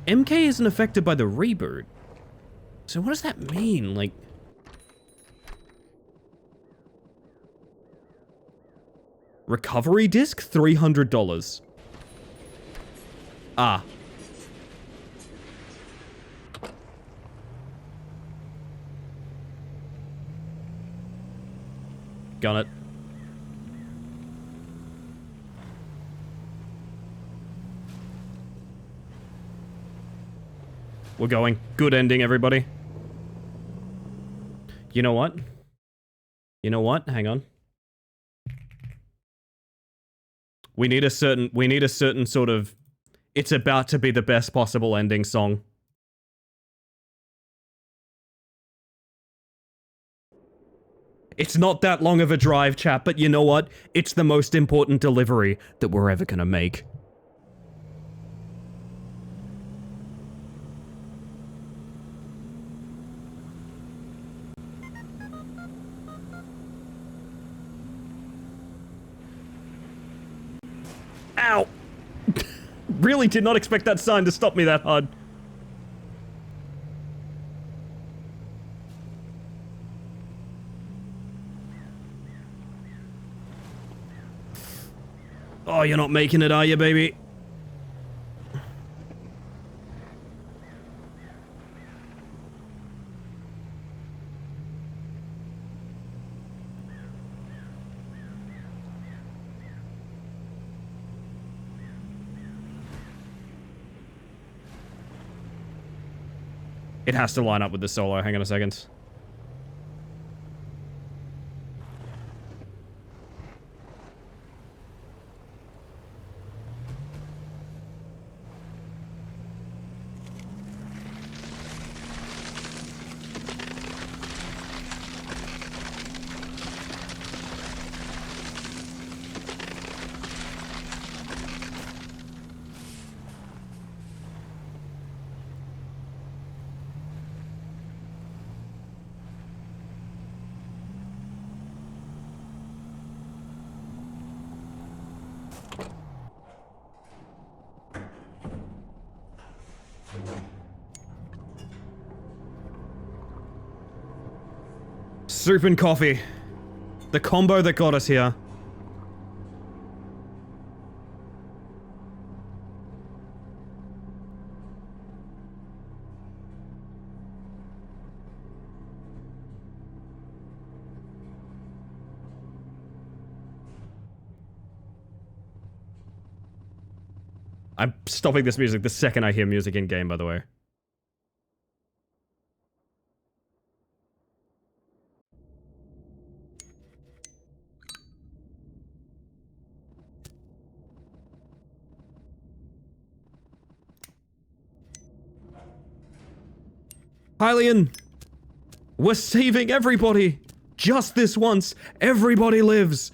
MK isn't affected by the reboot. So what does that mean? Like... Recovery disc? $300. Ah. Got it. We're going. Good ending, everybody. You know what? You know what? Hang on. We need a certain sort of, it's about to be the best possible ending song. It's not that long of a drive, chat, but you know what? It's the most important delivery that we're ever gonna make. Ow! Really did not expect that sign to stop me that hard. Oh, you're not making it, are you, baby? It has to line up with the solo. Hang on a second. Soup and coffee. The combo that got us here. I'm stopping this music the second I hear music in game, by the way. Hylian! We're saving everybody! Just this once, everybody lives!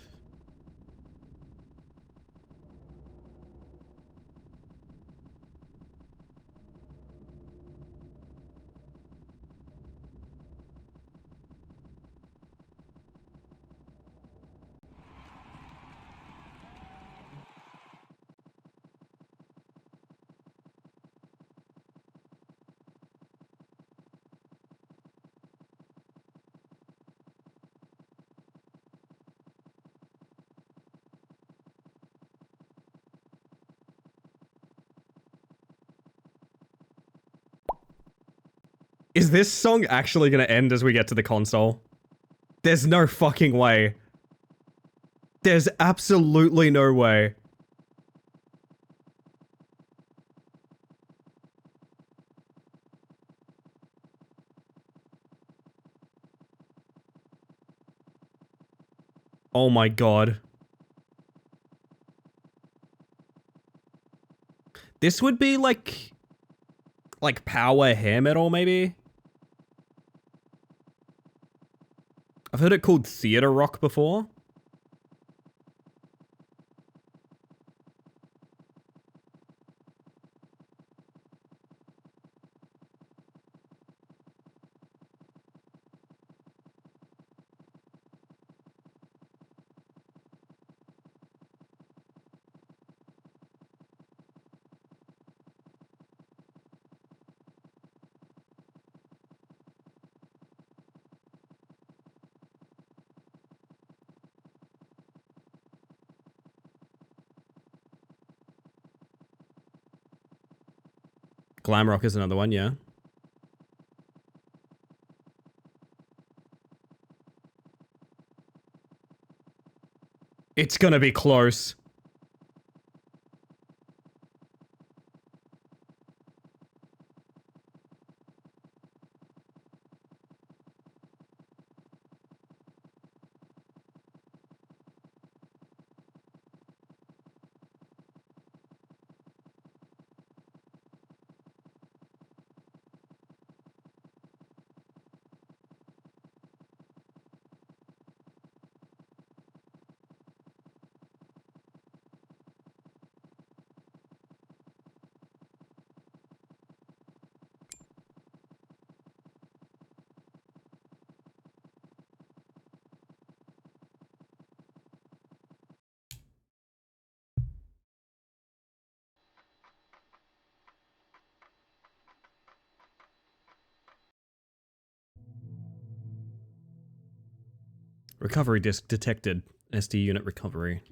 Is this song actually gonna end as we get to the console? There's no fucking way. There's absolutely no way. Oh my god. This would be like power hair metal, maybe? I've heard it called theater rock before. Glam rock is another one, yeah. It's gonna be close. Recovery disk detected. SD unit recovery.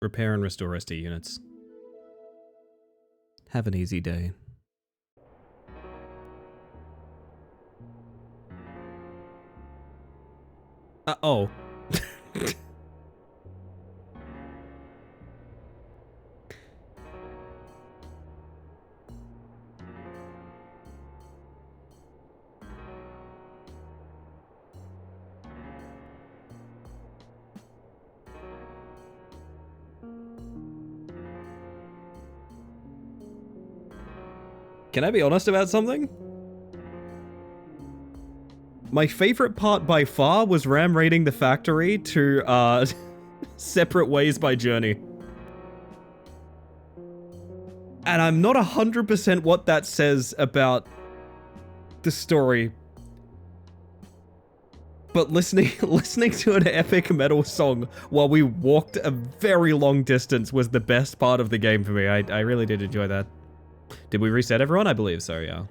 Repair and restore SD units. Have an easy day. Oh. Can I be honest about something? My favorite part by far was ram raiding the factory to, Separate Ways by Journey. And I'm not 100% what that says about the story. But listening to an epic metal song while we walked a very long distance was the best part of the game for me. I really did enjoy that. Did we reset everyone? I believe so, yeah.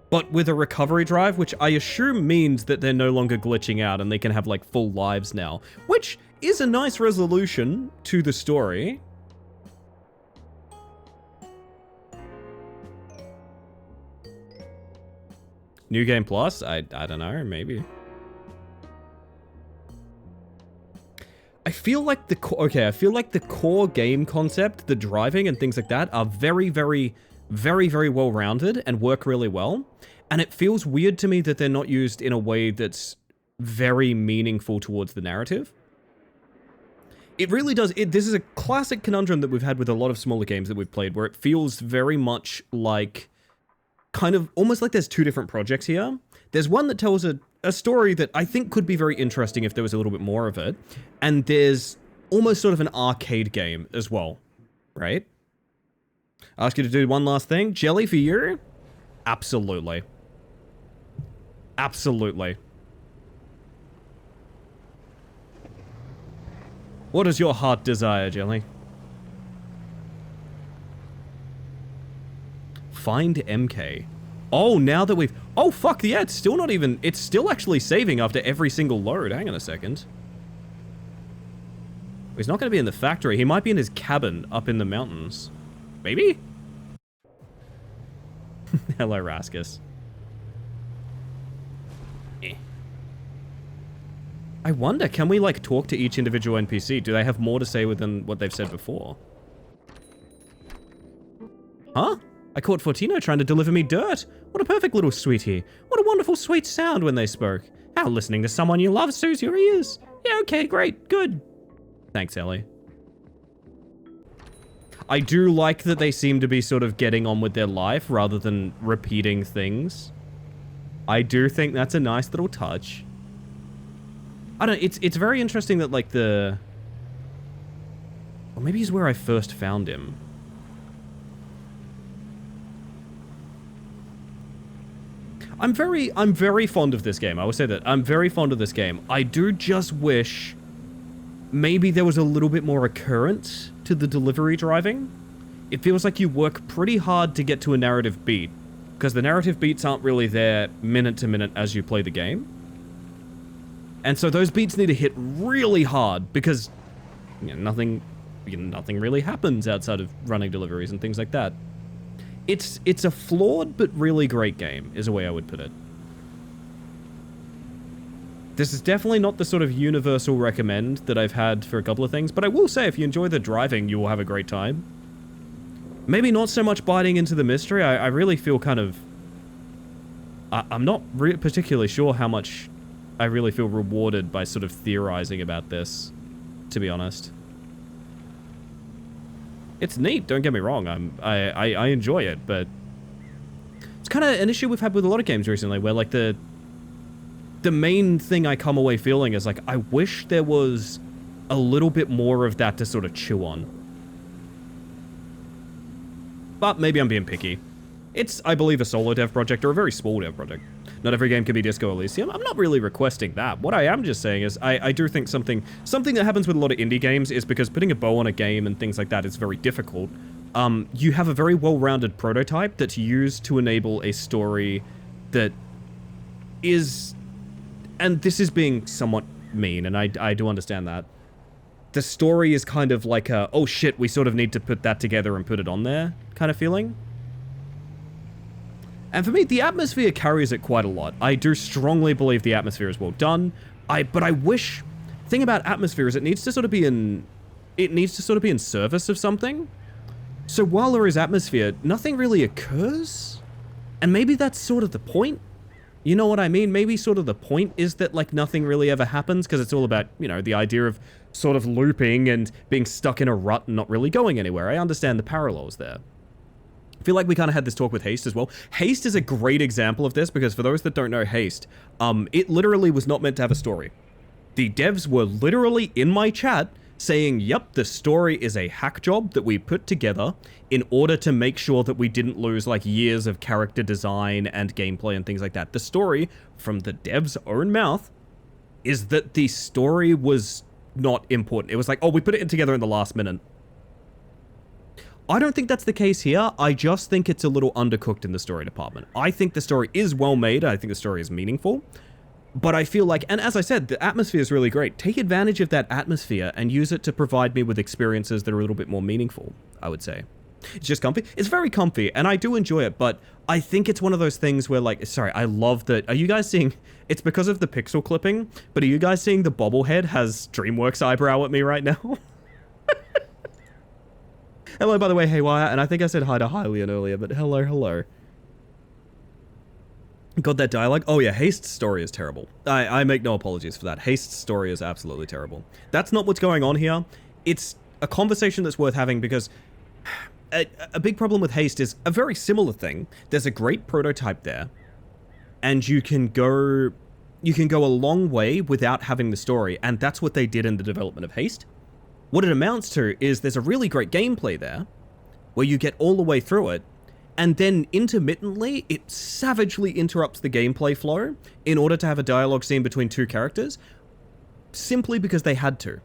But with a recovery drive, which I assume means that they're no longer glitching out and they can have, like, full lives now. Which is a nice resolution to the story. New Game Plus? I don't know, maybe. feel like the core game concept, the driving and things like that are very, very, very, very well rounded and work really well. And it feels weird to me that they're not used in a way that's very meaningful towards the narrative. It really does. This is a classic conundrum that we've had with a lot of smaller games that we've played, where it feels very much like, kind of almost like there's two different projects here. There's one that tells a story that I think could be very interesting if there was a little bit more of it. And there's almost sort of an arcade game as well, right? I ask you to do one last thing. Jelly for you? Absolutely. Absolutely. What does your heart desire, Jelly? Find MK. Oh, now that we've... Oh, fuck, yeah, it's still not even... It's still actually saving after every single load. Hang on a second. He's not going to be in the factory. He might be in his cabin up in the mountains. Maybe? Hello, Raskus. I wonder, can we, like, talk to each individual NPC? Do they have more to say than what they've said before? Huh? I caught Fortino trying to deliver me dirt. What a perfect little sweetie. What a wonderful sweet sound when they spoke. How listening to someone you love soothes your ears. Yeah, okay, great, good. Thanks, Ellie. I do like that they seem to be sort of getting on with their life rather than repeating things. I do think that's a nice little touch. I don't know, it's very interesting that, like, Or maybe he's where I first found him. I'm very fond of this game. I will say that. I'm very fond of this game. I do just wish maybe there was a little bit more occurrence to the delivery driving. It feels like you work pretty hard to get to a narrative beat, because the narrative beats aren't really there minute to minute as you play the game. And so those beats need to hit really hard, because nothing really happens outside of running deliveries and things like that. It's a flawed but really great game, is a way I would put it. This is definitely not the sort of universal recommend that I've had for a couple of things, but I will say if you enjoy the driving, you will have a great time. Maybe not so much biting into the mystery. I really feel kind of... I'm not particularly sure how much I really feel rewarded by sort of theorizing about this, to be honest. It's neat, don't get me wrong, I enjoy it, but it's kind of an issue we've had with a lot of games recently, where, like, the main thing I come away feeling is, like, I wish there was a little bit more of that to sort of chew on. But maybe I'm being picky. It's, I believe, a solo dev project, or a very small dev project. Not every game can be Disco Elysium. I'm not really requesting that. What I am just saying is I do think something that happens with a lot of indie games is because putting a bow on a game and things like that is very difficult. You have a very well-rounded prototype that's used to enable a story that is... And this is being somewhat mean, and I do understand that. The story is kind of like a, oh shit, we sort of need to put that together and put it on there kind of feeling. And for me, the atmosphere carries it quite a lot. I do strongly believe the atmosphere is well done. But I wish... The thing about atmosphere is it needs to sort of be in service of something. So while there is atmosphere, nothing really occurs. And maybe that's sort of the point. You know what I mean? Maybe sort of the point is that, like, nothing really ever happens because it's all about, you know, the idea of sort of looping and being stuck in a rut and not really going anywhere. I understand the parallels there. I feel like we kind of had this talk with Haste as well. Haste is a great example of this because for those that don't know Haste, it literally was not meant to have a story. The devs were literally in my chat saying, yep, the story is a hack job that we put together in order to make sure that we didn't lose like years of character design and gameplay and things like that. The story, from the devs' own mouth, is that the story was not important. It was like, oh, we put it together in the last minute. I don't think that's the case here. I just think it's a little undercooked in the story department. I think the story is well made. I think the story is meaningful. But I feel like, and as I said, the atmosphere is really great. Take advantage of that atmosphere and use it to provide me with experiences that are a little bit more meaningful, I would say. It's just comfy. It's very comfy, and I do enjoy it, but I think it's one of those things where, like, sorry, I love that. Are you guys seeing, it's because of the pixel clipping, but are you guys seeing the bobblehead has DreamWorks eyebrow at me right now? Hello, by the way, Haywire, and I think I said hi to Hylian earlier, but hello, hello. Got that dialogue? Oh yeah, Haste's story is terrible. I make no apologies for that. Haste's story is absolutely terrible. That's not what's going on here. It's a conversation that's worth having because a big problem with Haste is a very similar thing. There's a great prototype there, and you can go a long way without having the story, and that's what they did in the development of Haste. What it amounts to is there's a really great gameplay there, where you get all the way through it, and then intermittently, it savagely interrupts the gameplay flow in order to have a dialogue scene between two characters, simply because they had to.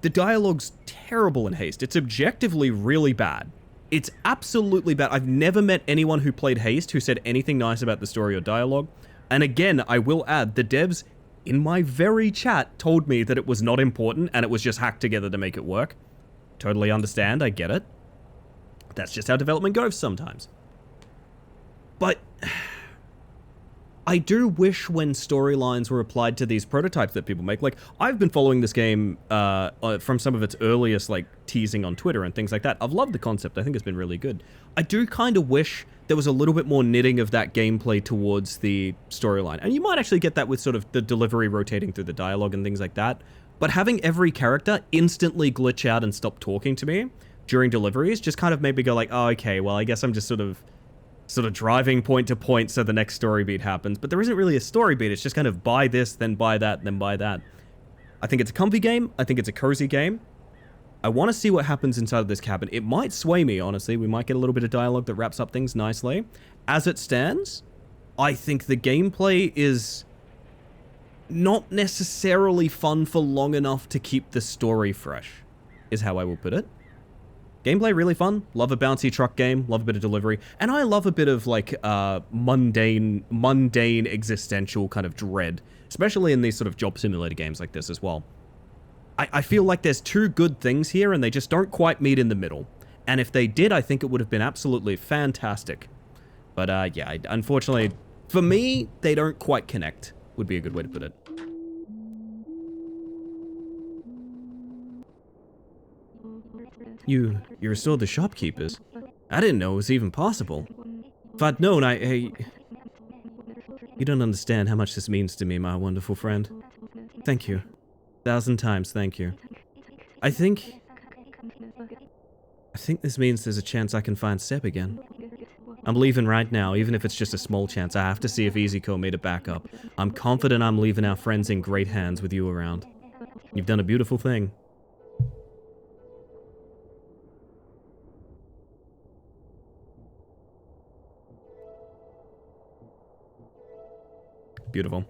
The dialogue's terrible in Haste. It's objectively really bad. It's absolutely bad. I've never met anyone who played Haste who said anything nice about the story or dialogue. And again, I will add, the devs in my very chat told me that it was not important and it was just hacked together to make it work. Totally understand, I get it. That's just how development goes sometimes. But I do wish when storylines were applied to these prototypes that people make. Like, I've been following this game from some of its earliest, like, teasing on Twitter and things like that. I've loved the concept. I think it's been really good. I do kind of wish there was a little bit more knitting of that gameplay towards the storyline. And you might actually get that with sort of the delivery rotating through the dialogue and things like that. But having every character instantly glitch out and stop talking to me during deliveries just kind of made me go like, oh, okay, well, I guess I'm just sort of driving point to point so the next story beat happens. But there isn't really a story beat. It's just kind of buy this, then buy that, then buy that. I think it's a comfy game. I think it's a cozy game. I want to see what happens inside of this cabin. It might sway me, honestly. We might get a little bit of dialogue that wraps up things nicely. As it stands, I think the gameplay is not necessarily fun for long enough to keep the story fresh, is how I will put it. Gameplay really fun. Love a bouncy truck game. Love a bit of delivery. And I love a bit of like mundane existential kind of dread, especially in these sort of job simulator games like this as well. I feel like there's two good things here and they just don't quite meet in the middle. And if they did, I think it would have been absolutely fantastic. But yeah, unfortunately, for me, they don't quite connect, would be a good way to put it. You restored the shopkeepers? I didn't know it was even possible. If I'd known, You don't understand how much this means to me, my wonderful friend. Thank you. 1,000 times thank you. I think this means there's a chance I can find Seb again. I'm leaving right now, even if it's just a small chance. I have to see if EasyCo made a backup. I'm confident I'm leaving our friends in great hands with you around. You've done a beautiful thing. Beautiful.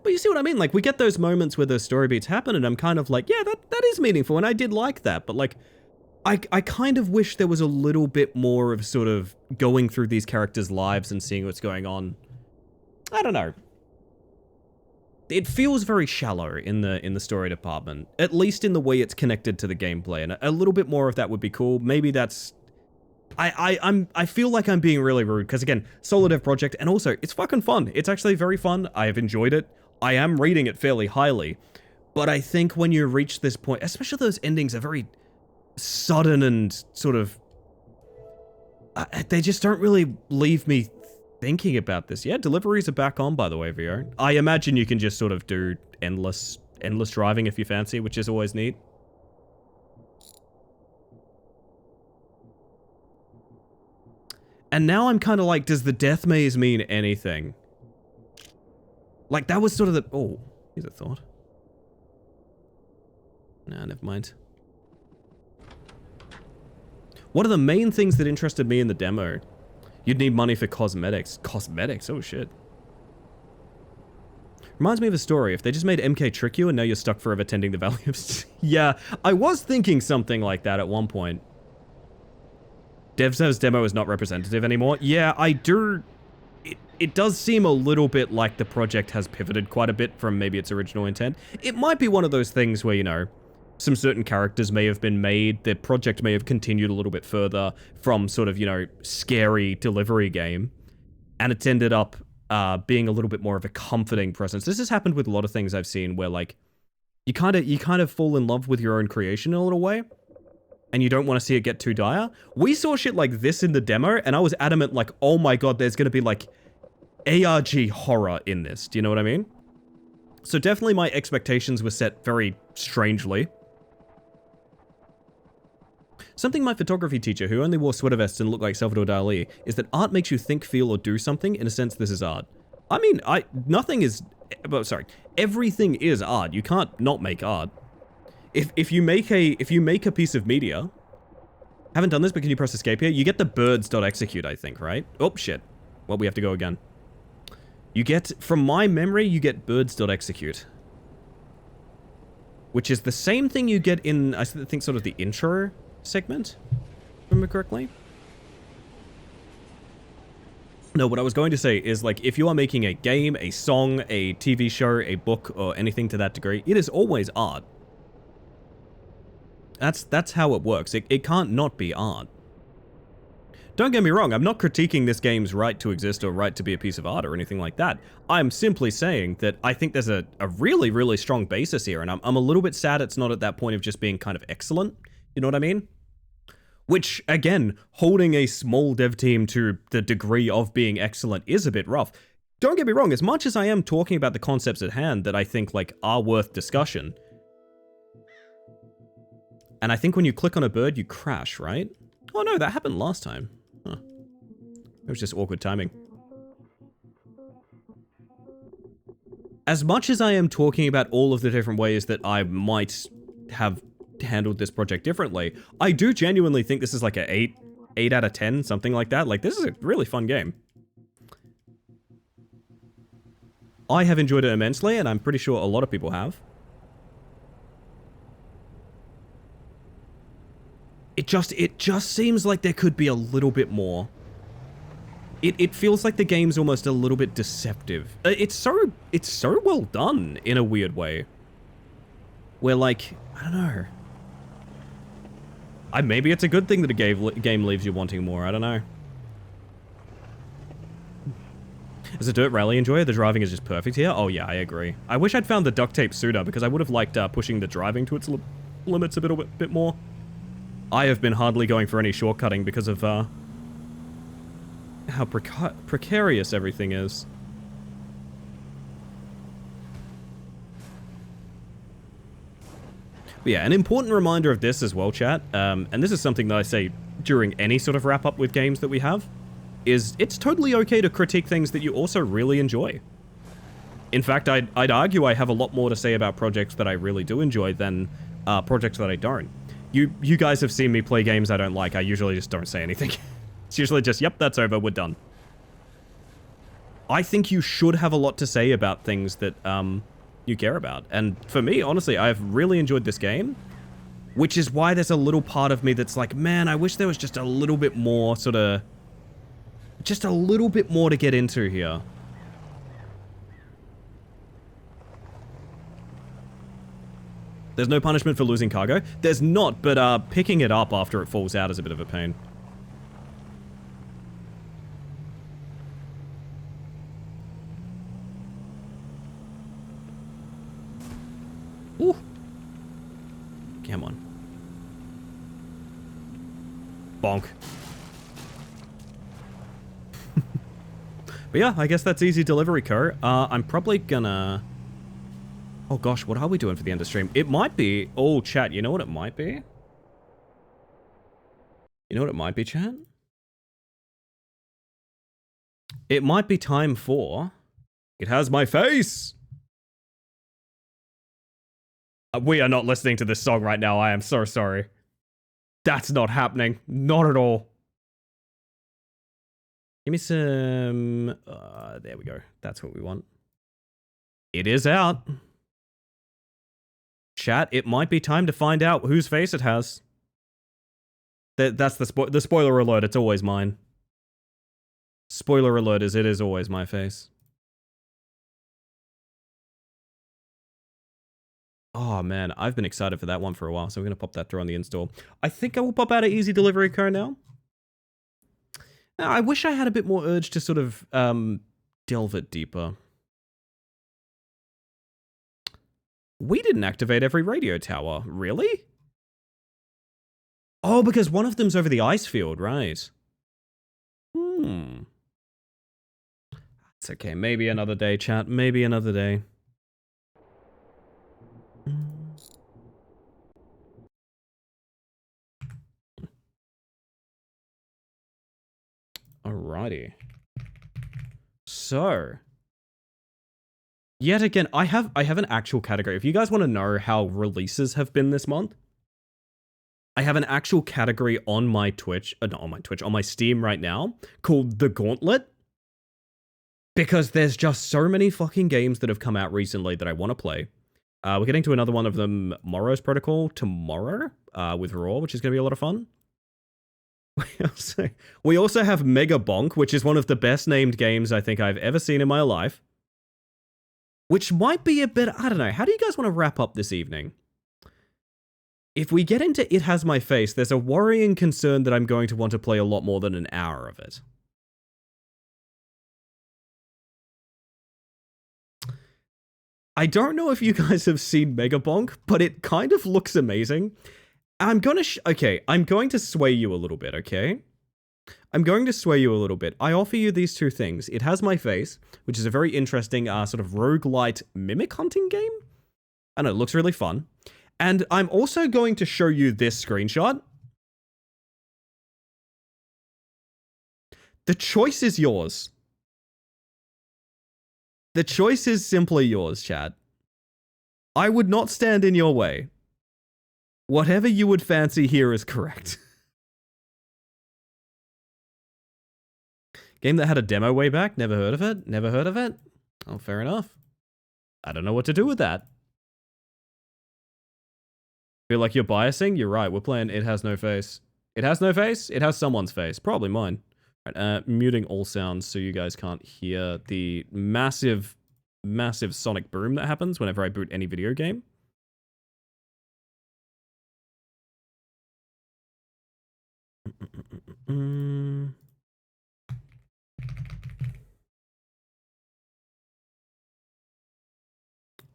But you see what I mean? Like, we get those moments where those story beats happen, and I'm kind of like, yeah, that is meaningful, and I did like that. But, like, I kind of wish there was a little bit more of sort of going through these characters' lives and seeing what's going on. I don't know. It feels very shallow in the story department, at least in the way it's connected to the gameplay, and a little bit more of that would be cool. Maybe that's... I feel like I'm being really rude, because again, solo dev project, and also, it's fucking fun. It's actually very fun. I have enjoyed it. I am rating it fairly highly. But I think when you reach this point, especially those endings are very sudden and sort of... they just don't really leave me thinking about this. Yeah, deliveries are back on, by the way, Vio. I imagine you can just sort of do endless driving if you fancy, which is always neat. And now I'm kind of like, does the death maze mean anything? Like, that was sort of the... Oh, here's a thought. Nah, never mind. One of the main things that interested me in the demo, you'd need money for cosmetics. Cosmetics? Oh, shit. Reminds me of a story. If they just made MK trick you and now you're stuck forever tending the Valley of... Yeah, I was thinking something like that at one point. DevZev's demo is not representative anymore. Yeah, I do... It does seem a little bit like the project has pivoted quite a bit from maybe its original intent. It might be one of those things where, you know, some certain characters may have been made, the project may have continued a little bit further from sort of, you know, scary delivery game, and it's ended up being a little bit more of a comforting presence. This has happened with a lot of things I've seen where, like, you kind of fall in love with your own creation in a little way, and you don't want to see it get too dire. We saw shit like this in the demo, and I was adamant, like, oh my god, there's gonna be, like, ARG horror in this. Do you know what I mean? So definitely my expectations were set very strangely. Something my photography teacher, who only wore sweater vests and looked like Salvador Dali, is that art makes you think, feel, or do something. In a sense, this is art. I mean, nothing is... sorry. Everything is art. You can't not make art. If you make a piece of media... Haven't done this, but can you press escape here? You get the birds.execute, I think, right? Oh, shit. Well, we have to go again. You get... From my memory, you get birds.execute. Which is the same thing you get in, I think, sort of the intro segment, if I remember correctly. No, what I was going to say is, like, if you are making a game, a song, a TV show, a book, or anything to that degree, it is always art. That's how it works. It can't not be art. Don't get me wrong, I'm not critiquing this game's right to exist or right to be a piece of art or anything like that. I'm simply saying that I think there's a really, really strong basis here, and I'm a little bit sad it's not at that point of just being kind of excellent. You know what I mean? Which, again, holding a small dev team to the degree of being excellent is a bit rough. Don't get me wrong, as much as I am talking about the concepts at hand that I think, like, are worth discussion. And I think when you click on a bird, you crash, right? Oh no, that happened last time. Huh. It was just awkward timing. As much as I am talking about all of the different ways that I might have handled this project differently, I do genuinely think this is like a 8 out of 10, something like that. Like, this is a really fun game. I have enjoyed it immensely, and I'm pretty sure a lot of people have. It just seems like there could be a little bit more. It feels like the game's almost a little bit deceptive. It's so well done in a weird way. Where, like, I don't know. Maybe it's a good thing that a game leaves you wanting more. I don't know. As a dirt rally enjoyer, the driving is just perfect here. Oh yeah, I agree. I wish I'd found the duct tape sooner, because I would have liked pushing the driving to its limits a bit more. I have been hardly going for any shortcutting because of how precarious everything is. But yeah, an important reminder of this as well, chat, and this is something that I say during any sort of wrap-up with games that we have, is it's totally okay to critique things that you also really enjoy. In fact, I'd argue I have a lot more to say about projects that I really do enjoy than projects that I don't. You guys have seen me play games I don't like. I usually just don't say anything. It's usually just, yep, that's over, we're done. I think you should have a lot to say about things that you care about. And for me, honestly, I've really enjoyed this game, which is why there's a little part of me that's like, man, I wish there was just a little bit more sort of... just a little bit more to get into here. There's no punishment for losing cargo? There's not, but picking it up after it falls out is a bit of a pain. Ooh. Come on. Bonk. But yeah, I guess that's easy delivery, Co. I'm probably gonna... Oh gosh, what are we doing for the end of stream? It might be... Oh, chat, you know what it might be? You know what it might be, chat? It might be time for... It has my face! We are not listening to this song right now, I am so sorry. That's not happening. Not at all. Give me some... there we go. That's what we want. It is out. Chat, it might be time to find out whose face it has. That's the spoiler alert. It's always mine. Spoiler alert is it is always my face. Oh man, I've been excited for that one for a while, so we're going to pop that through on the install. I think I will pop out an easy delivery code now. Now, I wish I had a bit more urge to sort of delve it deeper. We didn't activate every radio tower, really? Oh, because one of them's over the ice field, right? It's okay, maybe another day, chat, maybe another day. Alrighty. So, yet again, I have an actual category. If you guys want to know how releases have been this month, I have an actual category on my Twitch, not on my Twitch, on my Steam right now, called The Gauntlet. Because there's just so many fucking games that have come out recently that I want to play. We're getting to another one of them, Morrow's Protocol, tomorrow, with Raw, which is going to be a lot of fun. We also have Mega Bonk, which is one of the best named games I think I've ever seen in my life. Which might be a bit, I don't know, how do you guys want to wrap up this evening? If we get into It Has My Face, there's a worrying concern that I'm going to want to play a lot more than an hour of it. I don't know if you guys have seen Mega Bonk, but it kind of looks amazing. I'm going to sway you a little bit, okay? I'm going to sway you a little bit. I offer you these two things. It Has My Face, which is a very interesting sort of roguelite mimic hunting game. I know, it looks really fun. And I'm also going to show you this screenshot. The choice is yours. The choice is simply yours, chat. I would not stand in your way. Whatever you would fancy here is correct. Game that had a demo way back? Never heard of it? Never heard of it? Oh, fair enough. I don't know what to do with that. Feel like you're biasing? You're right, we're playing It Has No Face. It has no face? It has someone's face. Probably mine. Right, muting all sounds so you guys can't hear the massive sonic boom that happens whenever I boot any video game.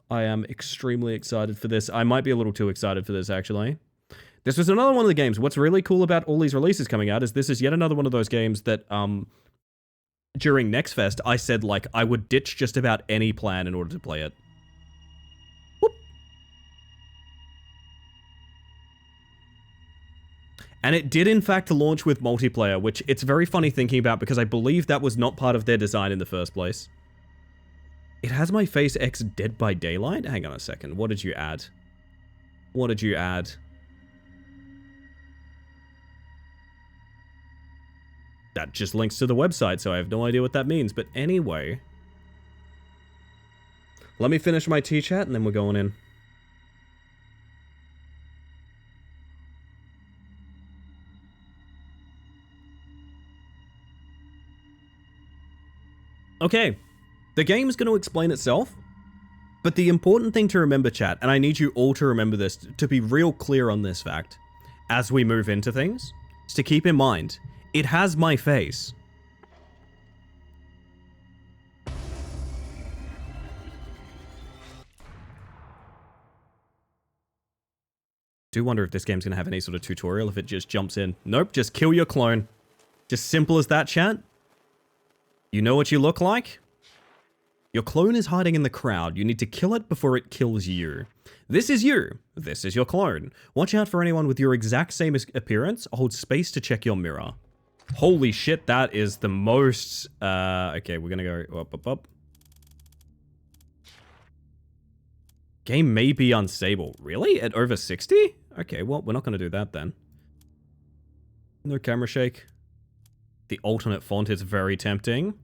I am extremely excited for this. I might be a little too excited for this, actually. This was another one of the games. What's really cool about all these releases coming out is this is yet another one of those games that, during Next Fest, I said, like, I would ditch just about any plan in order to play it. Whoop. And it did, in fact, launch with multiplayer, which it's very funny thinking about because I believe that was not part of their design in the first place. It Has My Face X Dead by Daylight? Hang on a second. What did you add? What did you add? That just links to the website, so I have no idea what that means. But anyway. Let me finish my tea chat and then we're going in. Okay. The game's going to explain itself, but the important thing to remember, chat, and I need you all to remember this, to be real clear on this fact, as we move into things, is to keep in mind, it has my face. Do wonder if this game's going to have any sort of tutorial, if it just jumps in. Nope, just kill your clone. Just simple as that, chat. You know what you look like? Your clone is hiding in the crowd. You need to kill it before it kills you. This is you. This is your clone. Watch out for anyone with your exact same appearance. Hold space to check your mirror. Holy shit, that is the most... okay, we're gonna go up. Game may be unstable. Really? At over 60? Okay, well, we're not gonna do that then. No camera shake. The alternate font is very tempting.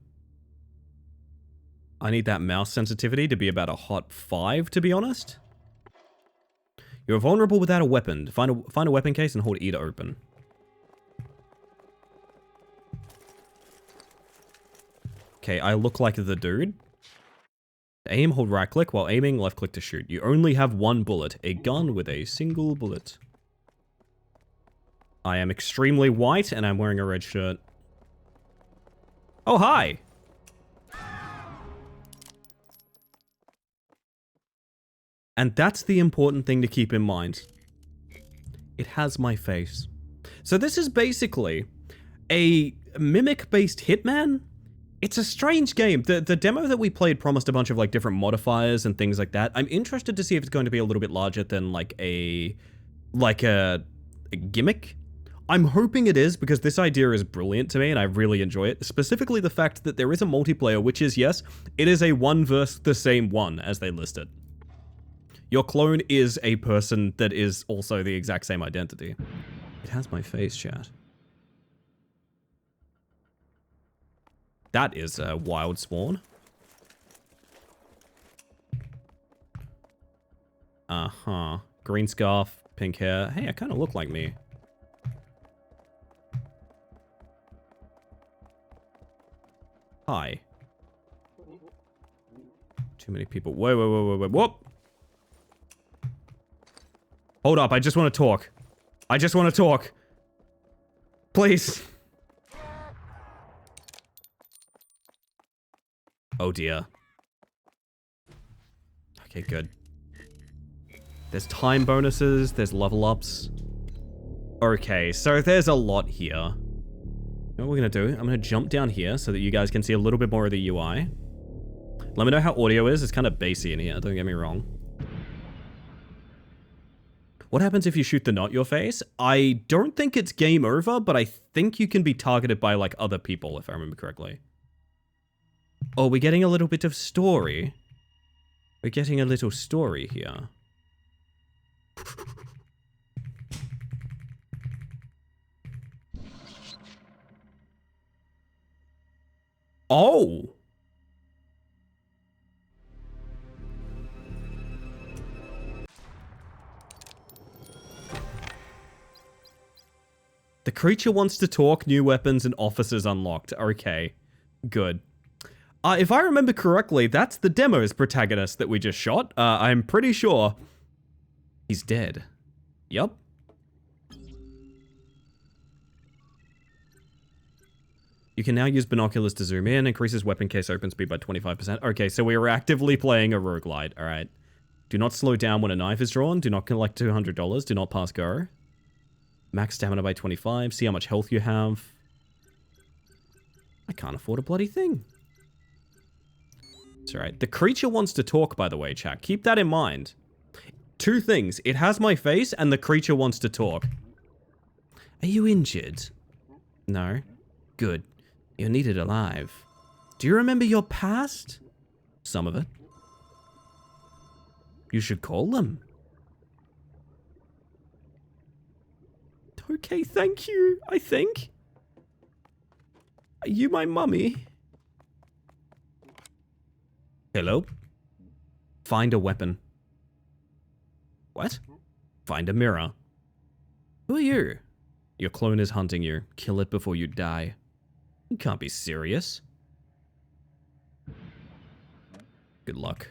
I need that mouse sensitivity to be about a hot 5, to be honest. You're vulnerable without a weapon. Find a weapon case and hold E to open. Okay, I look like the dude. To aim, hold right click. While aiming, left click to shoot. You only have one bullet. A gun with a single bullet. I am extremely white, and I'm wearing a red shirt. Oh, hi! And that's the important thing to keep in mind. It has my face. So this is basically a mimic-based Hitman. It's a strange game. The demo that we played promised a bunch of like different modifiers and things like that. I'm interested to see if it's going to be a little bit larger than like a gimmick. I'm hoping it is, because this idea is brilliant to me and I really enjoy it. Specifically the fact that there is a multiplayer, which is, yes, it is a one versus the same one as they listed. Your clone is a person that is also the exact same identity. It has my face, chat. That is a wild spawn. Uh-huh. Green scarf, pink hair. Hey, I kind of look like me. Hi. Too many people. Whoa, whoa, whoa, whoa, whoa. Whoop! Hold up, I just want to talk. I just want to talk. Please. Oh dear. Okay, good. There's time bonuses, there's level ups. Okay, so there's a lot here. You know what we're gonna do? I'm gonna jump down here so that you guys can see a little bit more of the UI. Let me know how audio is. It's kind of bassy in here, don't get me wrong. What happens if you shoot the not your face? I don't think it's game over, but I think you can be targeted by like other people, if I remember correctly. Oh, we're getting a little bit of story. We're getting a little story here. Oh! The creature wants to talk, new weapons, and officers unlocked. Okay, good. If I remember correctly, that's the demo's protagonist that we just shot. I'm pretty sure he's dead. Yup. You can now use binoculars to zoom in, increases weapon case open speed by 25%. Okay, so we are actively playing a roguelite, alright. Do not slow down when a knife is drawn, do not collect $200, do not pass go. Max stamina by 25, see how much health you have. I can't afford a bloody thing. It's alright. The creature wants to talk, by the way, chat. Keep that in mind. Two things. It has my face, and the creature wants to talk. Are you injured? No. Good. You're needed alive. Do you remember your past? Some of it. You should call them. Okay, thank you, I think. Are you my mummy? Hello? Find a weapon. What? Find a mirror. Who are you? Your clone is hunting you. Kill it before you die. You can't be serious. Good luck.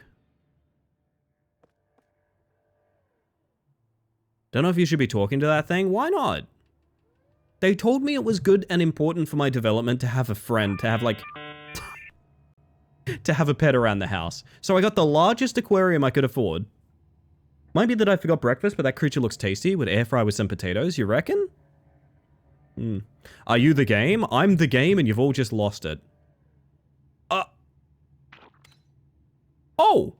Don't know if you should be talking to that thing. Why not? They told me it was good and important for my development to have a friend, to have like... to have a pet around the house. So I got the largest aquarium I could afford. Might be that I forgot breakfast, but that creature looks tasty. Would air fry with some potatoes, you reckon? Are you the game? I'm the game and you've all just lost it. Oh!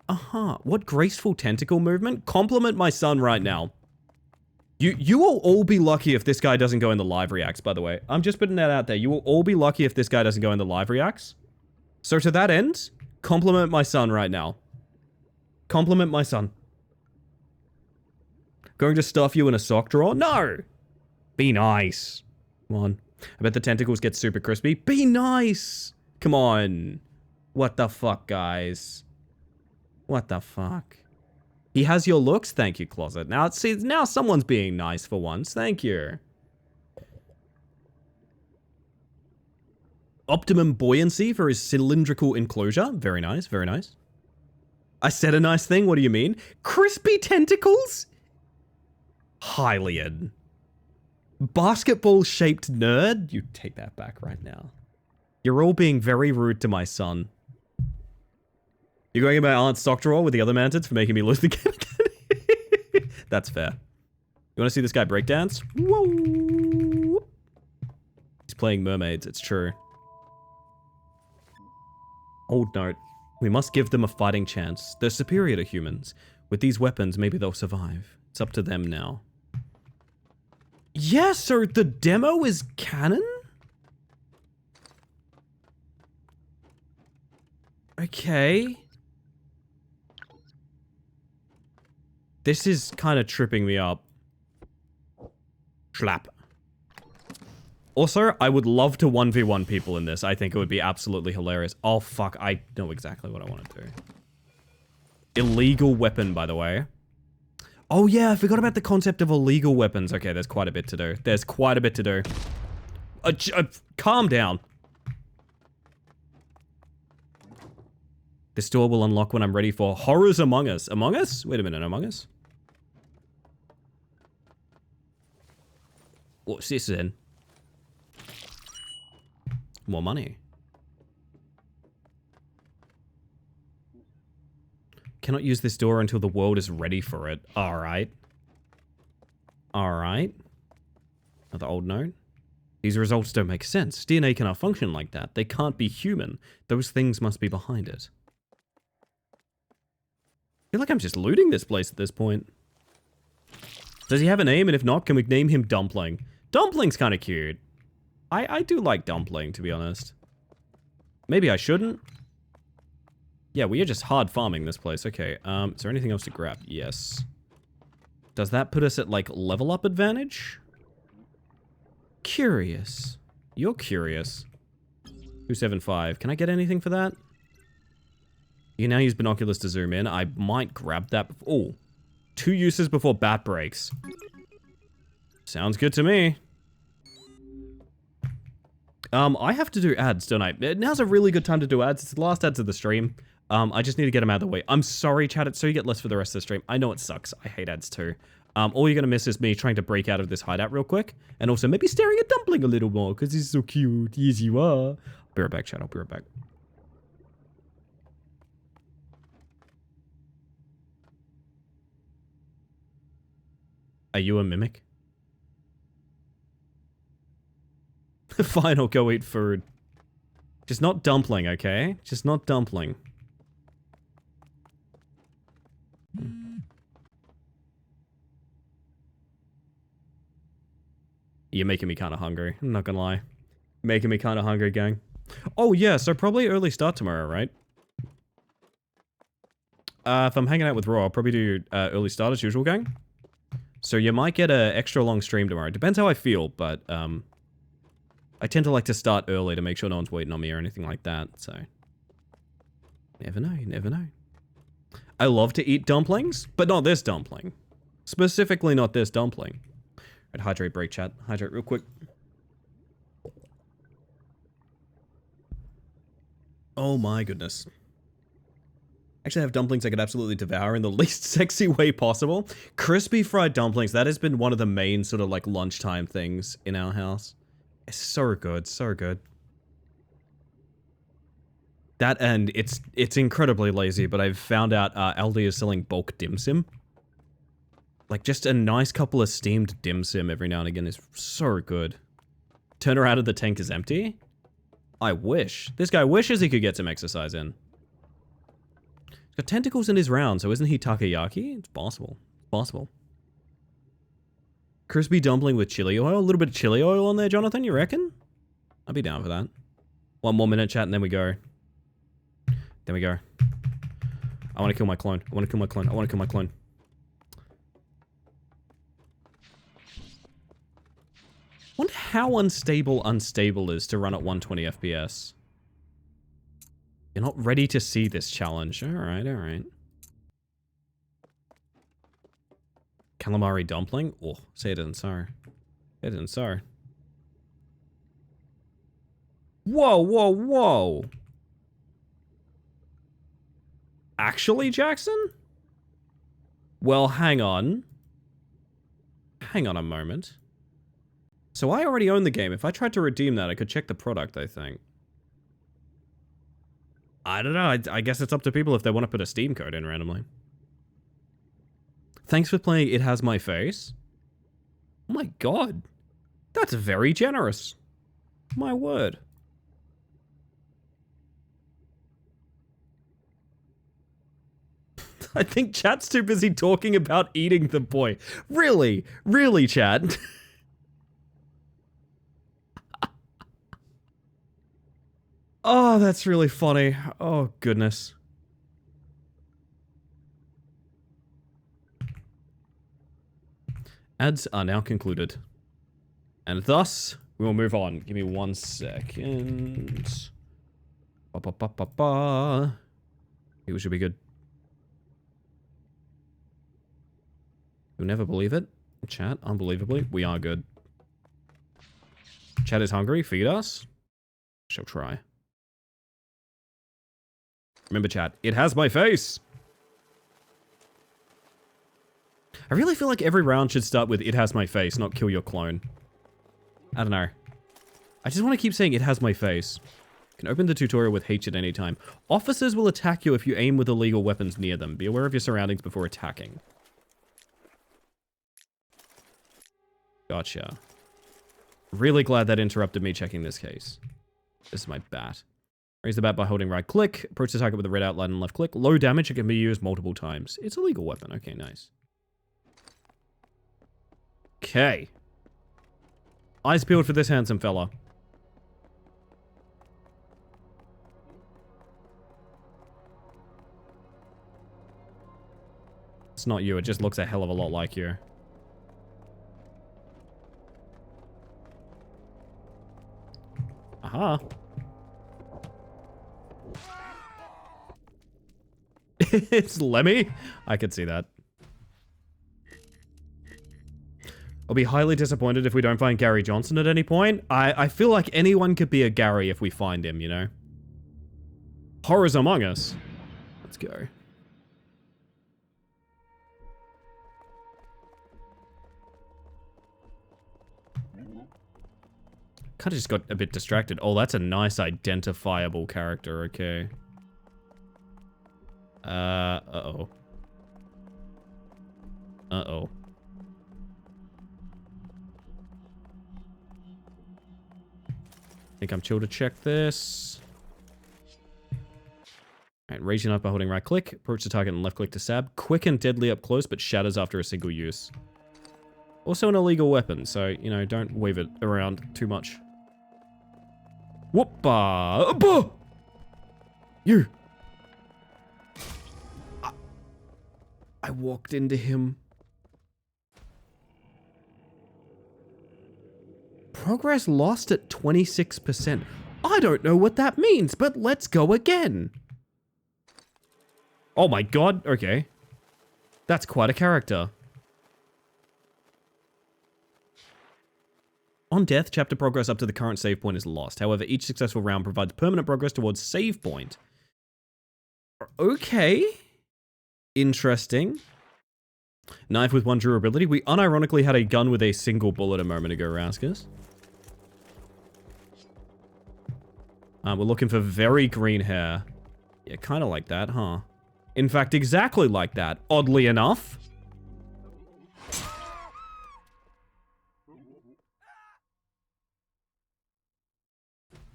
Uh-huh. What graceful tentacle movement? Compliment my son right now. You will all be lucky if this guy doesn't go in the live reacts, by the way. I'm just putting that out there. You will all be lucky if this guy doesn't go in the live reacts. So to that end, compliment my son right now. Compliment my son. Going to stuff you in a sock drawer? No! Be nice. Come on. I bet the tentacles get super crispy. Be nice! Come on. What the fuck, guys? What the fuck? He has your looks? Thank you, Closet. Now, see, now someone's being nice for once. Thank you. Optimum buoyancy for his cylindrical enclosure. Very nice, very nice. I said a nice thing, what do you mean? Crispy tentacles? Hylian. Basketball-shaped nerd? You take that back right now. You're all being very rude to my son. You're going in my aunt's sock drawer with the other mantids for making me lose the game again? That's fair. You want to see this guy breakdance? Whoa! He's playing mermaids, it's true. Old note. We must give them a fighting chance. They're superior to humans. With these weapons, maybe they'll survive. It's up to them now. Yeah, so the demo is canon? Okay. This is kind of tripping me up. Schlap. Also, I would love to 1v1 people in this. I think it would be absolutely hilarious. Oh, fuck. I know exactly what I want to do. Illegal weapon, by the way. Oh, yeah. I forgot about the concept of illegal weapons. Okay, there's quite a bit to do. There's quite a bit to do. Calm down. This door will unlock when I'm ready for Horrors Among Us. Among Us? Wait a minute, Among Us? What's this then? More money. Cannot use this door until the world is ready for it. Alright. Alright. Another old note. These results don't make sense. DNA cannot function like that. They can't be human. Those things must be behind it. I feel like I'm just looting this place at this point. Does he have a name? And if not, can we name him Dumpling? Dumpling's kind of cute. I do like Dumpling, to be honest. Maybe I shouldn't. Yeah, we are just hard farming this place. Okay, is there anything else to grab? Yes. Does that put us at, like, level up advantage? Curious. You're curious. 275. Can I get anything for that? You can now use binoculars to zoom in. I might grab that. Oh, 2 uses before bat breaks. Sounds good to me. I have to do ads, don't I? Now's a really good time to do ads. It's the last ads of the stream. I just need to get them out of the way. I'm sorry, chat. It's so you get less for the rest of the stream. I know it sucks. I hate ads too. All you're gonna miss is me trying to break out of this hideout real quick. And also maybe staring at Dumpling a little more, because he's so cute. Yes, you are. I'll be right back, chat. I'll be right back. Are you a mimic? Fine, I'll go eat food. Just not Dumpling, okay? Just not Dumpling. You're making me kind of hungry. I'm not gonna lie. Making me kind of hungry, gang. Oh, yeah, so probably early start tomorrow, right? If I'm hanging out with Raw, I'll probably do early start as usual, gang. So you might get an extra long stream tomorrow. Depends how I feel, but I tend to like to start early to make sure no one's waiting on me or anything like that, so... Never know, you never know. I love to eat dumplings, but not this dumpling. Specifically not this dumpling. Right, hydrate break, chat. Hydrate real quick. Oh my goodness. Actually, I have dumplings I could absolutely devour in the least sexy way possible. Crispy fried dumplings, that has been one of the main sort of like lunchtime things in our house. It's so good, so good. That and it's incredibly lazy, but I've found out Aldi is selling bulk dim sum. Like just a nice couple of steamed dim sum every now and again is so good. Turn around and the tank is empty? I wish. This guy wishes he could get some exercise in. He's got tentacles in his round, so isn't he takoyaki? It's possible. It's possible. Crispy dumpling with chili oil? A little bit of chili oil on there, Jonathan, you reckon? I'd be down for that. 1 more minute chat and then we go. There we go. I want to kill my clone. I want to kill my clone. I want to kill my clone. Wonder how unstable is to run at 120 FPS. You're not ready to see this challenge. Alright, alright. Calamari dumpling? Oh, say it isn't so. It isn't so. Whoa, whoa, whoa. Actually, Jackson? Well, hang on. Hang on a moment. So I already own the game. If I tried to redeem that, I could check the product, I think. I don't know. I guess it's up to people if they want to put a Steam code in randomly. Thanks for playing It Has My Face. Oh my god. That's very generous. My word. I think chat's too busy talking about eating the boy. Really? Really, chat? Oh, that's really funny. Oh, goodness. Ads are now concluded. And thus, we will move on. Give me 1 second. Ba-ba-ba-ba-ba. It should be good. You'll never believe it. Chat, unbelievably, we are good. Chat is hungry. Feed us. Shall try. Remember, chat, it has my face. I really feel like every round should start with it has my face, not kill your clone. I don't know. I just want to keep saying it has my face. You can open the tutorial with H at any time. Officers will attack you if you aim with illegal weapons near them. Be aware of your surroundings before attacking. Gotcha. Really glad that interrupted me checking this case. This is my bat. Raise the bat by holding right click. Approach the target with the red outline and left click. Low damage, it can be used multiple times. It's a legal weapon. Okay, nice. Okay. Eyes peeled for this handsome fella. It's not you, it just looks a hell of a lot like you. Aha. It's Lemmy? I could see that. I'll be highly disappointed if we don't find Gary Johnson at any point. I feel like anyone could be a Gary if we find him, you know? Horrors Among Us. Let's go. Kind of just got a bit distracted. Oh, that's a nice identifiable character, okay. Uh-oh. Uh-oh. Think I'm chill to check this. Alright, raise your knife by holding right click. Approach the target and left click to stab. Quick and deadly up close, but shatters after a single use. Also an illegal weapon, so, you know, don't wave it around too much. Whoopah! You! I walked into him. Progress lost at 26%. I don't know what that means, but let's go again. Oh my god, okay. That's quite a character. On death, chapter progress up to the current save point is lost. However, each successful round provides permanent progress towards save point. Okay. Interesting. Knife with 1 durability. We unironically had a gun with a single bullet a moment ago, Raskus. We're looking for very green hair. Yeah, kind of like that, huh? In fact, exactly like that, oddly enough.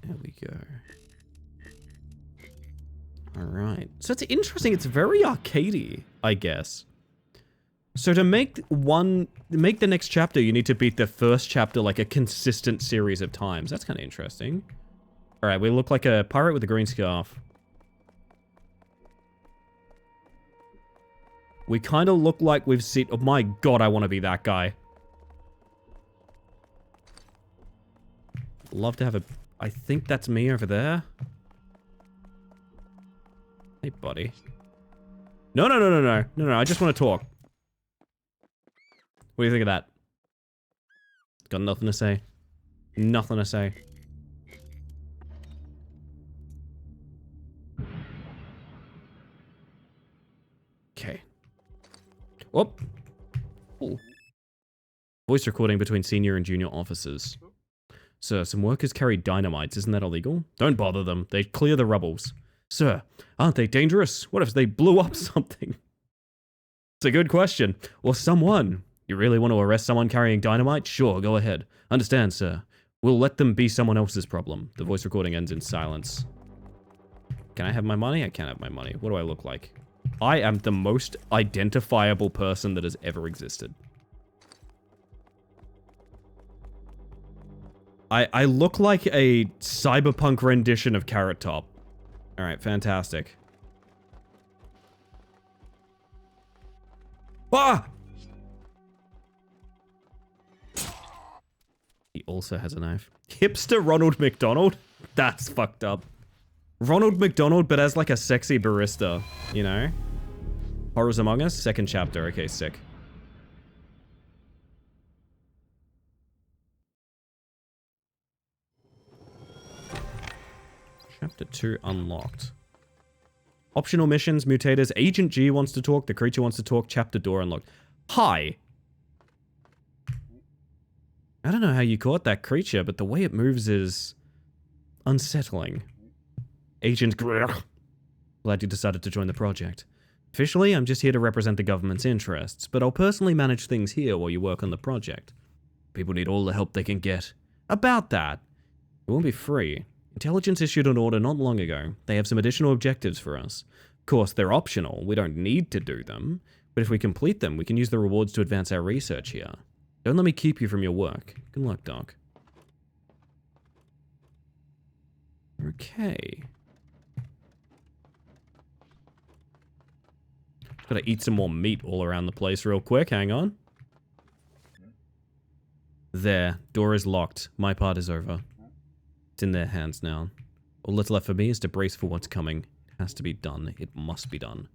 There we go. Alright. So it's interesting, it's very arcadey, I guess. So to make the next chapter, you need to beat the first chapter like a consistent series of times. That's kind of interesting. Alright, we look like a pirate with a green scarf. We kind of look like we've seen... Oh my god, I want to be that guy. Love to have a... I think that's me over there. Hey, buddy. No, I just want to talk. What do you think of that? Got nothing to say. Nothing to say. Whoop. Ooh. Voice recording between senior and junior officers. Sir, some workers carry dynamites. Isn't that illegal? Don't bother them. They clear the rubbles. Sir, aren't they dangerous? What if they blew up something? It's a good question. Or someone. You really want to arrest someone carrying dynamite? Sure, go ahead. Understand, sir. We'll let them be someone else's problem. The voice recording ends in silence. Can I have my money? I can't have my money. What do I look like? I am the most identifiable person that has ever existed. I look like a cyberpunk rendition of Carrot Top. Alright, fantastic. Ah! He also has a knife. Hipster Ronald McDonald? That's fucked up. Ronald McDonald, but as like a sexy barista, you know? Horrors Among Us, second chapter. Okay, sick. Chapter 2 unlocked. Optional missions, mutators. Agent G wants to talk. The creature wants to talk. Chapter door unlocked. Hi. I don't know how you caught that creature, but the way it moves is unsettling. Agent Grr. Glad you decided to join the project. Officially, I'm just here to represent the government's interests, but I'll personally manage things here while you work on the project. People need all the help they can get. About that, it won't be free. Intelligence issued an order not long ago. They have some additional objectives for us. Of course, they're optional. We don't need to do them. But if we complete them, we can use the rewards to advance our research here. Don't let me keep you from your work. Good luck, Doc. Okay. Gotta eat some more meat all around the place real quick. Hang on. There. Door is locked. My part is over. It's in their hands now. All that's left for me is to brace for what's coming. It has to be done. It must be done.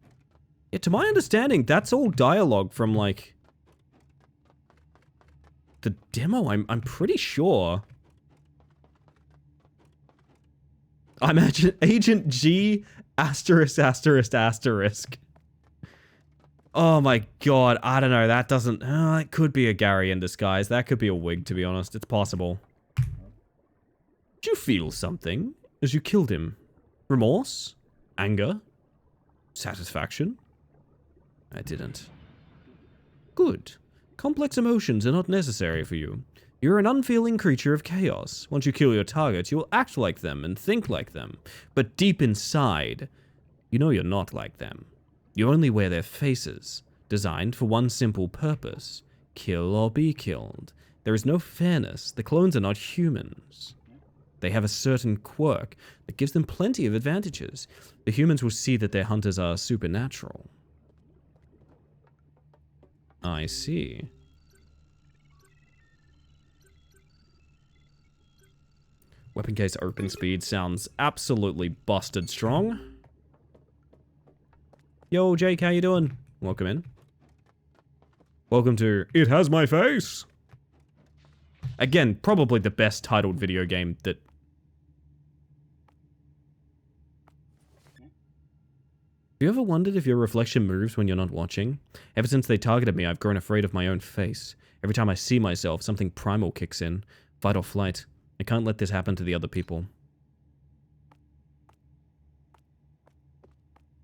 Yeah, to my understanding, that's all dialogue from, like, the demo. I'm pretty sure. I imagine Agent G asterisk asterisk asterisk. Oh my god, I don't know. That doesn't. It could be a Gary in disguise. That could be a wig, to be honest. It's possible. Did you feel something as you killed him? Remorse? Anger? Satisfaction? I didn't. Good. Complex emotions are not necessary for you. You're an unfeeling creature of chaos. Once you kill your targets, you will act like them and think like them. But deep inside, you know you're not like them. You only wear their faces, designed for one simple purpose. Kill or be killed. There is no fairness. The clones are not humans. They have a certain quirk that gives them plenty of advantages. The humans will see that their hunters are supernatural. I see. Weapon case open speed sounds absolutely busted strong. Yo, Jake, how you doing? Welcome in. Welcome to It Has My Face. Again, probably the best titled video game that... Have you ever wondered if your reflection moves when you're not watching? Ever since they targeted me, I've grown afraid of my own face. Every time I see myself, something primal kicks in. Fight or flight. I can't let this happen to the other people.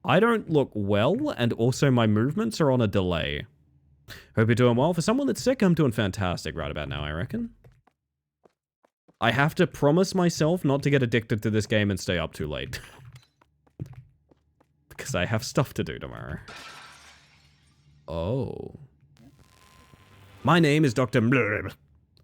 I don't look well, and also my movements are on a delay. Hope you're doing well. For someone that's sick, I'm doing fantastic right about now, I reckon. I have to promise myself not to get addicted to this game and stay up too late. Because I have stuff to do tomorrow. Oh. My name is Dr. Blurb.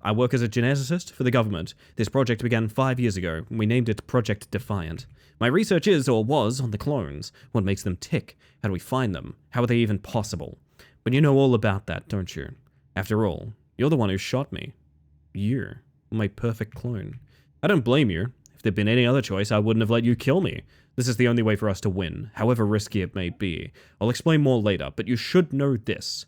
I work as a geneticist for the government. This project began 5 years ago. We named it Project Defiant. My research is, or was, on the clones. What makes them tick? How do we find them? How are they even possible? But you know all about that, don't you? After all, you're the one who shot me. You're my perfect clone. I don't blame you. If there'd been any other choice, I wouldn't have let you kill me. This is the only way for us to win, however risky it may be. I'll explain more later, but you should know this.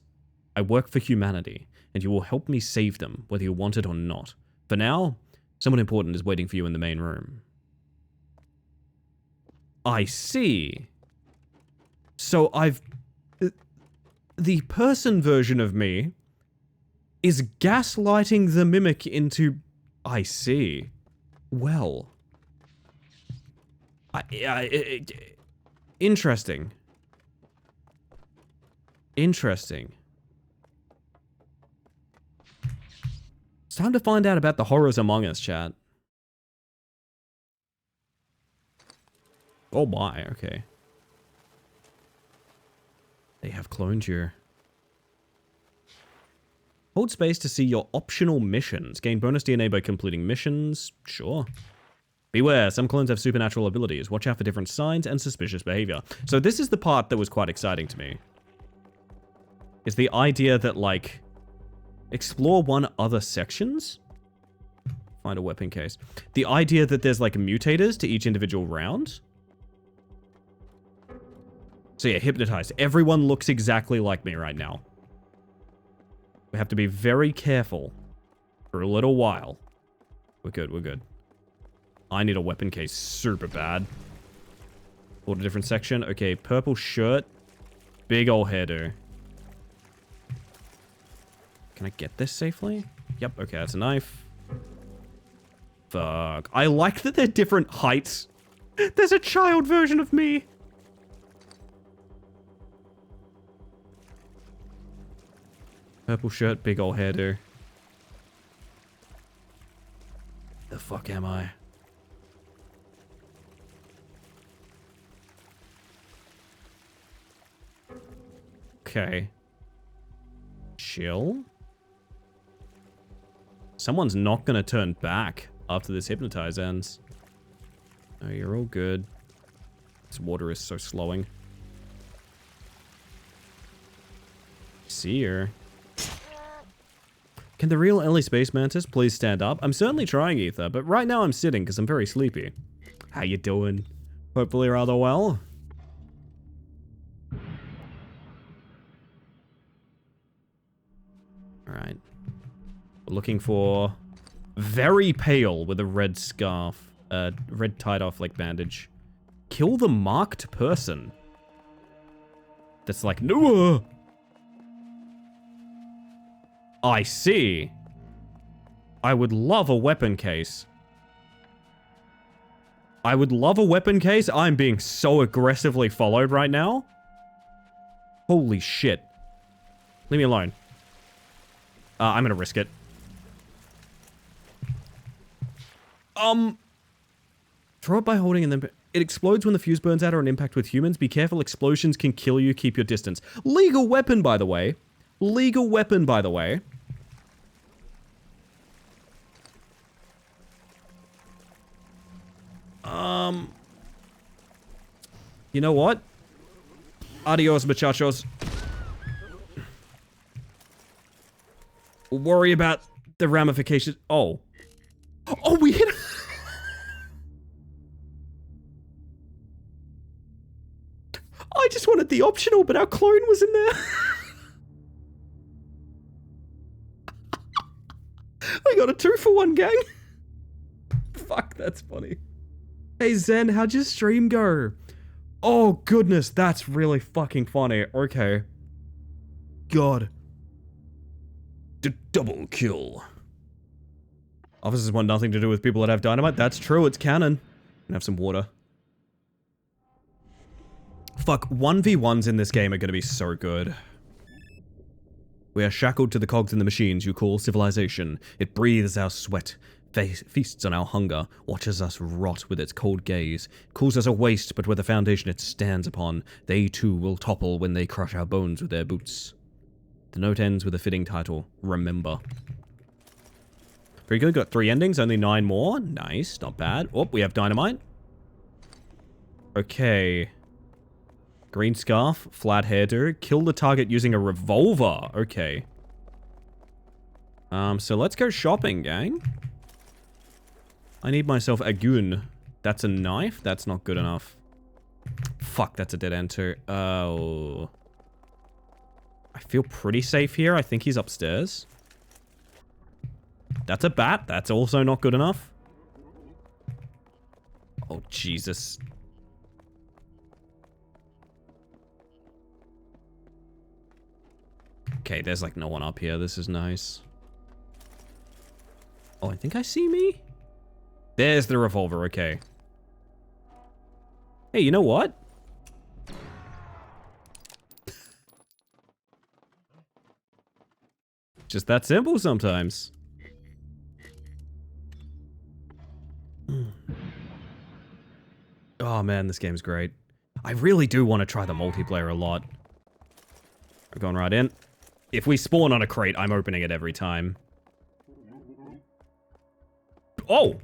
I work for humanity, and you will help me save them, whether you want it or not. For now, someone important is waiting for you in the main room. I see. So I've... the person version of me is gaslighting the mimic into... I see. Well. Interesting. Interesting. It's time to find out about the horrors among us, chat. Oh my, okay. They have cloned you. Hold space to see your optional missions. Gain bonus DNA by completing missions. Sure. Beware, some clones have supernatural abilities. Watch out for different signs and suspicious behavior. So this is the part that was quite exciting to me. Is the idea that, like, explore one other sections? Find a weapon case. The idea that there's, like, mutators to each individual round. So yeah, hypnotized. Everyone looks exactly like me right now. We have to be very careful for a little while. We're good, we're good. I need a weapon case super bad. Hold a different section. Okay, purple shirt. Big ol' hairdo. Can I get this safely? Yep, okay, that's a knife. Fuck. I like that they're different heights. There's a child version of me. Purple shirt, big ol' hairdo. The fuck am I? Okay. Chill. Someone's not gonna turn back after this hypnotize ends. Oh, you're all good. This water is so slowing. See her. Can the real Ellie Space Mantis please stand up? I'm certainly trying, Ether, but right now I'm sitting because I'm very sleepy. How you doing? Hopefully rather well. Alright. We're looking for very pale with a red scarf. Red tied off like bandage. Kill the marked person. That's like, no. I see. I would love a weapon case. I would love a weapon case. I'm being so aggressively followed right now. Holy shit. Leave me alone. I'm gonna risk it. Throw it by holding and then... It explodes when the fuse burns out or an impact with humans. Be careful, explosions can kill you. Keep your distance. Legal weapon, by the way. Legal weapon, by the way. You know what? Adios, muchachos. We'll worry about the ramifications. Oh. Oh, we hit... I just wanted the optional, but our clone was in there. I got a 2-for-1, gang. Fuck, that's funny. Hey, Zen, how'd your stream go? Oh, goodness, that's really fucking funny. Okay. God. Double kill. Officers want nothing to do with people that have dynamite. That's true, it's canon. And have some water. Fuck, 1v1s in this game are gonna be so good. We are shackled to the cogs in the machines you call civilization. It breathes our sweat, feasts on our hunger, watches us rot with its cold gaze, calls us a waste, but with the foundation it stands upon, they too will topple when they crush our bones with their boots. The note ends with a fitting title, Remember. Very good, got 3 endings, only 9 more. Nice, not bad. Oh, we have dynamite. Okay. Green scarf, flat hairdo, kill the target using a revolver. Okay. So let's go shopping, gang. I need myself a gun. That's a knife? That's not good enough. Fuck, that's a dead end too. Oh. I feel pretty safe here. I think he's upstairs. That's a bat. That's also not good enough. Oh, Jesus. Okay, there's like no one up here. This is nice. Oh, I think I see me. There's the revolver. Okay. Hey, you know what? Just that simple sometimes. Oh man, this game's great. I really do want to try the multiplayer a lot. We're going right in. If we spawn on a crate, I'm opening it every time. Oh!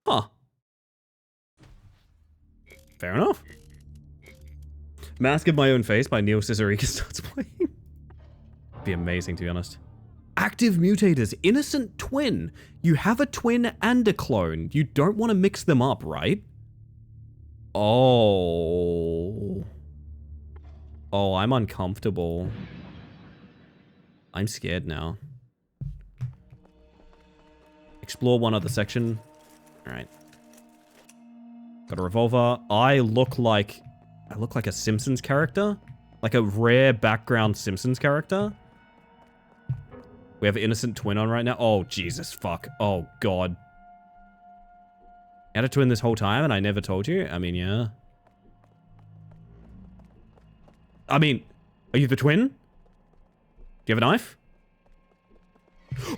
Huh. Fair enough. Mask of My Own Face by Neil Cicerega starts playing. Be amazing, to be honest. Active mutators, innocent twin. You have a twin and a clone. You don't want to mix them up, right? Oh. Oh, I'm uncomfortable. I'm scared now. Explore one other section. Alright. Got a revolver. I look like a Simpsons character. Like a rare background Simpsons character. We have an innocent twin on right now. Oh, Jesus, fuck. Oh, God. You had a twin this whole time and I never told you? I mean, yeah. I mean, are you the twin? Do you have a knife?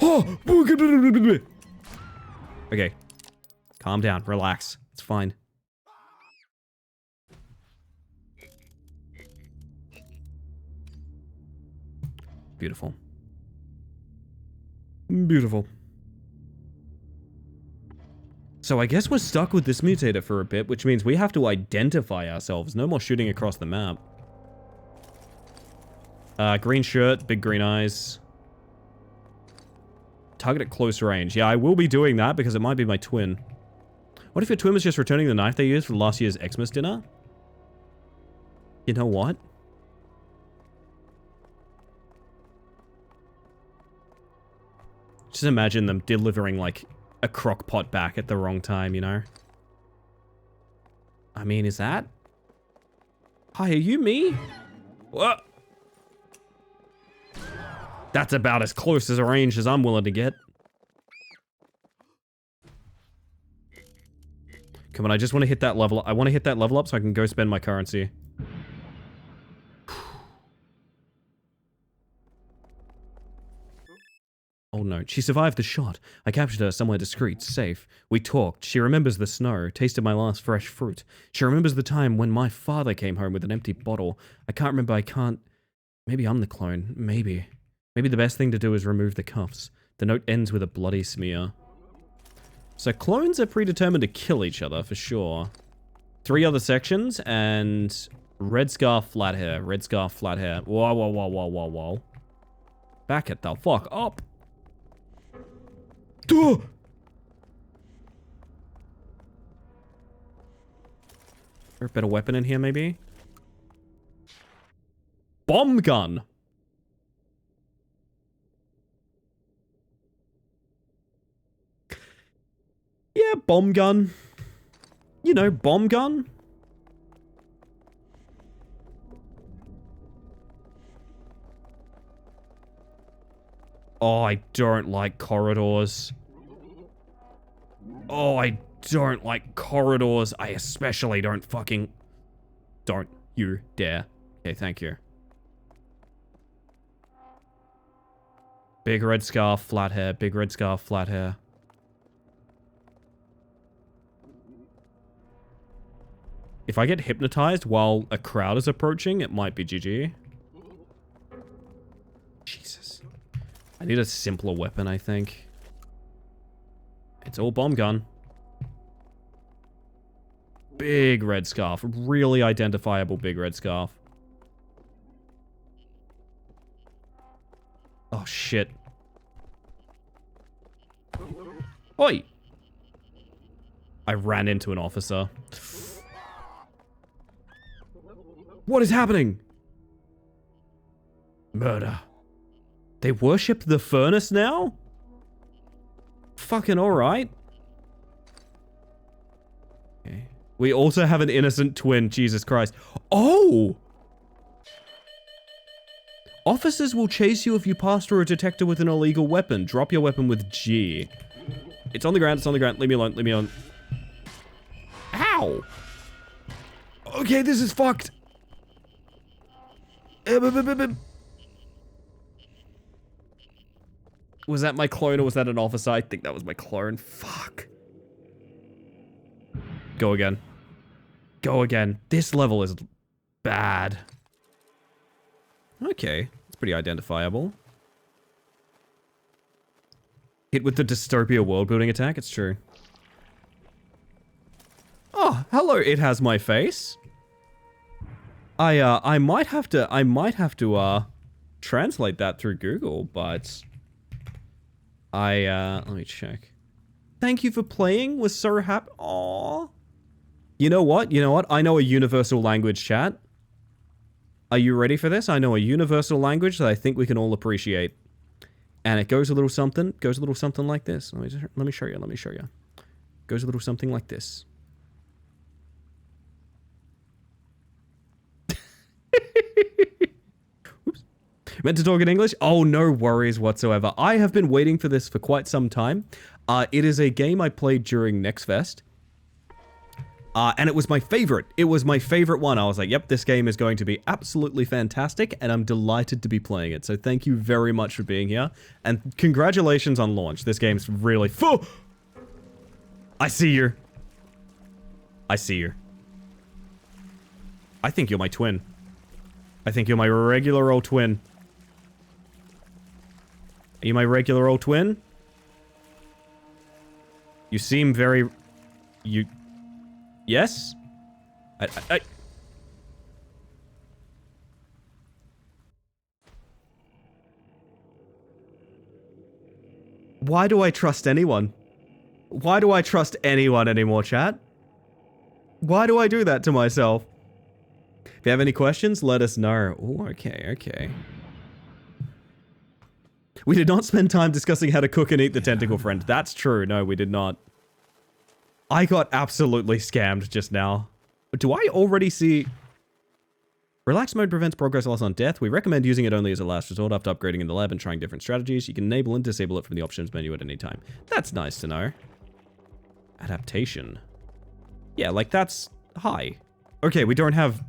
Oh! Okay. Calm down. Relax. It's fine. Beautiful. Beautiful. So I guess we're stuck with this mutator for a bit, which means we have to identify ourselves. No more shooting across the map. Green shirt, big green eyes. Target at close range. Yeah, I will be doing that because it might be my twin. What if your twin was just returning the knife they used for last year's Xmas dinner? You know what? Just imagine them delivering, like, a crock pot back at the wrong time, you know? I mean, is that? Hi, are you me? What? That's about as close as a range as I'm willing to get. Come on, I just want to hit that level. I want to hit that level up so I can go spend my currency. Oh no, she survived the shot. I captured her somewhere discreet, safe. We talked. She remembers the snow, tasted my last fresh fruit. She remembers the time when my father came home with an empty bottle. I can't remember, I can't... Maybe I'm the clone. Maybe. Maybe the best thing to do is remove the cuffs. The note ends with a bloody smear. So clones are predetermined to kill each other, for sure. 3 other sections, and... Red scarf, flat hair. Red scarf, flat hair. Whoa, whoa, whoa, whoa, whoa, whoa. Back it the fuck up. Duh! Is there a better weapon in here, maybe? Bomb gun! Yeah, bomb gun. You know, bomb gun. Oh, I don't like corridors. Oh, I don't like corridors. I especially don't fucking... Don't you dare. Okay, thank you. Big red scarf, flat hair. Big red scarf, flat hair. If I get hypnotized while a crowd is approaching, it might be GG. Jesus. I need a simpler weapon, I think. It's all bomb gun. Big red scarf. Really identifiable big red scarf. Oh, shit. Oi! I ran into an officer. What is happening? Murder. They worship the furnace now? Fucking alright. Okay. We also have an innocent twin. Jesus Christ. Oh! Officers will chase you if you pass through a detector with an illegal weapon. Drop your weapon with G. It's on the ground. It's on the ground. Leave me alone. Leave me alone. Ow! Okay, this is fucked. Was that my clone or was that an officer? I think that was my clone. Fuck. Go again. Go again. This level is bad. Okay. It's pretty identifiable. Hit with the dystopia world building attack. It's true. Oh, hello. It has my face. I might have to translate that through Google, but let me check. Thank you for playing. Was so happy. Aww. You know what? You know what? I know a universal language, chat. Are you ready for this? I know a universal language that I think we can all appreciate. And it goes a little something like this. Let me show you. Goes a little something like this. Oops. Meant to talk in English? Oh, no worries whatsoever. I have been waiting for this for quite some time. It is a game I played during Next Fest. And it was my favorite. It was my favorite one. I was like, yep, this game is going to be absolutely fantastic, and I'm delighted to be playing it. So thank you very much for being here. And congratulations on launch. This game's really full. I see you. I see you. I think you're my twin. I think you're my regular old twin. Are you my regular old twin? You seem very... You... Yes? I... Why do I trust anyone? Why do I trust anyone anymore, chat? Why do I do that to myself? If you have any questions, let us know. Oh, okay. We did not spend time discussing how to cook and eat the tentacle friend. That's true. No, we did not. I got absolutely scammed just now. Do I already see... Relax mode prevents progress loss on death. We recommend using it only as a last resort after upgrading in the lab and trying different strategies. You can enable and disable it from the options menu at any time. That's nice to know. Adaptation. Yeah, like that's high. Okay, we don't have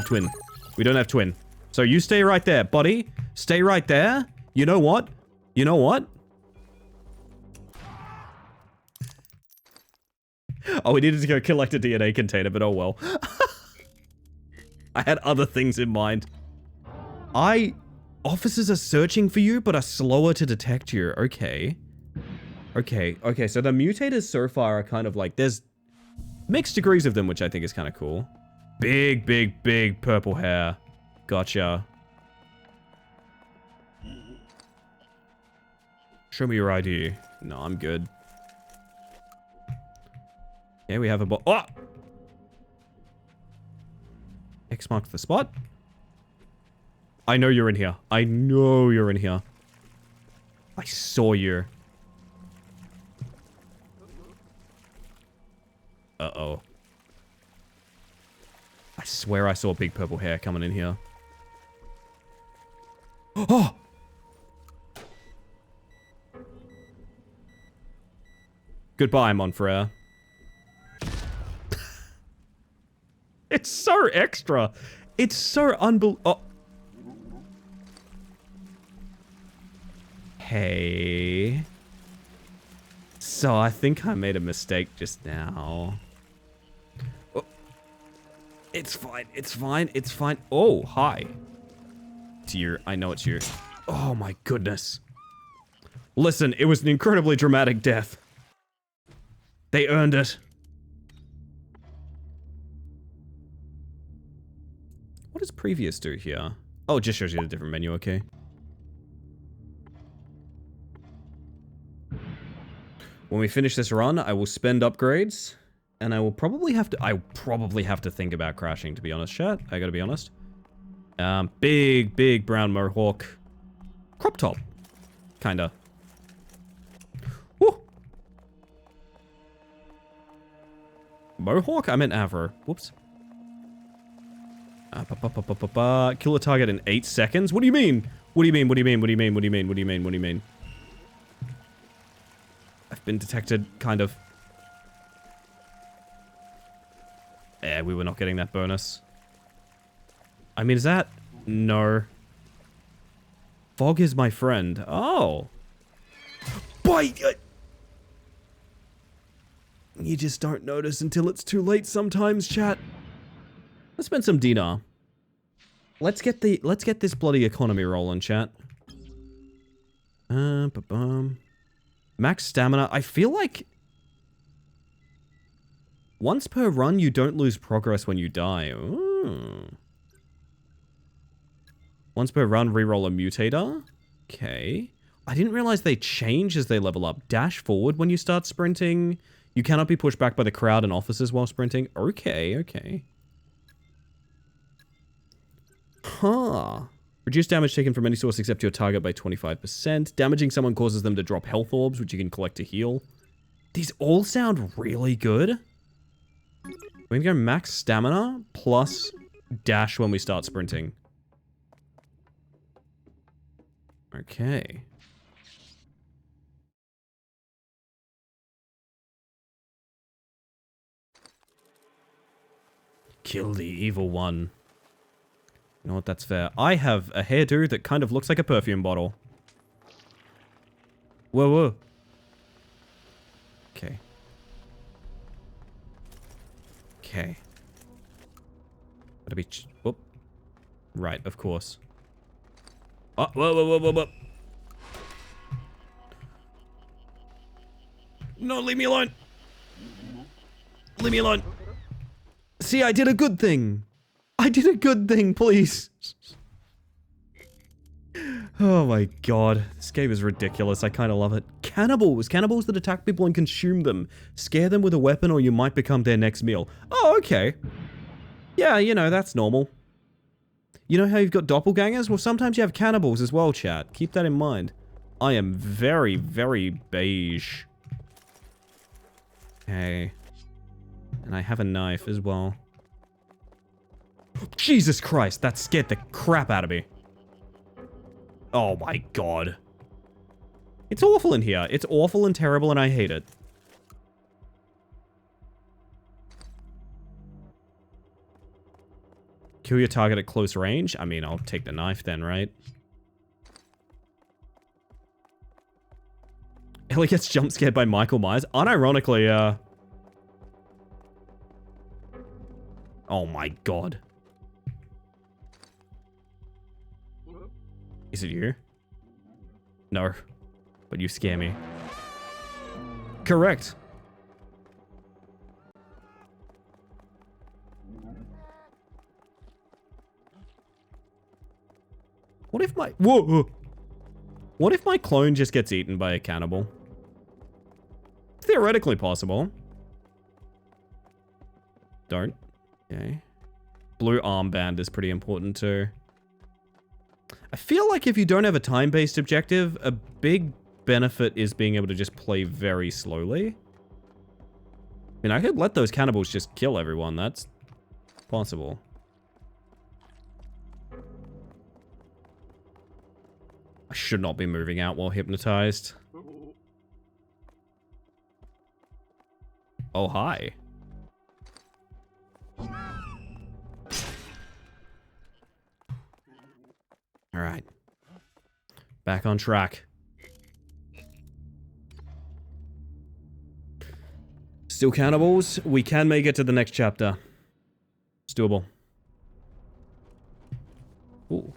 twin. We don't have twin. So you stay right there, buddy. Stay right there. You know what? You know what? Oh, we needed to go collect a DNA container, but oh well. I had other things in mind. Officers are searching for you, but are slower to detect you. Okay. Okay, so the mutators so far are kind of like, there's mixed degrees of them, which I think is kind of cool. Big purple hair. Gotcha. Show me your ID. No, I'm good. Yeah, we have a Oh! X marks the spot. I know you're in here. I know you're in here. I saw you. Uh-oh. I swear I saw big purple hair coming in here. Oh! Goodbye, Monfrere. It's so extra. It's so Oh. Hey. So I think I made a mistake just now. Oh. It's fine. It's fine. It's fine. Oh, hi. It's you. I know it's you. Oh my goodness. Listen, it was an incredibly dramatic death. They earned it. What does previous do here? Oh, it just shows you the different menu, okay. When we finish this run, I will spend upgrades, and I will probably have to think about crashing, to be honest, chat. I gotta be honest. Big brown mohawk. Crop top. Kinda. Woo! Mohawk? I meant Avro. Whoops. Kill a target in 8 seconds? What do you mean? What do you mean? What do you mean? What do you mean? What do you mean? What do you mean? What do you mean? I've been detected, kind of. Yeah, we were not getting that bonus. I mean, is that... No. Fog is my friend. Oh. Boy! You just don't notice until it's too late sometimes, chat. Let's spend some dinar. Let's get this bloody economy rolling, chat. Max stamina. I feel like once per run you don't lose progress when you die. Ooh. Once per run reroll a mutator. Okay. I didn't realize they change as they level up. Dash forward when you start sprinting. You cannot be pushed back by the crowd and officers while sprinting. Okay, okay. Huh. Reduce damage taken from any source except your target by 25%. Damaging someone causes them to drop health orbs, which you can collect to heal. These all sound really good. We're gonna go max stamina plus dash when we start sprinting. Okay. Kill the evil one. You know what, that's fair. I have a hairdo that kind of looks like a perfume bottle. Whoa, whoa. Okay. Okay. Gotta be... Whoop. Right, of course. Oh, whoa, whoa, whoa, whoa, whoa. No, leave me alone. Leave me alone. See, I did a good thing. I did a good thing, please. Oh my god. This game is ridiculous. I kind of love it. Cannibals. Cannibals that attack people and consume them. Scare them with a weapon or you might become their next meal. Oh, okay. Yeah, you know, that's normal. You know how you've got doppelgangers? Well, sometimes you have cannibals as well, chat. Keep that in mind. I am very, very beige. Okay. And I have a knife as well. Jesus Christ, that scared the crap out of me. Oh my god. It's awful in here. It's awful and terrible and I hate it. Kill your target at close range? I mean, I'll take the knife then, right? Ellie gets jump scared by Michael Myers. Unironically, oh my god. Is it you? No. But you scare me. Correct. What if my... Whoa! What if my clone just gets eaten by a cannibal? Theoretically possible. Don't. Okay. Blue armband is pretty important too. I feel like if you don't have a time-based objective, a big benefit is being able to just play very slowly. I mean, I could let those cannibals just kill everyone. That's possible. I should not be moving out while hypnotized. Oh, hi. Alright. Back on track. Still cannibals. We can make it to the next chapter. It's doable. Ooh.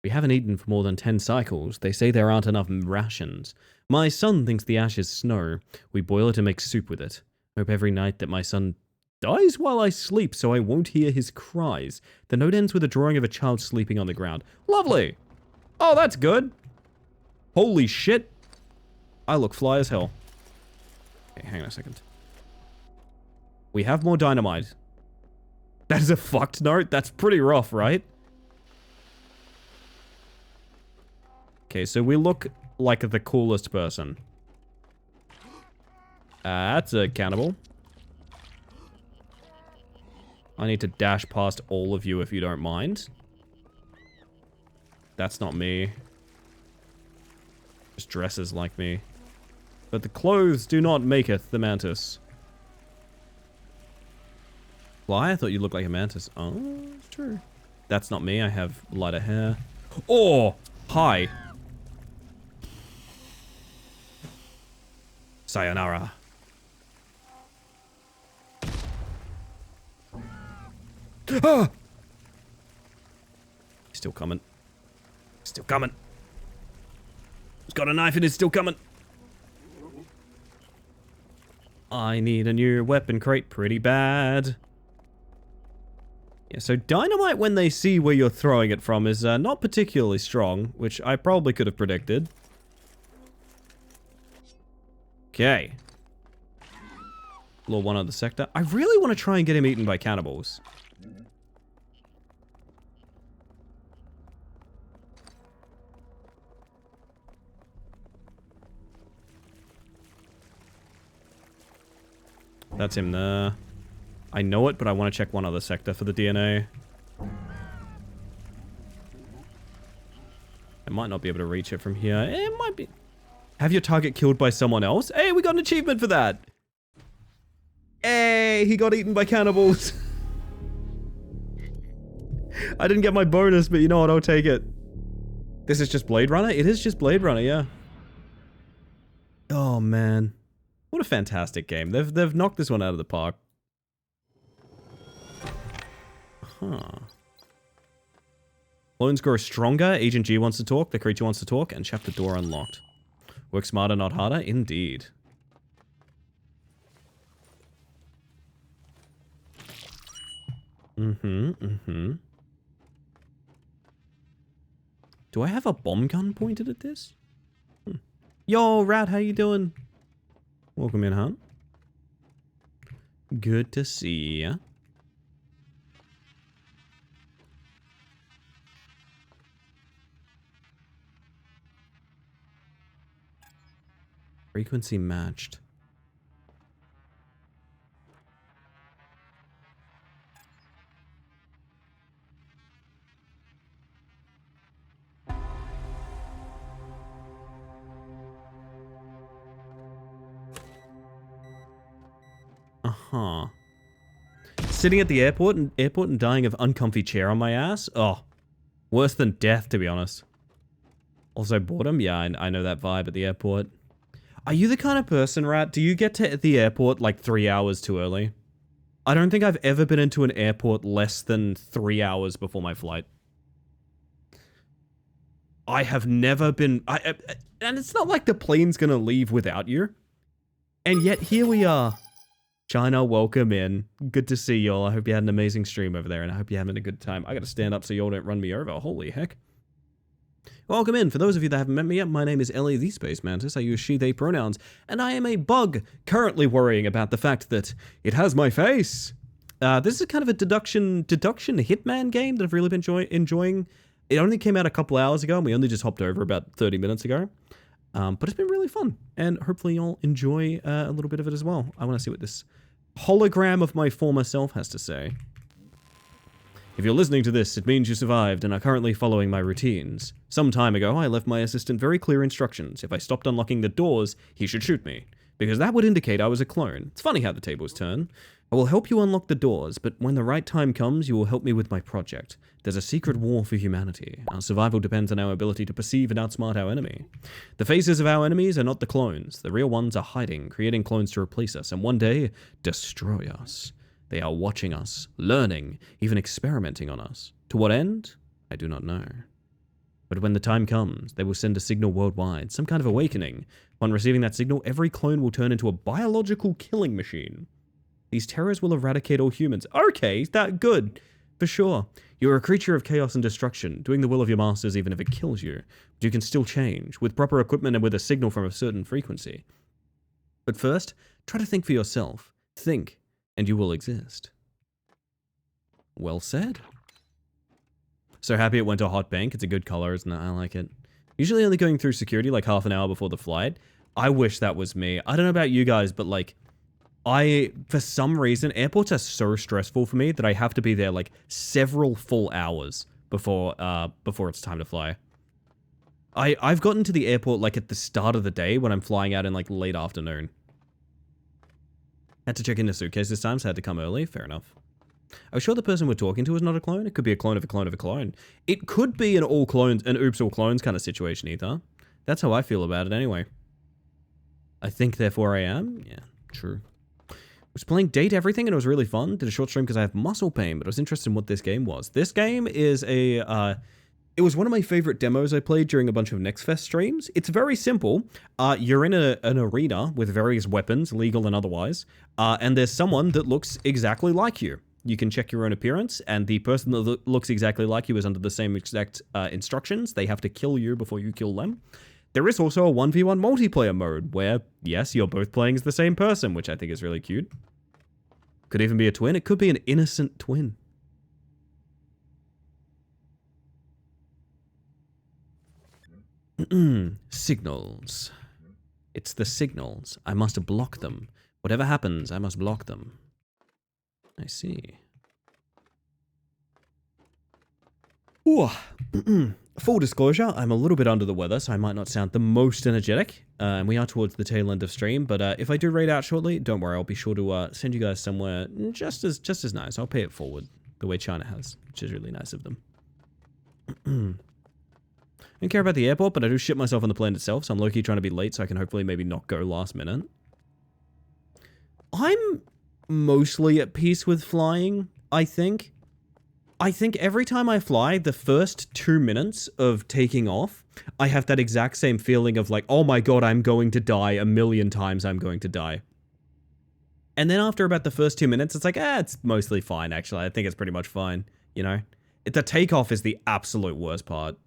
We haven't eaten for more than 10 cycles. They say there aren't enough rations. My son thinks the ash is snow. We boil it and make soup with it. Hope every night that my son dies while I sleep so I won't hear his cries. The note ends with a drawing of a child sleeping on the ground. Lovely! Oh, that's good. Holy shit. I look fly as hell. Okay, hang on a second. We have more dynamite. That is a fucked note? That's pretty rough, right? Okay, so we look like the coolest person. That's a cannibal. I need to dash past all of you if you don't mind. That's not me. Just dresses like me. But the clothes do not maketh the mantis. Fly? I thought you looked like a mantis. Oh, it's true. That's not me. I have lighter hair. Oh! Hi. Sayonara. Ah! He's still coming. Still coming. He's got a knife and it's still coming. I need a new weapon crate pretty bad. Yeah, so dynamite when they see where you're throwing it from is not particularly strong, which I probably could have predicted. Okay. Little one other sector. I really want to try and get him eaten by cannibals. That's him there. I know it, but I want to check one other sector for the DNA. I might not be able to reach it from here. It might be... Have your target killed by someone else? Hey, we got an achievement for that! Hey, he got eaten by cannibals. I didn't get my bonus, but you know what? I'll take it. This is just Blade Runner? It is just Blade Runner, yeah. Oh, man. What a fantastic game. They've knocked this one out of the park. Huh. Clones grow stronger. Agent G wants to talk. The creature wants to talk. And chapter door unlocked. Work smarter, not harder. Indeed. Mm-hmm. Do I have a bomb gun pointed at this? Yo, Rat, how you doing? Welcome in, huh? Good to see ya. Frequency matched. Uh-huh. Sitting at the airport and dying of uncomfy chair on my ass? Oh, worse than death, to be honest. Also boredom? Yeah, I know that vibe at the airport. Are you the kind of person, Rat? Do you get to the airport like 3 hours too early? I don't think I've ever been into an airport less than 3 hours before my flight. I have never been... and it's not like the plane's gonna leave without you. And yet here we are. China, welcome in. Good to see y'all. I hope you had an amazing stream over there, and I hope you're having a good time. I gotta stand up so y'all don't run me over. Holy heck. Welcome in. For those of you that haven't met me yet, my name is Ellie the Space Mantis. I use she, they pronouns, and I am a bug currently worrying about the fact that it has my face. This is kind of a deduction hitman game that I've really been enjoying. It only came out a couple hours ago, and we only just hopped over about 30 minutes ago. But it's been really fun, and hopefully you'll enjoy a little bit of it as well. I want to see what this hologram of my former self has to say. If you're listening to this, it means you survived and are currently following my routines. Some time ago, I left my assistant very clear instructions. If I stopped unlocking the doors, he should shoot me, because that would indicate I was a clone. It's funny how the tables turn. I will help you unlock the doors, but when the right time comes, you will help me with my project. There's a secret war for humanity. Our survival depends on our ability to perceive and outsmart our enemy. The faces of our enemies are not the clones. The real ones are hiding, creating clones to replace us, and one day, destroy us. They are watching us, learning, even experimenting on us. To what end? I do not know. But when the time comes, they will send a signal worldwide, some kind of awakening. Upon receiving that signal, every clone will turn into a biological killing machine. These terrors will eradicate all humans. Okay, that good. For sure. You're a creature of chaos and destruction, doing the will of your masters even if it kills you. But you can still change, with proper equipment and with a signal from a certain frequency. But first, try to think for yourself. Think, and you will exist. Well said. So happy it went to Hot Bank. It's a good color, isn't it? I like it. Usually only going through security like half an hour before the flight. I wish that was me. I don't know about you guys, but like, For some reason, airports are so stressful for me that I have to be there like several full hours before it's time to fly. I've gotten to the airport like at the start of the day when I'm flying out in like late afternoon. Had to check in the suitcase this time, so I had to come early. Fair enough. I was sure the person we're talking to is not a clone. It could be a clone of a clone of a clone. It could be an oops all clones kind of situation either. That's how I feel about it anyway. I think therefore I am. Yeah, true. I was playing Date Everything and it was really fun. Did a short stream because I have muscle pain, but I was interested in what this game was. This game is it was one of my favorite demos I played during a bunch of NextFest streams. It's very simple. You're in an arena with various weapons, legal and otherwise, and there's someone that looks exactly like you. You can check your own appearance, and the person that looks exactly like you is under the same exact instructions. They have to kill you before you kill them. There is also a 1v1 multiplayer mode where, yes, you're both playing as the same person, which I think is really cute. Could even be a twin. It could be an innocent twin. Signals. It's the signals. I must block them. Whatever happens, I must block them. I see. Ooh. Full disclosure, I'm a little bit under the weather, so I might not sound the most energetic. And we are towards the tail end of stream, but if I do raid out shortly, don't worry, I'll be sure to send you guys somewhere just as nice. I'll pay it forward the way China has, which is really nice of them. I don't care about the airport, but I do shit myself on the plane itself, so I'm low-key trying to be late so I can hopefully maybe not go last minute. I'm mostly at peace with flying, I think. I think every time I fly, the first 2 minutes of taking off, I have that exact same feeling of like, oh my god, I'm going to die a million times, I'm going to die. And then after about the first 2 minutes, it's like, it's mostly fine, actually. I think it's pretty much fine, you know? The takeoff is the absolute worst part.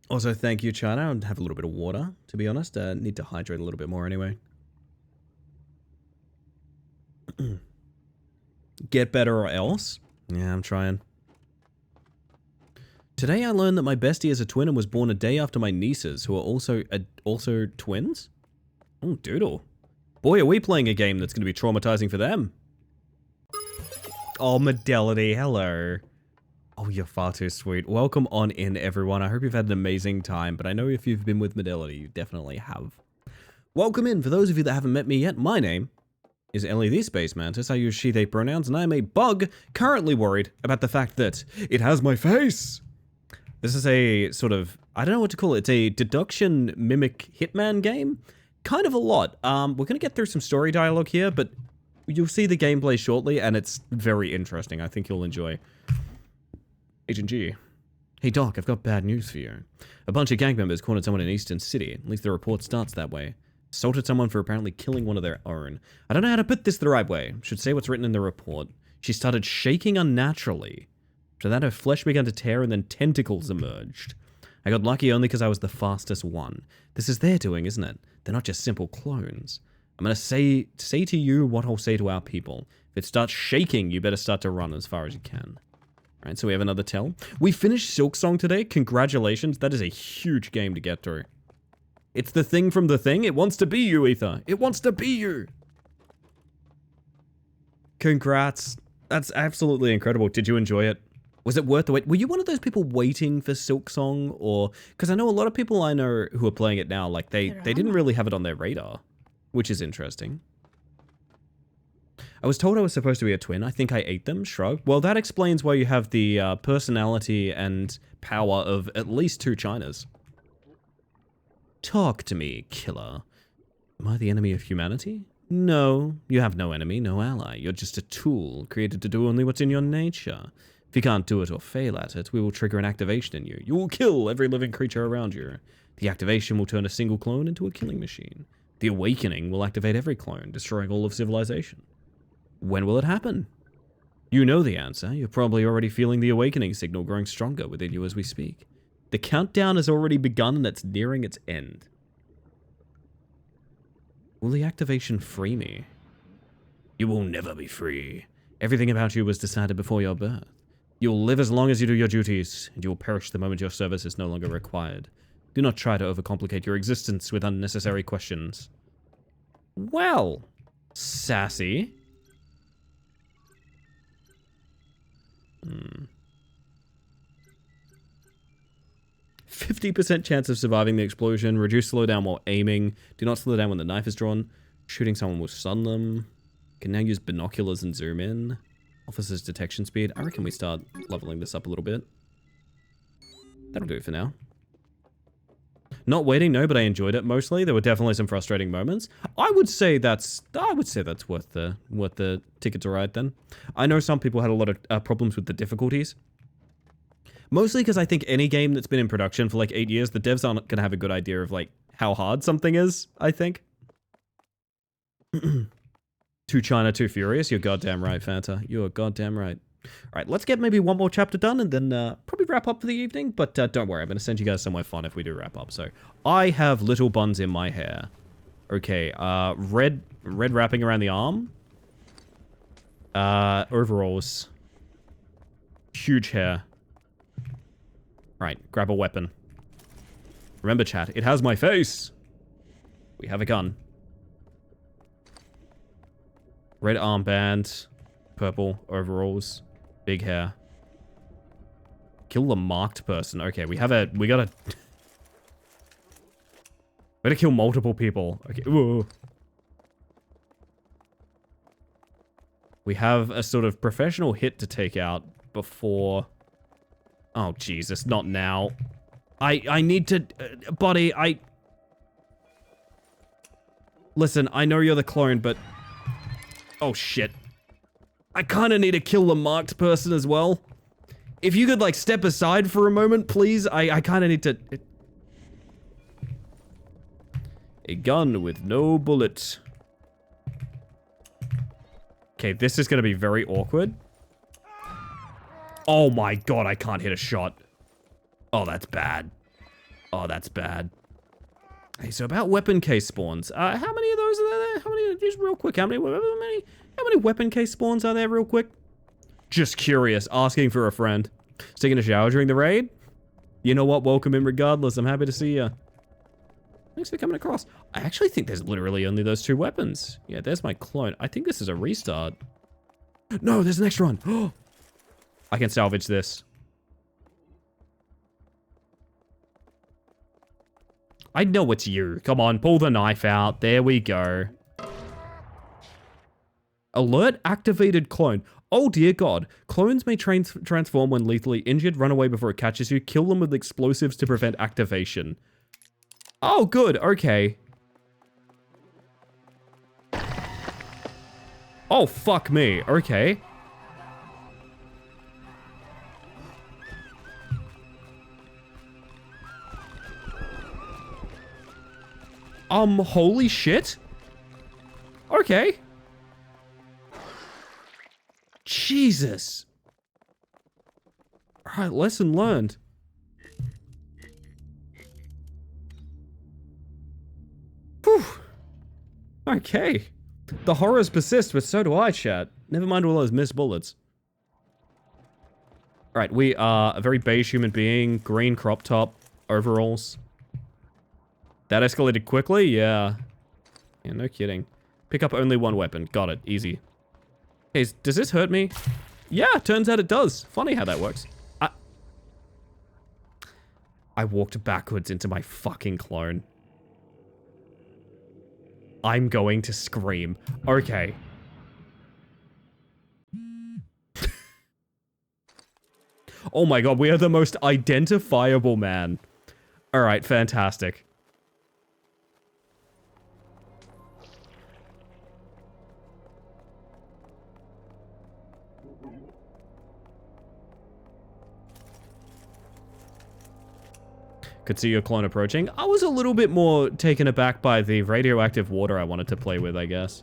Also, thank you, China. I'll have a little bit of water, to be honest. Need to hydrate a little bit more anyway. Get better or else? Yeah, I'm trying. Today I learned that my bestie is a twin and was born a day after my nieces, who are also twins? Oh, doodle. Boy, are we playing a game that's going to be traumatizing for them. Oh, Medelity, hello. Oh, you're far too sweet. Welcome on in, everyone. I hope you've had an amazing time, but I know if you've been with Medelity, you definitely have. Welcome in. For those of you that haven't met me yet, my name is Ellie the Space Mantis. I use she, they pronouns, and I am a bug currently worried about the fact that it has my face. This is a sort of, I don't know what to call it. It's a deduction mimic hitman game. Kind of a lot. We're going to get through some story dialogue here, but you'll see the gameplay shortly, and it's very interesting. I think you'll enjoy. Agent G. Hey Doc, I've got bad news for you. A bunch of gang members cornered someone in Eastern City. At least the report starts that way. Assaulted someone for apparently killing one of their own. I don't know how to put this the right way. Should say what's written in the report. She started shaking unnaturally. After that, her flesh began to tear and then tentacles emerged. I got lucky only because I was the fastest one. This is their doing, isn't it? They're not just simple clones. I'm going to say to you what I'll say to our people. If it starts shaking, you better start to run as far as you can. Alright, so we have another tell. We finished Silksong today. Congratulations. That is a huge game to get through. It's the thing from the thing. It wants to be you, Ether. It wants to be you. Congrats. That's absolutely incredible. Did you enjoy it? Was it worth the wait? Were you one of those people waiting for Silksong? Or, because I know a lot of people I know who are playing it now, like they didn't really have it on their radar, which is interesting. I was told I was supposed to be a twin. I think I ate them. Shrug. Well, that explains why you have the personality and power of at least 2 Chinas. Talk to me, killer. Am I the enemy of humanity? No, you have no enemy, no ally. You're just a tool, created to do only what's in your nature. If you can't do it or fail at it, we will trigger an activation in you. You will kill every living creature around you. The activation will turn a single clone into a killing machine. The awakening will activate every clone, destroying all of civilization. When will it happen? You know the answer. You're probably already feeling the awakening signal growing stronger within you as we speak. The countdown has already begun and it's nearing its end. Will the activation free me? You will never be free. Everything about you was decided before your birth. You will live as long as you do your duties, and you will perish the moment your service is no longer required. Do not try to overcomplicate your existence with unnecessary questions. Well, sassy. 50% chance of surviving the explosion. Reduce slowdown while aiming. Do not slow down when the knife is drawn. Shooting someone will stun them. Can now use binoculars and zoom in. Officer's detection speed. I reckon we start leveling this up a little bit. That'll do it for now. Not waiting, no, but I enjoyed it mostly. There were definitely some frustrating moments. I would say that's worth the ticket to ride then. I know some people had a lot of problems with the difficulties. Mostly because I think any game that's been in production for like 8 years, the devs aren't gonna have a good idea of like how hard something is, I think. Too China, too furious. You're goddamn right, Fanta. You're goddamn right. Alright, let's get maybe one more chapter done and then probably wrap up for the evening. But don't worry, I'm going to send you guys somewhere fun if we do wrap up. So, I have little buns in my hair. Okay, red wrapping around the arm. Overalls. Huge hair. Right, grab a weapon. Remember, chat, it has my face. We have a gun. Red armband. Purple overalls. Big hair. Kill the marked person. Okay, we gotta kill multiple people. Okay, whoa. We have a sort of professional hit to take out before... Oh, Jesus, not now. I need to... buddy, Listen, I know you're the clone, but... Oh, shit. I kind of need to kill the marked person as well. If you could, like, step aside for a moment, please. I kind of need to... A gun with no bullet. Okay, this is going to be very awkward. Oh my god, I can't hit a shot. Oh, that's bad. Oh, that's bad. Hey, so about weapon case spawns. How many of those are there? How many, just real quick, how many weapon case spawns are there real quick? Just curious, asking for a friend. Taking a shower during the raid? You know what, welcome in regardless, I'm happy to see ya. Thanks for coming across. I actually think there's literally only those two weapons. Yeah, there's my clone. I think this is a restart. No, there's an extra one. I can salvage this. I know it's you. Come on, pull the knife out. There we go. Alert activated clone. Oh dear god. Clones may transform when lethally injured. Run away before it catches you. Kill them with explosives to prevent activation. Oh, good. Okay. Oh, fuck me. Okay. Holy shit. Okay. Jesus. Alright, lesson learned. Whew. Okay. The horrors persist, but so do I, chat. Never mind all those missed bullets. Alright, we are a very beige human being. Green crop top. Overalls. That escalated quickly? Yeah. Yeah, no kidding. Pick up only one weapon. Got it. Easy. Hey, does this hurt me? Yeah, turns out it does. Funny how that works. I walked backwards into my fucking clone. I'm going to scream. Okay. Oh my god, we are the most identifiable man. Alright, fantastic. Could see your clone approaching. I was a little bit more taken aback by the radioactive water I wanted to play with, I guess.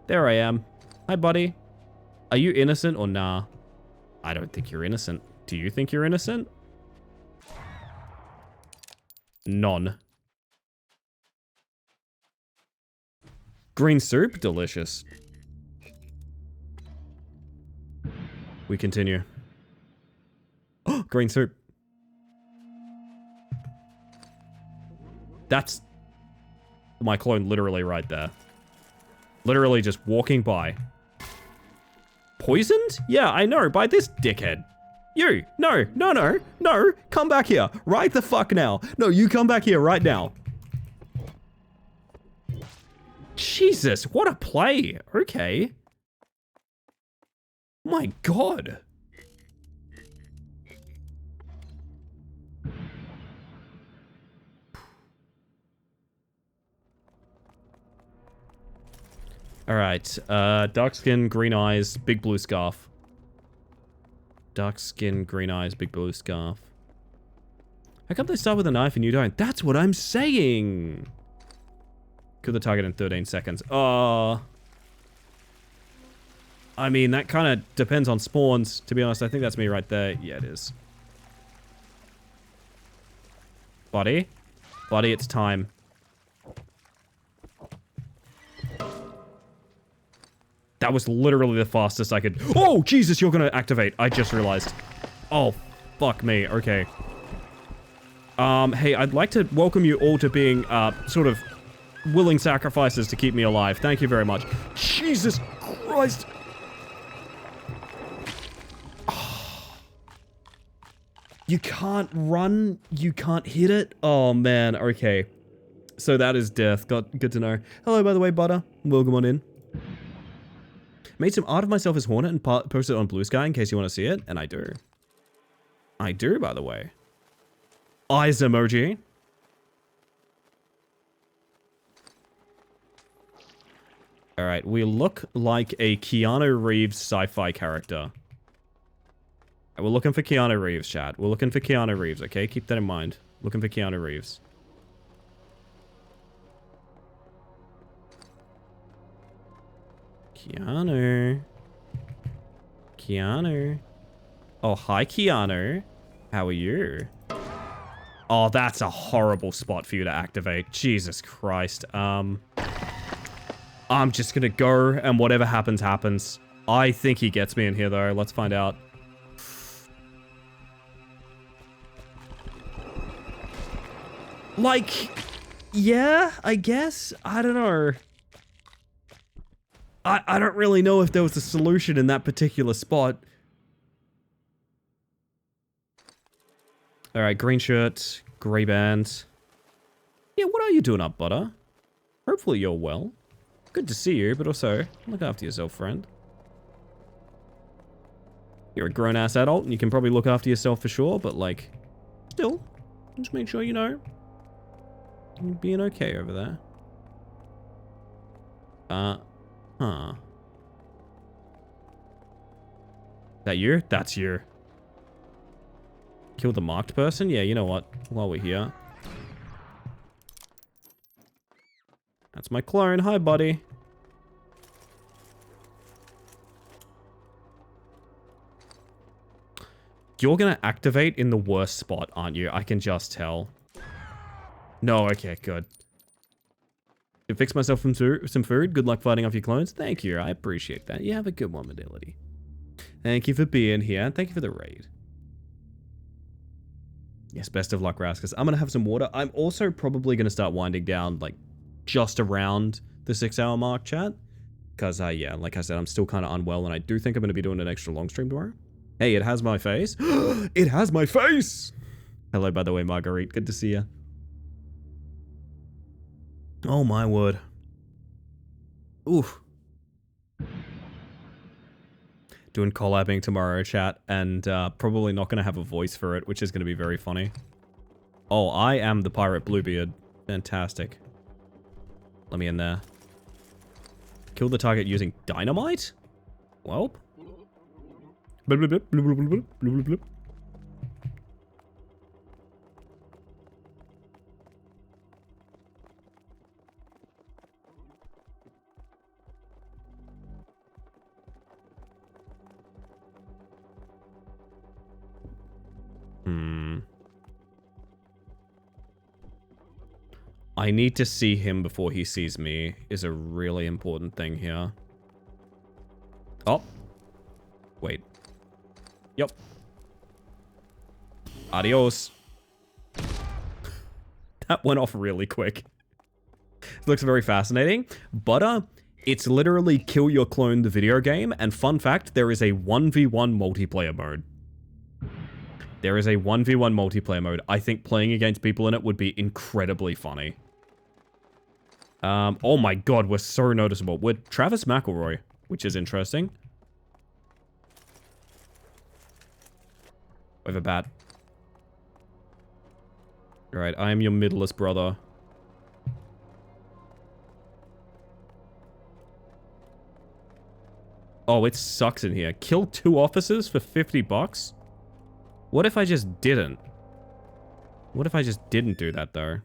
There I am. Hi, buddy. Are you innocent or nah? I don't think you're innocent. Do you think you're innocent? None. Green soup? Delicious. We continue. Oh, green soup. That's my clone literally right there. Literally just walking by. Poisoned? Yeah, I know, by this dickhead. You, no, come back here, right the fuck now. No, you come back here right now. Jesus, what a play. Okay. My God. All right, dark skin, green eyes, big blue scarf. Dark skin, green eyes, big blue scarf. How come they start with a knife and you don't? That's what I'm saying. Kill the target in 13 seconds. I mean, that kind of depends on spawns. To be honest, I think that's me right there. Yeah, it is. Buddy. Buddy, it's time. That was literally the fastest I could... Oh, Jesus, you're going to activate. I just realized. Oh, fuck me. Okay. Hey, I'd like to welcome you all to being, sort of willing sacrifices to keep me alive. Thank you very much. Jesus Christ. You can't run. You can't hit it. Oh, man. Okay. So that is death. Good to know. Hello, by the way, Butter. Welcome on in. Made some art of myself as Hornet and posted it on Blue Sky in case you want to see it. And I do. I do, by the way. Eyes emoji. Alright, we look like a Keanu Reeves sci-fi character. We're looking for Keanu Reeves, chat. We're looking for Keanu Reeves, okay? Keep that in mind. Looking for Keanu Reeves. Keanu. Keanu. Oh, hi, Keanu. How are you? Oh, that's a horrible spot for you to activate. Jesus Christ. I'm just gonna go, and whatever happens, happens. I think he gets me in here, though. Let's find out. Like, yeah, I guess. I don't know. I don't really know if there was a solution in that particular spot. Alright, green shirt, grey band. Yeah, what are you doing up, Butter? Hopefully you're well. Good to see you, but also, look after yourself, friend. You're a grown-ass adult, and you can probably look after yourself for sure, but, like, still, just make sure you know you're being okay over there. Huh. That you? That's you. Kill the marked person? Yeah, you know what? While we're here. That's my clone. Hi, buddy. You're gonna activate in the worst spot, aren't you? I can just tell. No, okay, good. To fix myself some food. Good luck fighting off your clones. Thank you. I appreciate that. You have a good one, Modality. Thank you for being here. Thank you for the raid. Yes, best of luck, Raskus. I'm going to have some water. I'm also probably going to start winding down, like, just around the 6-hour mark, chat. Because, yeah, like I said, I'm still kind of unwell, and I do think I'm going to be doing an extra long stream tomorrow. Hey, it has my face. It has my face! Hello, by the way, Marguerite. Good to see you. Oh, my word. Oof. Doing collabing tomorrow, chat, and probably not going to have a voice for it, which is going to be very funny. Oh, I am the pirate Bluebeard. Fantastic. Let me in there. Kill the target using dynamite? Well. Blub, blub, blub, blub, blub, blub, blub, blub. I need to see him before he sees me is a really important thing here. Oh. Wait. Yup. Adios. That went off really quick. It looks very fascinating. But, it's literally kill your clone the video game, and fun fact, there is a 1v1 multiplayer mode. There is a 1v1 multiplayer mode. I think playing against people in it would be incredibly funny. Oh my god, we're so noticeable. We're Travis McElroy, which is interesting. We have a bat. Alright, I am your middlest brother. Oh, it sucks in here. Kill 2 officers for 50 bucks? What if I just didn't? What if I just didn't do that, though?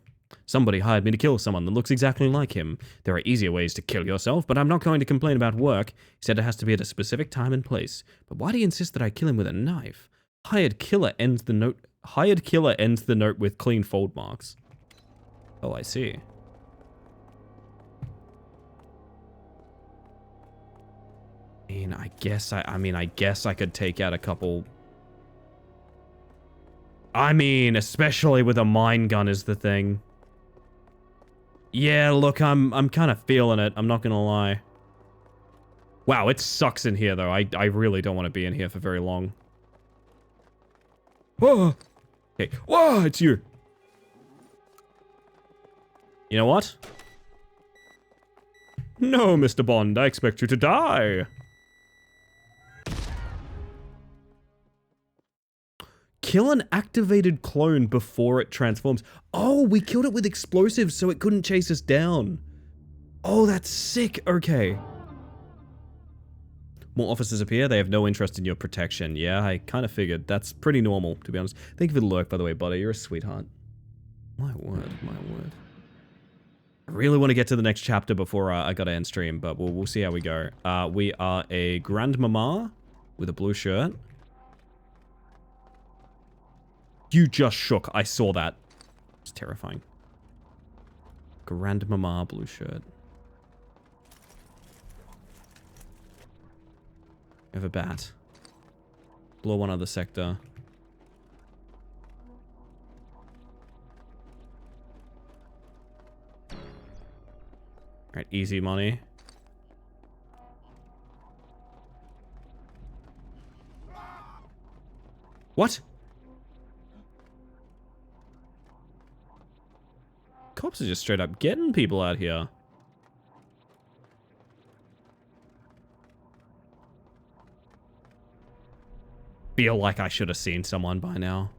Somebody hired me to kill someone that looks exactly like him. There are easier ways to kill yourself, but I'm not going to complain about work. He said it has to be at a specific time and place. But why do you insist that I kill him with a knife? Hired killer ends the note with clean fold marks. Oh, I see. I guess I could take out a couple. I mean, especially with a mine gun is the thing. Yeah, look, I'm kind of feeling it. I'm not gonna lie. Wow, it sucks in here though. I really don't want to be in here for very long. Whoa! Okay, whoa, it's you. You know what? No, Mr. Bond, I expect you to die. Kill an activated clone before it transforms. Oh, we killed it with explosives so it couldn't chase us down. Oh, that's sick. Okay. More officers appear. They have no interest in your protection. Yeah, I kind of figured. That's pretty normal, to be honest. Thank you for the lurk, by the way, buddy. You're a sweetheart. My word, my word. I really want to get to the next chapter before I gotta end stream, but we'll see how we go. We are a grandmama with a blue shirt. You just shook. I saw that. It's terrifying. Grandmama blue shirt. We have a bat. Blow one other sector. Alright, easy money. What? Cops are just straight up getting people out here. Feel like I should have seen someone by now.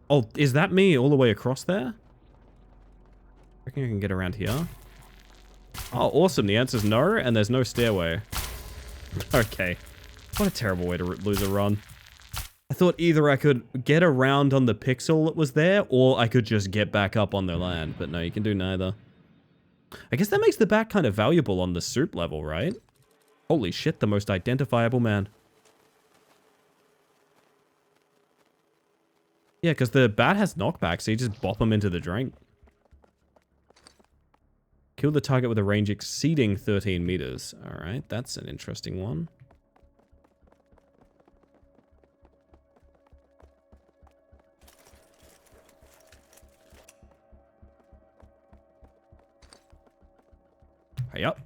Oh, is that me all the way across there? I reckon I can get around here. Oh, awesome. The answer's no, and there's no stairway. Okay. What a terrible way to lose a run. I thought either I could get around on the pixel that was there, or I could just get back up on the land. But no, you can do neither. I guess that makes the bat kind of valuable on the soup level, right? Holy shit, the most identifiable man. Yeah, because the bat has knockback, so you just bop him into the drink. Kill the target with a range exceeding 13 meters. Alright, that's an interesting one. Hey up.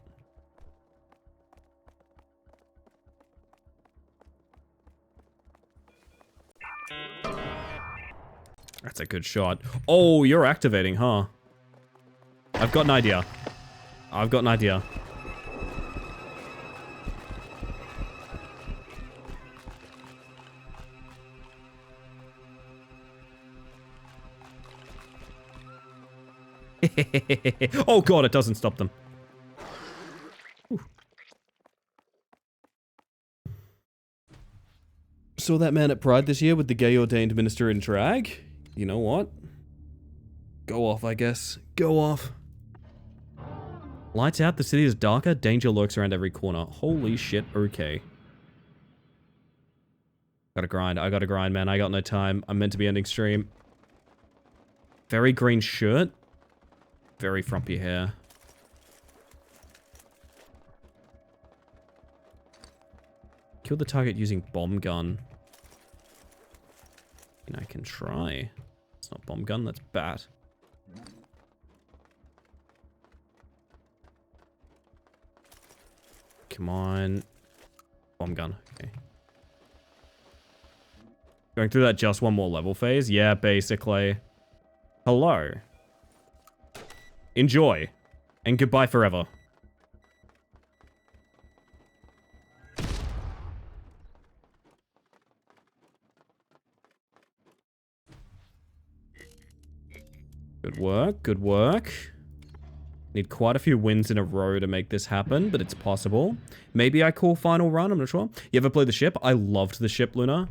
That's a good shot. Oh, you're activating, huh? I've got an idea. I've got an idea. Oh god, it doesn't stop them. Whew. Saw that man at Pride this year with the gay ordained minister in drag? You know what? Go off, I guess. Go off. Lights out, the city is darker, danger lurks around every corner. Holy shit, okay. Gotta grind, I gotta grind, man. I got no time. I'm meant to be ending stream. Very green shirt. Very frumpy hair. Kill the target using bomb gun. And I can try. It's not bomb gun, that's bat. Come on. Bomb gun, okay. Going through that just one more level phase? Yeah, basically. Hello. Enjoy. And goodbye forever. Good work, good work. Need quite a few wins in a row to make this happen, but it's possible. Maybe I call final run, I'm not sure. You ever played the ship? I loved the ship, Luna.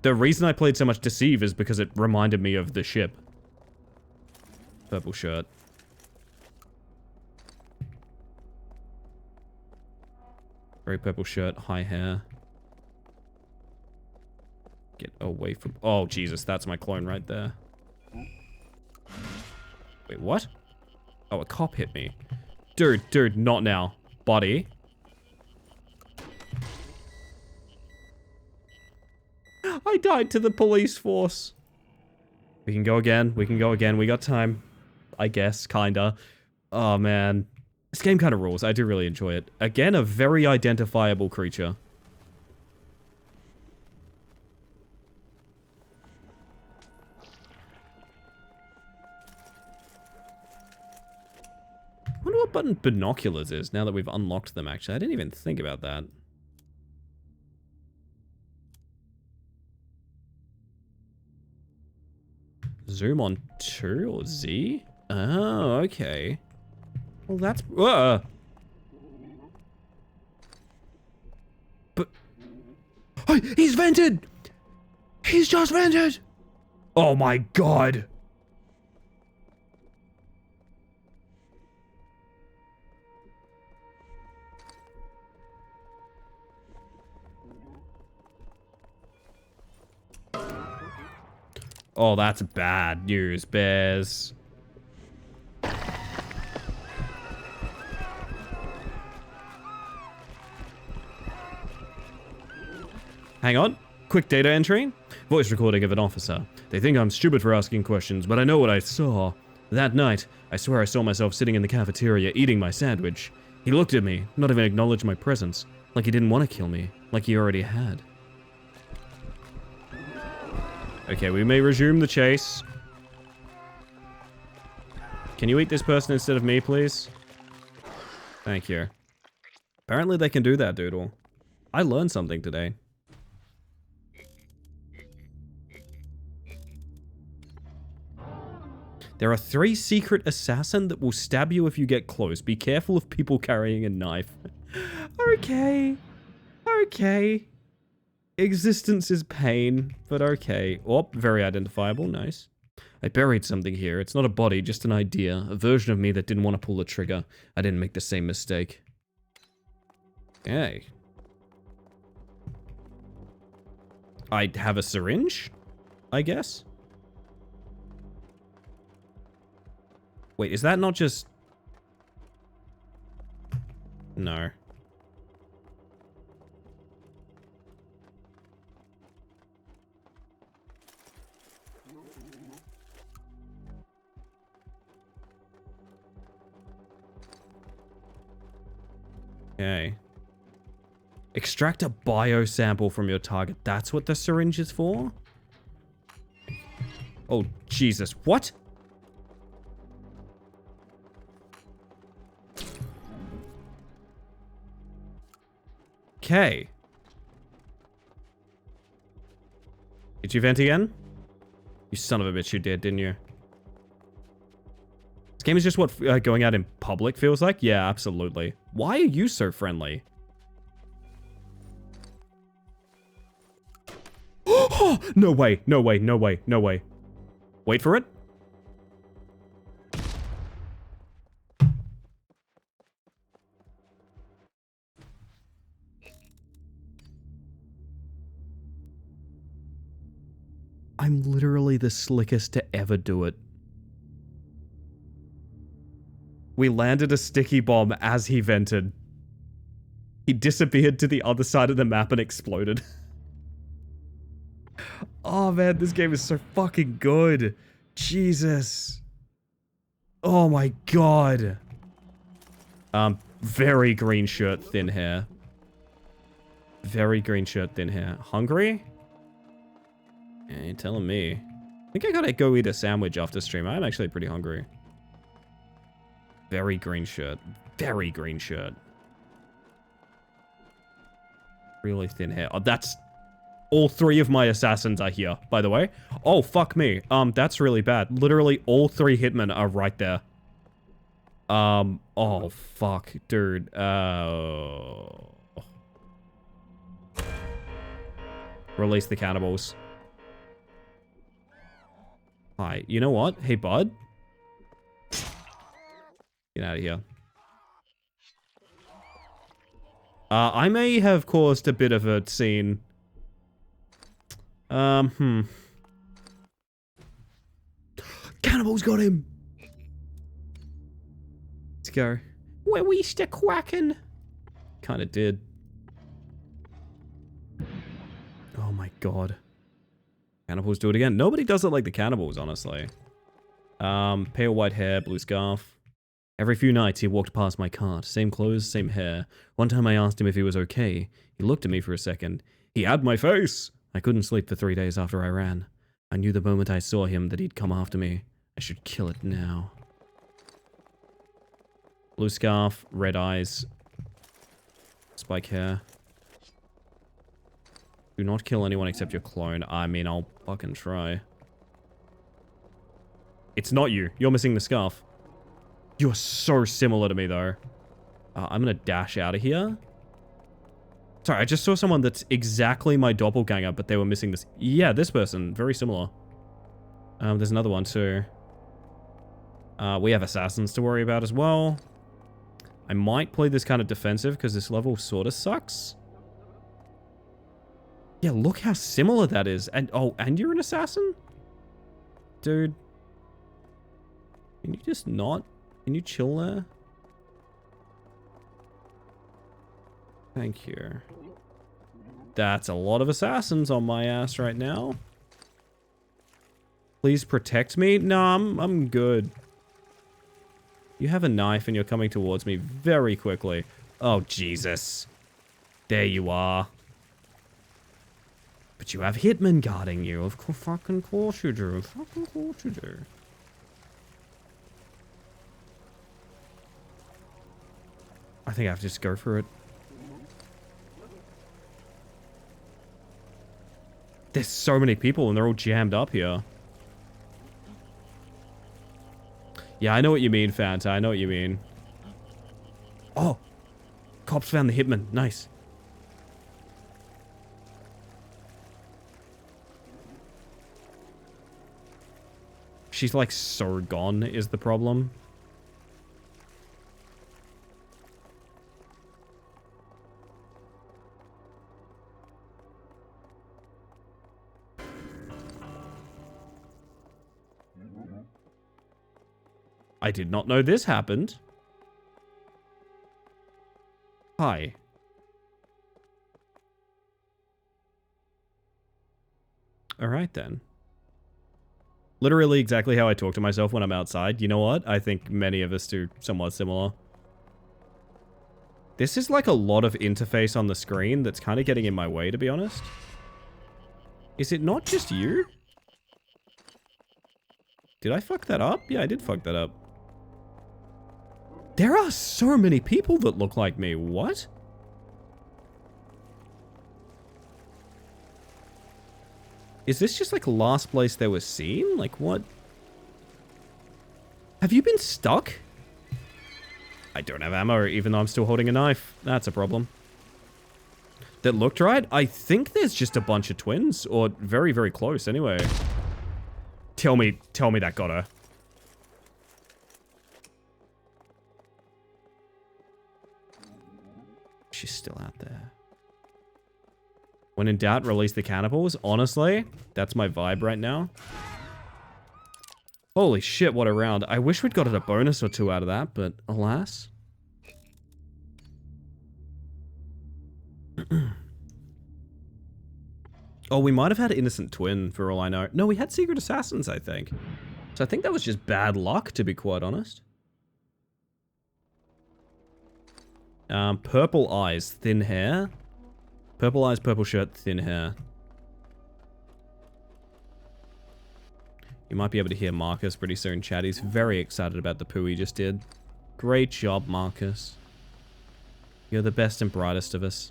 The reason I played so much Deceive is because it reminded me of the ship. Purple shirt. Very purple shirt, high hair. Get away from... Oh, Jesus, that's my clone right there. Wait, what? Oh, a cop hit me. Dude, not now. Body. I died to the police force. We can go again. We can go again. We got time. I guess, kinda. Oh, man. This game kind of rules. I do really enjoy it. Again, a very identifiable creature. I wonder what button binoculars is now that we've unlocked them, actually. I didn't even think about that. Zoom on 2 or Z? Oh, okay. Well, that's... But... Oh, he's vented! He's just vented! Oh my god! Oh, that's bad news, Bears. Hang on. Quick data entry. Voice recording of an officer. They think I'm stupid for asking questions, but I know what I saw. That night, I swear I saw myself sitting in the cafeteria eating my sandwich. He looked at me, not even acknowledged my presence, like he didn't want to kill me, like he already had. Okay, we may resume the chase. Can you eat this person instead of me, please? Thank you. Apparently they can do that, Doodle. I learned something today. There are 3 secret assassins that will stab you if you get close. Be careful of people carrying a knife. Okay. Okay. Existence is pain, but okay. Oh, very identifiable. Nice. I buried something here. It's not a body, just an idea. A version of me that didn't want to pull the trigger. I didn't make the same mistake. Okay. I have a syringe, I guess? Wait, is that not just... No. Okay. Extract a biosample from your target. That's what the syringe is for? Oh, Jesus. What? Okay. Did you vent again? You son of a bitch, you did, didn't you? This game is just what going out in public feels like? Yeah, absolutely. Why are you so friendly? No way, no way, no way, no way. Wait for it. I'm literally the slickest to ever do it. We landed a sticky bomb as he vented. He disappeared to the other side of the map and exploded. Oh man, this game is so fucking good. Jesus. Oh my god. Very green shirt, thin hair. Very green shirt, thin hair. Hungry? Yeah, you're telling me. I think I gotta go eat a sandwich after stream. I'm actually pretty hungry. Very green shirt. Very green shirt. Really thin hair. Oh, that's... All 3 of my assassins are here, by the way. Oh, fuck me. That's really bad. Literally all 3 hitmen are right there. Oh, fuck, dude. Release the cannibals. Hi. You know what? Hey, bud. Get out of here. I may have caused a bit of a scene. Cannibals got him! Let's go. Where we still quacking? Kinda did. Oh my god. Cannibals do it again. Nobody does it like the cannibals, honestly. Pale white hair, blue scarf. Every few nights he walked past my cart. Same clothes, same hair. One time I asked him if he was okay. He looked at me for a second. He had my face! I couldn't sleep for 3 days after I ran. I knew the moment I saw him that he'd come after me. I should kill it now. Blue scarf, red eyes. Spike hair. Do not kill anyone except your clone. I mean, I'll fucking try. It's not you. You're missing the scarf. You're so similar to me, though. I'm gonna dash out of here. Sorry, I just saw someone that's exactly my doppelganger, but they were missing this. Yeah, this person. Very similar. There's another one, too. We have assassins to worry about as well. I might play this kind of defensive, because this level sort of sucks. Yeah, look how similar that is. And, oh, and you're an assassin? Dude. Can you just not? Can you chill there? Thank you. That's a lot of assassins on my ass right now. Please protect me? No, I'm good. You have a knife and you're coming towards me very quickly. Oh, Jesus. There you are. But you have hitmen guarding you. Of course, fucking course you do. Fucking course you do. I think I have to just go for it. There's so many people and they're all jammed up here. Yeah, I know what you mean, Fanta. I know what you mean. Oh! Cops found the hitman. Nice. She's like so gone is the problem. I did not know this happened. Hi. Alright then. Literally exactly how I talk to myself when I'm outside. You know what? I think many of us do somewhat similar. This is like a lot of interface on the screen that's kind of getting in my way, to be honest. Is it not just you? Did I fuck that up? Yeah, I did fuck that up. There are so many people that look like me. What? Is this just like last place they were seen? Like what? Have you been stuck? I don't have ammo even though I'm still holding a knife. That's a problem. That looked right? I think there's just a bunch of twins or very, very close anyway. Tell me that got her. She's still out there. When in doubt, release the cannibals. Honestly, that's my vibe right now. Holy shit, what a round. I wish we'd gotten a bonus or two out of that, but alas. Oh, we might have had Innocent Twin for all I know. No, we had Secret Assassins, I think. So I think that was just bad luck, to be quite honest. Purple eyes, thin hair. Purple eyes, purple shirt, thin hair. You might be able to hear Marcus pretty soon, chat. He's very excited about the poo he just did. Great job, Marcus. You're the best and brightest of us.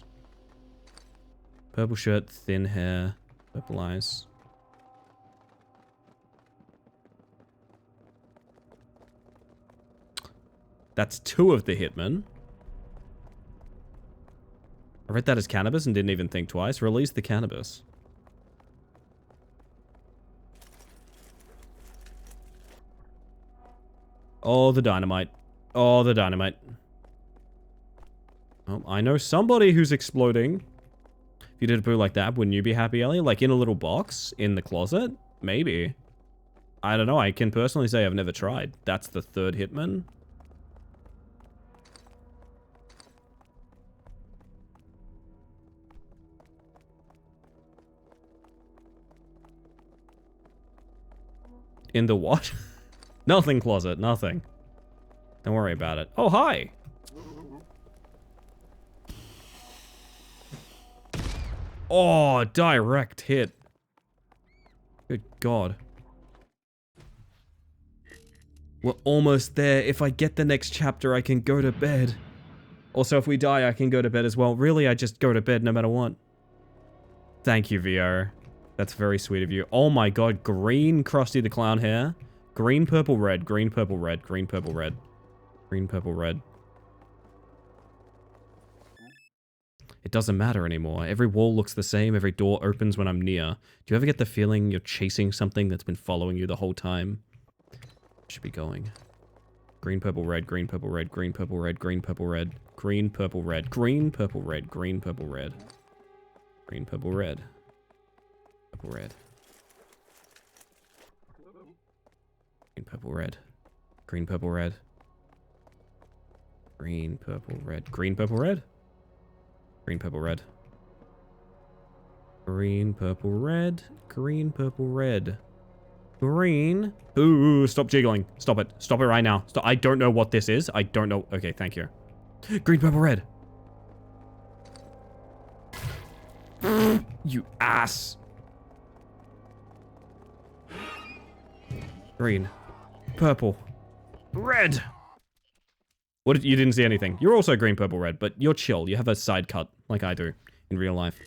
Purple shirt, thin hair, purple eyes. That's 2 of the hitmen. I read that as cannabis and didn't even think twice. Release the cannabis. Oh, the dynamite. Oh, the dynamite. Oh, I know somebody who's exploding. If you did a poo like that, wouldn't you be happy, Ellie? Like in a little box in the closet? Maybe. I don't know. I can personally say I've never tried. That's the 3rd hitman. In the what? Nothing closet, nothing. Don't worry about it. Oh, hi! Oh, direct hit. Good God. We're almost there. If I get the next chapter, I can go to bed. Also, if we die, I can go to bed as well. Really, I just go to bed no matter what. Thank you, VR. That's very sweet of you. Oh my God, green Krusty the Clown hair. Green, purple, red. Green, purple, red. Green, purple, red. Green, purple, red. It doesn't matter anymore. Every wall looks the same. Every door opens when I'm near. Do you ever get the feeling you're chasing something that's been following you the whole time? Should be going. Green, purple, red. Green, purple, red. Green, purple, red. Green, purple, red. Green, purple, red. Green, purple, red. Green, purple, red. Green, purple, red. Purple, red. Green, purple, red. Green, purple, red. Green, purple, red. Green, purple, red. Green, purple, red. Green, purple, red. Green, purple, red. Green. Ooh, stop jiggling. Stop it. Stop it right now. Stop. I don't know what this is. I don't know. Okay, thank you. Green, purple, red. You ass. Green. Purple. Red. What did you didn't see anything? You're also green, purple, red, but you're chill. You have a side cut like I do in real life.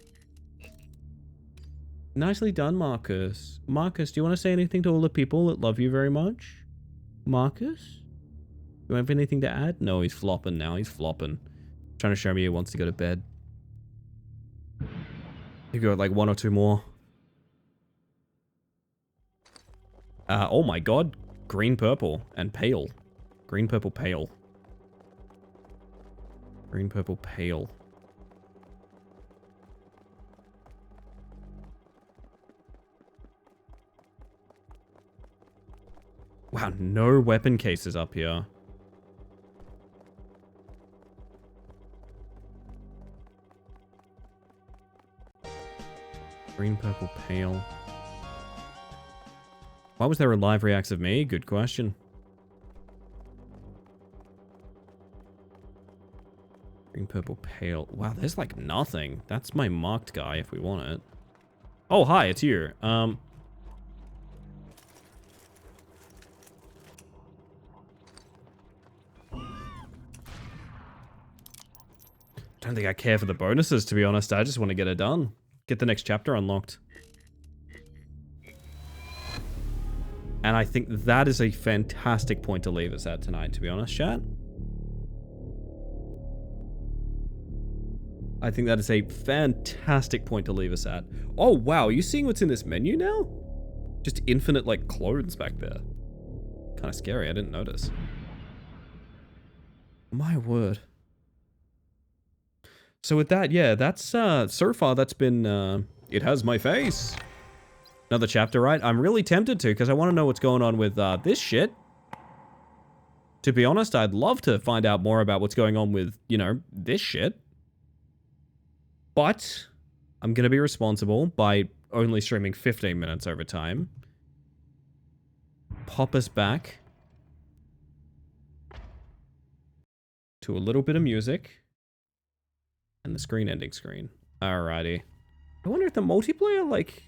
Nicely done, Marcus. Marcus, do you want to say anything to all the people that love you very much? Marcus? Do you have anything to add? No, he's flopping now. He's flopping. Trying to show me he wants to go to bed. You got like 1 or 2 more. Oh my God. Green, purple, and pale. Green, purple, pale. Green, purple, pale. Wow, no weapon cases up here. Green, purple, pale. Why was there a live reacts of me? Good question. Green, purple, pale. Wow, there's like nothing. That's my marked guy if we want it. Oh, hi, it's you. Don't think I care for the bonuses, to be honest. I just want to get it done. Get the next chapter unlocked. And I think that is a fantastic point to leave us at tonight, to be honest, chat. I think that is a fantastic point to leave us at. Oh, wow. Are you seeing what's in this menu now? Just infinite, like, clones back there. Kind of scary. I didn't notice. My word. So with that, yeah, that's, so far that's been, it has my face. Another chapter, right? I'm really tempted to, because I want to know what's going on with, this shit. To be honest, I'd love to find out more about what's going on with, you know, this shit. But I'm going to be responsible by only streaming 15 minutes over time. pop us back to a little bit of music and the screen ending screen. Alrighty. I wonder if the multiplayer, like...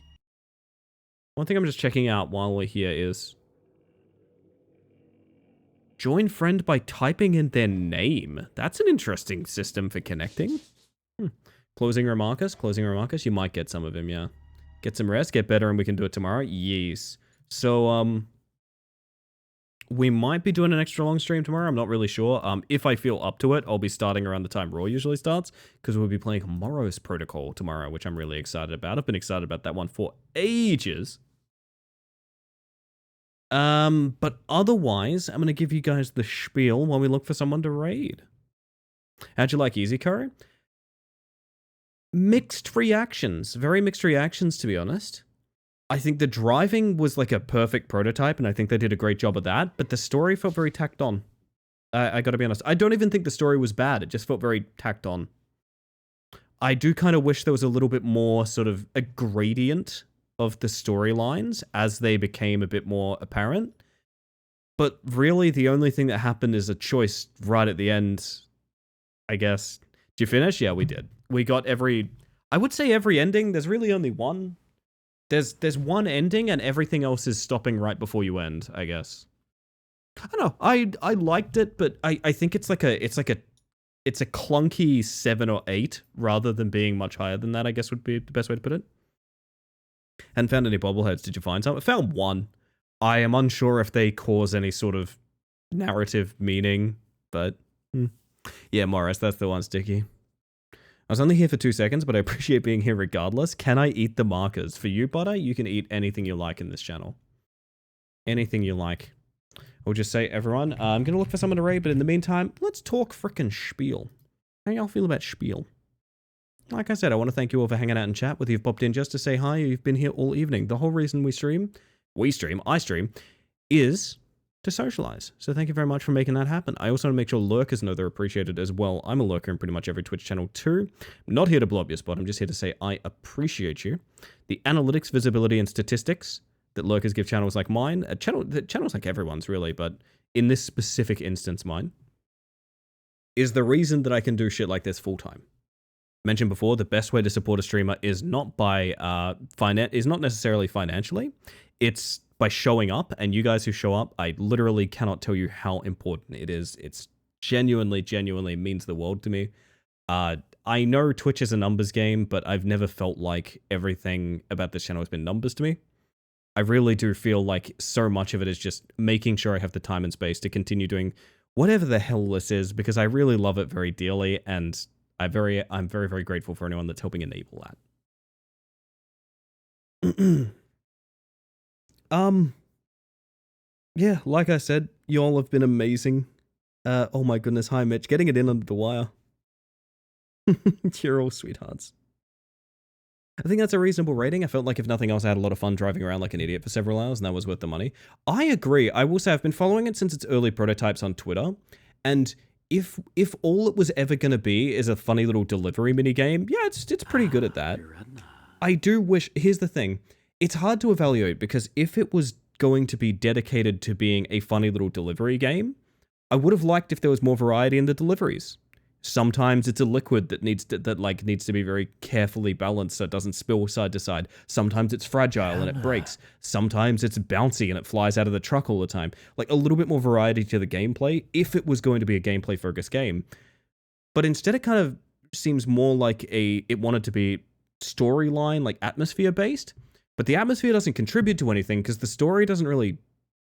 One thing I'm just checking out while we're here is... Join friend by typing in their name. That's an interesting system for connecting. Closing Remarcus. You might get some of him, yeah. Get some rest, get better, and we can do it tomorrow. Yes. So, we might be doing an extra long stream tomorrow. I'm not really sure. If I feel up to it, I'll be starting around the time Raw usually starts, because we'll be playing Morrow's Protocol tomorrow, which I'm really excited about. I've been excited about that one for ages. But otherwise, I'm going to give you guys the spiel while we look for someone to raid. How'd you like Easy Curry? Mixed reactions. Very mixed reactions, to be honest. I think the driving was like a perfect prototype, and I think they did a great job of that, but the story felt very tacked on. I gotta be honest. I don't even think the story was bad. It just felt very tacked on. I do kind of wish there was a little bit more sort of a gradient of the storylines as they became a bit more apparent. But really, the only thing that happened is a choice right at the end, I guess. Did you finish? Yeah, we did. We got I would say every ending. There's really only one. There's one ending and everything else is stopping right before you end, I guess. I don't know. I liked it, but I think it's a clunky 7 or 8 rather than being much higher than that, I guess would be the best way to put it. Hadn't found any bobbleheads. Did you find some? I found one. I am unsure if they cause any sort of narrative meaning, but yeah, Morris, that's the one, Sticky. I was only here for 2 seconds, but I appreciate being here regardless. Can I eat the markers? For you, Butter, you can eat anything you like in this channel. Anything you like. I'll just say, everyone, I'm going to look for someone to raid, but in the meantime, let's talk frickin' spiel. How y'all feel about spiel? Like I said, I want to thank you all for hanging out and chat, whether you've popped in just to say hi or you've been here all evening. The whole reason I stream, is to socialize. So thank you very much for making that happen. I also want to make sure lurkers know they're appreciated as well. I'm a lurker in pretty much every Twitch channel too. I'm not here to blow up your spot. I'm just here to say I appreciate you. The analytics, visibility, and statistics that lurkers give channels like mine, channels like everyone's really, but in this specific instance mine, is the reason that I can do shit like this full time. Mentioned before, the best way to support a streamer is not by is not necessarily financially. It's by showing up, and you guys who show up, I literally cannot tell you how important it is. It's genuinely means the world to me. I know Twitch is a numbers game, but I've never felt like everything about this channel has been numbers to me. I really do feel like so much of it is just making sure I have the time and space to continue doing whatever the hell this is, because I really love it very dearly, and I'm very, very grateful for anyone that's helping enable that. Yeah, like I said, you all have been amazing. Oh my goodness, hi Mitch, getting it in under the wire. You're all sweethearts. I think that's a reasonable rating. I felt like if nothing else, I had a lot of fun driving around like an idiot for several hours, and that was worth the money. I agree. I will say I've been following it since its early prototypes on Twitter, and if all it was ever going to be is a funny little delivery minigame, yeah, it's pretty good at that. I do wish... Here's the thing. It's hard to evaluate, because if it was going to be dedicated to being a funny little delivery game, I would have liked if there was more variety in the deliveries. Sometimes it's a liquid that needs to be very carefully balanced so it doesn't spill side to side. Sometimes it's fragile and it breaks. Sometimes it's bouncy and it flies out of the truck all the time. Like, a little bit more variety to the gameplay if it was going to be a gameplay focused game. But instead it kind of seems more like it wanted to be storyline, like atmosphere based. But the atmosphere doesn't contribute to anything because the story doesn't really...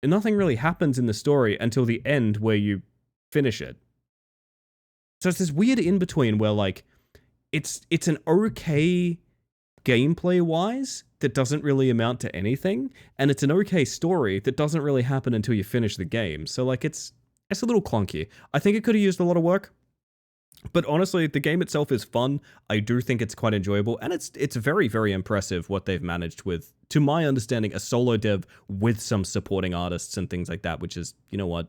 Nothing really happens in the story until the end where you finish it. So it's this weird in-between where, like, it's an okay gameplay-wise that doesn't really amount to anything, and it's an okay story that doesn't really happen until you finish the game. So, like, it's a little clunky. I think it could have used a lot of work, but honestly, the game itself is fun. I do think it's quite enjoyable, and it's very, very impressive what they've managed with, to my understanding, a solo dev with some supporting artists and things like that, which is, you know what...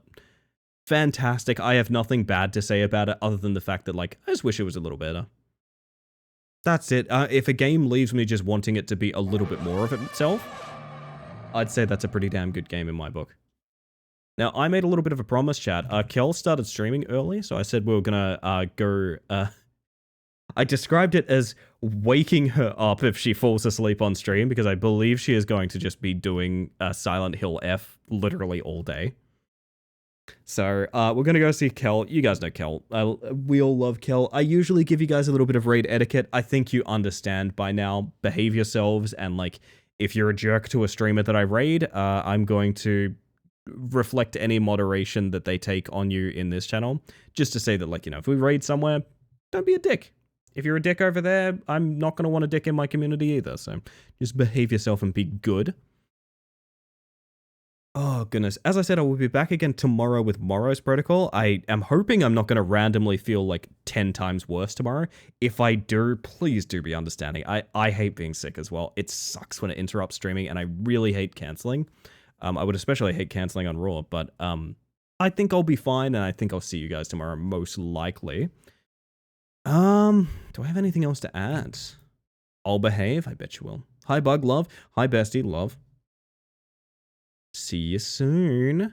fantastic. I have nothing bad to say about it other than the fact that, like, I just wish it was a little better. That's it. If a game leaves me just wanting it to be a little bit more of itself, I'd say that's a pretty damn good game in my book. Now, I made a little bit of a promise, chat. Kel started streaming early, so I said we were gonna go... I described it as waking her up if she falls asleep on stream, because I believe she is going to just be doing Silent Hill F literally all day. So, we're gonna go see Kel. You guys know Kel. We all love Kel. I usually give you guys a little bit of raid etiquette. I think you understand by now. Behave yourselves, and like, if you're a jerk to a streamer that I raid, I'm going to reflect any moderation that they take on you in this channel. Just to say that, like, you know, if we raid somewhere, don't be a dick. If you're a dick over there, I'm not going to want a dick in my community either, so just behave yourself and be good. Oh, goodness. As I said, I will be back again tomorrow with Morrow's Protocol. I am hoping I'm not going to randomly feel like 10 times worse tomorrow. If I do, please do be understanding. I hate being sick as well. It sucks when it interrupts streaming, and I really hate canceling. I would especially hate canceling on Raw, but I think I'll be fine, and I think I'll see you guys tomorrow, most likely. Do I have anything else to add? I'll behave, I bet you will. Hi, Bug Love. Hi, Bestie Love. See you soon. I'm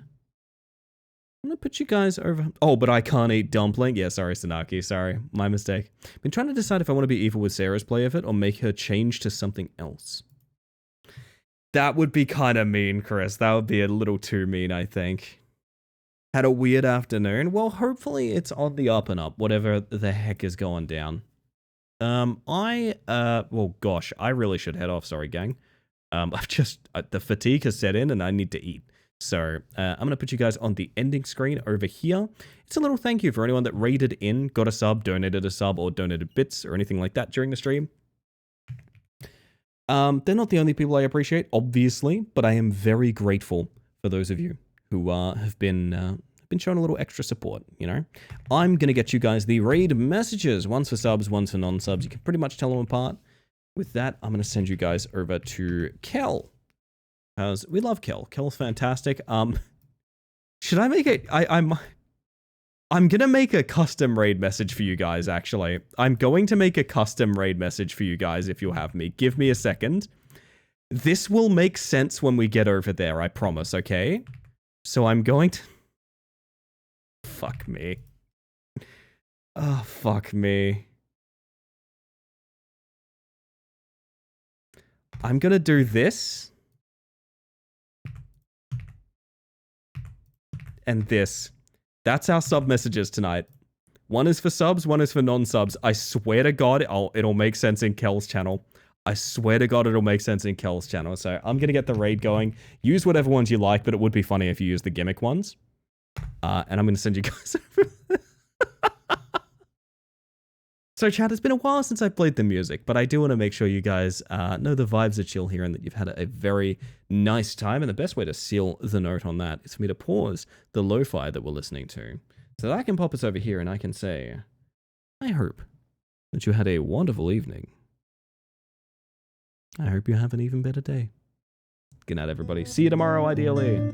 gonna put you guys over... Oh, but I can't eat dumpling. Yeah, sorry, Sanaki. Sorry. My mistake. Been trying to decide if I want to be evil with Sarah's play of it or make her change to something else. That would be kind of mean, Chris. That would be a little too mean, I think. Had a weird afternoon. Well, hopefully it's on the up and up, whatever the heck is going down. Well, gosh, I really should head off. Sorry, gang. I've just, the fatigue has set in and I need to eat. So, I'm going to put you guys on the ending screen over here. It's a little thank you for anyone that raided in, got a sub, donated a sub, or donated bits, or anything like that during the stream. They're not the only people I appreciate, obviously, but I am very grateful for those of you who have been showing a little extra support, you know? I'm going to get you guys the raid messages, one's for subs, one's for non-subs. You can pretty much tell them apart. With that, I'm going to send you guys over to Kel, because we love Kel. Kel's fantastic. Should I make it? I'm going to make a custom raid message for you guys, actually. I'm going to make a custom raid message for you guys if you'll have me. Give me a second. This will make sense when we get over there, I promise, okay? So I'm going to... Fuck me. Oh, fuck me. I'm gonna do this. And this. That's our sub messages tonight. One is for subs, one is for non-subs. I swear to God, it'll make sense in Kel's channel. I swear to God, it'll make sense in Kel's channel. So I'm gonna get the raid going. Use whatever ones you like, but it would be funny if you use the gimmick ones. And I'm gonna send you guys over. So chat, it's been a while since I played the music, but I do want to make sure you guys know the vibes are chill here and that you've had a very nice time. And the best way to seal the note on that is for me to pause the lo-fi that we're listening to, so that I can pop us over here and I can say, I hope that you had a wonderful evening. I hope you have an even better day. Good night, everybody. See you tomorrow, ideally.